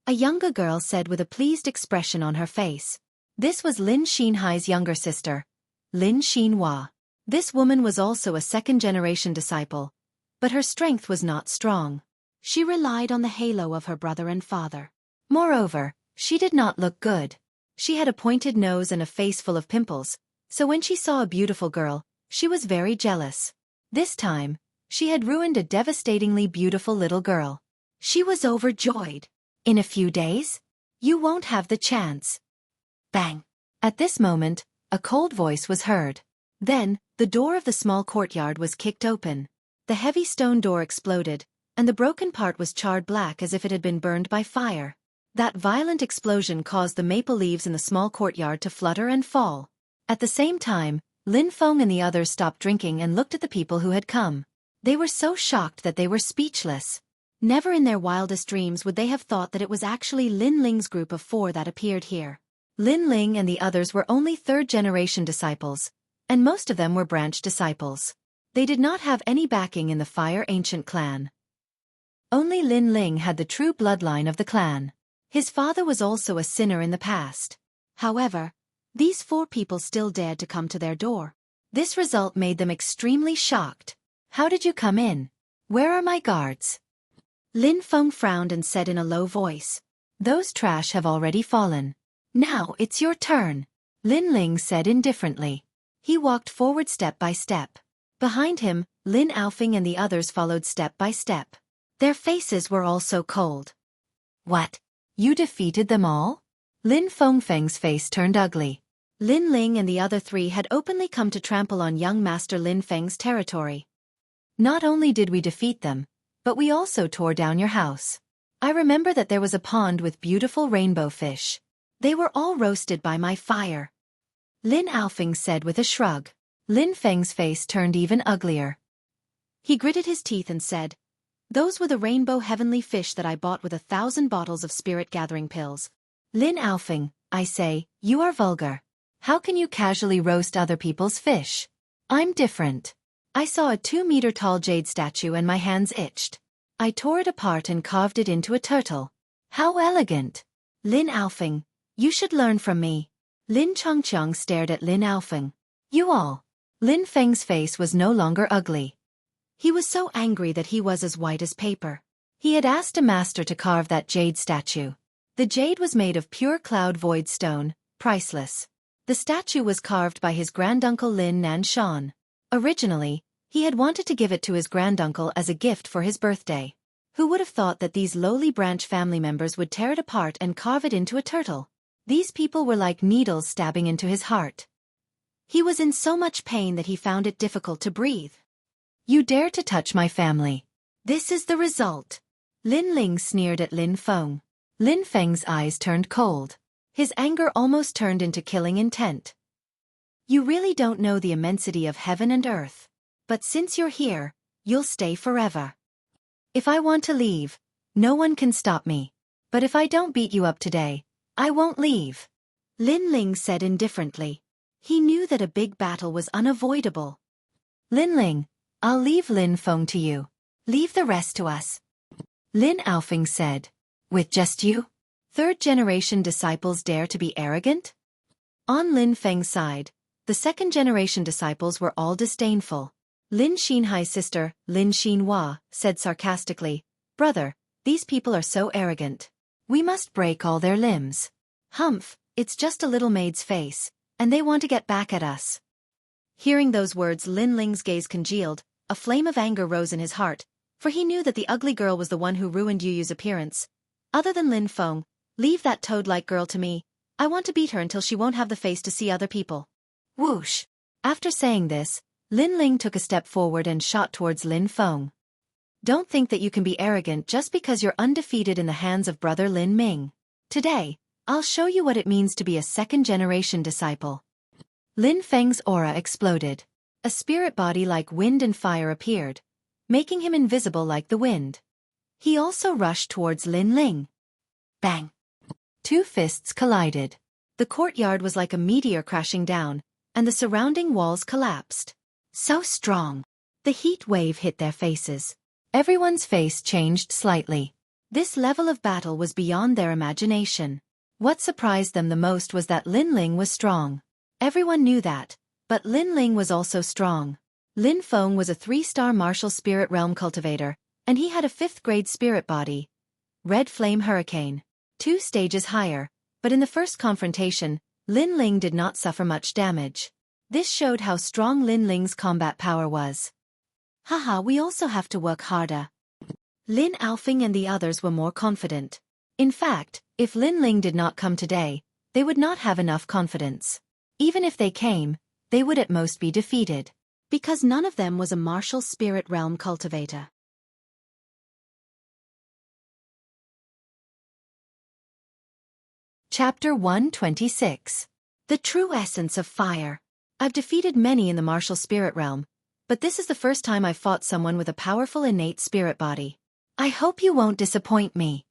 A younger girl said with a pleased expression on her face. This was Lin Xinhai's younger sister, Lin Xinhua. This woman was also a second-generation disciple, but her strength was not strong. She relied on the halo of her brother and father. Moreover, she did not look good. She had a pointed nose and a face full of pimples, so when she saw a beautiful girl, she was very jealous. This time, she had ruined a devastatingly beautiful little girl. She was overjoyed. In a few days? You won't have the chance. Bang! At this moment, a cold voice was heard. Then, the door of the small courtyard was kicked open. The heavy stone door exploded, and the broken part was charred black as if it had been burned by fire. That violent explosion caused the maple leaves in the small courtyard to flutter and fall. At the same time, Lin Feng and the others stopped drinking and looked at the people who had come. They were so shocked that they were speechless. Never in their wildest dreams would they have thought that it was actually Lin Ling's group of 4 that appeared here. Lin Ling and the others were only third-generation disciples, and most of them were branch disciples. They did not have any backing in the Fire Ancient clan. Only Lin Ling had the true bloodline of the clan. His father was also a sinner in the past. However, These 4 people still dared to come to their door. This result made them extremely shocked. How did you come in? Where are my guards? Lin Feng frowned and said in a low voice. Those trash have already fallen. Now it's your turn. Lin Ling said indifferently. He walked forward step by step. Behind him, Lin Aofing and the others followed step by step. Their faces were also cold. What? You defeated them all? Lin Feng's face turned ugly. Lin Ling and the other 3 had openly come to trample on young Master Lin Feng's territory. Not only did we defeat them, but we also tore down your house. I remember that there was a pond with beautiful rainbow fish. They were all roasted by my fire. Lin Aofing said with a shrug. Lin Feng's face turned even uglier. He gritted his teeth and said, those were the rainbow heavenly fish that I bought with 1,000 bottles of spirit-gathering pills. Lin Aofing, I say, you are vulgar. How can you casually roast other people's fish? I'm different. I saw a 2-meter-tall jade statue and my hands itched. I tore it apart and carved it into a turtle. How elegant! Lin Aofing, you should learn from me. Lin Chongqiang stared at Lin Aofing. You all. Lin Feng's face was no longer ugly. He was so angry that he was as white as paper. He had asked a master to carve that jade statue. The jade was made of pure cloud void stone, priceless. The statue was carved by his granduncle Lin Nanshan. Originally, he had wanted to give it to his granduncle as a gift for his birthday. Who would have thought that these lowly branch family members would tear it apart and carve it into a turtle? These people were like needles stabbing into his heart. He was in so much pain that he found it difficult to breathe. You dare to touch my family. This is the result. Lin Ling sneered at Lin Feng. Lin Feng's eyes turned cold. His anger almost turned into killing intent. You really don't know the immensity of heaven and earth. But since you're here, you'll stay forever. If I want to leave, no one can stop me. But if I don't beat you up today, I won't leave. Lin Ling said indifferently. He knew that a big battle was unavoidable. Lin Ling, I'll leave Lin Feng to you. Leave the rest to us. Lin Aofing said. With just you? 3rd-generation disciples dare to be arrogant? On Lin Feng's side, the 2nd-generation disciples were all disdainful. Lin Xinhai's sister, Lin Xinhua, said sarcastically, Brother, these people are so arrogant. We must break all their limbs. Humph, it's just a little maid's face, and they want to get back at us. Hearing those words, Lin Ling's gaze congealed, a flame of anger rose in his heart, for he knew that the ugly girl was the one who ruined Yu Yu's appearance. Other than Lin Feng, leave that toad-like girl to me. I want to beat her until she won't have the face to see other people. Whoosh! After saying this, Lin Ling took a step forward and shot towards Lin Feng. Don't think that you can be arrogant just because you're undefeated in the hands of brother Lin Ming. Today, I'll show you what it means to be a 2nd-generation disciple. Lin Feng's aura exploded. A spirit body like wind and fire appeared, making him invisible like the wind. He also rushed towards Lin Ling. Bang! 2 fists collided. The courtyard was like a meteor crashing down, and the surrounding walls collapsed. So strong! The heat wave hit their faces. Everyone's face changed slightly. This level of battle was beyond their imagination. What surprised them the most was that Lin Ling was strong. Everyone knew that, but Lin Ling was also strong. Lin Feng was a 3-star martial spirit realm cultivator, and he had a 5th-grade spirit body. Red Flame Hurricane. 2 stages higher, but in the first confrontation, Lin Ling did not suffer much damage. This showed how strong Lin Ling's combat power was. Haha, we also have to work harder. Lin Aofing and the others were more confident. In fact, if Lin Ling did not come today, they would not have enough confidence. Even if they came, they would at most be defeated. Because none of them was a martial spirit realm cultivator. Chapter 126. The True Essence of Fire. I've defeated many in the martial spirit realm, but this is the first time I've fought someone with a powerful innate spirit body. I hope you won't disappoint me.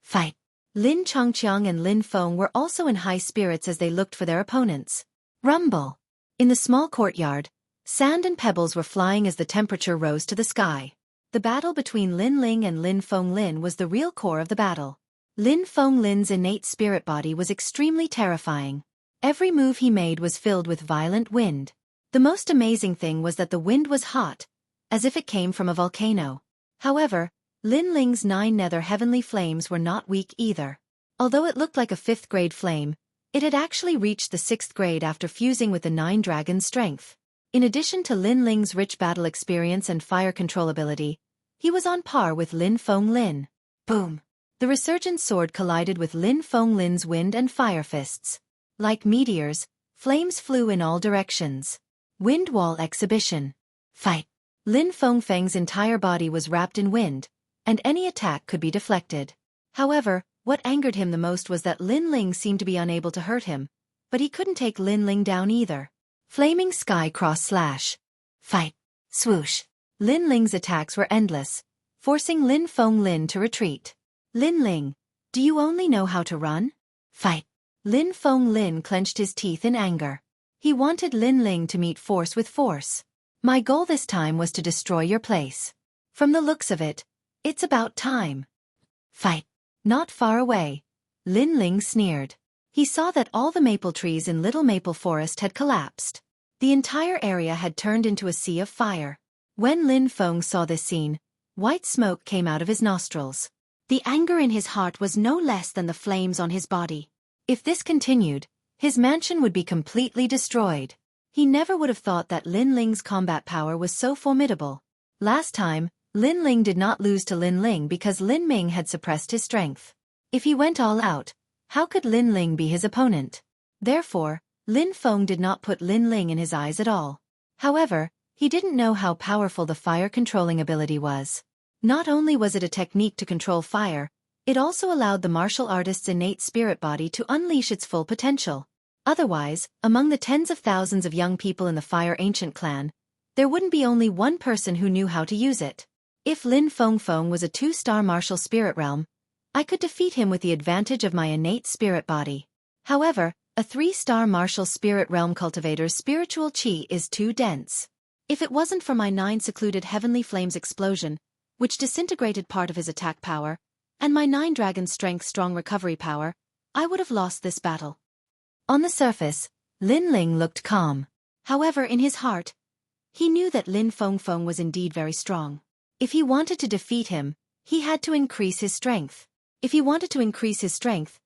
Fight. Lin Chongqiang and Lin Feng were also in high spirits as they looked for their opponents. Rumble. In the small courtyard, sand and pebbles were flying as the temperature rose to the sky. The battle between Lin Ling and Lin Feng Lin was the real core of the battle. Lin Feng Lin's innate spirit body was extremely terrifying. Every move he made was filled with violent wind. The most amazing thing was that the wind was hot, as if it came from a volcano. However, Lin Ling's 9 nether heavenly flames were not weak either. Although it looked like a 5th grade flame, it had actually reached the 6th grade after fusing with the 9 dragon's strength. In addition to Lin Ling's rich battle experience and fire control ability, he was on par with Lin Feng Lin. Boom! The resurgent sword collided with Lin Feng Lin's wind and fire fists. Like meteors, flames flew in all directions. Wind wall exhibition. Fight! Lin Feng's entire body was wrapped in wind, and any attack could be deflected. However, what angered him the most was that Lin Ling seemed to be unable to hurt him, but he couldn't take Lin Ling down either. Flaming Sky Cross Slash. Fight! Swoosh! Lin Ling's attacks were endless, forcing Lin Feng Lin to retreat. Lin Ling, do you only know how to run? Fight! Lin Feng Lin clenched his teeth in anger. He wanted Lin Ling to meet force with force. My goal this time was to destroy your place. From the looks of it, it's about time. Fight! Not far away, Lin Ling sneered. He saw that all the maple trees in Little Maple Forest had collapsed. The entire area had turned into a sea of fire. When Lin Feng saw this scene, white smoke came out of his nostrils. The anger in his heart was no less than the flames on his body. If this continued, his mansion would be completely destroyed. He never would have thought that Lin Ling's combat power was so formidable. Last time, Lin Ling did not lose to Lin Ling because Lin Ming had suppressed his strength. If he went all out, how could Lin Ling be his opponent? Therefore, Lin Feng did not put Lin Ling in his eyes at all. However, he didn't know how powerful the fire-controlling ability was. Not only was it a technique to control fire, it also allowed the martial artist's innate spirit body to unleash its full potential. Otherwise, among the tens of thousands of young people in the Fire Ancient clan, there wouldn't be only one person who knew how to use it. If Lin Feng was a 2-star martial spirit realm, I could defeat him with the advantage of my innate spirit body. However, a 3-star martial spirit realm cultivator's spiritual chi is too dense. If it wasn't for my 9 secluded heavenly flames explosion, which disintegrated part of his attack power, and my 9 dragon strength strong recovery power, I would have lost this battle. On the surface, Lin Ling looked calm. However, in his heart, he knew that Lin Feng was indeed very strong. If he wanted to defeat him, he had to increase his strength. If he wanted to increase his strength,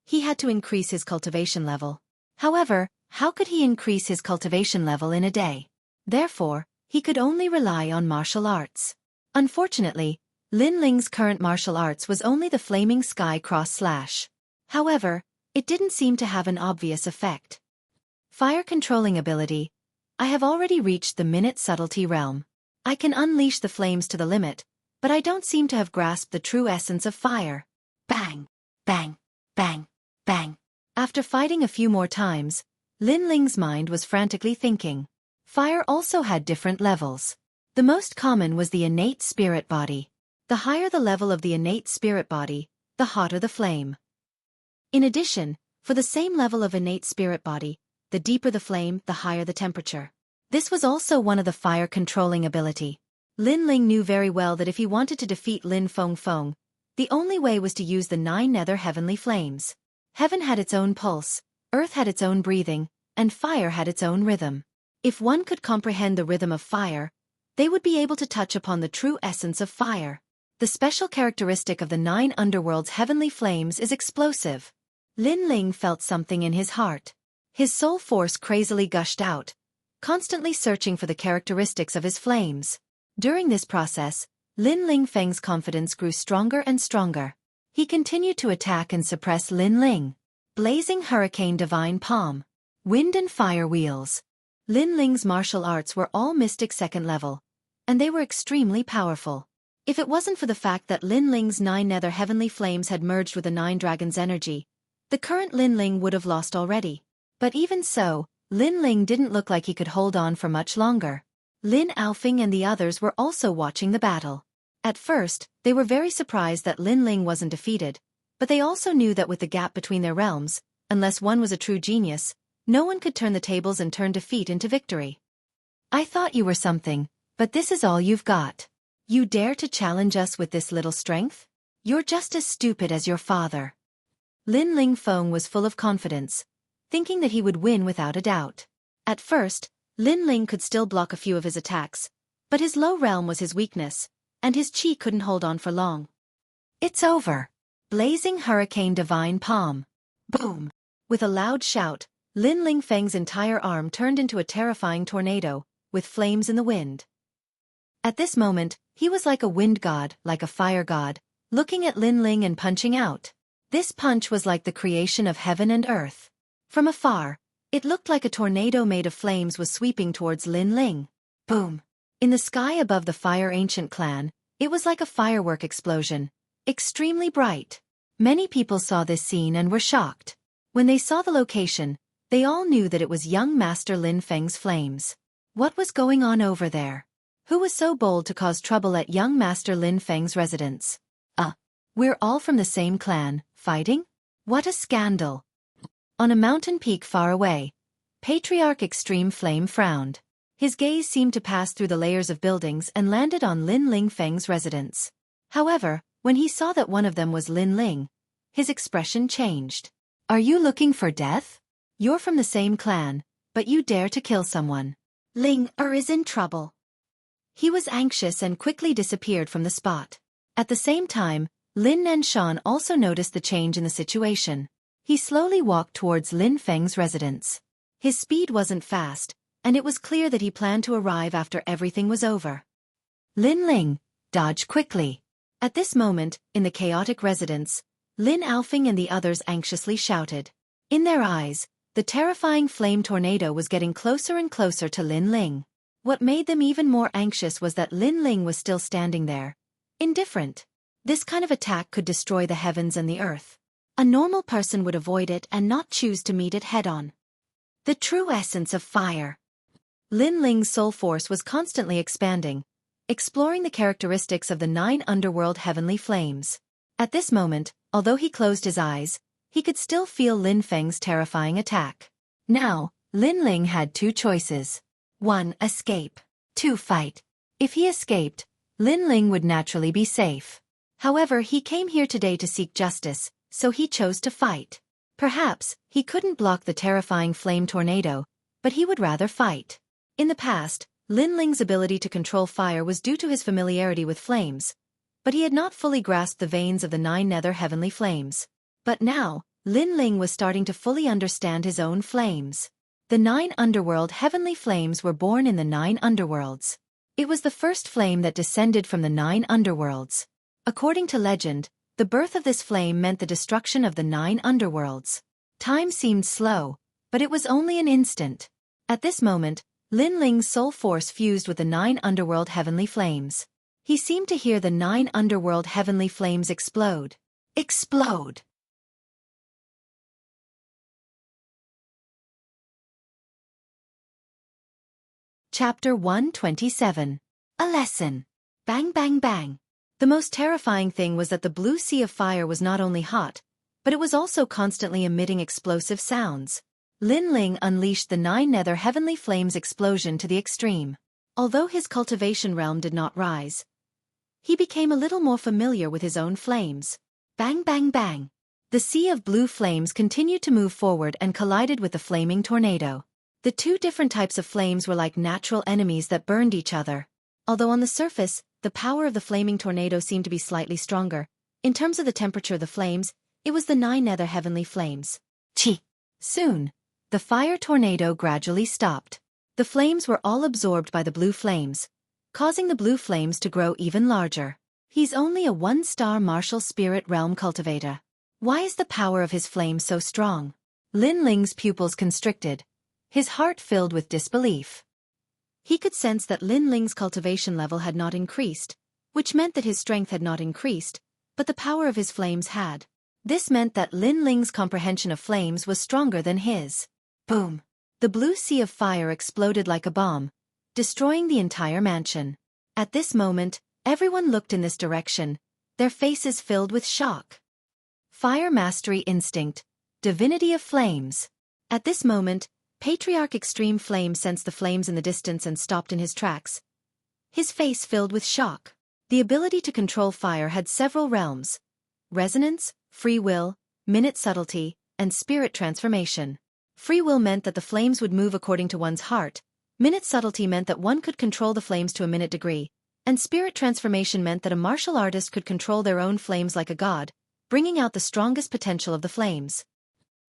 he had to increase his cultivation level. However, how could he increase his cultivation level in a day? Therefore, he could only rely on martial arts. Unfortunately, Lin Ling's current martial arts was only the Flaming Sky Cross Slash. However, it didn't seem to have an obvious effect. Fire controlling ability. I have already reached the minute subtlety realm. I can unleash the flames to the limit, but I don't seem to have grasped the true essence of fire. Bang! Bang! Bang! Bang! After fighting a few more times, Lin Ling's mind was frantically thinking. Fire also had different levels. The most common was the innate spirit body. The higher the level of the innate spirit body, the hotter the flame. In addition, for the same level of innate spirit body, the deeper the flame, the higher the temperature. This was also one of the fire-controlling ability. Lin Ling knew very well that if he wanted to defeat Lin Feng, the only way was to use the 9 nether heavenly flames. Heaven had its own pulse, earth had its own breathing, and fire had its own rhythm. If one could comprehend the rhythm of fire, they would be able to touch upon the true essence of fire. The special characteristic of the 9 underworld's heavenly flames is explosive. Lin Ling felt something in his heart. His soul force crazily gushed out, constantly searching for the characteristics of his flames. During this process, Lin Feng's confidence grew stronger and stronger. He continued to attack and suppress Lin Ling. Blazing Hurricane Divine Palm. Wind and Fire Wheels. Lin Ling's martial arts were all mystic 2nd level, and they were extremely powerful. If it wasn't for the fact that Lin Ling's 9 nether heavenly flames had merged with the 9 dragon's energy, the current Lin Ling would have lost already. But even so, Lin Ling didn't look like he could hold on for much longer. Lin Alfing and the others were also watching the battle. At first, they were very surprised that Lin Ling wasn't defeated, but they also knew that with the gap between their realms, unless one was a true genius, no one could turn the tables and turn defeat into victory. I thought you were something, but this is all you've got. You dare to challenge us with this little strength? You're just as stupid as your father. Lin Feng was full of confidence, thinking that he would win without a doubt. At first, Lin Ling could still block a few of his attacks, but his low realm was his weakness, and his chi couldn't hold on for long. It's over. Blazing Hurricane Divine Palm. Boom! With a loud shout, Lin Ling Feng's entire arm turned into a terrifying tornado, with flames in the wind. At this moment, he was like a wind god, like a fire god, looking at Lin Ling and punching out. This punch was like the creation of heaven and earth. From afar, it looked like a tornado made of flames was sweeping towards Lin Ling. Boom! In the sky above the Fire Ancient clan, it was like a firework explosion, extremely bright. Many people saw this scene and were shocked. When they saw the location, they all knew that it was young Master Lin Feng's flames. What was going on over there? Who was so bold to cause trouble at young Master Lin Feng's residence? We're all from the same clan, fighting? What a scandal! On a mountain peak far away, Patriarch Extreme Flame frowned. His gaze seemed to pass through the layers of buildings and landed on Lin Ling Feng's residence. However, when he saw that one of them was Lin Ling, his expression changed. Are you looking for death? You're from the same clan, but you dare to kill someone. Ling is in trouble. He was anxious and quickly disappeared from the spot. At the same time, Lin Nanshan also noticed the change in the situation. He slowly walked towards Lin Feng's residence. His speed wasn't fast, and it was clear that he planned to arrive after everything was over. Lin Ling, dodge quickly. At this moment, in the chaotic residence, Lin Alfing and the others anxiously shouted. In their eyes, the terrifying flame tornado was getting closer and closer to Lin Ling. What made them even more anxious was that Lin Ling was still standing there, indifferent. This kind of attack could destroy the heavens and the earth. A normal person would avoid it and not choose to meet it head-on. The true essence of fire. Lin Ling's soul force was constantly expanding, exploring the characteristics of the 9 underworld heavenly flames. At this moment, although he closed his eyes, he could still feel Lin Feng's terrifying attack. Now, Lin Ling had 2 choices. 1. Escape. 2. Fight. If he escaped, Lin Ling would naturally be safe. However, he came here today to seek justice, so he chose to fight. Perhaps, he couldn't block the terrifying flame tornado, but he would rather fight. In the past, Lin Ling's ability to control fire was due to his familiarity with flames, but he had not fully grasped the veins of the 9 nether heavenly flames. But now, Lin Ling was starting to fully understand his own flames. The 9 underworld heavenly flames were born in the 9 underworlds. It was the first flame that descended from the 9 underworlds. According to legend, the birth of this flame meant the destruction of the 9 underworlds. Time seemed slow, but it was only an instant. At this moment, Lin Ling's soul force fused with the 9 underworld heavenly flames. He seemed to hear the 9 underworld heavenly flames explode. Explode! Chapter 127. A Lesson. Bang bang bang. The most terrifying thing was that the blue sea of fire was not only hot, but it was also constantly emitting explosive sounds. Lin Ling unleashed the 9 nether heavenly flames explosion to the extreme. Although his cultivation realm did not rise, he became a little more familiar with his own flames. Bang bang bang. The sea of blue flames continued to move forward and collided with the flaming tornado. The 2 different types of flames were like natural enemies that burned each other. Although on the surface, the power of the flaming tornado seemed to be slightly stronger, in terms of the temperature of the flames, it was the 9 nether heavenly flames. Chi. Soon, the fire tornado gradually stopped. The flames were all absorbed by the blue flames, causing the blue flames to grow even larger. He's only a 1-star martial spirit realm cultivator. Why is the power of his flame so strong? Lin Ling's pupils constricted, his heart filled with disbelief. He could sense that Lin Ling's cultivation level had not increased, which meant that his strength had not increased, but the power of his flames had. This meant that Lin Ling's comprehension of flames was stronger than his. Boom! The blue sea of fire exploded like a bomb, destroying the entire mansion. At this moment, everyone looked in this direction, their faces filled with shock. Fire Mastery Instinct, Divinity of Flames. At this moment, Patriarch Extreme Flame sensed the flames in the distance and stopped in his tracks, his face filled with shock. The ability to control fire had several realms: resonance, free will, minute subtlety, and spirit transformation. Free will meant that the flames would move according to one's heart, minute subtlety meant that one could control the flames to a minute degree, and spirit transformation meant that a martial artist could control their own flames like a god, bringing out the strongest potential of the flames.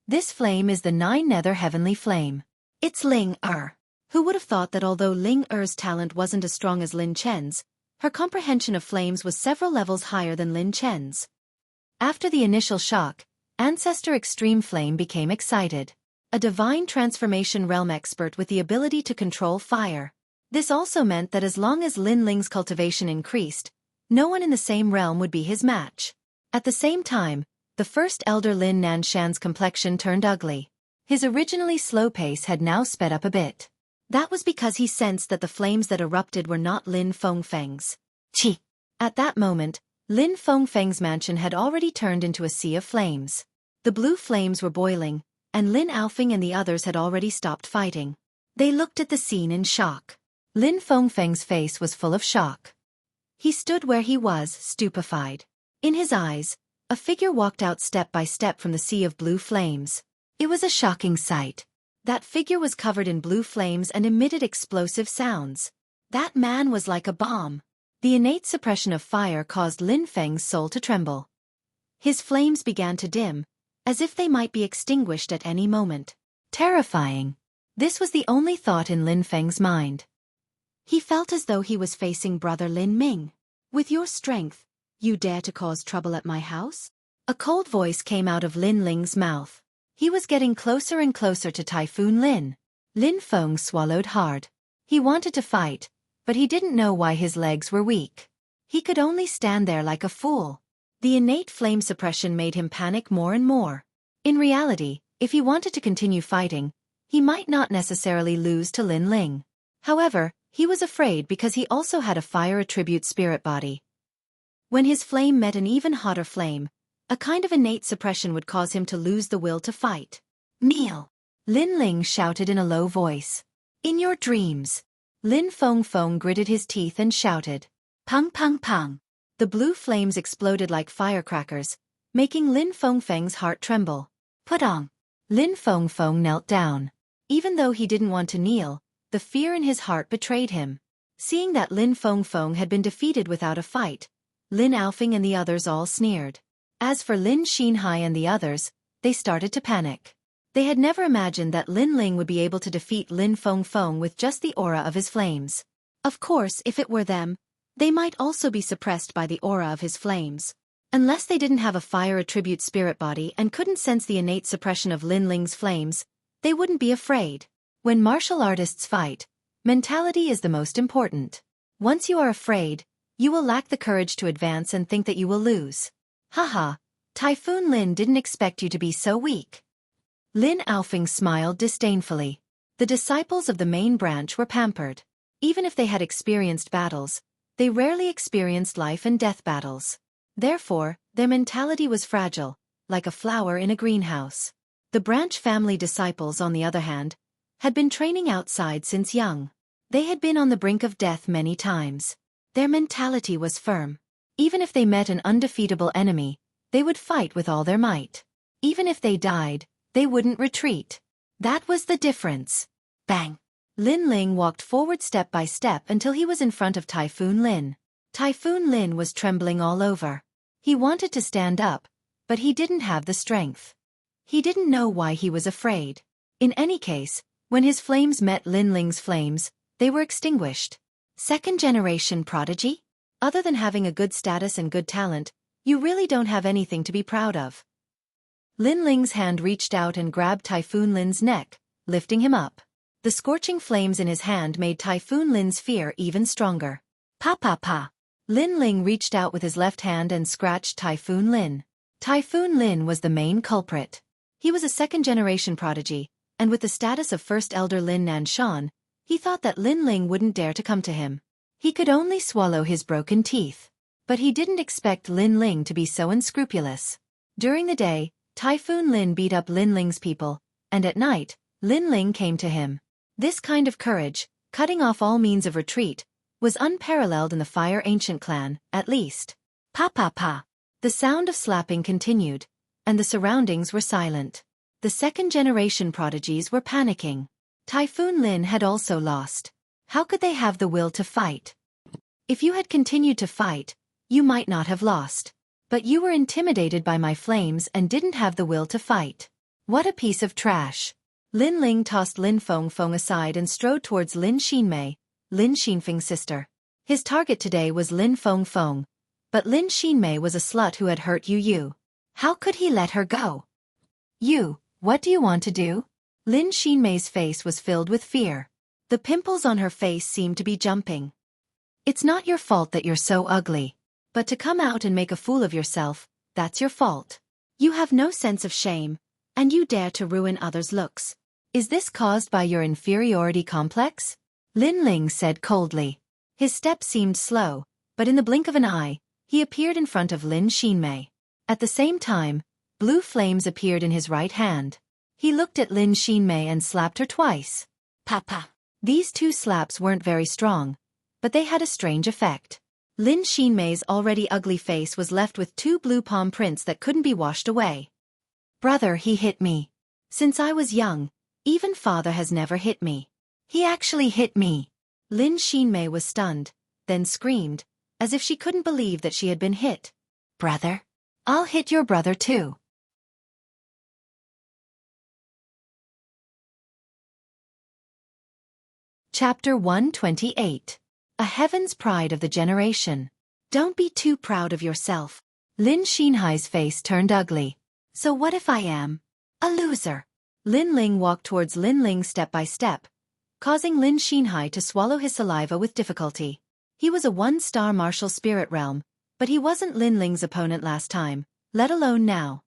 This flame is the 9 nether heavenly flame. It's Ling Er. Who would have thought that although Ling Er's talent wasn't as strong as Lin Chen's, her comprehension of flames was several levels higher than Lin Chen's. After the initial shock, Ancestor Extreme Flame became excited. A divine transformation realm expert with the ability to control fire. This also meant that as long as Lin Ling's cultivation increased, no one in the same realm would be his match. At the same time, the first elder Lin Nanshan's complexion turned ugly. His originally slow pace had now sped up a bit. That was because he sensed that the flames that erupted were not Lin Fengfeng's. Chi! At that moment, Lin Fengfeng's mansion had already turned into a sea of flames. The blue flames were boiling, and Lin Aofing and the others had already stopped fighting. They looked at the scene in shock. Lin Fengfeng's face was full of shock. He stood where he was, stupefied. In his eyes, a figure walked out step by step from the sea of blue flames. It was a shocking sight. That figure was covered in blue flames and emitted explosive sounds. That man was like a bomb. The innate suppression of fire caused Lin Feng's soul to tremble. His flames began to dim, as if they might be extinguished at any moment. Terrifying. This was the only thought in Lin Feng's mind. He felt as though he was facing brother Lin Ming. With your strength, you dare to cause trouble at my house? A cold voice came out of Lin Ling's mouth. He was getting closer and closer to Typhoon Lin. Lin Feng swallowed hard. He wanted to fight, but he didn't know why his legs were weak. He could only stand there like a fool. The innate flame suppression made him panic more and more. In reality, if he wanted to continue fighting, he might not necessarily lose to Lin Ling. However, he was afraid because he also had a fire attribute spirit body. When his flame met an even hotter flame, a kind of innate suppression would cause him to lose the will to fight. Kneel! Lin Ling shouted in a low voice. In your dreams. Lin Fengfeng gritted his teeth and shouted. Pang pang pang. The blue flames exploded like firecrackers, making Lin Fengfeng's heart tremble. Put on. Lin Fengfeng knelt down. Even though he didn't want to kneel, the fear in his heart betrayed him. Seeing that Lin Fengfeng had been defeated without a fight, Lin Aofing and the others all sneered. As for Lin Xinhai and the others, they started to panic. They had never imagined that Lin Ling would be able to defeat Lin Fengfeng with just the aura of his flames. Of course, if it were them, they might also be suppressed by the aura of his flames. Unless they didn't have a fire attribute spirit body and couldn't sense the innate suppression of Lin Ling's flames, they wouldn't be afraid. When martial artists fight, mentality is the most important. Once you are afraid, you will lack the courage to advance and think that you will lose. Haha, Typhoon Lin didn't expect you to be so weak. Lin Aofing smiled disdainfully. The disciples of the main branch were pampered. Even if they had experienced battles, they rarely experienced life and death battles. Therefore, their mentality was fragile, like a flower in a greenhouse. The branch family disciples, on the other hand, had been training outside since young. They had been on the brink of death many times. Their mentality was firm. Even if they met an undefeatable enemy, they would fight with all their might. Even if they died, they wouldn't retreat. That was the difference. Bang! Lin Ling walked forward step by step until he was in front of Typhoon Lin. Typhoon Lin was trembling all over. He wanted to stand up, but he didn't have the strength. He didn't know why he was afraid. In any case, when his flames met Lin Ling's flames, they were extinguished. Second-generation prodigy? Other than having a good status and good talent, you really don't have anything to be proud of. Lin Ling's hand reached out and grabbed Typhoon Lin's neck, lifting him up. The scorching flames in his hand made Typhoon Lin's fear even stronger. Pa pa pa. Lin Ling reached out with his left hand and scratched Typhoon Lin. Typhoon Lin was the main culprit. He was a second-generation prodigy, and with the status of First Elder Lin Nanshan, he thought that Lin Ling wouldn't dare to come to him. He could only swallow his broken teeth. But he didn't expect Lin Ling to be so unscrupulous. During the day, Typhoon Lin beat up Lin Ling's people, and at night, Lin Ling came to him. This kind of courage, cutting off all means of retreat, was unparalleled in the Fire Ancient clan, at least. Pa pa pa. The sound of slapping continued, and the surroundings were silent. The second-generation prodigies were panicking. Typhoon Lin had also lost. How could they have the will to fight? If you had continued to fight, you might not have lost. But you were intimidated by my flames and didn't have the will to fight. What a piece of trash. Lin Ling tossed Lin Fengfeng aside and strode towards Lin Xinmei, Lin Xinfeng's sister. His target today was Lin Fengfeng, but Lin Xinmei was a slut who had hurt you. How could he let her go? You, what do you want to do? Lin Xinmei's face was filled with fear. The pimples on her face seemed to be jumping. It's not your fault that you're so ugly. But to come out and make a fool of yourself, that's your fault. You have no sense of shame, and you dare to ruin others' looks. Is this caused by your inferiority complex? Lin Ling said coldly. His step seemed slow, but in the blink of an eye, he appeared in front of Lin Xinmei. At the same time, blue flames appeared in his right hand. He looked at Lin Xinmei and slapped her twice. Papa. These two slaps weren't very strong, but they had a strange effect. Lin Xinmei's already ugly face was left with two blue palm prints that couldn't be washed away. Brother, he hit me. Since I was young, even father has never hit me. He actually hit me. Lin Xinmei was stunned, then screamed, as if she couldn't believe that she had been hit. Brother? I'll hit your brother too. Chapter 128. A heaven's pride of the generation. Don't be too proud of yourself. Lin Xinhai's face turned ugly. So what if I am a loser? Lin Ling walked towards Lin Ling step by step, causing Lin Xinhai to swallow his saliva with difficulty. He was a one-star martial spirit realm, but he wasn't Lin Ling's opponent last time, let alone now.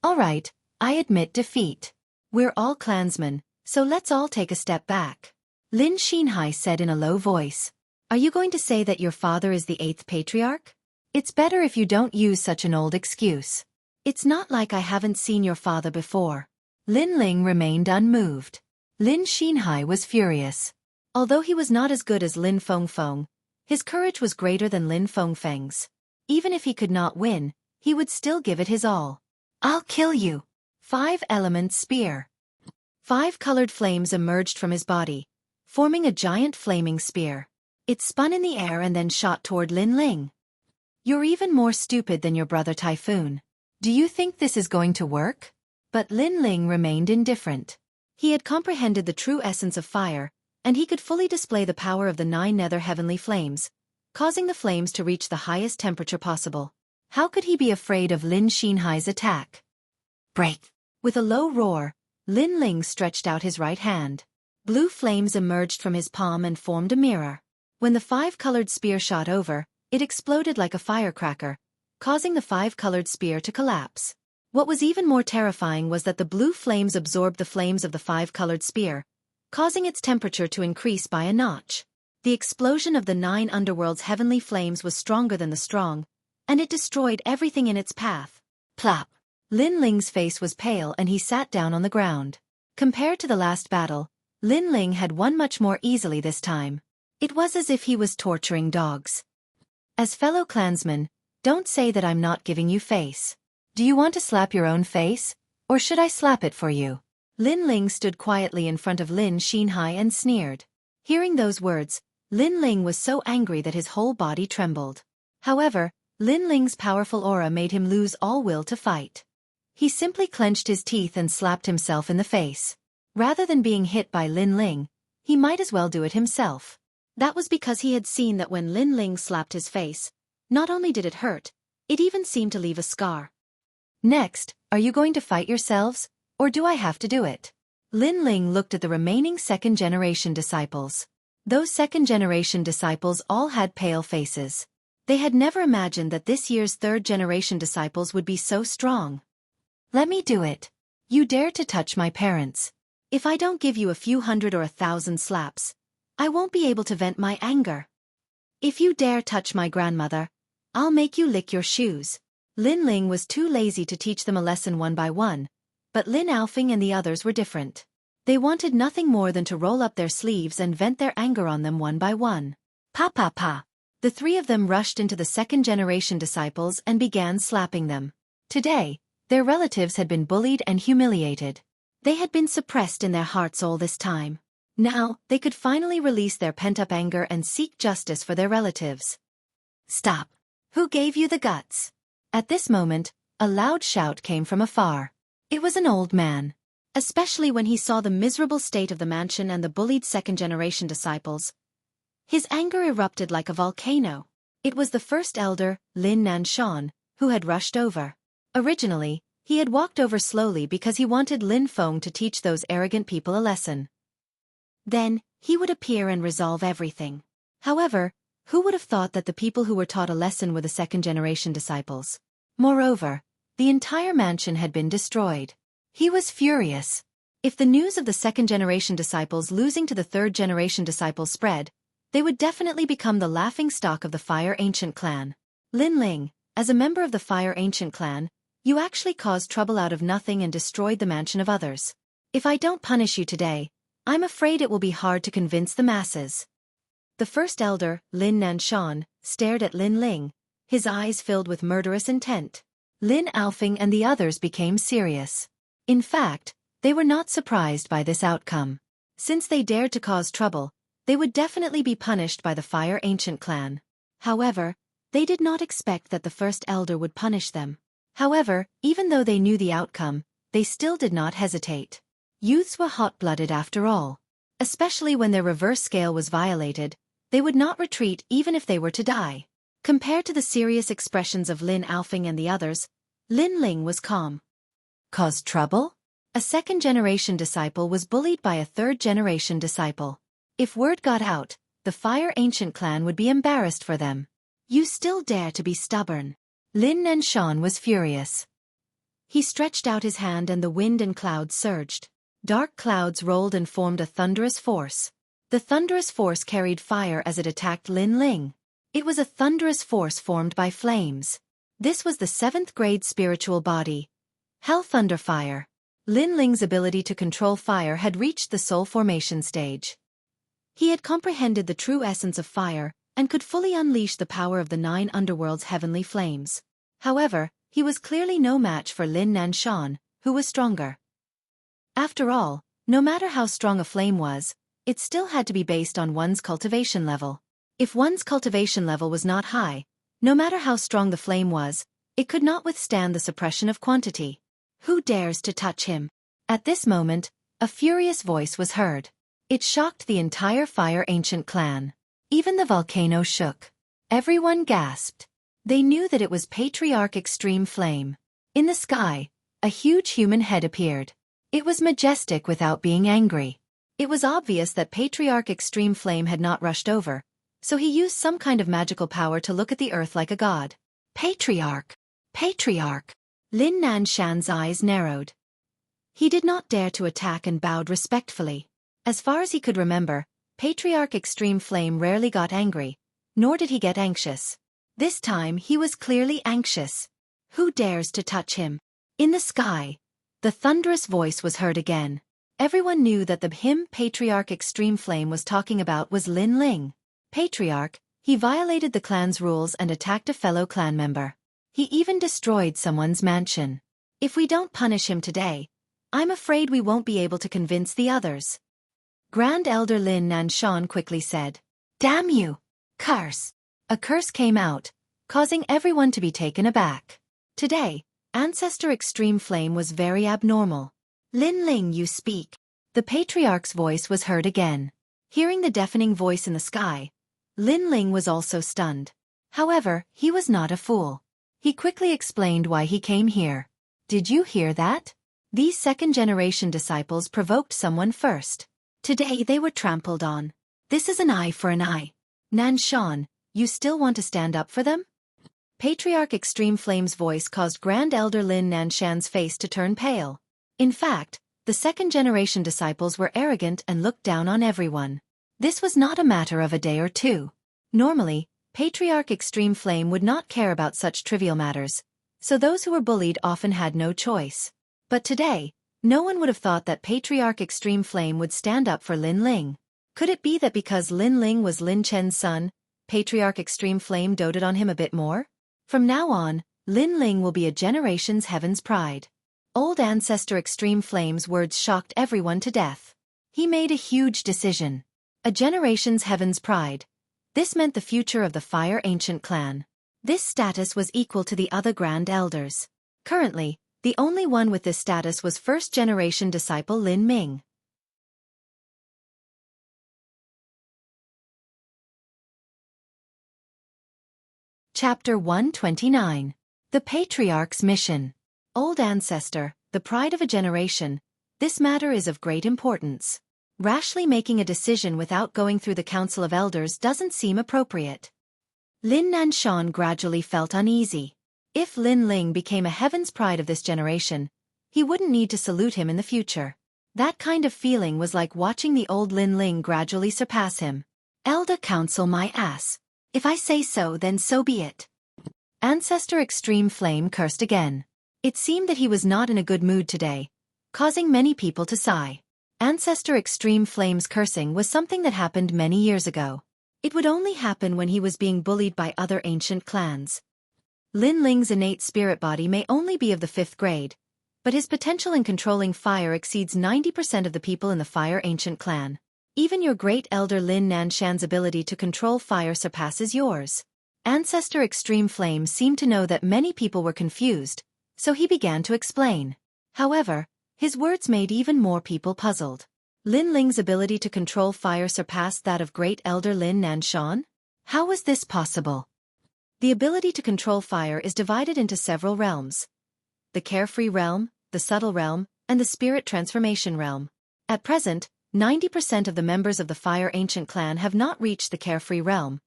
Alright, I admit defeat. We're all clansmen, so let's all take a step back. Lin Xinhai said in a low voice. Are you going to say that your father is the 8th patriarch? It's better if you don't use such an old excuse. It's not like I haven't seen your father before. Lin Ling remained unmoved. Lin Xinhai was furious. Although he was not as good as Lin Fengfeng, his courage was greater than Lin Fengfeng's. Even if he could not win, he would still give it his all. I'll kill you. 5-element spear. 5 colored flames emerged from his body, forming a giant flaming spear. It spun in the air and then shot toward Lin Ling. You're even more stupid than your brother Typhoon. Do you think this is going to work? But Lin Ling remained indifferent. He had comprehended the true essence of fire, and he could fully display the power of the 9 nether heavenly flames, causing the flames to reach the highest temperature possible. How could he be afraid of Lin Xinhai's attack? Break! With a low roar, Lin Ling stretched out his right hand. Blue flames emerged from his palm and formed a mirror. When the 5-colored spear shot over, it exploded like a firecracker, causing the 5-colored spear to collapse. What was even more terrifying was that the blue flames absorbed the flames of the 5-colored spear, causing its temperature to increase by a notch. The explosion of the 9 underworld's heavenly flames was stronger than the strong, and it destroyed everything in its path. Plop! Lin Ling's face was pale and he sat down on the ground. Compared to the last battle, Lin Ling had won much more easily this time. It was as if he was torturing dogs. As fellow clansmen, don't say that I'm not giving you face. Do you want to slap your own face, or should I slap it for you? Lin Ling stood quietly in front of Lin Xinhai and sneered. Hearing those words, Lin Ling was so angry that his whole body trembled. However, Lin Ling's powerful aura made him lose all will to fight. He simply clenched his teeth and slapped himself in the face. Rather than being hit by Lin Ling, he might as well do it himself. That was because he had seen that when Lin Ling slapped his face, not only did it hurt, it even seemed to leave a scar. Next, are you going to fight yourselves, or do I have to do it? Lin Ling looked at the remaining second-generation disciples. Those second-generation disciples all had pale faces. They had never imagined that this year's third-generation disciples would be so strong. Let me do it. You dare to touch my parents. If I don't give you a few hundred or 1,000 slaps, I won't be able to vent my anger. If you dare touch my grandmother, I'll make you lick your shoes. Lin Ling was too lazy to teach them a lesson one by one, but Lin Alfing and the others were different. They wanted nothing more than to roll up their sleeves and vent their anger on them one by one. Pa pa pa. The 3 of them rushed into the second-generation disciples and began slapping them. Today, Their relatives had been bullied and humiliated. They had been suppressed in their hearts all this time. Now, they could finally release their pent-up anger and seek justice for their relatives. Stop! Who gave you the guts? At this moment, a loud shout came from afar. It was an old man. Especially when he saw the miserable state of the mansion and the bullied second-generation disciples. His anger erupted like a volcano. It was the first elder, Lin Nanshan, who had rushed over. Originally, he had walked over slowly because he wanted Lin Feng to teach those arrogant people a lesson. Then, he would appear and resolve everything. However, who would have thought that the people who were taught a lesson were the second-generation disciples? Moreover, the entire mansion had been destroyed. He was furious. If the news of the second-generation disciples losing to the third-generation disciples spread, they would definitely become the laughingstock of the Fire Ancient clan. Lin Ling, as a member of the Fire Ancient clan, you actually caused trouble out of nothing and destroyed the mansion of others. If I don't punish you today, I'm afraid it will be hard to convince the masses. The first elder, Lin Nanshan, stared at Lin Ling, his eyes filled with murderous intent. Lin Alfing and the others became serious. In fact, they were not surprised by this outcome. Since they dared to cause trouble, they would definitely be punished by the Fire Ancient clan. However, they did not expect that the first elder would punish them. However, even though they knew the outcome, they still did not hesitate. Youths were hot-blooded after all. Especially when their reverse scale was violated, they would not retreat even if they were to die. Compared to the serious expressions of Lin Alfing and the others, Lin Ling was calm. Caused trouble? A second-generation disciple was bullied by a third-generation disciple. If word got out, the Fire Ancient clan would be embarrassed for them. You still dare to be stubborn. Lin Nanshan was furious. He stretched out his hand and the wind and clouds surged. Dark clouds rolled and formed a thunderous force. The thunderous force carried fire as it attacked Lin Ling. It was a thunderous force formed by flames. This was the 7th grade spiritual body. Hell Thunder Fire. Lin Ling's ability to control fire had reached the soul formation stage. He had comprehended the true essence of fire, and could fully unleash the power of the 9 underworld's heavenly flames. However, he was clearly no match for Lin Nanshan, who was stronger. After all, no matter how strong a flame was, it still had to be based on one's cultivation level. If one's cultivation level was not high, no matter how strong the flame was, it could not withstand the suppression of quantity. Who dares to touch him? At this moment, a furious voice was heard. It shocked the entire Fire Ancient clan. Even the volcano shook. Everyone gasped. They knew that it was Patriarch Extreme Flame. In the sky, a huge human head appeared. It was majestic without being angry. It was obvious that Patriarch Extreme Flame had not rushed over, so he used some kind of magical power to look at the earth like a god. Patriarch! Patriarch! Lin Nanshan's eyes narrowed. He did not dare to attack and bowed respectfully. As far as he could remember, Patriarch Extreme Flame rarely got angry, nor did he get anxious. This time he was clearly anxious. Who dares to touch him? In the sky, the thunderous voice was heard again. Everyone knew that the him Patriarch Extreme Flame was talking about was Lin Ling. Patriarch, he violated the clan's rules and attacked a fellow clan member. He even destroyed someone's mansion. If we don't punish him today, I'm afraid we won't be able to convince the others. Grand Elder Lin Nanshan quickly said, "Damn you! Curse!" A curse came out, causing everyone to be taken aback. Today, Ancestor Extreme Flame was very abnormal. "Lin Ling, you speak." The Patriarch's voice was heard again. Hearing the deafening voice in the sky, Lin Ling was also stunned. However, he was not a fool. He quickly explained why he came here. Did you hear that? These second-generation disciples provoked someone first. Today they were trampled on. This is an eye for an eye. Nanshan, you still want to stand up for them? Patriarch Extreme Flame's voice caused Grand Elder Lin Nanshan's face to turn pale. In fact, the second-generation disciples were arrogant and looked down on everyone. This was not a matter of a day or two. Normally, Patriarch Extreme Flame would not care about such trivial matters, so those who were bullied often had no choice. But today, no one would have thought that Patriarch Extreme Flame would stand up for Lin Ling. Could it be that because Lin Ling was Lin Chen's son, Patriarch Extreme Flame doted on him a bit more? From now on, Lin Ling will be a generation's heaven's pride. Old Ancestor Extreme Flame's words shocked everyone to death. He made a huge decision. A generation's heaven's pride. This meant the future of the Fire Ancient clan. This status was equal to the other Grand Elders. Currently, the only one with this status was first-generation disciple Lin Ming. Chapter 129. The Patriarch's Mission. Old Ancestor, the pride of a generation, this matter is of great importance. Rashly making a decision without going through the Council of Elders doesn't seem appropriate. Lin Nanshan gradually felt uneasy. If Lin Ling became a heaven's pride of this generation, he wouldn't need to salute him in the future. That kind of feeling was like watching the old Lin Ling gradually surpass him. Elder Council my ass. If I say so, then so be it. Ancestor Extreme Flame cursed again. It seemed that he was not in a good mood today, causing many people to sigh. Ancestor Extreme Flame's cursing was something that happened many years ago. It would only happen when he was being bullied by other ancient clans. Lin Ling's innate spirit body may only be of the 5th grade, but his potential in controlling fire exceeds 90% of the people in the Fire Ancient clan. Even your great elder Lin Nanshan's ability to control fire surpasses yours. Ancestor Extreme Flame seemed to know that many people were confused, so he began to explain. However, his words made even more people puzzled. Lin Ling's ability to control fire surpassed that of great elder Lin Nanshan? How was this possible? The ability to control fire is divided into several realms. The Carefree Realm, the Subtle Realm, and the Spirit Transformation Realm. At present, 90% of the members of the Fire Ancient clan have not reached the Carefree Realm,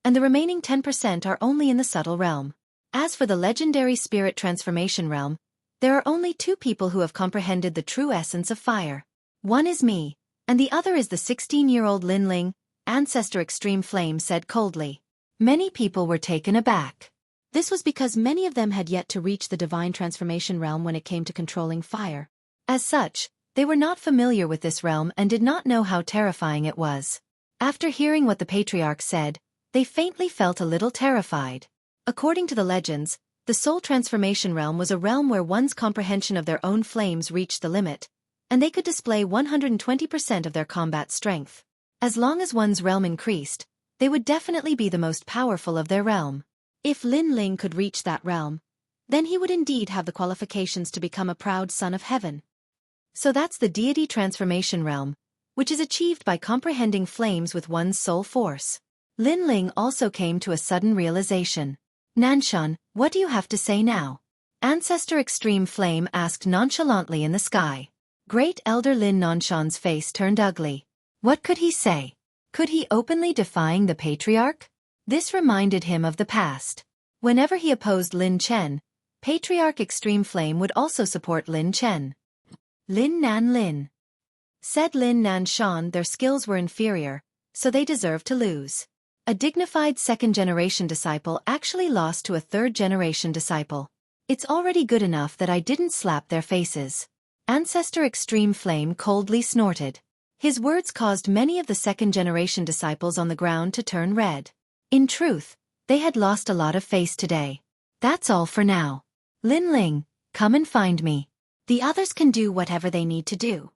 and the remaining 10% are only in the Subtle Realm. As for the legendary Spirit Transformation Realm, there are only 2 people who have comprehended the true essence of fire. One is me, and the other is the 16-year-old Lin Ling, Ancestor Extreme Flame said coldly. Many people were taken aback. This was because many of them had yet to reach the Divine Transformation Realm when it came to controlling fire. As such, they were not familiar with this realm and did not know how terrifying it was. After hearing what the Patriarch said, they faintly felt a little terrified. According to the legends, the Soul Transformation Realm was a realm where one's comprehension of their own flames reached the limit, and they could display 120% of their combat strength. As long as one's realm increased, they would definitely be the most powerful of their realm. If Lin Ling could reach that realm, then he would indeed have the qualifications to become a proud son of heaven. So that's the Deity Transformation Realm, which is achieved by comprehending flames with one's soul force. Lin Ling also came to a sudden realization. Nanshan, what do you have to say now? Ancestor Extreme Flame asked nonchalantly in the sky. Great Elder Lin Nanshan's face turned ugly. What could he say? Could he openly defying the Patriarch? This reminded him of the past. Whenever he opposed Lin Chen, Patriarch Extreme Flame would also support Lin Chen. Lin Nan Lin. Said Lin Nanshan their skills were inferior, so they deserved to lose. A dignified 2nd-generation disciple actually lost to a 3rd-generation disciple. It's already good enough that I didn't slap their faces. Ancestor Extreme Flame coldly snorted. His words caused many of the 2nd-generation disciples on the ground to turn red. In truth, they had lost a lot of face today. That's all for now. Lin Ling, come and find me. The others can do whatever they need to do.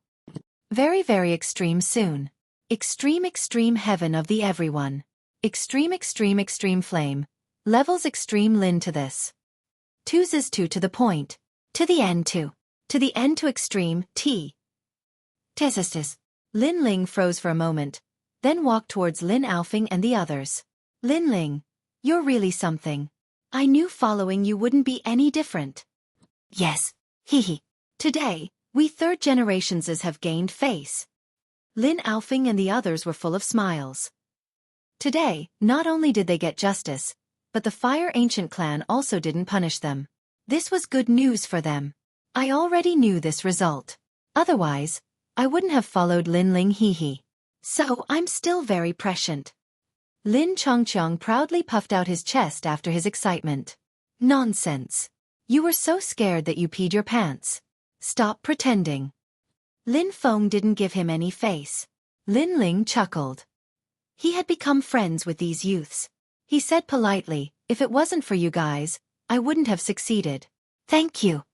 Very very extreme soon. Extreme heaven of the everyone. Extreme flame. Levels extreme Lin to this. 2's is 2 to the point. To the end to. To the end to extreme, T. Tesistis. Lin Ling froze for a moment, then walked towards Lin Aofing and the others. Lin Ling, you're really something. I knew following you wouldn't be any different. Yes, hehe. Today, we 3rd generations have gained face. Lin Aofing and the others were full of smiles. Today, not only did they get justice, but the Fire Ancient clan also didn't punish them. This was good news for them. I already knew this result. Otherwise, I wouldn't have followed Lin Ling hehe. So I'm still very prescient. Lin Chongqiang proudly puffed out his chest after his excitement. Nonsense. You were so scared that you peed your pants. Stop pretending. Lin Feng didn't give him any face. Lin Ling chuckled. He had become friends with these youths. He said politely, if it wasn't for you guys, I wouldn't have succeeded. Thank you.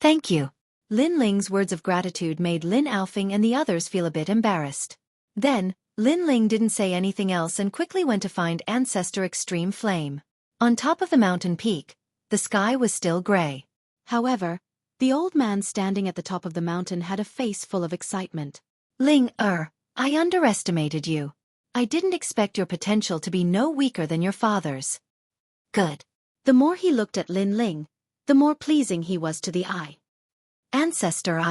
Thank you. Lin Ling's words of gratitude made Lin Aofing and the others feel a bit embarrassed. Then, Lin Ling didn't say anything else and quickly went to find Ancestor Extreme Flame. On top of the mountain peak, the sky was still gray. However, the old man standing at the top of the mountain had a face full of excitement. Ling, I underestimated you. I didn't expect your potential to be no weaker than your father's. Good. The more he looked at Lin Ling, the more pleasing he was to the eye. Ancestor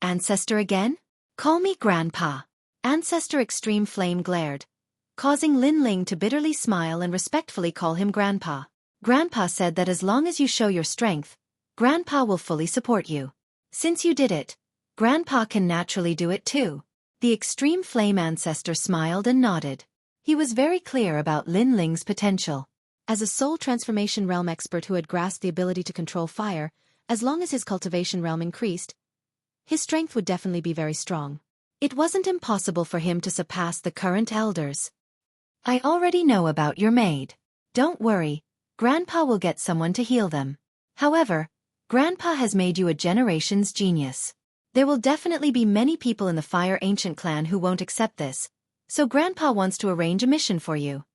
Ancestor again? Call me Grandpa. Ancestor Extreme Flame glared, causing Lin Ling to bitterly smile and respectfully call him Grandpa. Grandpa said that as long as you show your strength, Grandpa will fully support you. Since you did it, Grandpa can naturally do it too. The Extreme Flame Ancestor smiled and nodded. He was very clear about Lin Ling's potential. As a soul transformation realm expert who had grasped the ability to control fire, as long as his cultivation realm increased, his strength would definitely be very strong. It wasn't impossible for him to surpass the current elders. I already know about your maid. Don't worry, Grandpa will get someone to heal them. However, Grandpa has made you a generation's genius. There will definitely be many people in the Fire Ancient clan who won't accept this, so Grandpa wants to arrange a mission for you.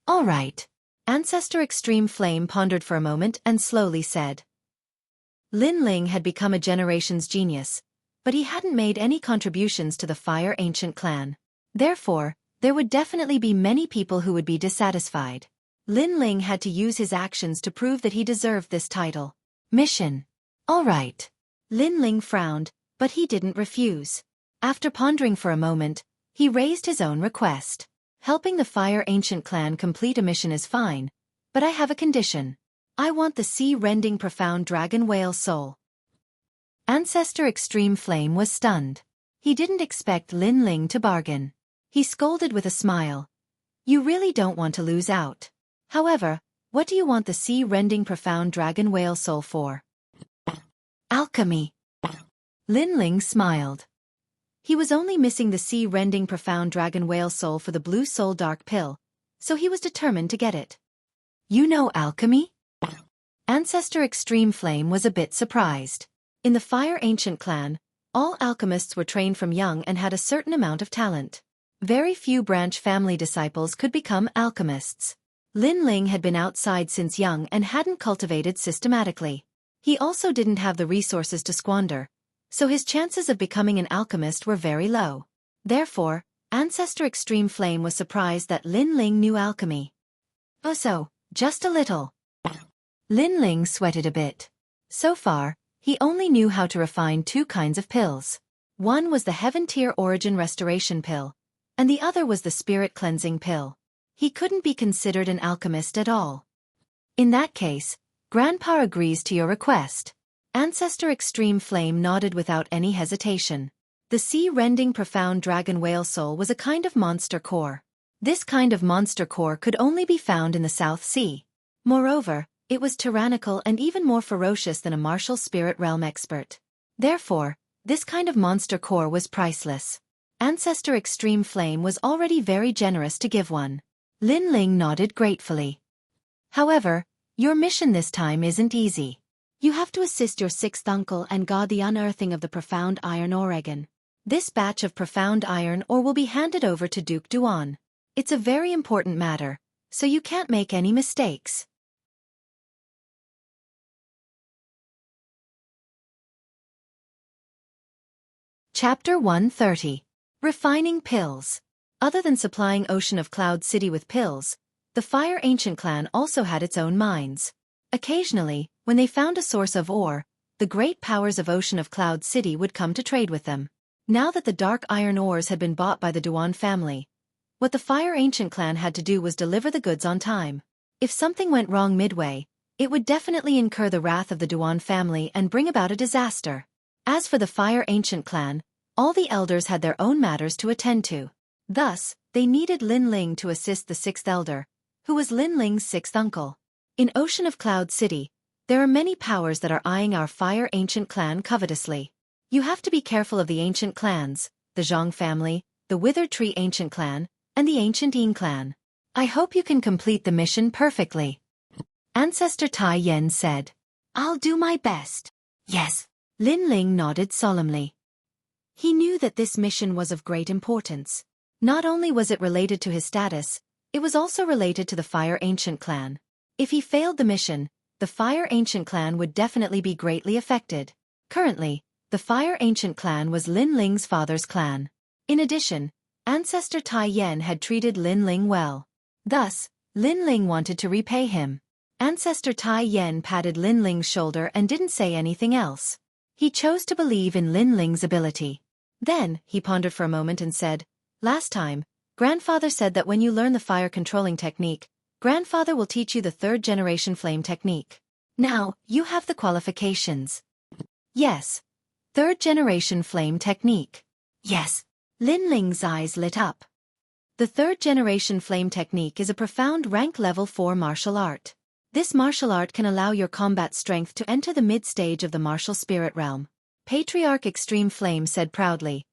All right. Ancestor Extreme Flame pondered for a moment and slowly said. Lin Ling had become a generation's genius, but he hadn't made any contributions to the Fire Ancient clan. Therefore, there would definitely be many people who would be dissatisfied. Lin Ling had to use his actions to prove that he deserved this title. Mission. All right. Lin Ling frowned, but he didn't refuse. After pondering for a moment, he raised his own request. Helping the Fire Ancient clan complete a mission is fine, but I have a condition. I want the sea-rending profound dragon whale soul. Ancestor Extreme Flame was stunned. He didn't expect Lin Ling to bargain. He scolded with a smile. You really don't want to lose out. However, what do you want the sea-rending profound dragon whale soul for? Alchemy. Lin Ling smiled. He was only missing the sea-rending profound dragon whale soul for the blue soul dark pill, so he was determined to get it. You know alchemy? Ancestor Extreme Flame was a bit surprised. In the Fire Ancient clan, all alchemists were trained from young and had a certain amount of talent. Very few branch family disciples could become alchemists. Lin Ling had been outside since young and hadn't cultivated systematically. He also didn't have the resources to squander, so his chances of becoming an alchemist were very low. Therefore, Ancestor Extreme Flame was surprised that Lin Ling knew alchemy. Oh so, just a little. Lin Ling sweated a bit. So far, he only knew how to refine two kinds of pills. One was the Heaven Tier Origin Restoration Pill, and the other was the Spirit Cleansing Pill. He couldn't be considered an alchemist at all. In that case, Grandpa agrees to your request. Ancestor Extreme Flame nodded without any hesitation. The sea-rending profound dragon whale soul was a kind of monster core. This kind of monster core could only be found in the South Sea. Moreover, it was tyrannical and even more ferocious than a martial spirit realm expert. Therefore, this kind of monster core was priceless. Ancestor Extreme Flame was already very generous to give one. Lin Ling nodded gratefully. However, your mission this time isn't easy. You have to assist your sixth uncle and guard the unearthing of the profound iron Oregon. This batch of profound iron ore will be handed over to Duke Duan. It's a very important matter, so you can't make any mistakes. Chapter 130. Refining Pills. Other than supplying Ocean of Cloud City with pills, the Fire Ancient clan also had its own mines. Occasionally, when they found a source of ore, the great powers of Ocean of Cloud City would come to trade with them. Now that the dark iron ores had been bought by the Duan family, what the Fire Ancient clan had to do was deliver the goods on time. If something went wrong midway, it would definitely incur the wrath of the Duan family and bring about a disaster. As for the Fire Ancient clan, all the elders had their own matters to attend to. Thus, they needed Lin Ling to assist the sixth elder, who was Lin Ling's sixth uncle. In Ocean of Cloud City, there are many powers that are eyeing our Fire Ancient clan covetously. You have to be careful of the ancient clans, the Zhang family, the Withered Tree Ancient clan, and the Ancient Yin clan. I hope you can complete the mission perfectly. Ancestor Tai Yen said. I'll do my best. Yes. Lin Ling nodded solemnly. He knew that this mission was of great importance. Not only was it related to his status, it was also related to the Fire Ancient clan. If he failed the mission, the Fire Ancient clan would definitely be greatly affected. Currently, the Fire Ancient clan was Lin Ling's father's clan. In addition, Ancestor Tai Yen had treated Lin Ling well. Thus, Lin Ling wanted to repay him. Ancestor Tai Yen patted Lin Ling's shoulder and didn't say anything else. He chose to believe in Lin Ling's ability. Then, he pondered for a moment and said, Last time, Grandfather said that when you learn the fire controlling technique, Grandfather will teach you the third-generation flame technique. Now, you have the qualifications. Yes. Third-generation flame technique. Yes. Lin Ling's eyes lit up. The third-generation flame technique is a profound rank level 4 martial art. This martial art can allow your combat strength to enter the mid-stage of the martial spirit realm. Patriarch Extreme Flame said proudly,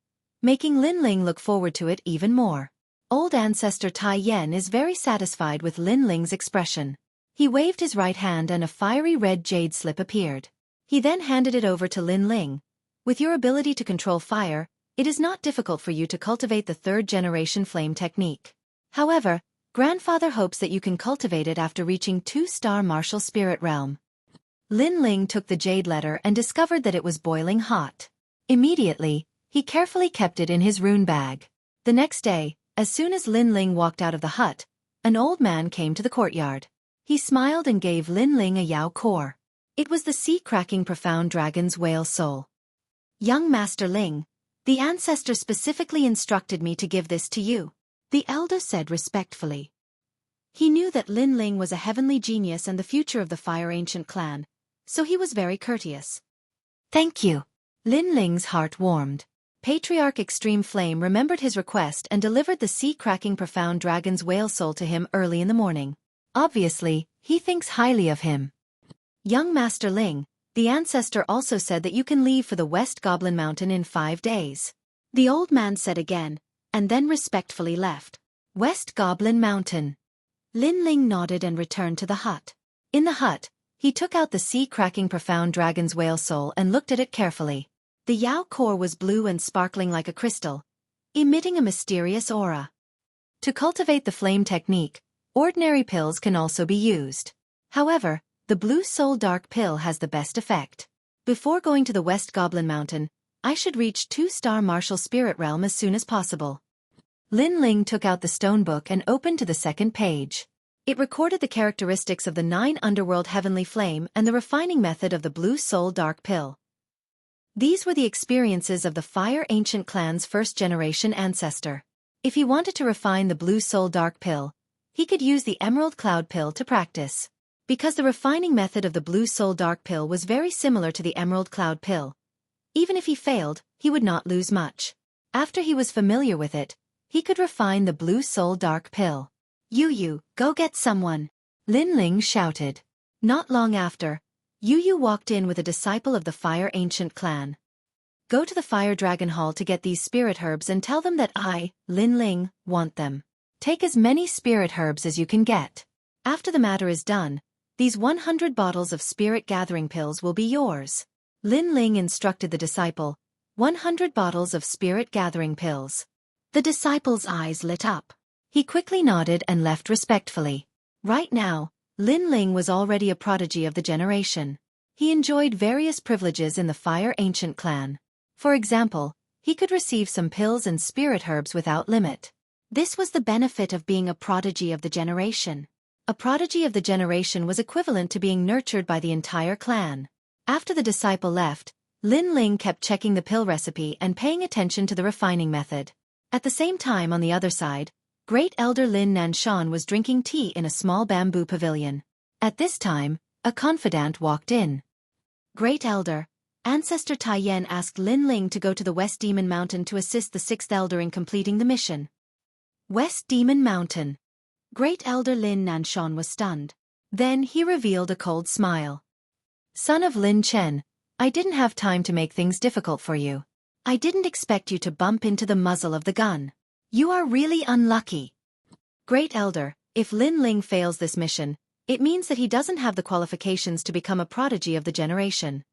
making Lin Ling look forward to it even more. Old Ancestor Tai Yen is very satisfied with Lin Ling's expression. He waved his right hand and a fiery red jade slip appeared. He then handed it over to Lin Ling. With your ability to control fire, it is not difficult for you to cultivate the third-generation flame technique. However, Grandfather hopes that you can cultivate it after reaching 2-star martial spirit realm. Lin Ling took the jade letter and discovered that it was boiling hot. Immediately, he carefully kept it in his rune bag. The next day, as soon as Lin Ling walked out of the hut, an old man came to the courtyard. He smiled and gave Lin Ling a Yao core. It was the sea-cracking profound dragon's whale soul. Young Master Ling, the ancestor specifically instructed me to give this to you, the elder said respectfully. He knew that Lin Ling was a heavenly genius and the future of the Fire Ancient clan, so he was very courteous. Thank you. Lin Ling's heart warmed. Patriarch Extreme Flame remembered his request and delivered the sea-cracking profound dragon's whale soul to him early in the morning. Obviously, he thinks highly of him. Young Master Ling, the ancestor also said that you can leave for the West Goblin Mountain in 5 days. The old man said again, and then respectfully left. West Goblin Mountain. Lin Ling nodded and returned to the hut. In the hut, he took out the sea-cracking profound dragon's whale soul and looked at it carefully. The Yao core was blue and sparkling like a crystal, emitting a mysterious aura. To cultivate the flame technique, ordinary pills can also be used. However, the Blue Soul Dark Pill has the best effect. Before going to the West Goblin Mountain, I should reach 2-star martial spirit realm as soon as possible. Lin Ling took out the stone book and opened to the second page. It recorded the characteristics of the 9 underworld heavenly flame and the refining method of the Blue Soul Dark Pill. These were the experiences of the Fire Ancient clan's first-generation ancestor. If he wanted to refine the Blue Soul Dark Pill, he could use the Emerald Cloud Pill to practice. Because the refining method of the Blue Soul Dark Pill was very similar to the Emerald Cloud Pill, even if he failed, he would not lose much. After he was familiar with it, he could refine the Blue Soul Dark Pill. Yu, go get someone. Lin Ling shouted. Not long after, Yu walked in with a disciple of the Fire Ancient clan. Go to the Fire Dragon Hall to get these spirit herbs and tell them that I, Lin Ling, want them. Take as many spirit herbs as you can get. After the matter is done, these 100 bottles of spirit gathering pills will be yours. Lin Ling instructed the disciple, 100 bottles of spirit gathering pills. The disciple's eyes lit up. He quickly nodded and left respectfully. Right now, Lin Ling was already a prodigy of the generation. He enjoyed various privileges in the Fire Ancient clan. For example, he could receive some pills and spirit herbs without limit. This was the benefit of being a prodigy of the generation. A prodigy of the generation was equivalent to being nurtured by the entire clan. After the disciple left, Lin Ling kept checking the pill recipe and paying attention to the refining method. At the same time on the other side, Great Elder Lin Nanshan was drinking tea in a small bamboo pavilion. At this time, a confidant walked in. Great Elder, Ancestor Tai Yen asked Lin Ling to go to the West Demon Mountain to assist the 6th Elder in completing the mission. West Demon Mountain. Great Elder Lin Nanshan was stunned. Then he revealed a cold smile. Son of Lin Chen, I didn't have time to make things difficult for you. I didn't expect you to bump into the muzzle of the gun. You are really unlucky. Great Elder, if Lin Ling fails this mission, It means that he doesn't have the qualifications to become a prodigy of the generation.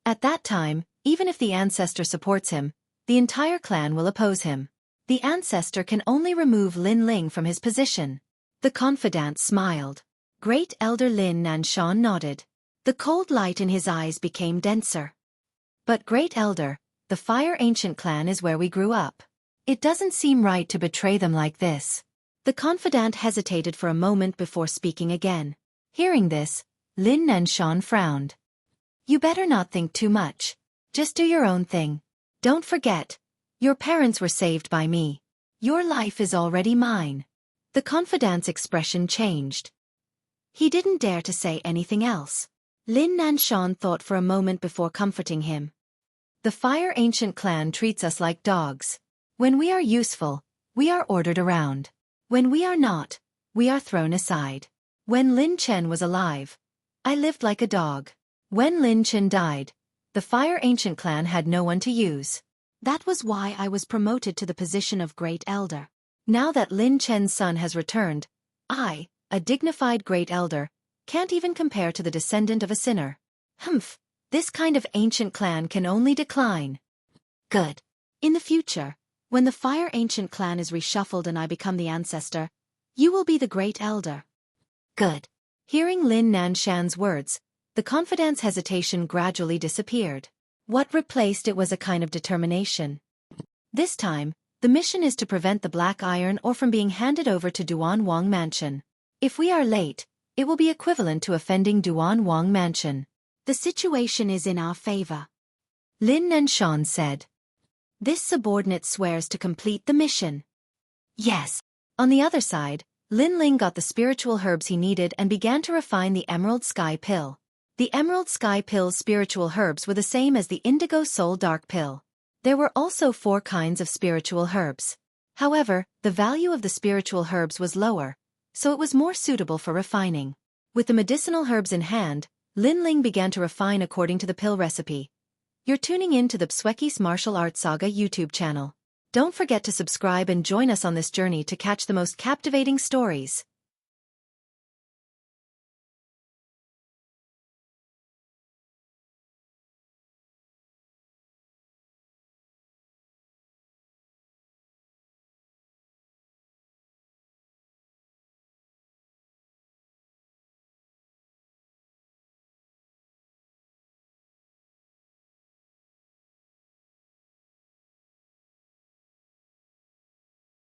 At that time, even if the ancestor supports him, the entire clan will oppose him. The ancestor can only remove Lin Ling from his position. The confidant smiled. Great Elder Lin Nanshan nodded. The cold light in his eyes became denser. But Great Elder, the Fire Ancient clan is where we grew up. It doesn't seem right to betray them like this. The confidant hesitated for a moment before speaking again. Hearing this, Lin Nanshan frowned. You better not think too much. Just do your own thing. Don't forget, your parents were saved by me. Your life is already mine. The confidant's expression changed. He didn't dare to say anything else. Lin Nanshan thought for a moment before comforting him. The Fire Ancient clan treats us like dogs. When we are useful, we are ordered around. When we are not, we are thrown aside. When Lin Chen was alive, I lived like a dog. When Lin Chen died, the Fire Ancient clan had no one to use. That was why I was promoted to the position of Great Elder. Now that Lin Chen's son has returned, I, a dignified Great Elder, can't even compare to the descendant of a sinner. Humph, this kind of ancient clan can only decline. Good. In the future, when the Fire Ancient clan is reshuffled and I become the ancestor, you will be the Great Elder. Good. Hearing Lin Nanshan's words, the confidant's hesitation gradually disappeared. What replaced it was a kind of determination. This time, the mission is to prevent the Black Iron ore from being handed over to Duan Wang Mansion. If we are late, it will be equivalent to offending Duan Wang Mansion. The situation is in our favor. Lin Nanshan said. This subordinate swears to complete the mission. Yes. On the other side, Lin Ling got the spiritual herbs he needed and began to refine the Emerald Sky Pill. The Emerald Sky Pill's spiritual herbs were the same as the Indigo Soul Dark Pill. There were also 4 kinds of spiritual herbs. However, the value of the spiritual herbs was lower, so it was more suitable for refining. With the medicinal herbs in hand, Lin Ling began to refine according to the pill recipe. You're tuning in to the Xueqi's Martial Arts Saga YouTube channel. Don't forget to subscribe and join us on this journey to catch the most captivating stories.